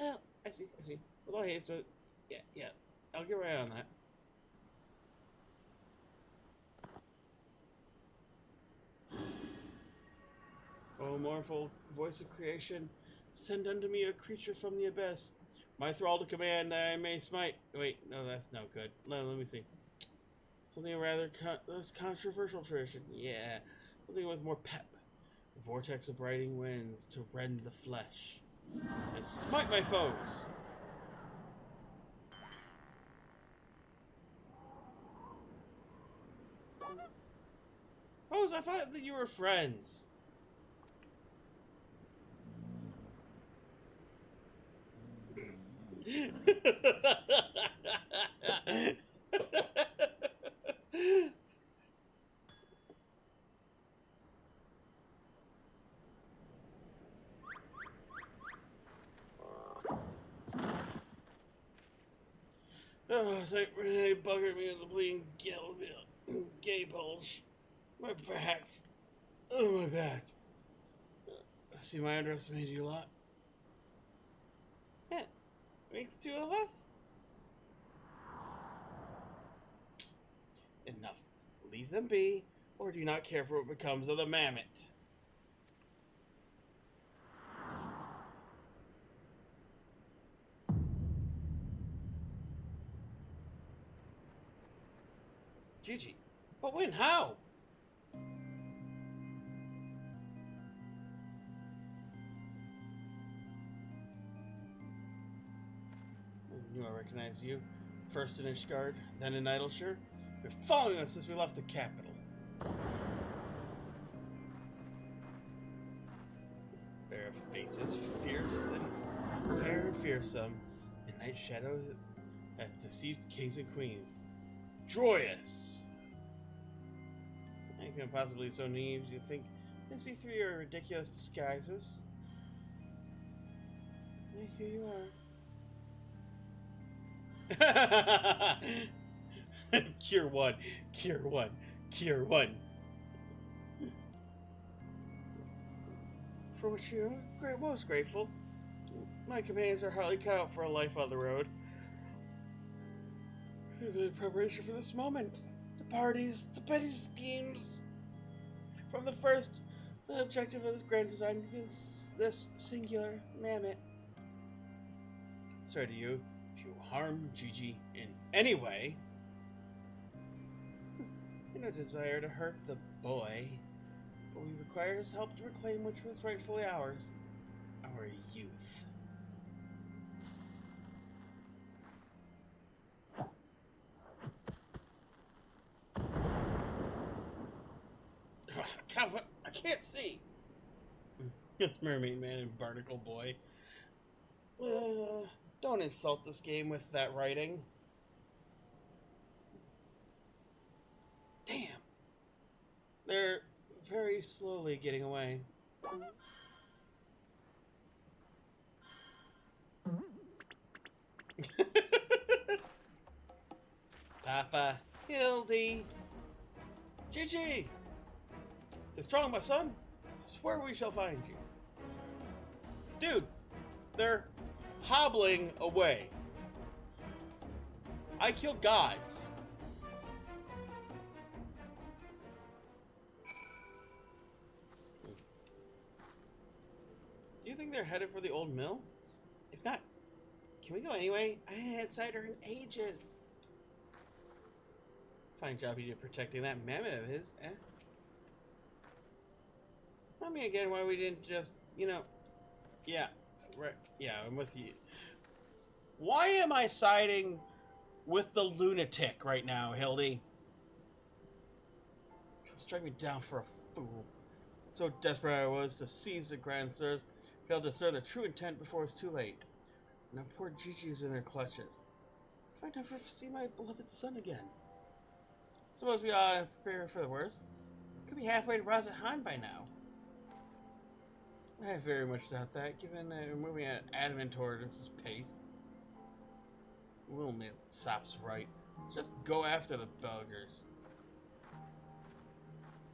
Oh, I see. With all haste, yeah. I'll get right on that. Oh, mournful voice of creation, send unto me a creature from the abyss. My thrall to command that I may smite. Wait, no, that's no good. Let me see. Something rather less controversial tradition. Yeah, something with more pep. A vortex of biting winds to rend the flesh. and smite my foes. Foes, I thought that you were friends. Oh, it's like Renee buggered me with the bleeding gay bulge. My back. Oh, my back. I see my underestimated you a lot. Yeah, makes two of us. Enough. Leave them be, or do you not care for what becomes of the mammoth? Gigi. But when? How? I knew I recognized you. First in Ishgard, then in Idleshire. You're following us since we left the capital. Their faces, fierce and fair and fearsome, in night shadows as deceived kings and queens. Joyous! I couldn't possibly be so naive you think I see through your ridiculous disguises. Yeah, here you are. Cure one, cure one, cure one. For which you are most grateful. My companions are hardly cut out for a life on the road. In preparation for this moment, the parties, the petty schemes. From the first, the objective of this grand design is this singular mammoth. Sorry to you, if you harm Gigi in any way. No desire to hurt the boy, but we require his help to reclaim which was rightfully ours, our youth. I can't see. Mermaid Man and Barnacle Boy. Don't insult this game with that writing. Damn. They're very slowly getting away. Papa, Hildy, Gigi. Stay strong, my son. I swear we shall find you. Dude, they're hobbling away. I killed gods. Do you think they're headed for the old mill? If not, can we go anyway? I haven't had cider in ages. Fine job you did protecting that mammoth of his, eh? Tell me again why we didn't just, yeah, right, yeah, I'm with you. Why am I siding with the lunatic right now, Hildy? Strike me down for a fool. So desperate I was to seize the Grand Sirs, failed to discern the true intent before it's too late. Now poor Gigi's in their clutches. If I never see my beloved son again. Suppose we ought to prepare for the worst. Could be halfway to Razahan by now. I very much doubt that, given that we're moving at adamant toward this pace. Little Sop's right. Let's just go after the buggers.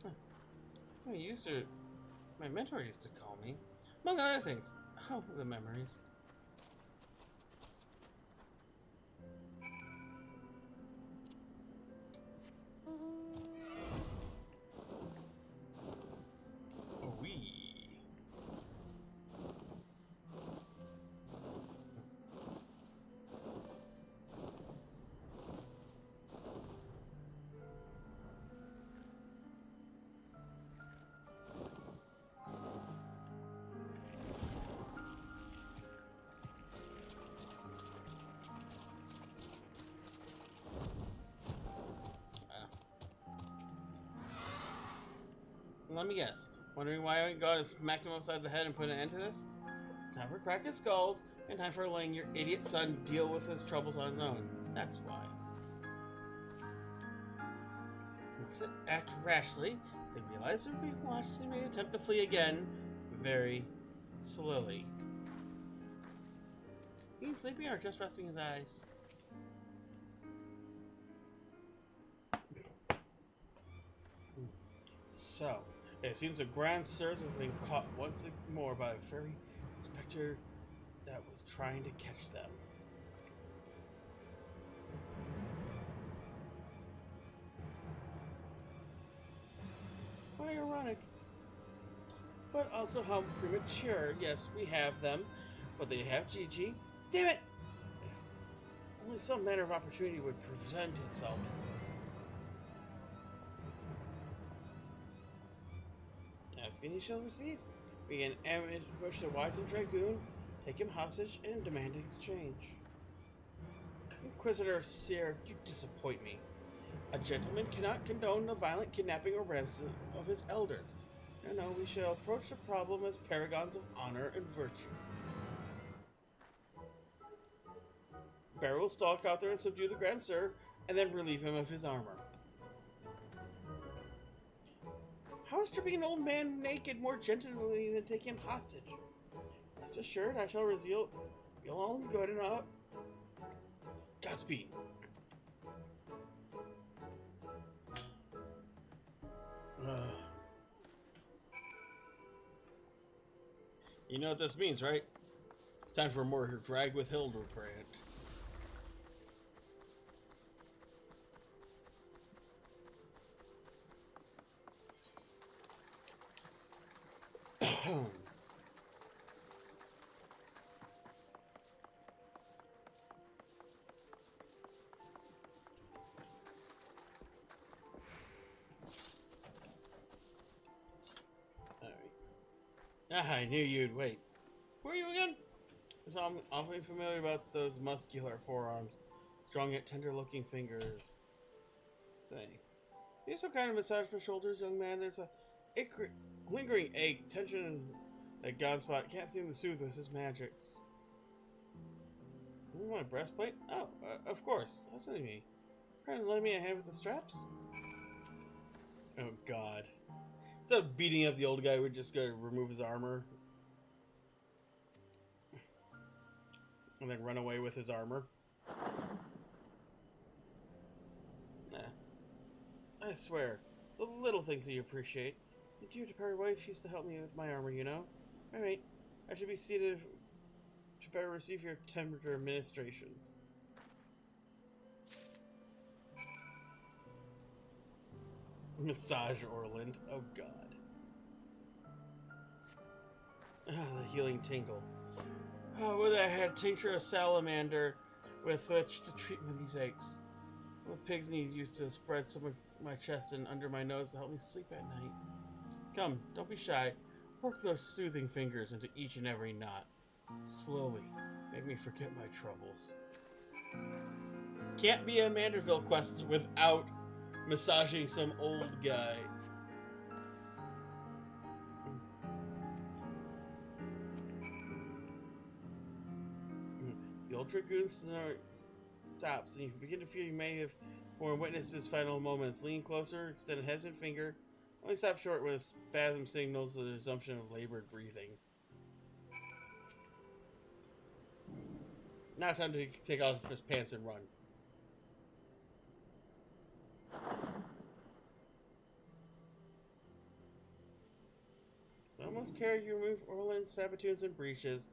Huh. My mentor used to call me. Among other things. Oh, the memories. Let me guess. Wondering why I go out and smacked him upside the head and put an end to this? It's time for cracking skulls, and time for letting your idiot son deal with his troubles on his own. That's why. Once it act rashly, they realize they're being watched and may attempt to flee again, very slowly. He's sleeping or just resting his eyes. So, it seems the Grand Sirs have been caught once more by a fairy inspector that was trying to catch them. How ironic. But also how premature. Yes, we have them, but they have Gigi. Damn it! If only some manner of opportunity would present itself. Asking you shall receive. We can ambush the wizened dragoon, take him hostage, and demand an exchange. Inquisitor Seer, you disappoint me. A gentleman cannot condone the violent kidnapping or ransom of his elders. No, we shall approach the problem as paragons of honor and virtue. Bear will stalk out there and subdue the Grand Sir, and then relieve him of his armor. How is stripping an old man naked more gently than taking him hostage? Rest assured, I shall reveal all good and up. Godspeed. You know what this means, right? It's time for more drag with Hildibrand. I knew you'd wait. Who are you again? So I'm awfully familiar about those muscular forearms, strong yet tender-looking fingers. Say, need some kind of massage for shoulders, young man? There's a lingering ache, tension, that god spot can't seem to soothe with his magics. You want a breastplate? Oh, of course. That's what I mean. Trying to lend me a hand with the straps? Oh God. Instead of beating up the old guy, we're just gonna remove his armor. And then run away with his armor. Nah. I swear, it's the little things that you appreciate. And dear departed wife used to help me with my armor, you know? Alright, I should be seated to better receive your tender administrations. Massage Orland. Oh God. Ah, the healing tingle. Oh, would I had tincture of salamander with which to treat me these aches. The pig's knee used to spread some of my chest and under my nose to help me sleep at night. Come, don't be shy. Work those soothing fingers into each and every knot. Slowly, make me forget my troubles. Can't be a Manderville quest without massaging some old guy. The old dragoon stops, and you begin to feel you may have witnessed his final moments. Lean closer, extend a hesitant finger. Only stop short when a spasm signals the resumption of labored breathing. Now time to take off his pants and run. Almost carry you remove Orland's sabatoons and breeches,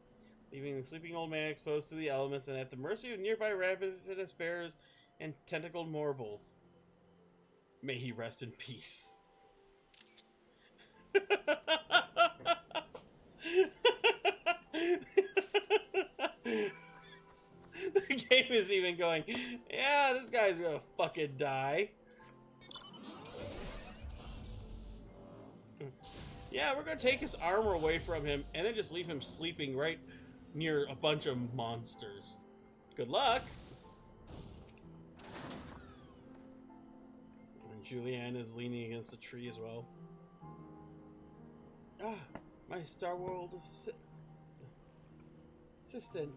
leaving the sleeping old man exposed to the elements and at the mercy of nearby ravenous bears and tentacled morbles. May he rest in peace. The game is even going, yeah, this guy's gonna fucking die. Yeah, we're gonna take his armor away from him and then just leave him sleeping right near a bunch of monsters. Good luck. And Julianne is leaning against a tree as well. Ah, my Star World assistant.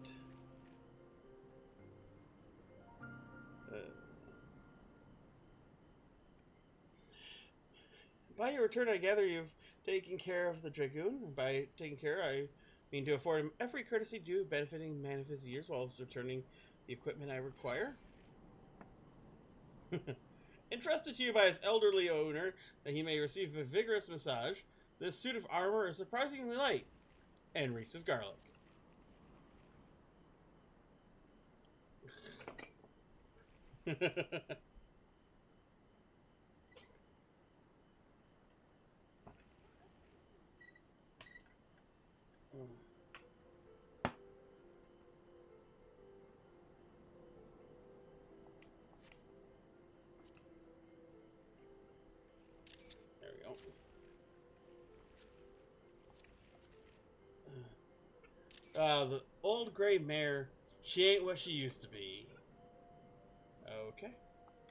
By your return, I gather you've taken care of the Dragoon. By taking care, I mean to afford him every courtesy due, benefiting man of his years while returning the equipment I require. Entrusted to you by his elderly owner that he may receive a vigorous massage, this suit of armor is surprisingly light and reeks of garlic. There we go. The old gray mare, she ain't what she used to be. Okay.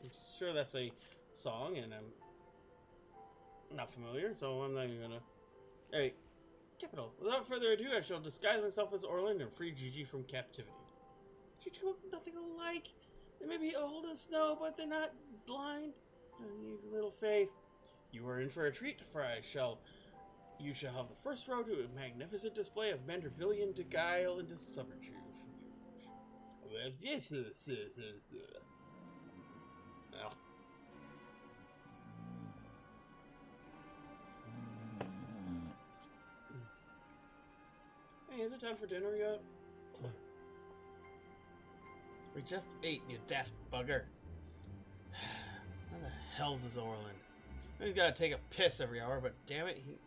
I'm sure that's a song, and I'm not familiar, so I'm not even gonna... Alright, Capital. Without further ado, I shall disguise myself as Orland and free Gigi from captivity. You two look nothing alike. They may be old and snow, but they're not blind. You little faith. You are in for a treat, for you shall have the first row to a magnificent display of Mandervillian guile and subterfuge. Well. Hey, is it time for dinner yet? We just ate, you daft bugger. Where the hell's this Orland? He's gotta take a piss every hour, but damn it, he'd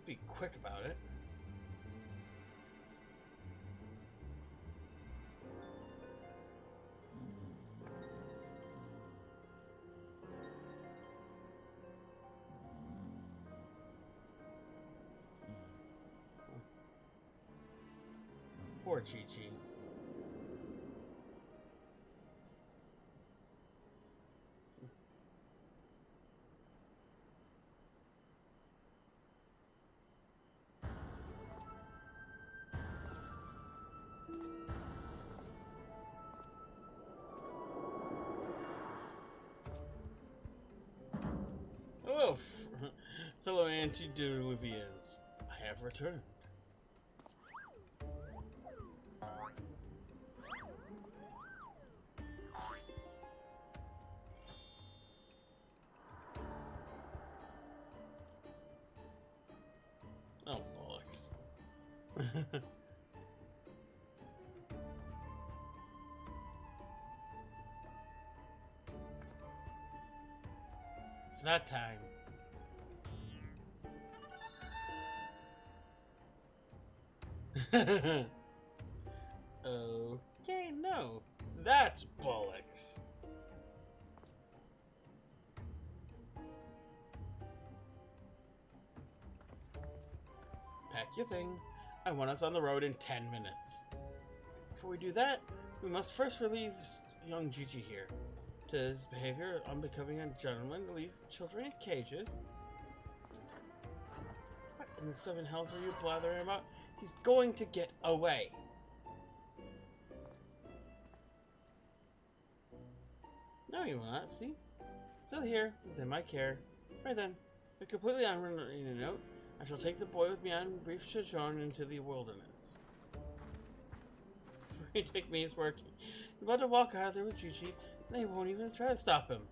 be quick about it. Poor Chi-Chi. Hello, fellow antediluvians. I have returned. Oh, bollocks. It's not time. Okay, no. That's bollocks. Pack your things. I want us on the road in 10 minutes. Before we do that, we must first relieve young Gigi here. To his behavior unbecoming a gentleman to leave children in cages. What in the seven hells are you blathering about? He's going to get away. No, you will not, see? Still here, within my care. Right then, but completely unrelated a note, I shall take the boy with me on a brief sojourn into the wilderness. Free take me is working. He's about to walk out of there with Gigi, and they won't even try to stop him.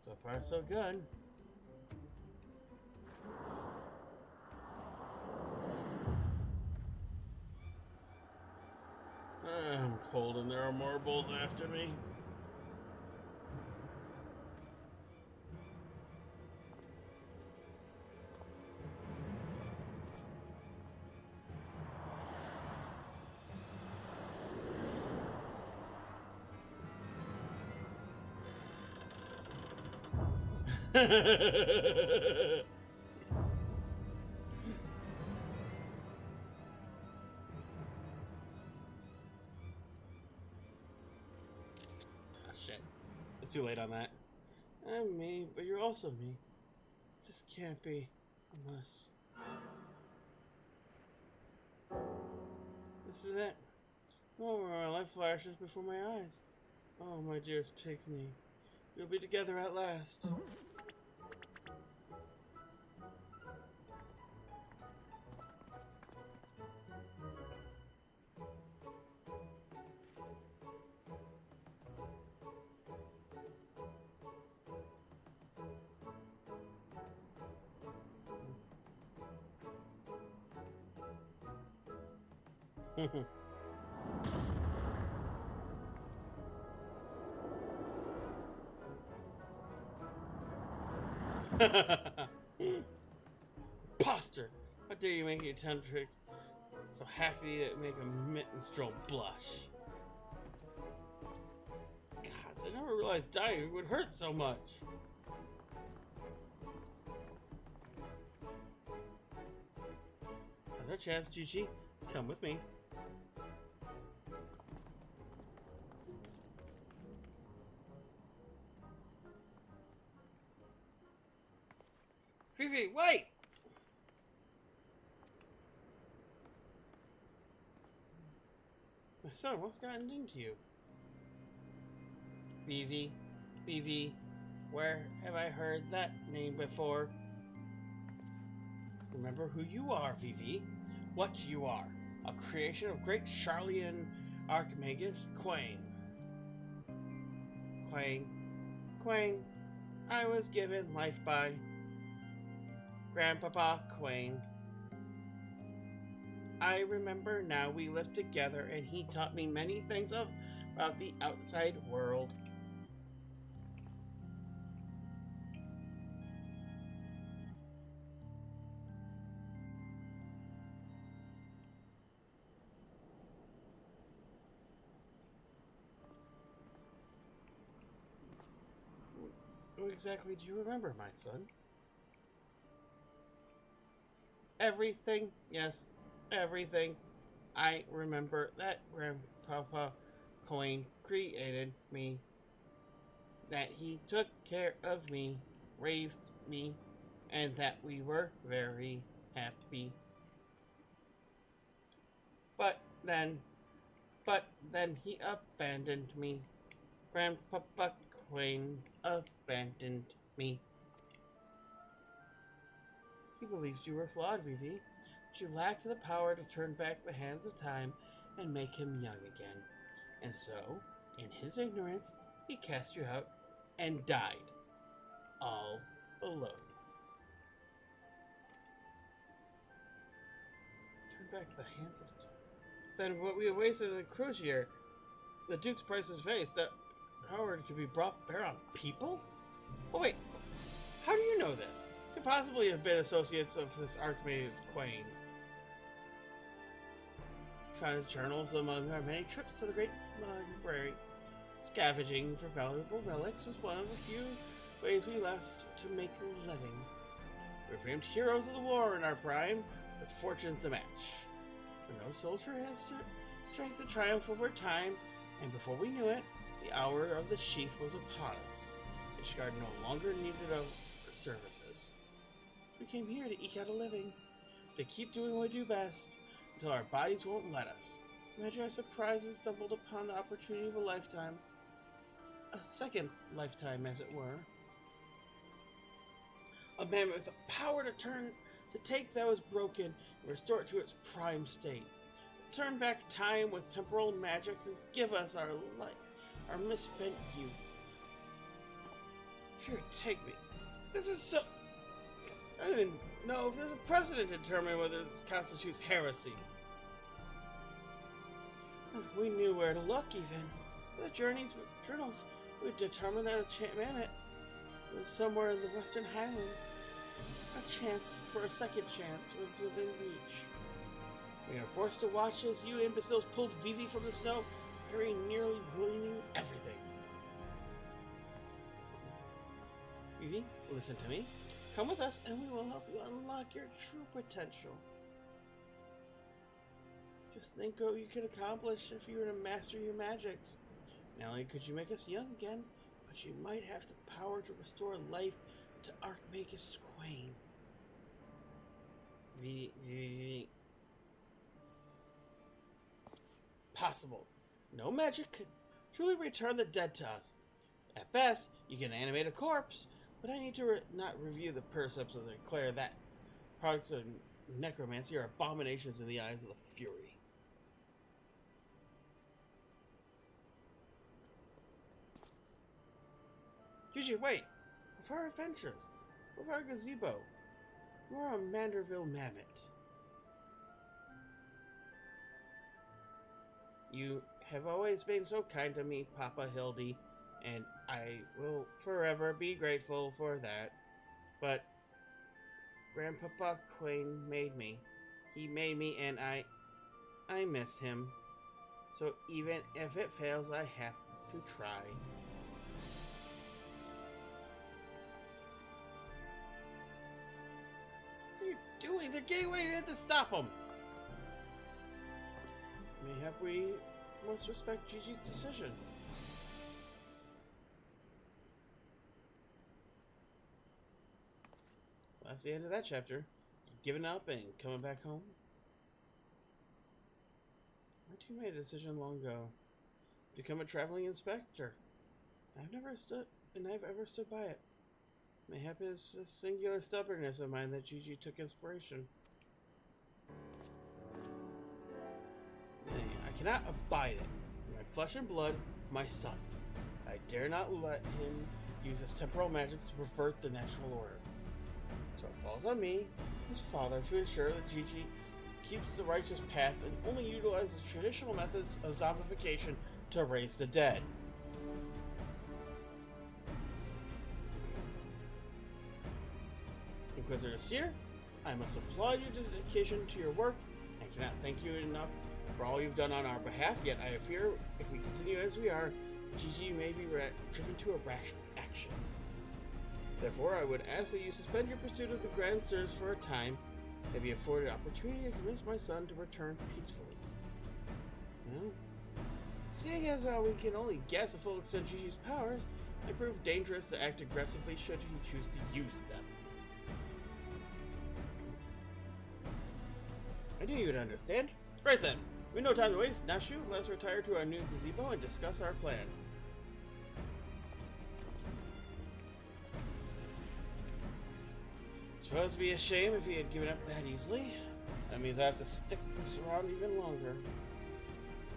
So far, so good. I'm cold and there are more bulls after me. Oh shit. It's too late on that. I'm me, but you're also me. This can't be. Unless... This is it. Oh, my life flashes before my eyes. Oh, my dearest Pixie. We'll be together at last. Imposter! How dare you make your tongue trick so happy that it make a minstrel blush? Gods, I never realized dying would hurt so much. Now's our chance, Gigi. Come with me. Fifi, wait! My son, what's gotten into you? Vivi, Vivi, where have I heard that name before? Remember who you are, Vivi. What you are. A creation of great Charlian Archmagus Quain. Quain. I was given life by Grandpapa Quain. I remember now we lived together and he taught me many things about the outside world. What exactly do you remember, my son? Everything, yes, everything. I remember that Grandpapa Coin created me, that he took care of me, raised me, and that we were very happy. But then he abandoned me. Grandpapa Coin abandoned me. He believed you were flawed, Vivi, but you lacked the power to turn back the hands of time and make him young again. And so, in his ignorance, he cast you out and died. All alone. Turn back the hands of time. Then what we have wasted in the crucier, the Duke's priceless face, that power could be brought bear on people? Oh wait, how do you know this? Could possibly have been associates of this Archmagus Quain. Found his journals among our many trips to the great library. Scavenging for valuable relics was one of the few ways we left to make a living. We were famed heroes of the war in our prime, with fortunes to match. But no soldier has strength to triumph over time, and before we knew it, the hour of the sheath was upon us. Ishgard no longer needed our services. We came here to eke out a living, to keep doing what we do best, until our bodies won't let us. Imagine our surprise we stumbled upon the opportunity of a lifetime. A second lifetime, as it were. A man with the power to take that was broken and restore it to its prime state. Turn back time with temporal magics and give us our life, our misspent youth. Here, take me. This is so... I don't even know if there's a precedent to determine whether this constitutes heresy. We knew where to look, even. The journals would determine that the planet was somewhere in the Western Highlands. A chance for a second chance was within reach. We were forced to watch as you imbeciles pulled Vivi from the snow, very nearly ruining everything. Vivi, listen to me. Come with us and we will help you unlock your true potential. Just think what you could accomplish if you were to master your magics. Not only could you make us young again, but you might have the power to restore life to Archmagus Quain. Possible. No magic could truly return the dead to us. At best, you can animate a corpse, but I need to not review the precepts as I declare that products of necromancy are abominations in the eyes of the Fury. Gigi, wait! Of our adventures, of our gazebo, we're on Manderville Mammoth. You have always been so kind to me, Papa Hildy, and I will forever be grateful for that. But Grandpapa Quain made me. He made me, and I miss him. So even if it fails, I have to try. What are you doing? They're getting away. You have to stop them. Mayhap we must respect Gigi's decision. So that's the end of that chapter. Giving up and coming back home. My team made a decision long ago. Become a traveling inspector. I've ever stood by it. Mayhap it's a singular stubbornness of mine that Gigi took inspiration. I cannot abide it. My flesh and blood, my son. I dare not let him use his temporal magics to pervert the natural order. So it falls on me, his father, to ensure that Gigi keeps the righteous path and only utilizes traditional methods of zombification to raise the dead. Inquisitor Seer, I must applaud your dedication to your work and cannot thank you enough for all you've done on our behalf, yet I fear if we continue as we are, Gigi may be driven to a rash action. Therefore, I would ask that you suspend your pursuit of the Grand Sirs for a time and be afforded opportunity to convince my son to return peacefully. Well, seeing as how we can only guess the full extent of Gigi's powers, it prove dangerous to act aggressively should he choose to use them. I knew you would understand. Right then, with no time to waste, Nashu, let's retire to our new gazebo and discuss our plans. Suppose it'd be a shame if he had given up that easily. That means I have to stick this around even longer.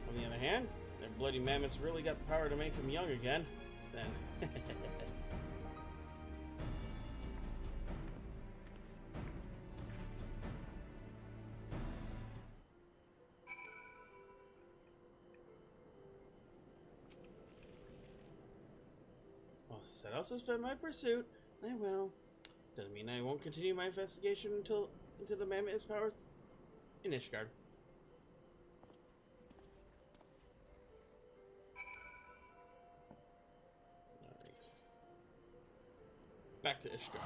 On the other hand, if bloody mammoths really got the power to make him young again, then... Said I'll suspend my pursuit. I will. Doesn't mean I won't continue my investigation until the mammoth is powered in Ishgard. Alright. Back to Ishgard.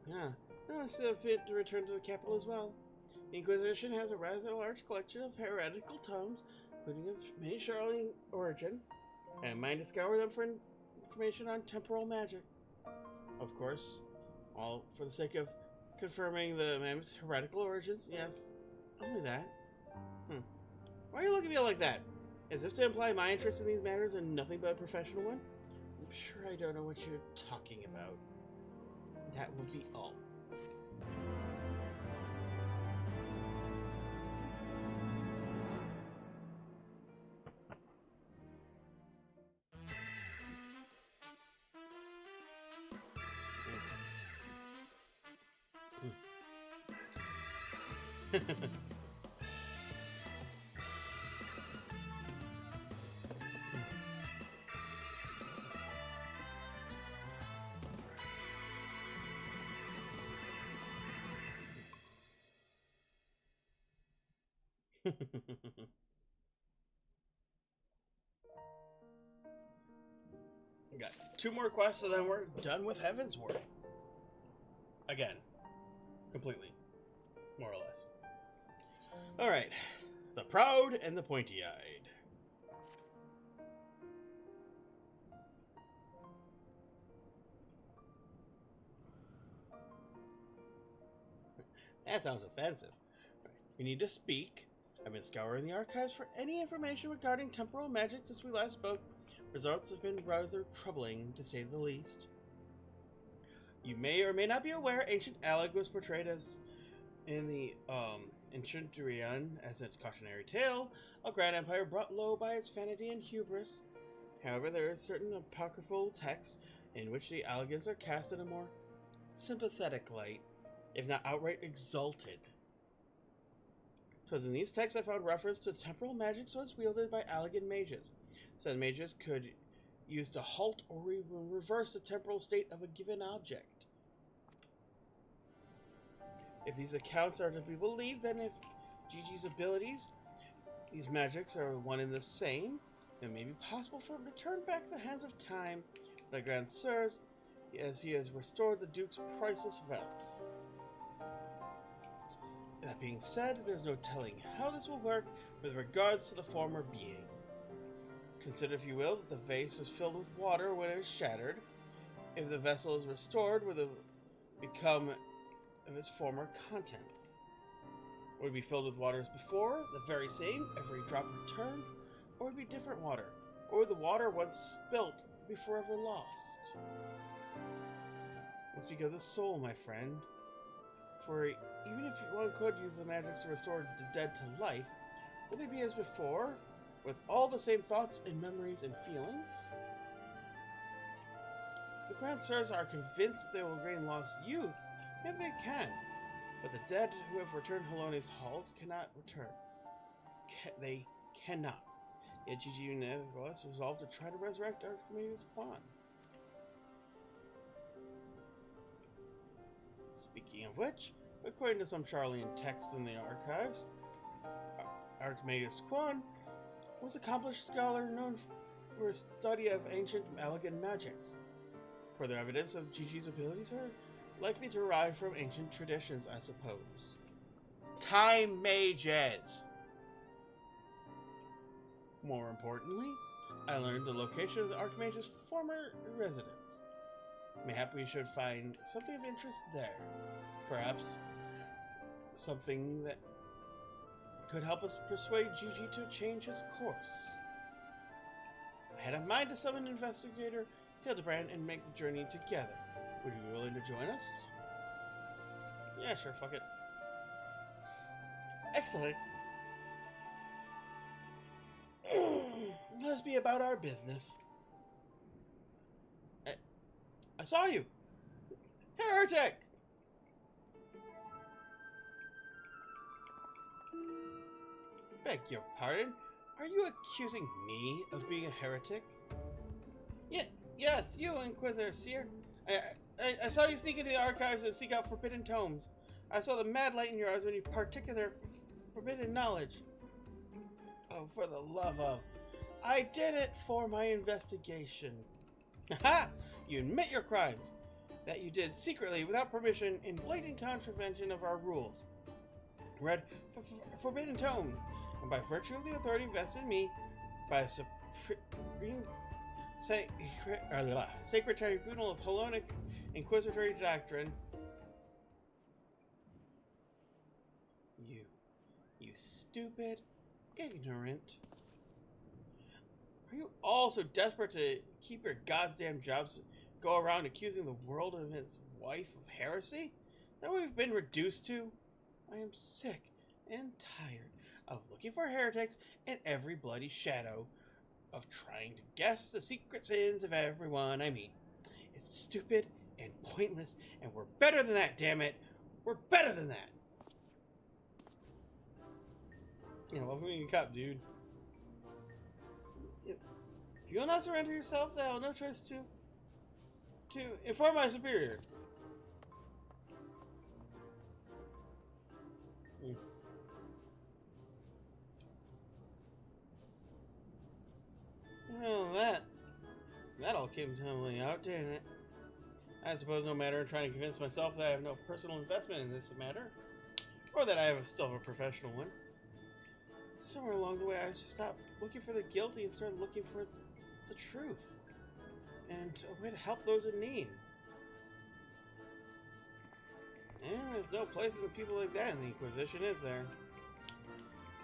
Now it's fit to return to the capital as well. The Inquisition has a rather large collection of heretical tomes, including of many Charlene origin, and I mind to scour them for information on temporal magic. Of course, all for the sake of confirming the mammoth's heretical origins, yes. Only that. Why are you looking at me like that? As if to imply my interest in these matters are nothing but a professional one? I'm sure I don't know what you're talking about. That would be all. Got 2 more quests, and then we're done with Heaven's Ward. Again. Completely. More or less. Alright. The Proud and the Pointy-Eyed. That sounds offensive. We need to speak. I've been scouring the archives for any information regarding temporal magic since we last spoke. Results have been rather troubling, to say the least. You may or may not be aware, ancient Alec was portrayed as in the Hildibrand as a cautionary tale, a grand empire brought low by its vanity and hubris. However, there is certain apocryphal text in which the Allegans are cast in a more sympathetic light, if not outright exalted. 'Twas in these texts I found reference to temporal magic was wielded by Allegan mages. Said mages could use to halt or even reverse the temporal state of a given object. If these accounts are to be believed, then if Gigi's abilities, these magics are one and the same, it may be possible for him to turn back the hands of time, the Grand Sirs, as he has restored the Duke's priceless vests. That being said, there's no telling how this will work with regards to the former being. Consider, if you will, that the vase was filled with water when it was shattered. If the vessel is restored, would it become of its former contents? Would it be filled with water as before, the very same, every drop returned? Or would it be different water? Or would the water once spilt be forever lost? Let's speak of the soul, my friend. For even if one could use the magics to restore the dead to life, would they be as before, with all the same thoughts and memories and feelings? The Grand Sirs are convinced that they will regain lost youth. Maybe they can, but the dead who have returned Halone's halls cannot return. They cannot. Yet Gigi nevertheless resolved to try to resurrect Archimedes' pawn. Speaking of which, according to some Charlian text in the archives, Archimedes Quan was an accomplished scholar known for his study of ancient Allegan magics. Further evidence of Gigi's abilities are likely to derive from ancient traditions, I suppose. Time mages! More importantly, I learned the location of the Archmage's former residence. Mayhap we should find something of interest there. Perhaps something that could help us persuade Gigi to change his course. I had a mind to summon investigator Hildibrand and make the journey together. Would you be willing to join us? Yeah, sure, fuck it. Excellent. Let's be about our business. I saw you! Heretic! Beg your pardon? Are you accusing me of being a heretic? Yes, you, Inquisitor Seer. I saw you sneak into the archives and seek out forbidden tomes. I saw the mad light in your eyes when you partook of their forbidden knowledge. Oh, for the love of... I did it for my investigation. Aha! You admit your crimes. That you did secretly, without permission, in blatant contravention of our rules. Read forbidden tomes, and by virtue of the authority vested in me by the Supreme Sacred Tribunal of Hellenic Inquisitory Doctrine. You stupid, ignorant. Are you all so desperate to keep your goddamn jobs, go around accusing the world of his wife of heresy? Is that what we've been reduced to? I am sick and tired of looking for heretics in every bloody shadow, of trying to guess the secret sins of everyone I meet. It's stupid and pointless, and we're better than that, damn it! We're better than that! You know, welcome to your cup, dude. If you will not surrender yourself, then I have no choice to inform my superiors. Well, That all came tumbling out, didn't it? I suppose no matter trying to convince myself that I have no personal investment in this matter, or that I have still have a professional one. Somewhere along the way, I just stopped looking for the guilty and started looking for the truth. And a way to help those in need. And there's no place for people like that in the Inquisition, is there?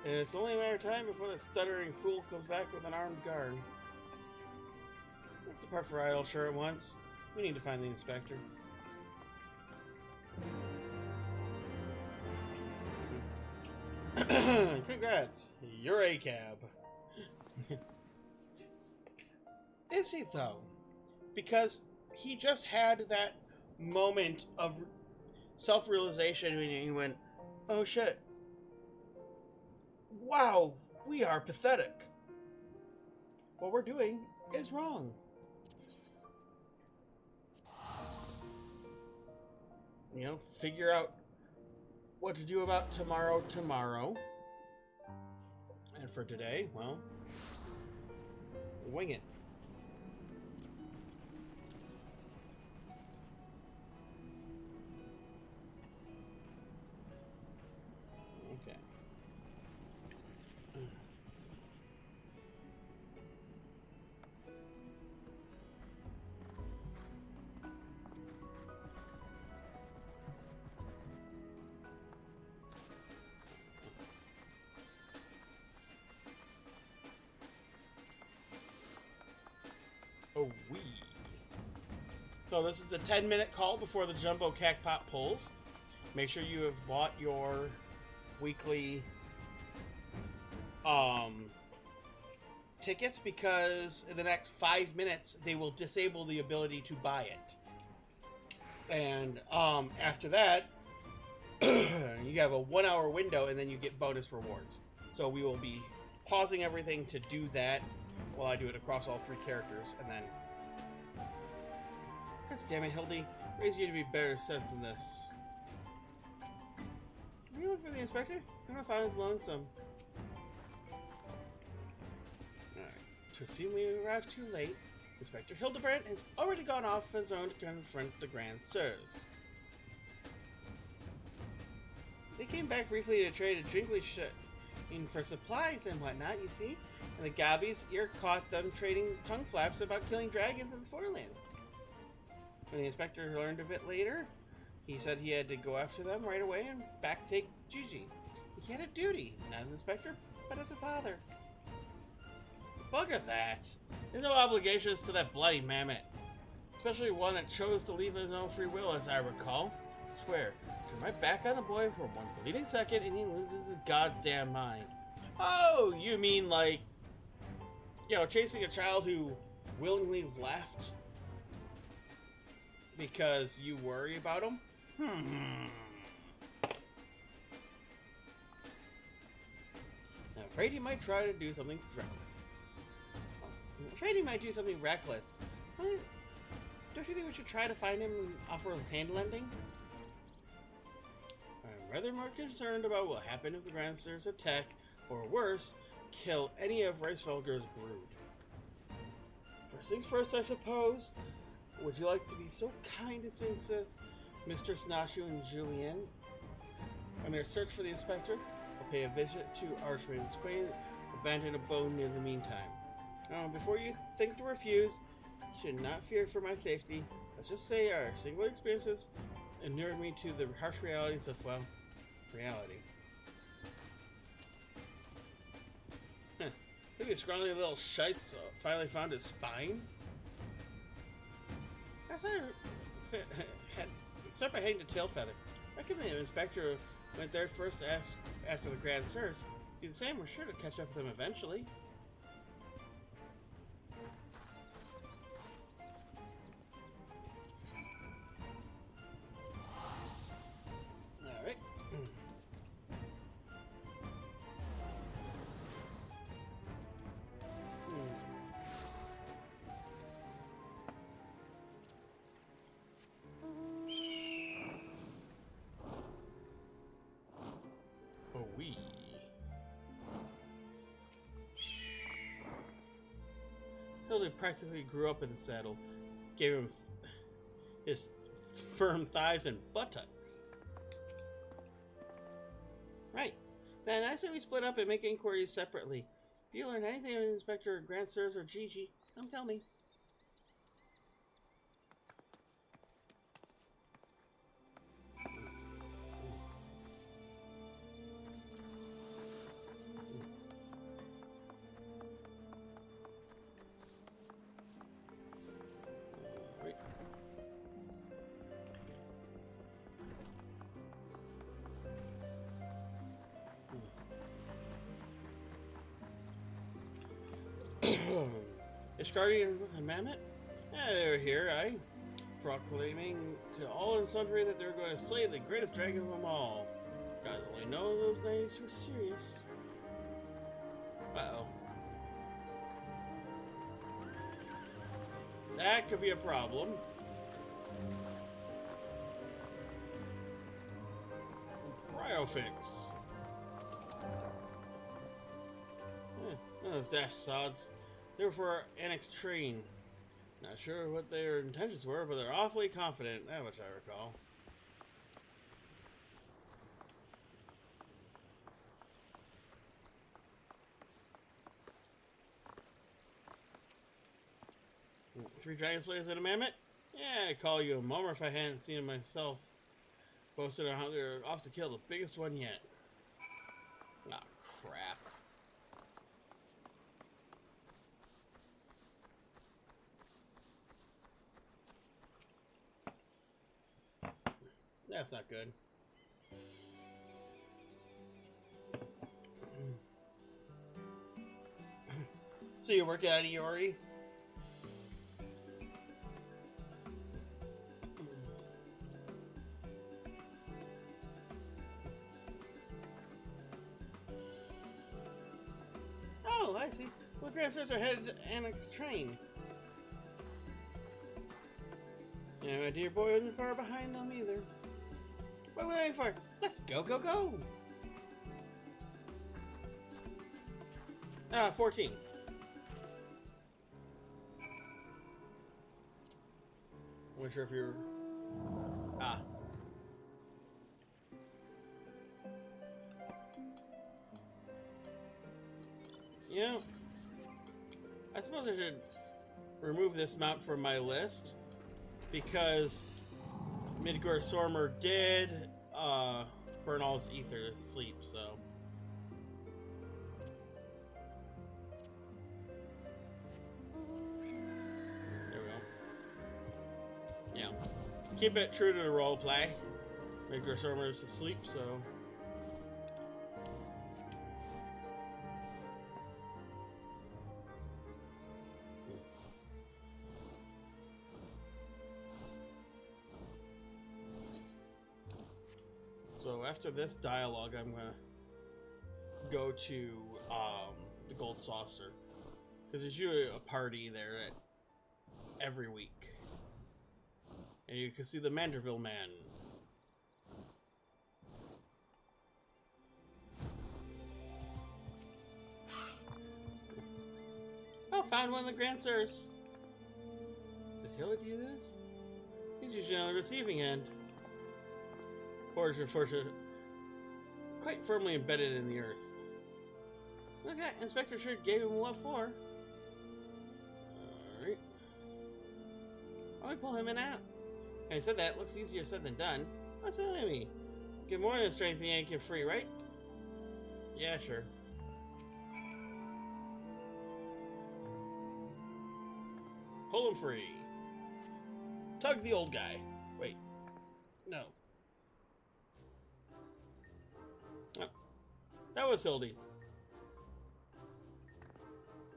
And it's only a matter of time before the stuttering fool comes back with an armed guard. Let's depart for Idleshire at once. We need to find the inspector. Congrats! You're a cab. Is he, though? Because he just had that moment of self-realization when he went, oh shit. Wow, we are pathetic. What we're doing is wrong. You know, figure out what to do about tomorrow. And for today, well, wing it. Okay. Oh, wee. So this is the 10-minute call before the Jumbo Cacpot pulls. Make sure you have bought your weekly tickets, because in the next 5 minutes they will disable the ability to buy it. And after that, you have a 1-hour window, and then you get bonus rewards. So we will be pausing everything to do that while I do it across all 3 characters, and then... God damn it, Hildy. Raise you to be better sense than this. Are you looking for the inspector? I'm gonna find his lonesome. Alright. To seem we arrived too late, Inspector Hildibrand has already gone off his own to confront the Grand Sirs. They came back briefly to trade a drinkly in for supplies and whatnot, you see? And the Gobbies ear caught them trading tongue flaps about killing dragons in the Forelands. When the inspector learned of it later, he said he had to go after them right away and backtake Gigi. He had a duty, not as inspector, but as a father. Bugger that. There's no obligations to that bloody mammoth. Especially one that chose to leave his own free will, as I recall. I swear, turn my back on the boy for one fleeting second and he loses his goddamn mind. Oh, you mean like, you know, chasing a child who willingly left because you worry about him? I'm afraid he might try to do something reckless. I'm afraid he might do something reckless. Don't you think we should try to find him and offer hand lending? I'm rather more concerned about what will happen if the Grand Sirs attack, or worse, kill any of Reisfelger's brood. First things first, I suppose. Would you like to be so kind as to insist, Mr. Snashu and Julien, on their search for the inspector? I'll pay a visit to Archman Squain, abandon a bone in the meantime. Before you think to refuse, you should not fear for my safety. Let's just say our singular experiences inured me to the harsh realities of, well, reality. Maybe a scrawny little shite finally found his spine? I saw start by heading to Tailfeather. I reckon the inspector went there first to ask after the Grand Sirs. Do the same, we're sure to catch up with them eventually. Alright. Oh, wee. practically grew up in the saddle. Gave him his firm thighs and buttocks. Right. Then I say we split up and make inquiries separately. If you learn anything of Inspector Grand Sirs or Gigi, come tell me. Guardian with a mammoth? Yeah, they were here, proclaiming to all and sundry that they were going to slay the greatest dragon of them all. God only know those names were serious. Uh-oh. That could be a problem. Cryofix. Those dash sods. They were for our annex train. Not sure what their intentions were, but they're awfully confident, that much I recall. Three dragon slayers and a mammoth? Yeah, I'd call you a mummer if I hadn't seen it myself. Posted on how they're off to kill the biggest one yet. Ah, crap. That's not good. So you work out of Iori? Oh, I see. So the Grand Sirs are headed to Annex train. Yeah, my dear boy wasn't far behind them either. What are we waiting for? Let's go, go, go! 14. I'm not sure if you're... You know, I suppose I should remove this mount from my list, because Midgård Sormer did burn all his ether to sleep, so. There we go. Yeah. Keep it true to the role play. Midgård Sormer is asleep, so. So after this dialogue, I'm gonna go to the Gold Saucer, because there's usually a party there every week, and you can see the Manderville man. Oh, found one of the Grand Sirs. Did Hilly do this? He's usually on the receiving end. Fortune, quite firmly embedded in the earth. Look at Inspector Shred gave him what for. Alright. Why don't we pull him in out? Having said that, looks easier said than done. What's that to me? Get more than strength than yank him free, right? Yeah, sure. Pull him free. Tug the old guy. Wait. No. Oh. That was Hildy.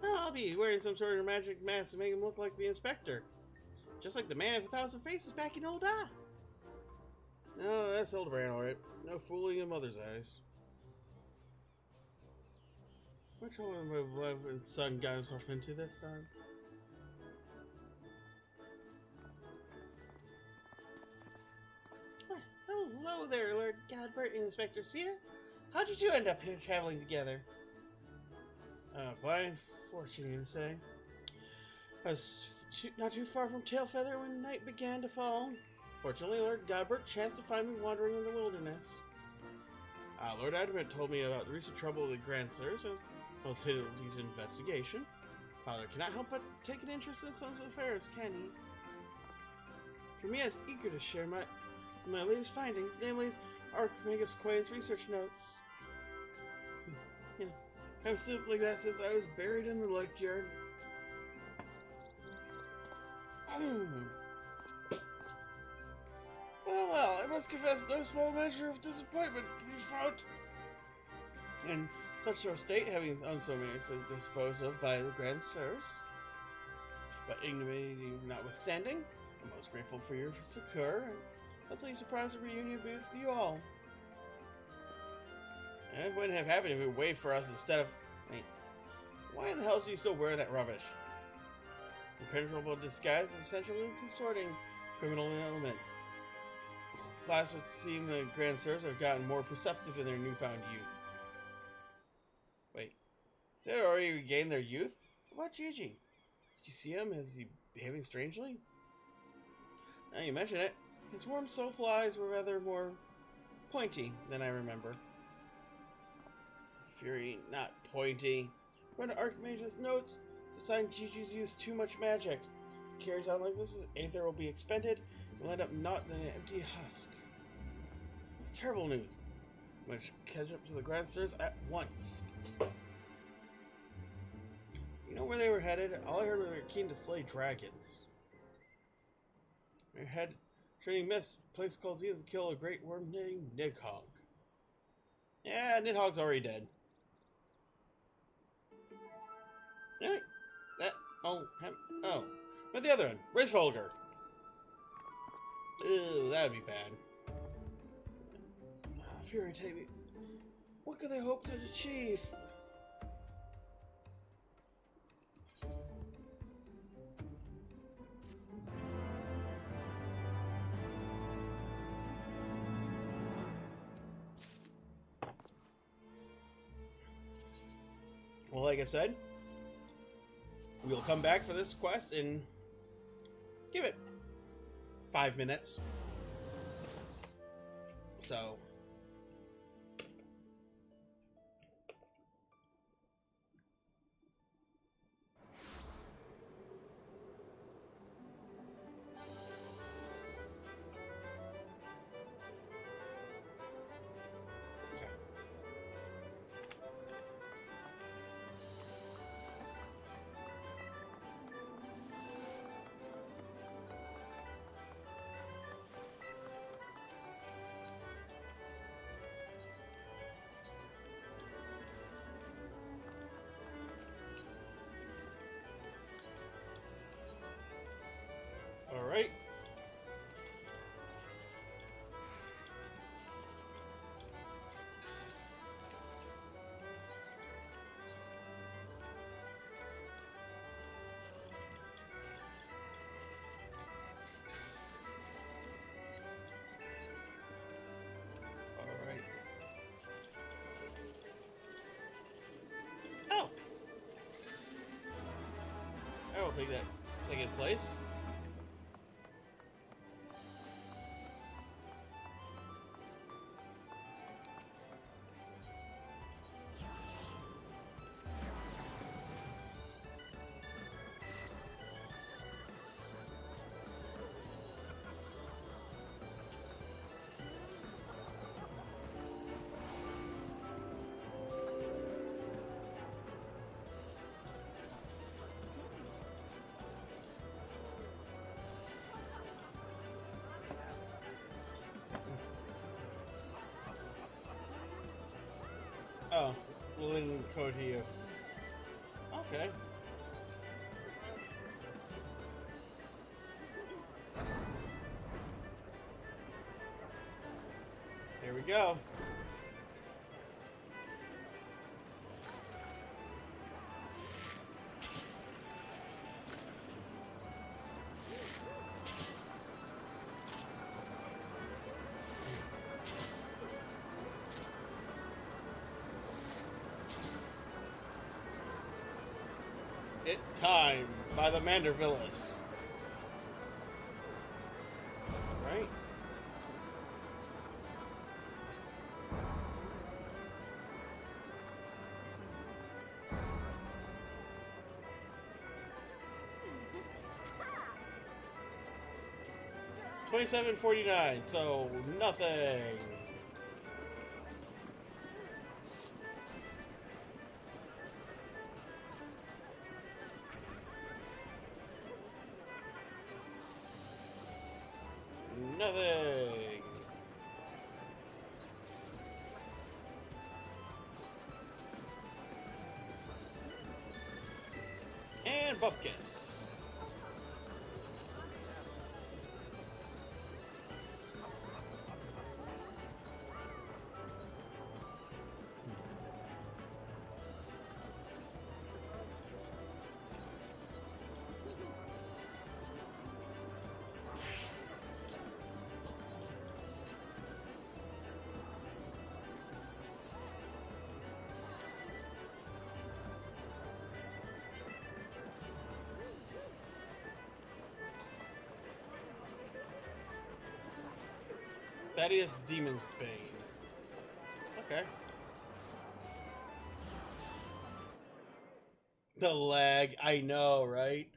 Oh, I'll be wearing some sort of magic mask to make him look like the inspector. Just like the man of 1,000 faces back in old Ah. No, that's Hildibrand, alright. No fooling in mother's eyes. Which one of my love and son got himself into this time? Hello there, Lord Godbert and Inspector Seer. How'd you two end up here traveling together? Blind fortune, you say? I was not too far from Tailfeather when night began to fall. Fortunately, Lord Godbert chanced to find me wandering in the wilderness. Lord Adamant told me about the recent trouble with the Grand Sirs and most Hildy's investigation. Father cannot help but take an interest in son's affairs, can he? For me, I was eager to share my latest findings, namely Archmagus Quay's research notes. Yeah, I've slept like that since I was buried in the lake yard. Well, I must confess no small measure of disappointment to be found in such a state, having unceremoniously disposed of by the Grand Sirs. But ignominy notwithstanding, I'm most grateful for your succor, and pleasantly surprised the reunion with you all. And it wouldn't have happened if it waited for us instead of... Wait, why in the hell do you still wear that rubbish? Impenetrable disguise is essential in consorting criminal elements. Last would seem the Grand Sirs have gotten more perceptive in their newfound youth. Wait, did they already regain their youth? What about Gigi? Did you see him? Is he behaving strangely? Now you mention it, his warm soulful eyes were rather more pointy than I remember. Fury, not pointy. According to Archmage's notes, it's a sign Gigi's used too much magic. If it carries on like this, his aether will be expended and will end up not in an empty husk. It's terrible news. I must catch up to the Grand Sirs at once. You know where they were headed? All I heard was they were keen to slay dragons. They had turning mist, a place called Zeus to kill a great worm named Nidhogg. Yeah, Nidhogg's already dead. Really? That? Oh, him? Oh. But the other one, Ridgefolger. Ew, that would be bad. Fury, take me. What could they hope to achieve? Well, like I said, we'll come back for this quest and give it 5 minutes. So... Alright. Alright. Oh! I will take that second place. Oh, Lynn code here. Okay. Here we go. It Time by the Mandervillas. Right? $27.49, so nothing. Nothing. And Bupkis. Thaddeus Demon's Bane. Okay. The lag, I know, right?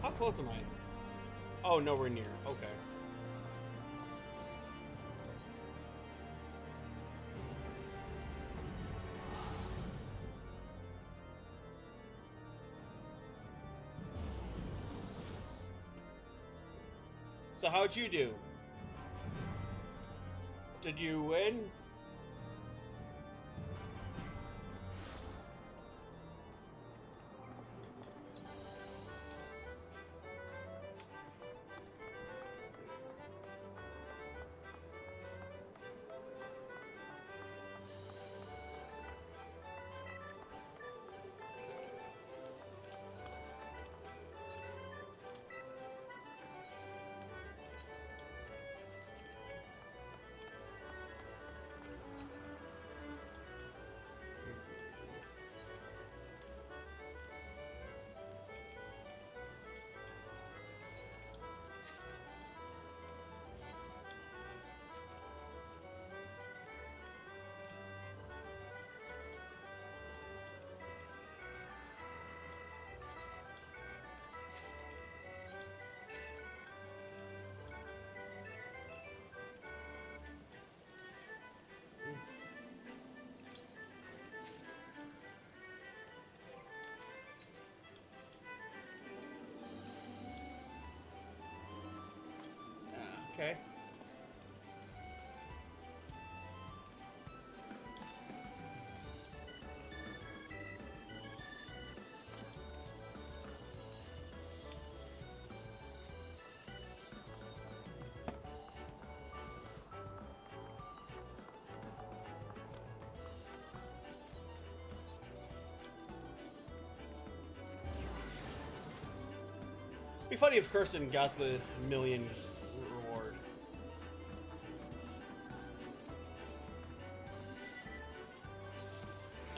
How close am I? Oh, nowhere near. Okay. So how'd you do? Did you win? Okay. Be funny if Kirsten got the million reward.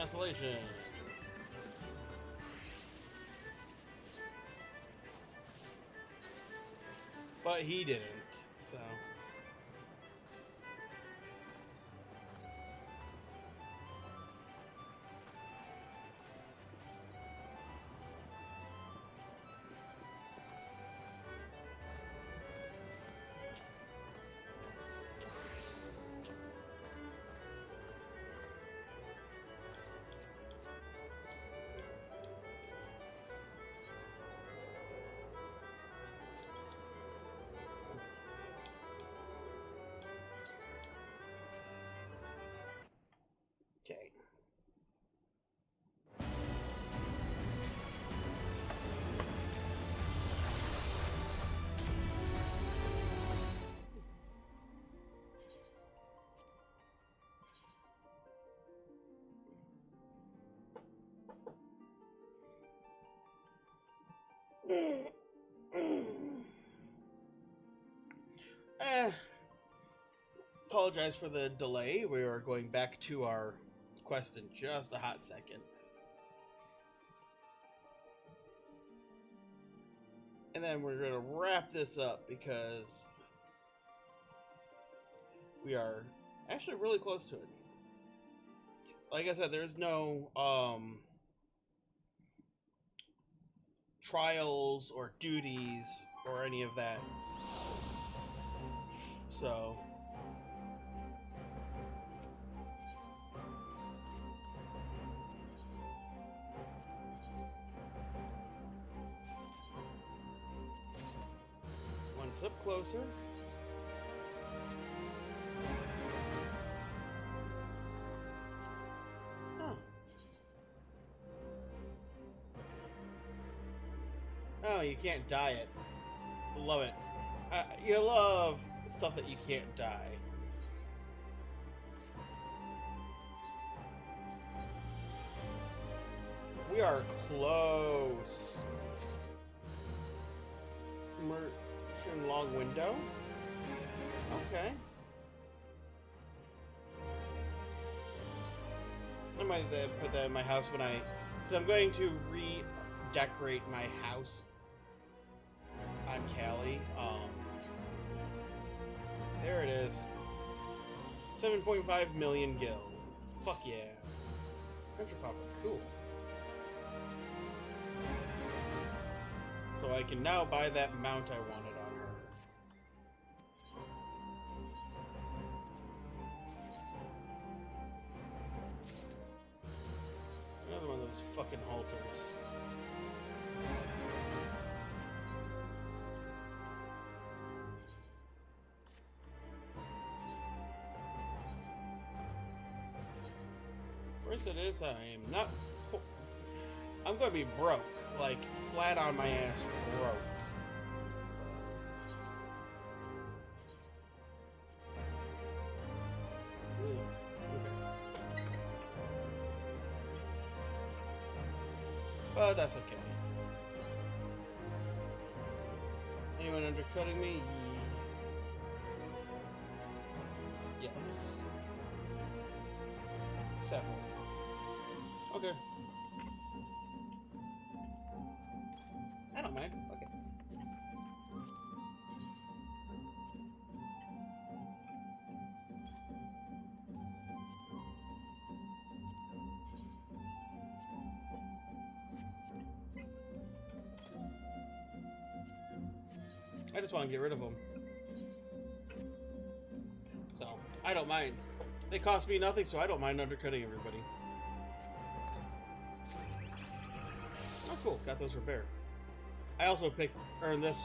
cancellation. But he didn't, so. Okay. Apologize for the delay. We are going back to our quest in just a hot second. And then we're going to wrap this up because we are actually really close to it. Like I said, there's no trials or duties or any of that. So one step closer. Oh, you can't dye it. Love it. You love stuff that you can't dye. We are close. Merchant long window. Okay. I might put that in my house when because I'm going to redecorate my house. I'm Callie. There it is. 7.5 million gil. Fuck yeah. Country Popper, cool. So I can now buy that mount I wanted on her. Another one of those fucking halters. First it is, I am not... I'm gonna be broke. Like, flat on my ass broke. Ooh, okay. But that's okay. Anyone undercutting me? Yes. Several. Okay. I don't mind. Okay. I just want to get rid of them. So, I don't mind. They cost me nothing, so I don't mind undercutting everybody. Oh, cool. Got those for bear. I also earned this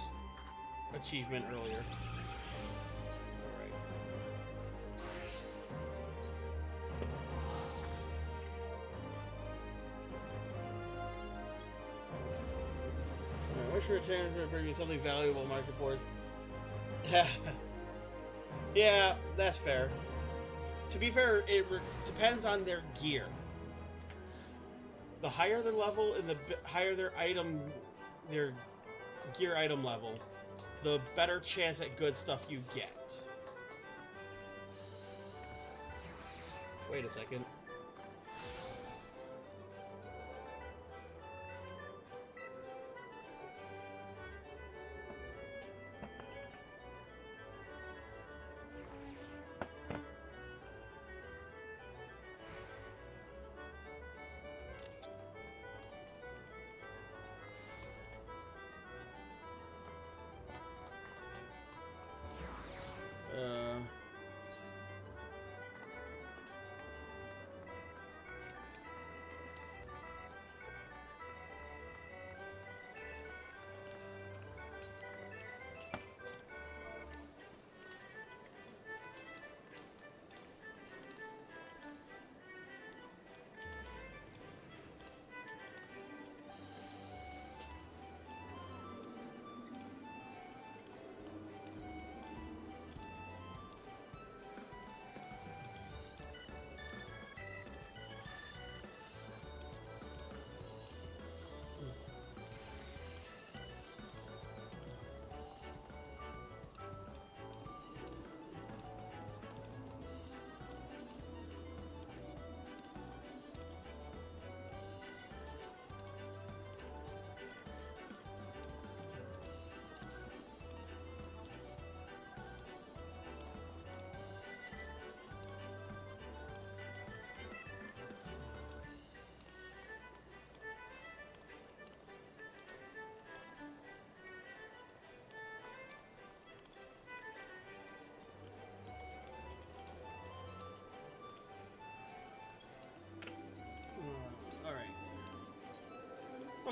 achievement earlier. Alright. I wish retainers would bring me something valuable, market board. Yeah, that's fair. To be fair, it depends on their gear. The higher their level and the higher their gear item level, the better chance at good stuff you get. Wait a second.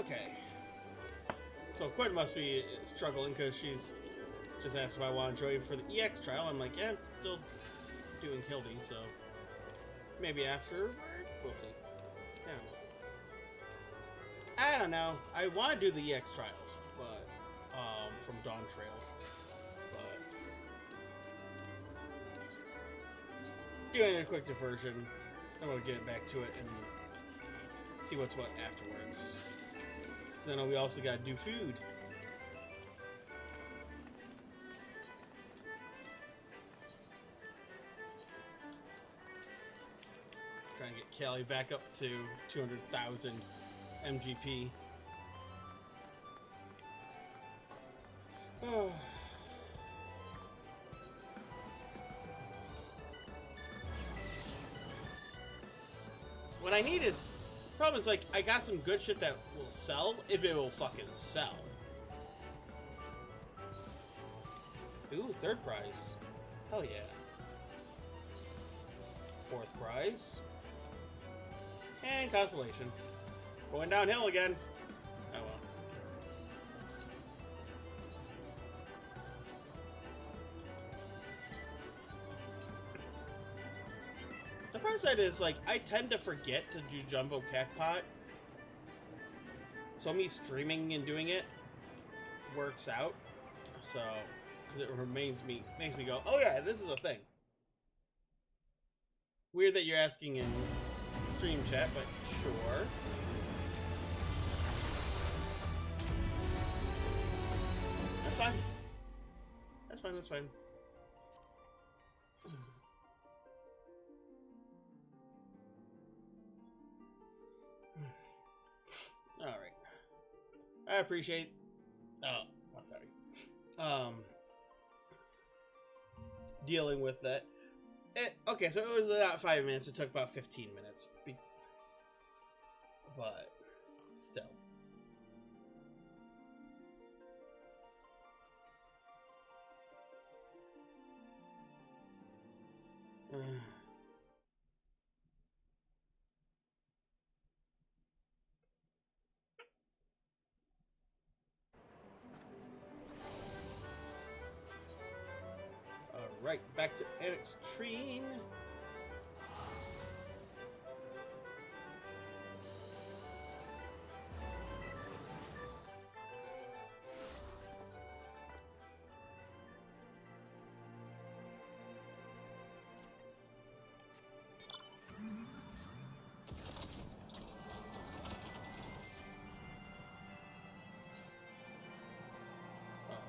Okay. So Quinn must be struggling because she's just asked if I want to join for the EX trial. I'm like, yeah, I'm still doing Hildy, so maybe afterward? We'll see. Yeah. I don't know. I want to do the EX trials, but from Dawn Trail. But doing a quick diversion, then we'll get back to it and see what's what afterwards. Then we also gotta do food. Trying to get Callie back up to 200,000 MGP. Oh. What I need is, problem is like I got some good shit that will sell if it will fucking sell. Ooh, third prize. Hell yeah. Fourth prize. And consolation. Going downhill again. Oh well. The first side is like I tend to forget to do Jumbo Jackpot. So me streaming and doing it works out. So it makes me go, oh yeah, this is a thing. Weird that you're asking in stream chat, but sure. That's fine. That's fine, that's fine. Alright. I appreciate... Oh, sorry. Dealing with that. Okay, so it was not 5 minutes. It took about 15 minutes. But still. Alright, back to Eric's Treen.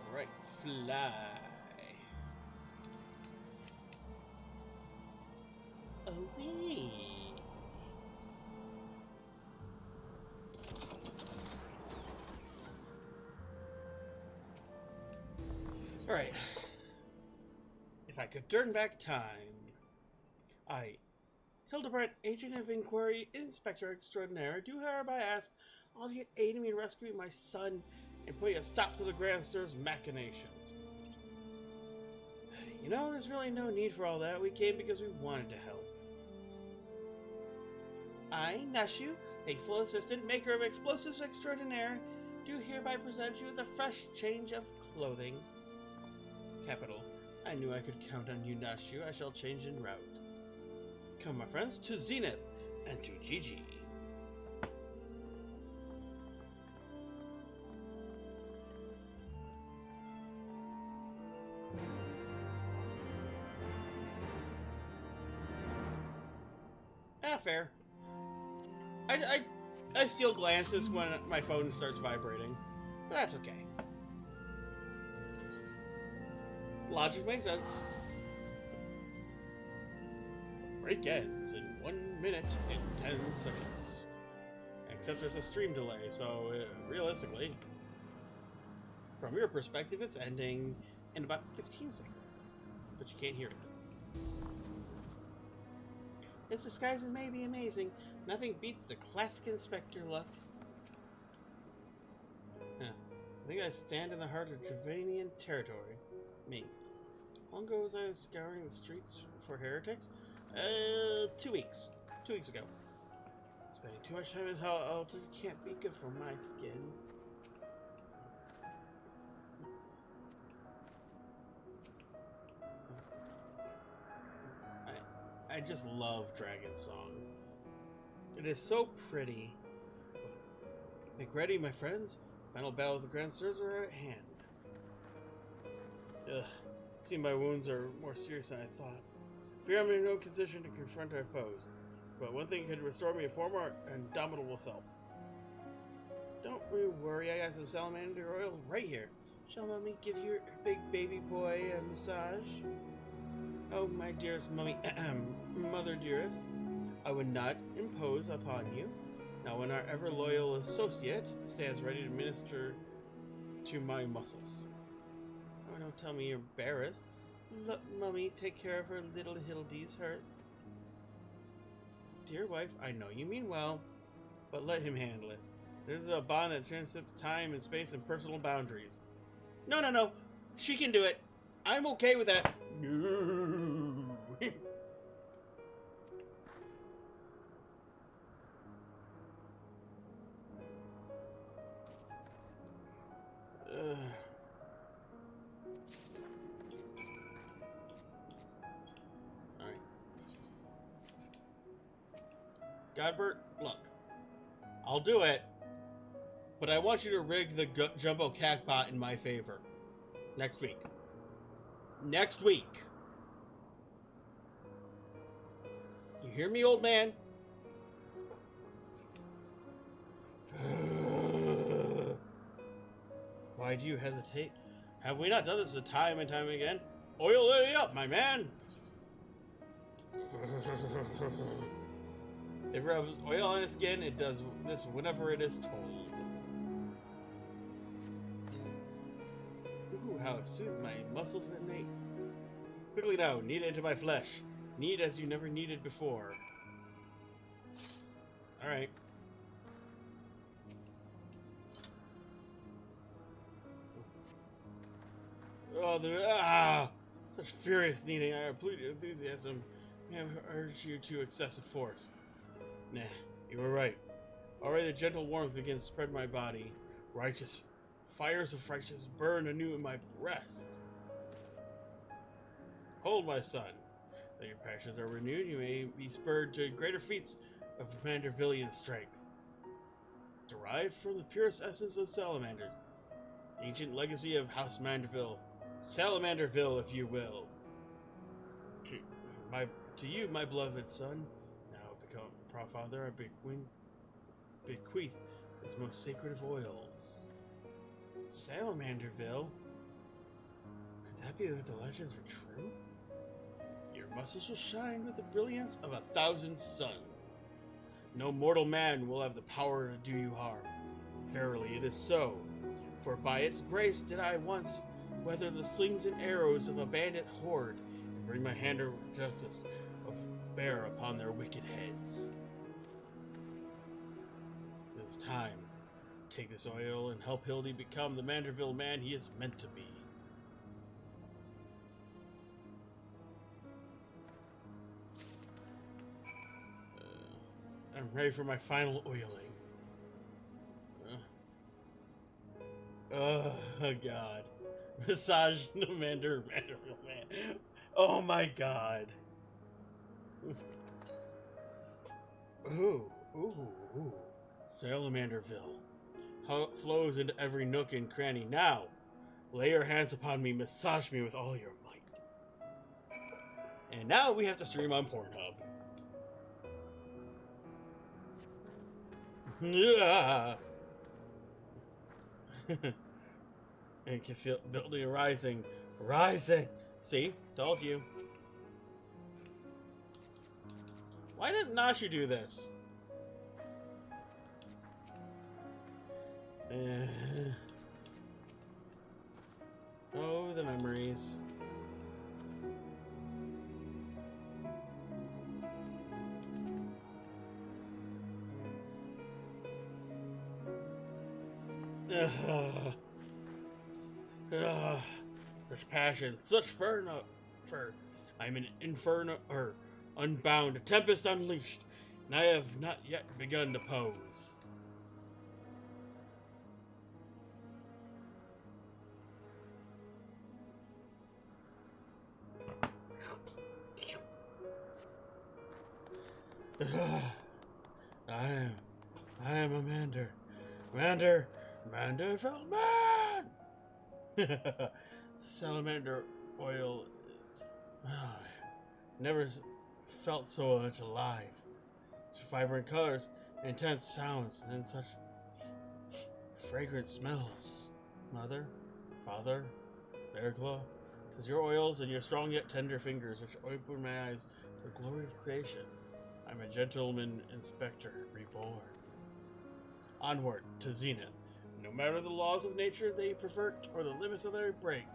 Alright, fly. Away. Alright. If I could turn back time. Hildibrand, Agent of Inquiry, Inspector Extraordinaire, do hereby ask all of you to aid me in rescuing my son and putting a stop to the Grand Stir's machinations. You know, there's really no need for all that. We came because we wanted to help. I, Nashu, faithful assistant, maker of explosives extraordinaire, do hereby present you with a fresh change of clothing. Capital. I knew I could count on you, Nashu. I shall change en route. Come, my friends, to Zenith and to Gigi. Ah, fair. I steal glances when my phone starts vibrating, but that's okay. Logic makes sense. Break ends in 1 minute and 10 seconds. Except there's a stream delay, so realistically, from your perspective, it's ending in about 15 seconds. But you can't hear this. Its disguises may be amazing. Nothing beats the classic Inspector look. Huh. I think I stand in the heart of Dravanian territory. Me. How long ago was I scouring the streets for heretics? 2 weeks. 2 weeks ago. It's Spending too much time in Palo Alto can't be good for my skin. I just love Dragon's Song. It is so pretty. Make ready, my friends. Final battle of the Grand Sirs are at hand. Ugh. Seems my wounds are more serious than I thought. Fear I'm in no position to confront our foes. But one thing could restore me a former indomitable self. Don't worry, I got some salamander oil right here. Shall Mummy give your big baby boy a massage? Oh, my dearest Mummy, Mother dearest, I would not impose upon you. Now when our ever-loyal associate stands ready to minister to my muscles. Oh, don't tell me you're embarrassed. Look, Mummy, take care of her little Hildy's hurts. Dear wife, I know you mean well, but let him handle it. This is a bond that transcends time and space and personal boundaries. No. She can do it. I'm okay with that. No. Alright. Godbert, look. I'll do it. But I want you to rig the Jumbo Cackbot in my favor. Next week. Next week. You hear me, old man? Why do you hesitate? Have we not done this time and time again? Oil it up, my man! If it rubs oil on his skin, it does this whenever it is told. Ooh, how it soothes my muscles and innate. Quickly now, knead it into my flesh. Knead as you never kneaded before. Alright. Oh, such furious kneading. I plead enthusiasm. I have urged you to excessive force. Nah, you were right. Already the gentle warmth begins to spread my body. Fires of righteousness burn anew in my breast. Hold, my son. Though your passions are renewed, you may be spurred to greater feats of Mandervillian strength. Derived from the purest essence of salamanders. Ancient legacy of House Manderville. Salamanderville, if you will. To you, my beloved son, now become Father, I bequeath his most sacred of oils. Salamanderville? Could that be that the legends are true? Your muscles will shine with the brilliance of 1,000 suns. No mortal man will have the power to do you harm. Verily, it is so. For by its grace did I once weather the slings and arrows of a bandit horde, and bring my hand of justice of bear upon their wicked heads. It is time. Take this oil and help Hildy become the Manderville man he is meant to be. I'm ready for my final oiling. Oh, God. Massage the Manderville man. Oh, my God. Ooh. Salamanderville. How it flows into every nook and cranny. Now, lay your hands upon me, massage me with all your might. And now we have to stream on Pornhub. Yeah. And can feel building rising. See, told you. Why didn't Nashu do this? Oh, the memories. Such passion, such fervor. I'm an inferno, unbound, a tempest unleashed. and I have not yet begun to pose. I am Amander Feldman! Salamander oil is... never felt so much alive. Such vibrant colors, intense sounds, and such fragrant smells. Mother, father, Bearclaw, 'tis your oils and your strong yet tender fingers which open my eyes to the glory of creation. I'm a gentleman inspector reborn. Onward to Zenith. No matter the laws of nature they pervert or the limits of their break,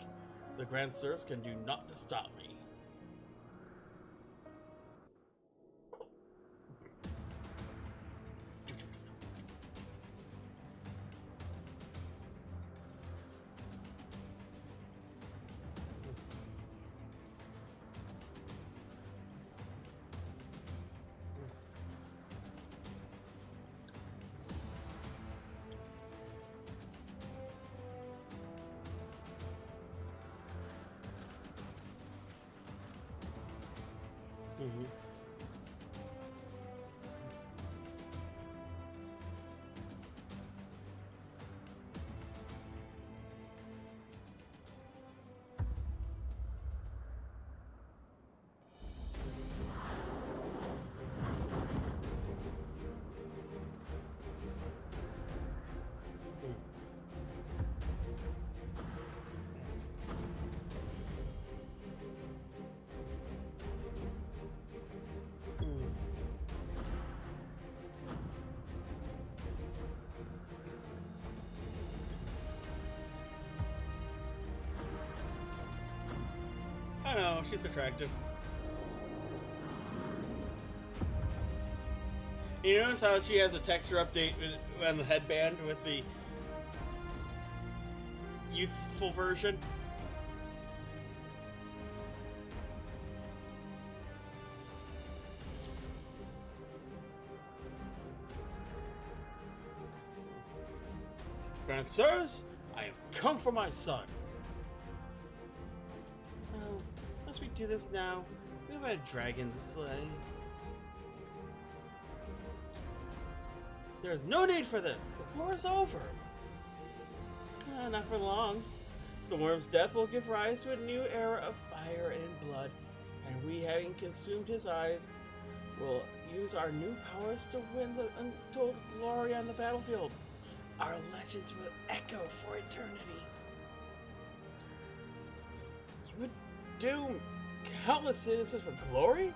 the Grand Sirs can do naught to stop me. Mm-hmm. I know, she's attractive. You notice how she has a texture update on the headband with the youthful version? Grand Sirs, I have come for my son. Oh, must we do this now? We have a dragon to slay. There is no need for this. The war is over. Not for long. The worm's death will give rise to a new era of fire and blood, and we, having consumed his eyes, will use our new powers to win the untold glory on the battlefield. Our legends will echo for eternity. You would doom countless citizens for glory?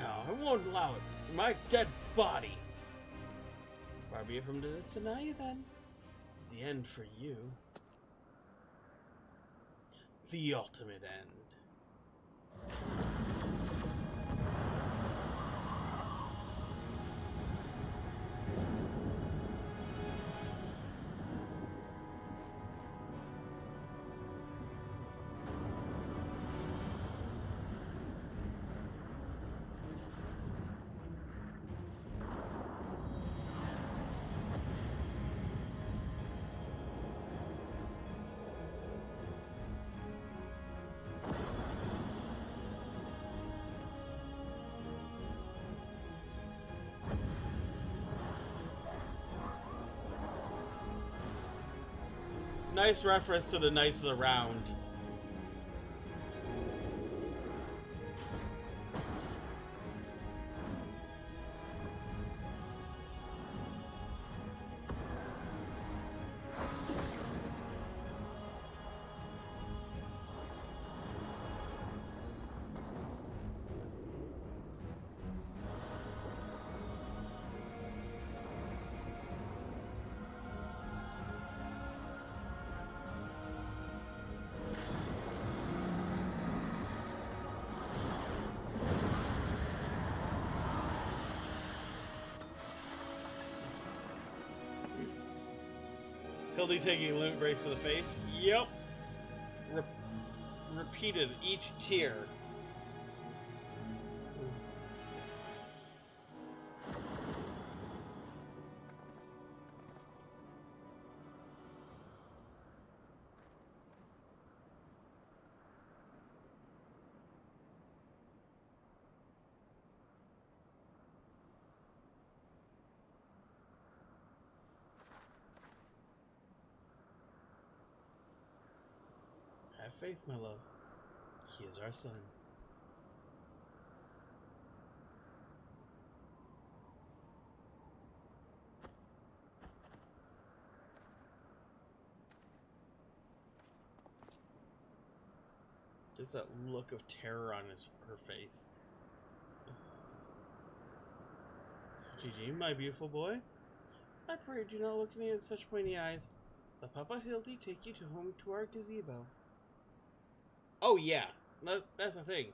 No, I won't allow it. My dead body. Far be it from this to deny you, then. It's the end for you. The ultimate end. Nice reference to the Knights of the Round. Hildy taking a limit breaks to the face. Yep. Repeated each tier. faith, my love. He is our son. Just that look of terror on her face. Gigi, my beautiful boy, I pray do not look at me with such pointy eyes. Let Papa Hildy take you home to our gazebo. Oh yeah, that's the thing.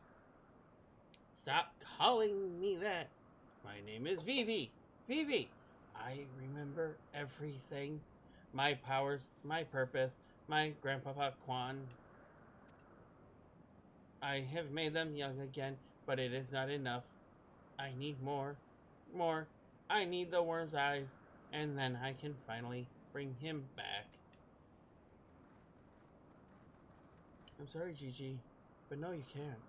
Stop calling me that. My name is Vivi. Vivi! I remember everything. My powers, my purpose, my grandpapa Quan. I have made them young again, but it is not enough. I need more. More. I need the worm's eyes, and then I can finally bring him back. I'm sorry, Gigi, but no, you can't.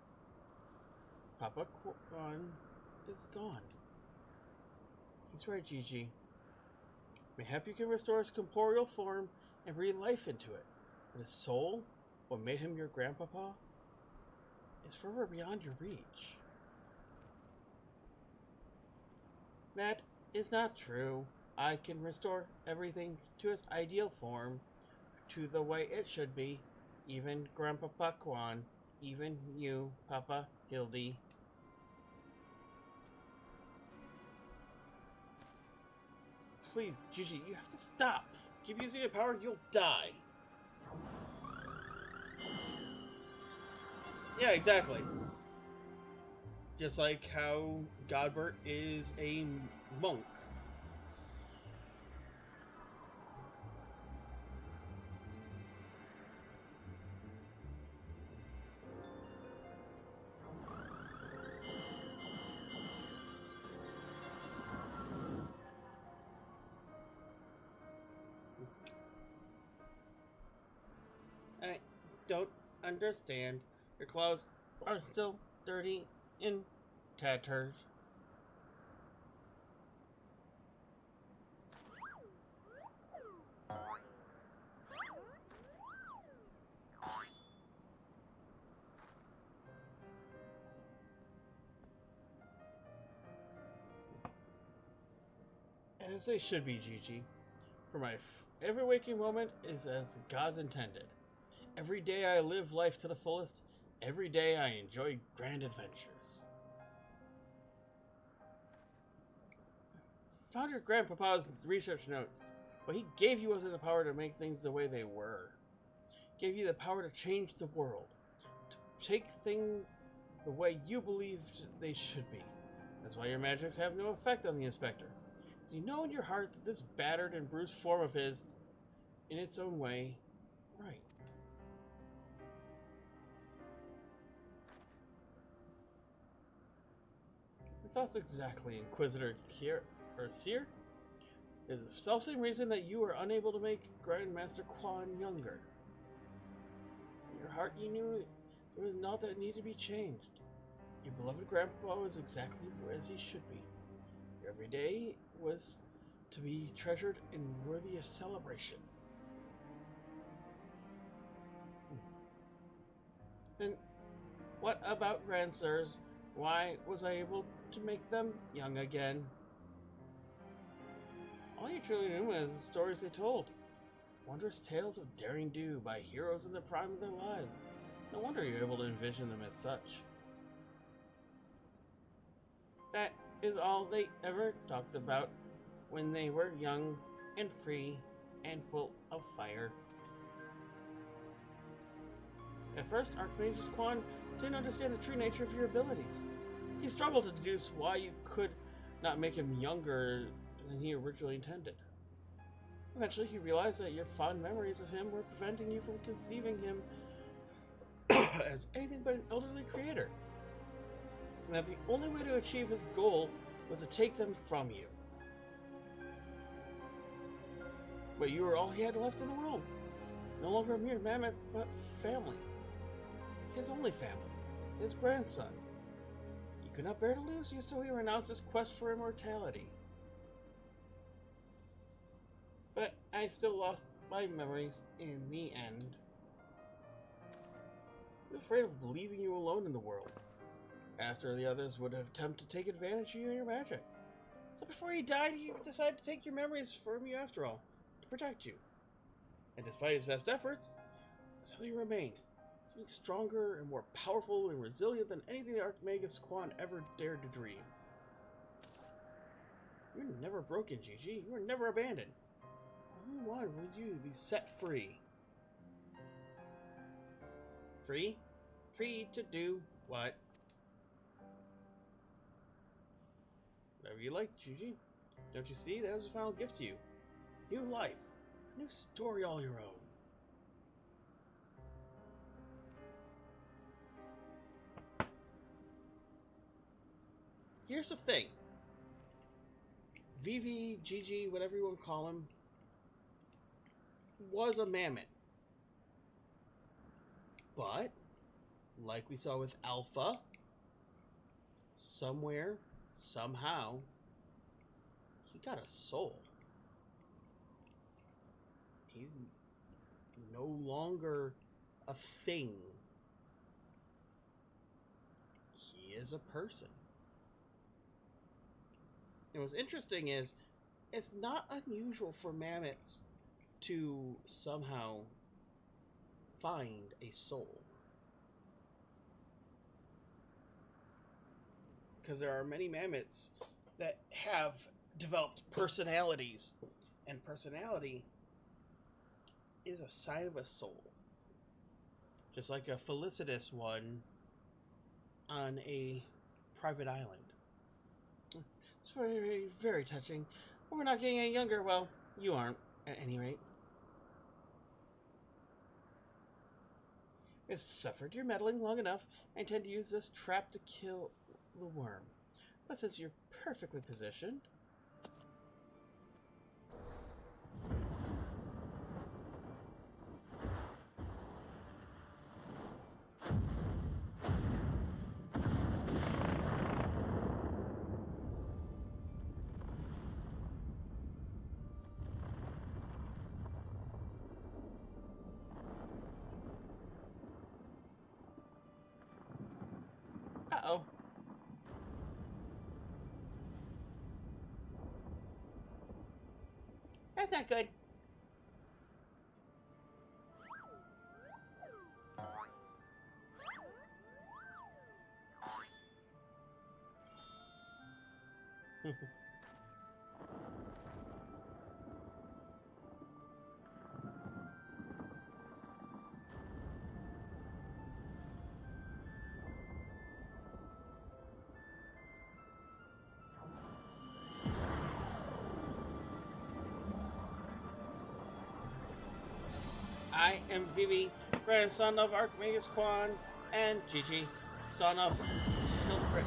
Papa Quan is gone. He's right, Gigi. Mayhap you can restore his corporeal form and breathe life into it, but his soul, what made him your grandpapa, is forever beyond your reach. That is not true. I can restore everything to its ideal form, to the way it should be. Even Grandpapa Quan, even you, Papa Hildy. Please, Gigi, you have to stop. Keep using your power, you'll die. Yeah, exactly. Just like how Godbert is a monk. I don't understand. Your clothes are still dirty and tattered. As they should be, Gigi. For my every waking moment is as God's intended. Every day I live life to the fullest. Every day I enjoy grand adventures. Found your grandpapa's research notes. What he gave you wasn't the power to make things the way they were. He gave you the power to change the world. To take things the way you believed they should be. That's why your magics have no effect on the inspector. So you know in your heart that this battered and bruised form of his, in its own way, right. Your thoughts exactly, Inquisitor Seer. Is the selfsame reason that you were unable to make Grandmaster Quan younger. In your heart you knew there was naught that needed to be changed. Your beloved grandpa was exactly as he should be. Your every day was to be treasured and worthy of celebration. And what about grandsirs? Why was I able to make them young again? All you truly knew was the stories they told. Wondrous tales of daring do by heroes in the prime of their lives. No wonder you're able to envision them as such. That is all they ever talked about when they were young and free and full of fire. At first, Archmagus Quan didn't understand the true nature of your abilities. He struggled to deduce why you could not make him younger than he originally intended. Eventually, he realized that your fond memories of him were preventing you from conceiving him as anything but an elderly creator, and that the only way to achieve his goal was to take them from you. But you were all he had left in the world. No longer a mere mammoth, but family. His only family. His grandson. You could not bear to lose you, so he renounced his quest for immortality. But I still lost my memories in the end. He was afraid of leaving you alone in the world, after the others would have attempted to take advantage of you and your magic. So before he died, he decided to take your memories from you after all, to protect you. And despite his best efforts, that's how you remain. Something stronger and more powerful and resilient than anything the Archmagus Quan ever dared to dream. You were never broken, Gigi. You were never abandoned. All we wanted was you to be set free. Free? Free to do what? Whatever you like, Gigi. Don't you see? That was a final gift to you. New life. A new story all your own. Here's the thing. Vivi, Gigi, whatever you want to call him, was a mammoth. But, like we saw with Alpha, somewhere, somehow, he got a soul. He's no longer a thing. He is a person. And what's interesting is, it's not unusual for mammoths to somehow find a soul. Because there are many mammoths that have developed personalities. And personality is a sign of a soul. Just like a felicitous one on a private island. It's very, very, very touching. We're not getting any younger. Well, you aren't, at any rate. We've suffered your meddling long enough and intend to use this trap to kill the worm. But since you're perfectly positioned... Uh-oh. That's not good. I am Vivi, grandson of Archmagus Quan, and Gigi, son of Hildibrand.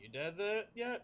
You dead there yet?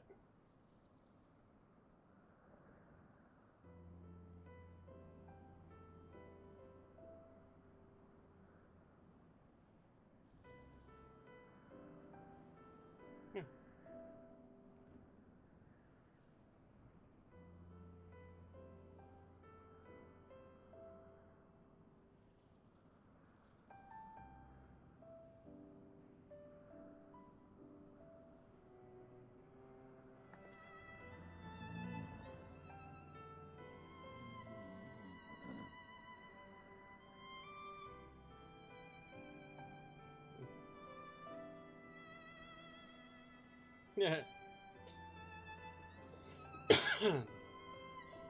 Yeah.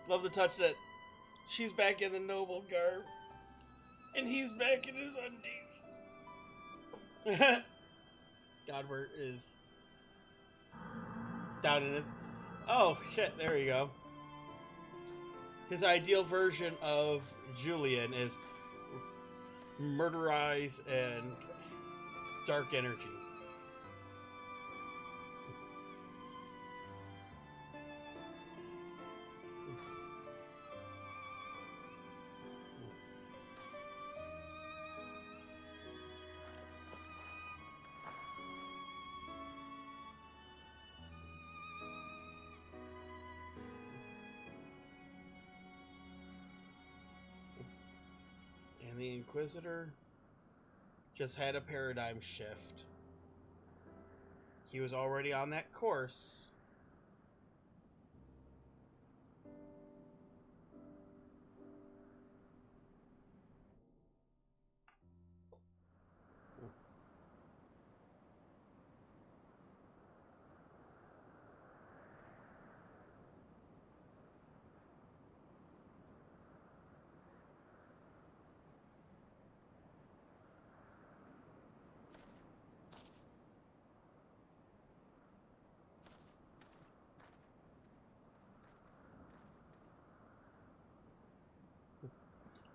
Love the touch that She's back in the noble garb. And he's back in his undies. Godward is down in his... Oh, shit, there we go. His ideal version of Julian is murder eyes and dark energy. And the Inquisitor just had a paradigm shift. He was already on that course.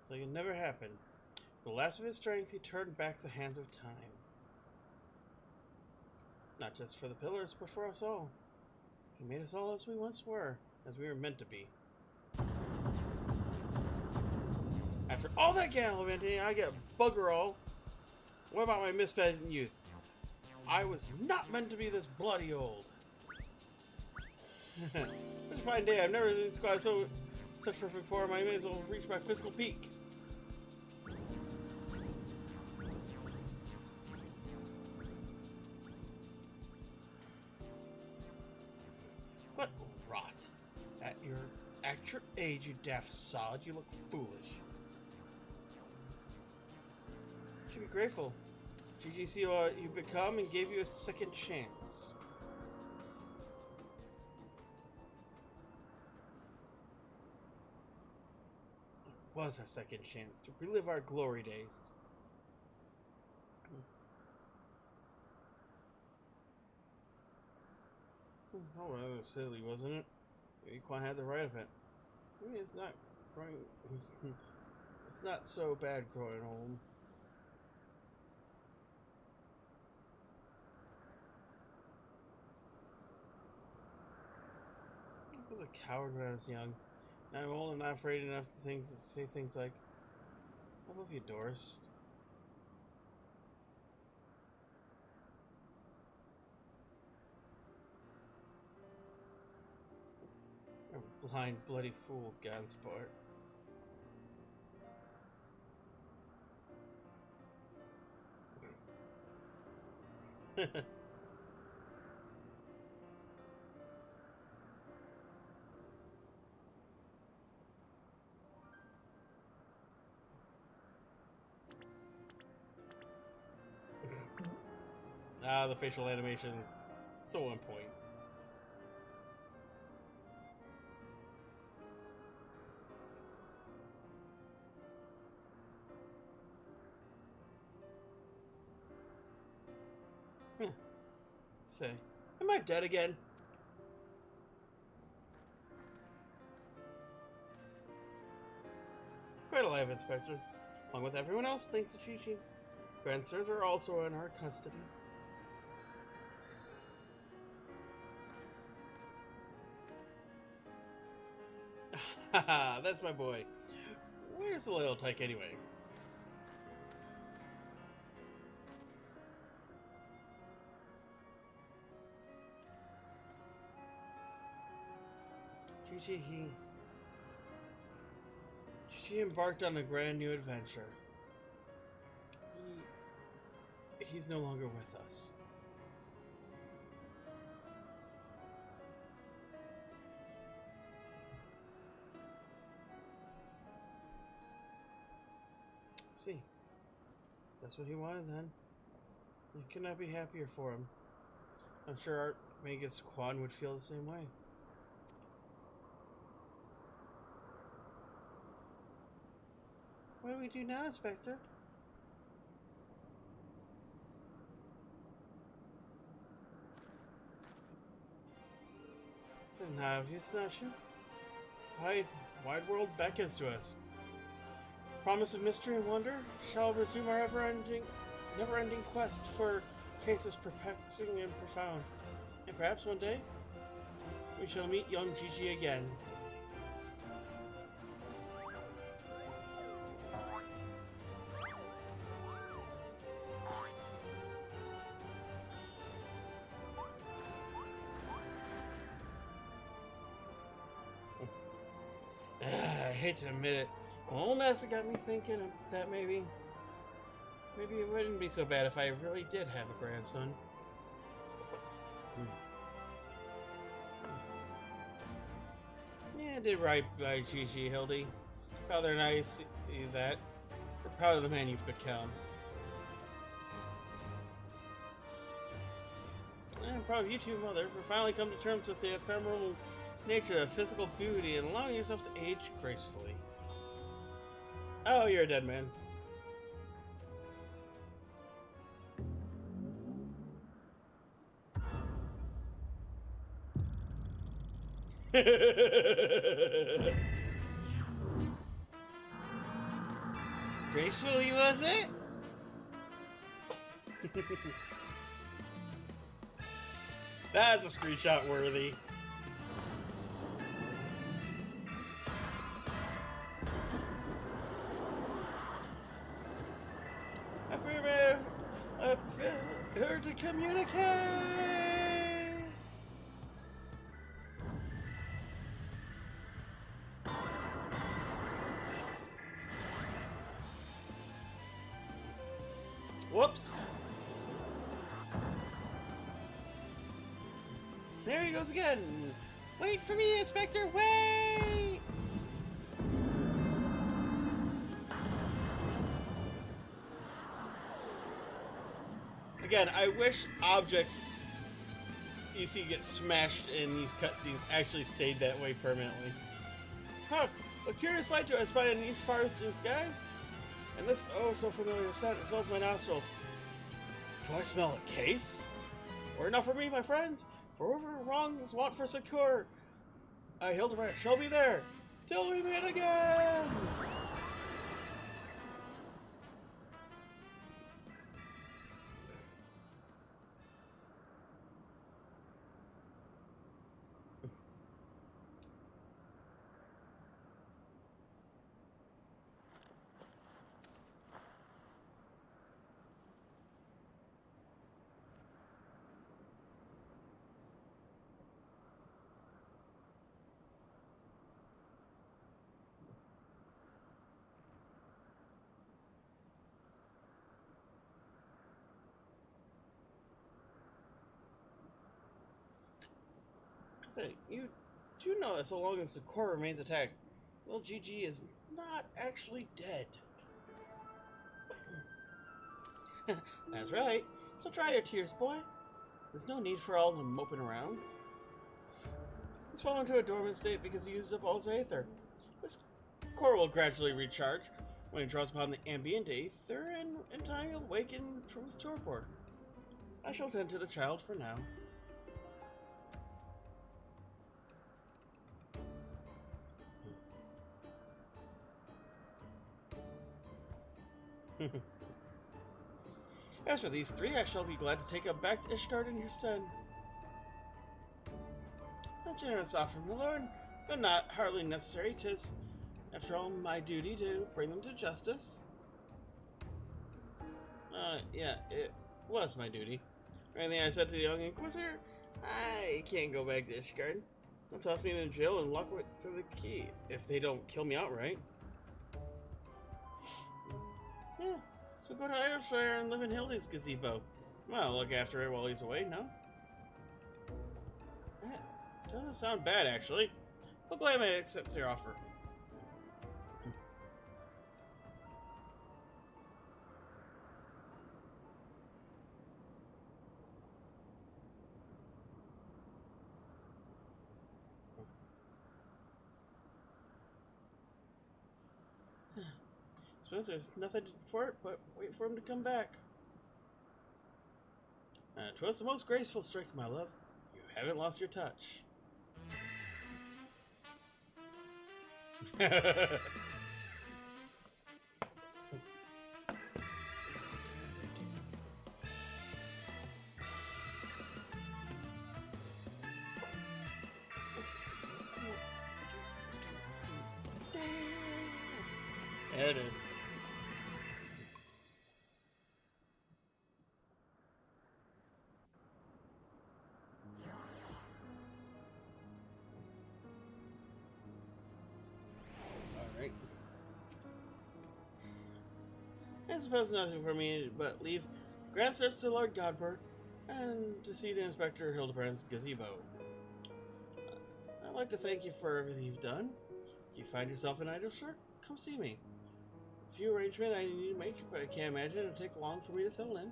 So it never happened. The last of his strength, he turned back the hands of time. Not just for the pillars, but for us all. He made us all as we once were, as we were meant to be. After all that gallivanting, I get bugger all. What about my misspent youth? I was not meant to be this bloody old. Such a fine day. I've never seen squad such perfect form. I may as well reach my physical peak. What rot. At your age, you daft sod, you look foolish. You should be grateful. GGC what you've become and gave you a second chance. It was our second chance to relive our glory days. Oh, rather silly, wasn't it? Maybe Quan had the right of it. Maybe it's not growing. It's not so bad growing old. I was a coward when I was young. Now I'm old and not afraid enough to say things like, "I love you, Doris." A blind, bloody fool, Gansport. The facial animations so on point. Say, am I dead again? Quite alive, Inspector. Along with everyone else, thanks to Chi-Chi. Grandsters are also in our custody. Haha, that's my boy. Where's the loyal tyke anyway? Chi-Chi embarked on a grand new adventure. He's no longer with us. See, that's what he wanted then. You could not be happier for him. I'm sure Archmagus Quan would feel the same way. What do we do now, Inspector? It's an obvious notion. Wide world beckons to us. Promise of mystery and wonder shall resume our never-ending quest for cases perplexing and profound. And perhaps one day, we shall meet young Gigi again. I hate to admit it, old Nessa got me thinking that maybe it wouldn't be so bad if I really did have a grandson. Yeah, I did right by Gigi, Hildy. Father and I see that. We're proud of the man you've become. And I'm proud of you too, Mother, for finally come to terms with the ephemeral nature of physical beauty and allowing yourself to age gracefully. Oh, you're a dead man. Gracefully, was it? That's a screenshot worthy. Her to communicate. Whoops. There he goes again. Wait for me, Inspector, wait! Again, I wish objects you see get smashed in these cutscenes actually stayed that way permanently. Huh, a curious sight to I spy in these far-distant skies, and this so familiar scent fills my nostrils. Do I smell a case? Or enough for me, my friends, for whoever wrongs want for succor. Hildibrand shall be there, till we meet again! Say, you do know that so long as the core remains intact, little GG is not actually dead. That's right. So dry your tears, boy. There's no need for all the moping around. He's fallen into a dormant state because he used up all his aether. This core will gradually recharge when he draws upon the ambient aether, and in time he'll awaken from his torpor. I shall tend to the child for now. As for these three, I shall be glad to take them back to Ishgard in your stead. A generous offer, my lord, but not hardly necessary. 'Tis, after all, my duty to bring them to justice. Yeah, it was my duty. Anything I said to the young Inquisitor, I can't go back to Ishgard. They'll toss me in jail and lock me through the key if they don't kill me outright. Yeah, so go to Irisfire and live in Hildy's gazebo. Well, look after it while he's away, no? That doesn't sound bad, actually. But gladly I accept their offer. Suppose there's nothing for it but wait for him to come back. 'Twas the most graceful stroke, my love. You haven't lost your touch. There it is. Alright. I suppose nothing for me but leave Grandsters to Lord Godbert and to see the Inspector Hildibrand's gazebo. I'd like to thank you for everything you've done. If you find yourself in idle shirt, come see me. A few arrangements I need to make, but I can't imagine it'll take long for me to settle in.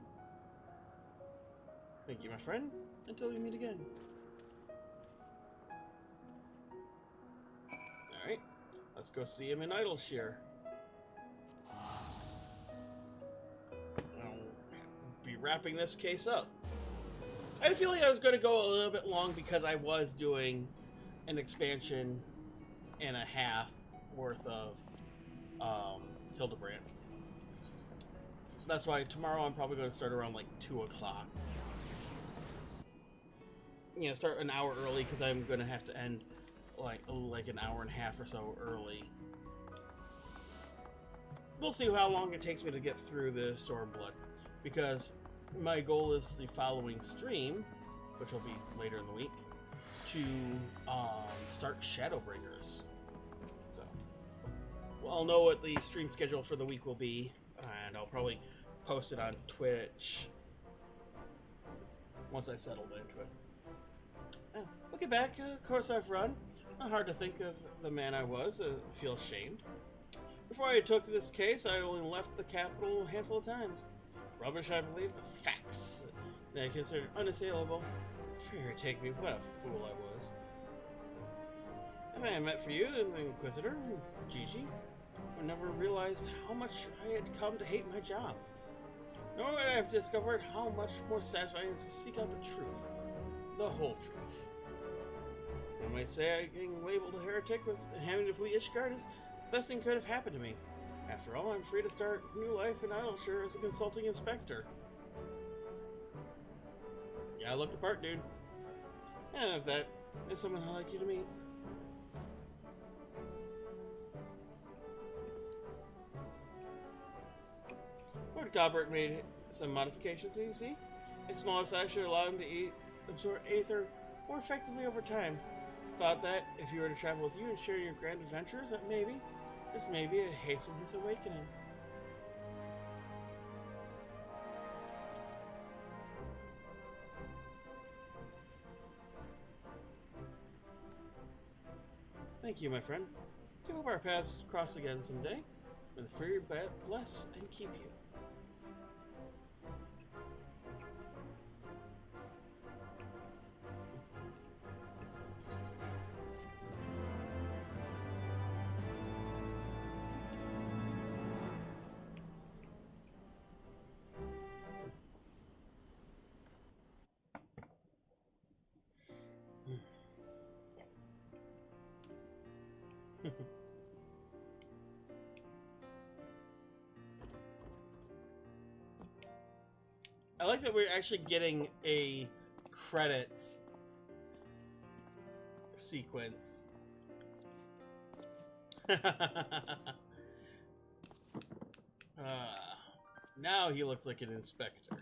Thank you, my friend. Until we meet again. Alright, let's go see him in Idleshire. I'll be wrapping this case up. I had a feeling I was going to go a little bit long because I was doing an expansion and a half worth of Hildibrand. That's why tomorrow I'm probably going to start around like 2 o'clock. You know, start an hour early because I'm going to have to end like an hour and a half or so early. We'll see how long it takes me to get through the Stormblood, because my goal is the following stream, which will be later in the week, to start Shadowbringers. So, well, I'll know what the stream schedule for the week will be, and I'll probably post it on Twitch once I settled into it. Looking back, of course I've run. Not hard to think of the man I was, feel ashamed. Before I took this case, I only left the capital a handful of times. Rubbish, I believe, the facts that I considered unassailable. Fear take me, what a fool I was. If I had met for you, the Inquisitor, Gigi, I never realized how much I had come to hate my job. Nor would I have discovered how much more satisfying it is to seek out the truth. The whole truth. I might say getting labeled a heretic was having to flee Ishgard is the best thing could have happened to me. After all, I'm free to start new life in Idleshire as a consulting inspector. Yeah, I looked the part, dude. And if that is someone I'd like you to meet. Lord Godbert made some modifications, you see. A smaller size should allow him to absorb aether more effectively over time. Thought that if you were to travel with you and share your grand adventures, that this maybe would hasten his awakening. Thank you, my friend. I hope our paths cross again someday. May the Fury bless and keep you. I like that we're actually getting a credits sequence. Now he looks like an inspector.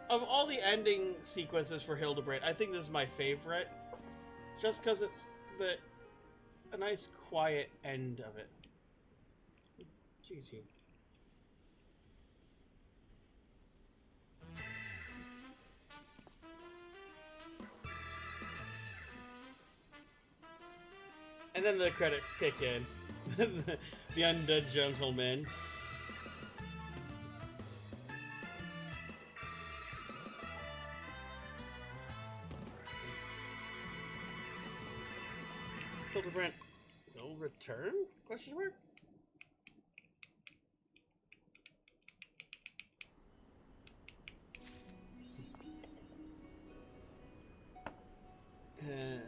Of all the ending sequences for Hildibrand, I think this is my favorite, just because it's a nice quiet end of it. GG. And then the credits kick in. The undead gentleman. Hildibrand will return? Question mark? And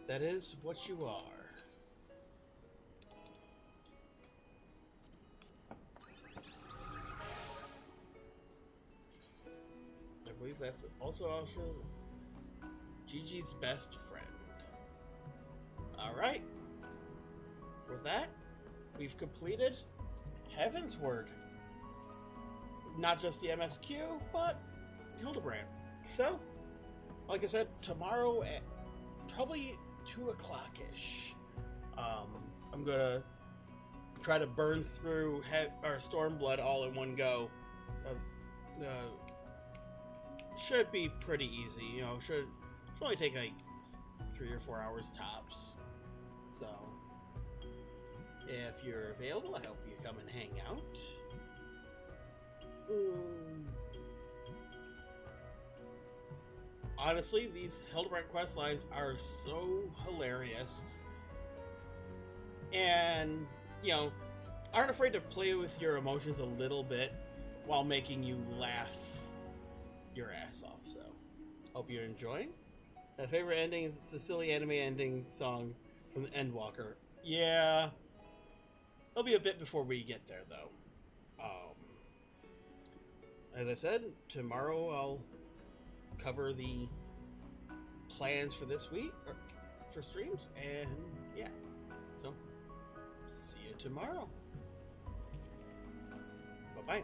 that is what you are. I believe that's also Gigi's best friend. Alright. With that, we've completed Heaven's Word. Not just the MSQ, but Hildibrand. So, like I said, tomorrow at probably 2 o'clock-ish, I'm gonna try to burn through Stormblood all in one go. Should be pretty easy, you know, should only take like 3 or 4 hours tops. So, if you're available, I hope you come and hang out. Honestly, these Hildibrand quest lines are so hilarious. And, you know, aren't afraid to play with your emotions a little bit while making you laugh your ass off. So, hope you're enjoying. My favorite ending is the silly anime ending song from the Endwalker. Yeah. It'll be a bit before we get there, though. As I said, tomorrow I'll cover the plans for this week, or for streams, and yeah. So, see you tomorrow. Bye-bye.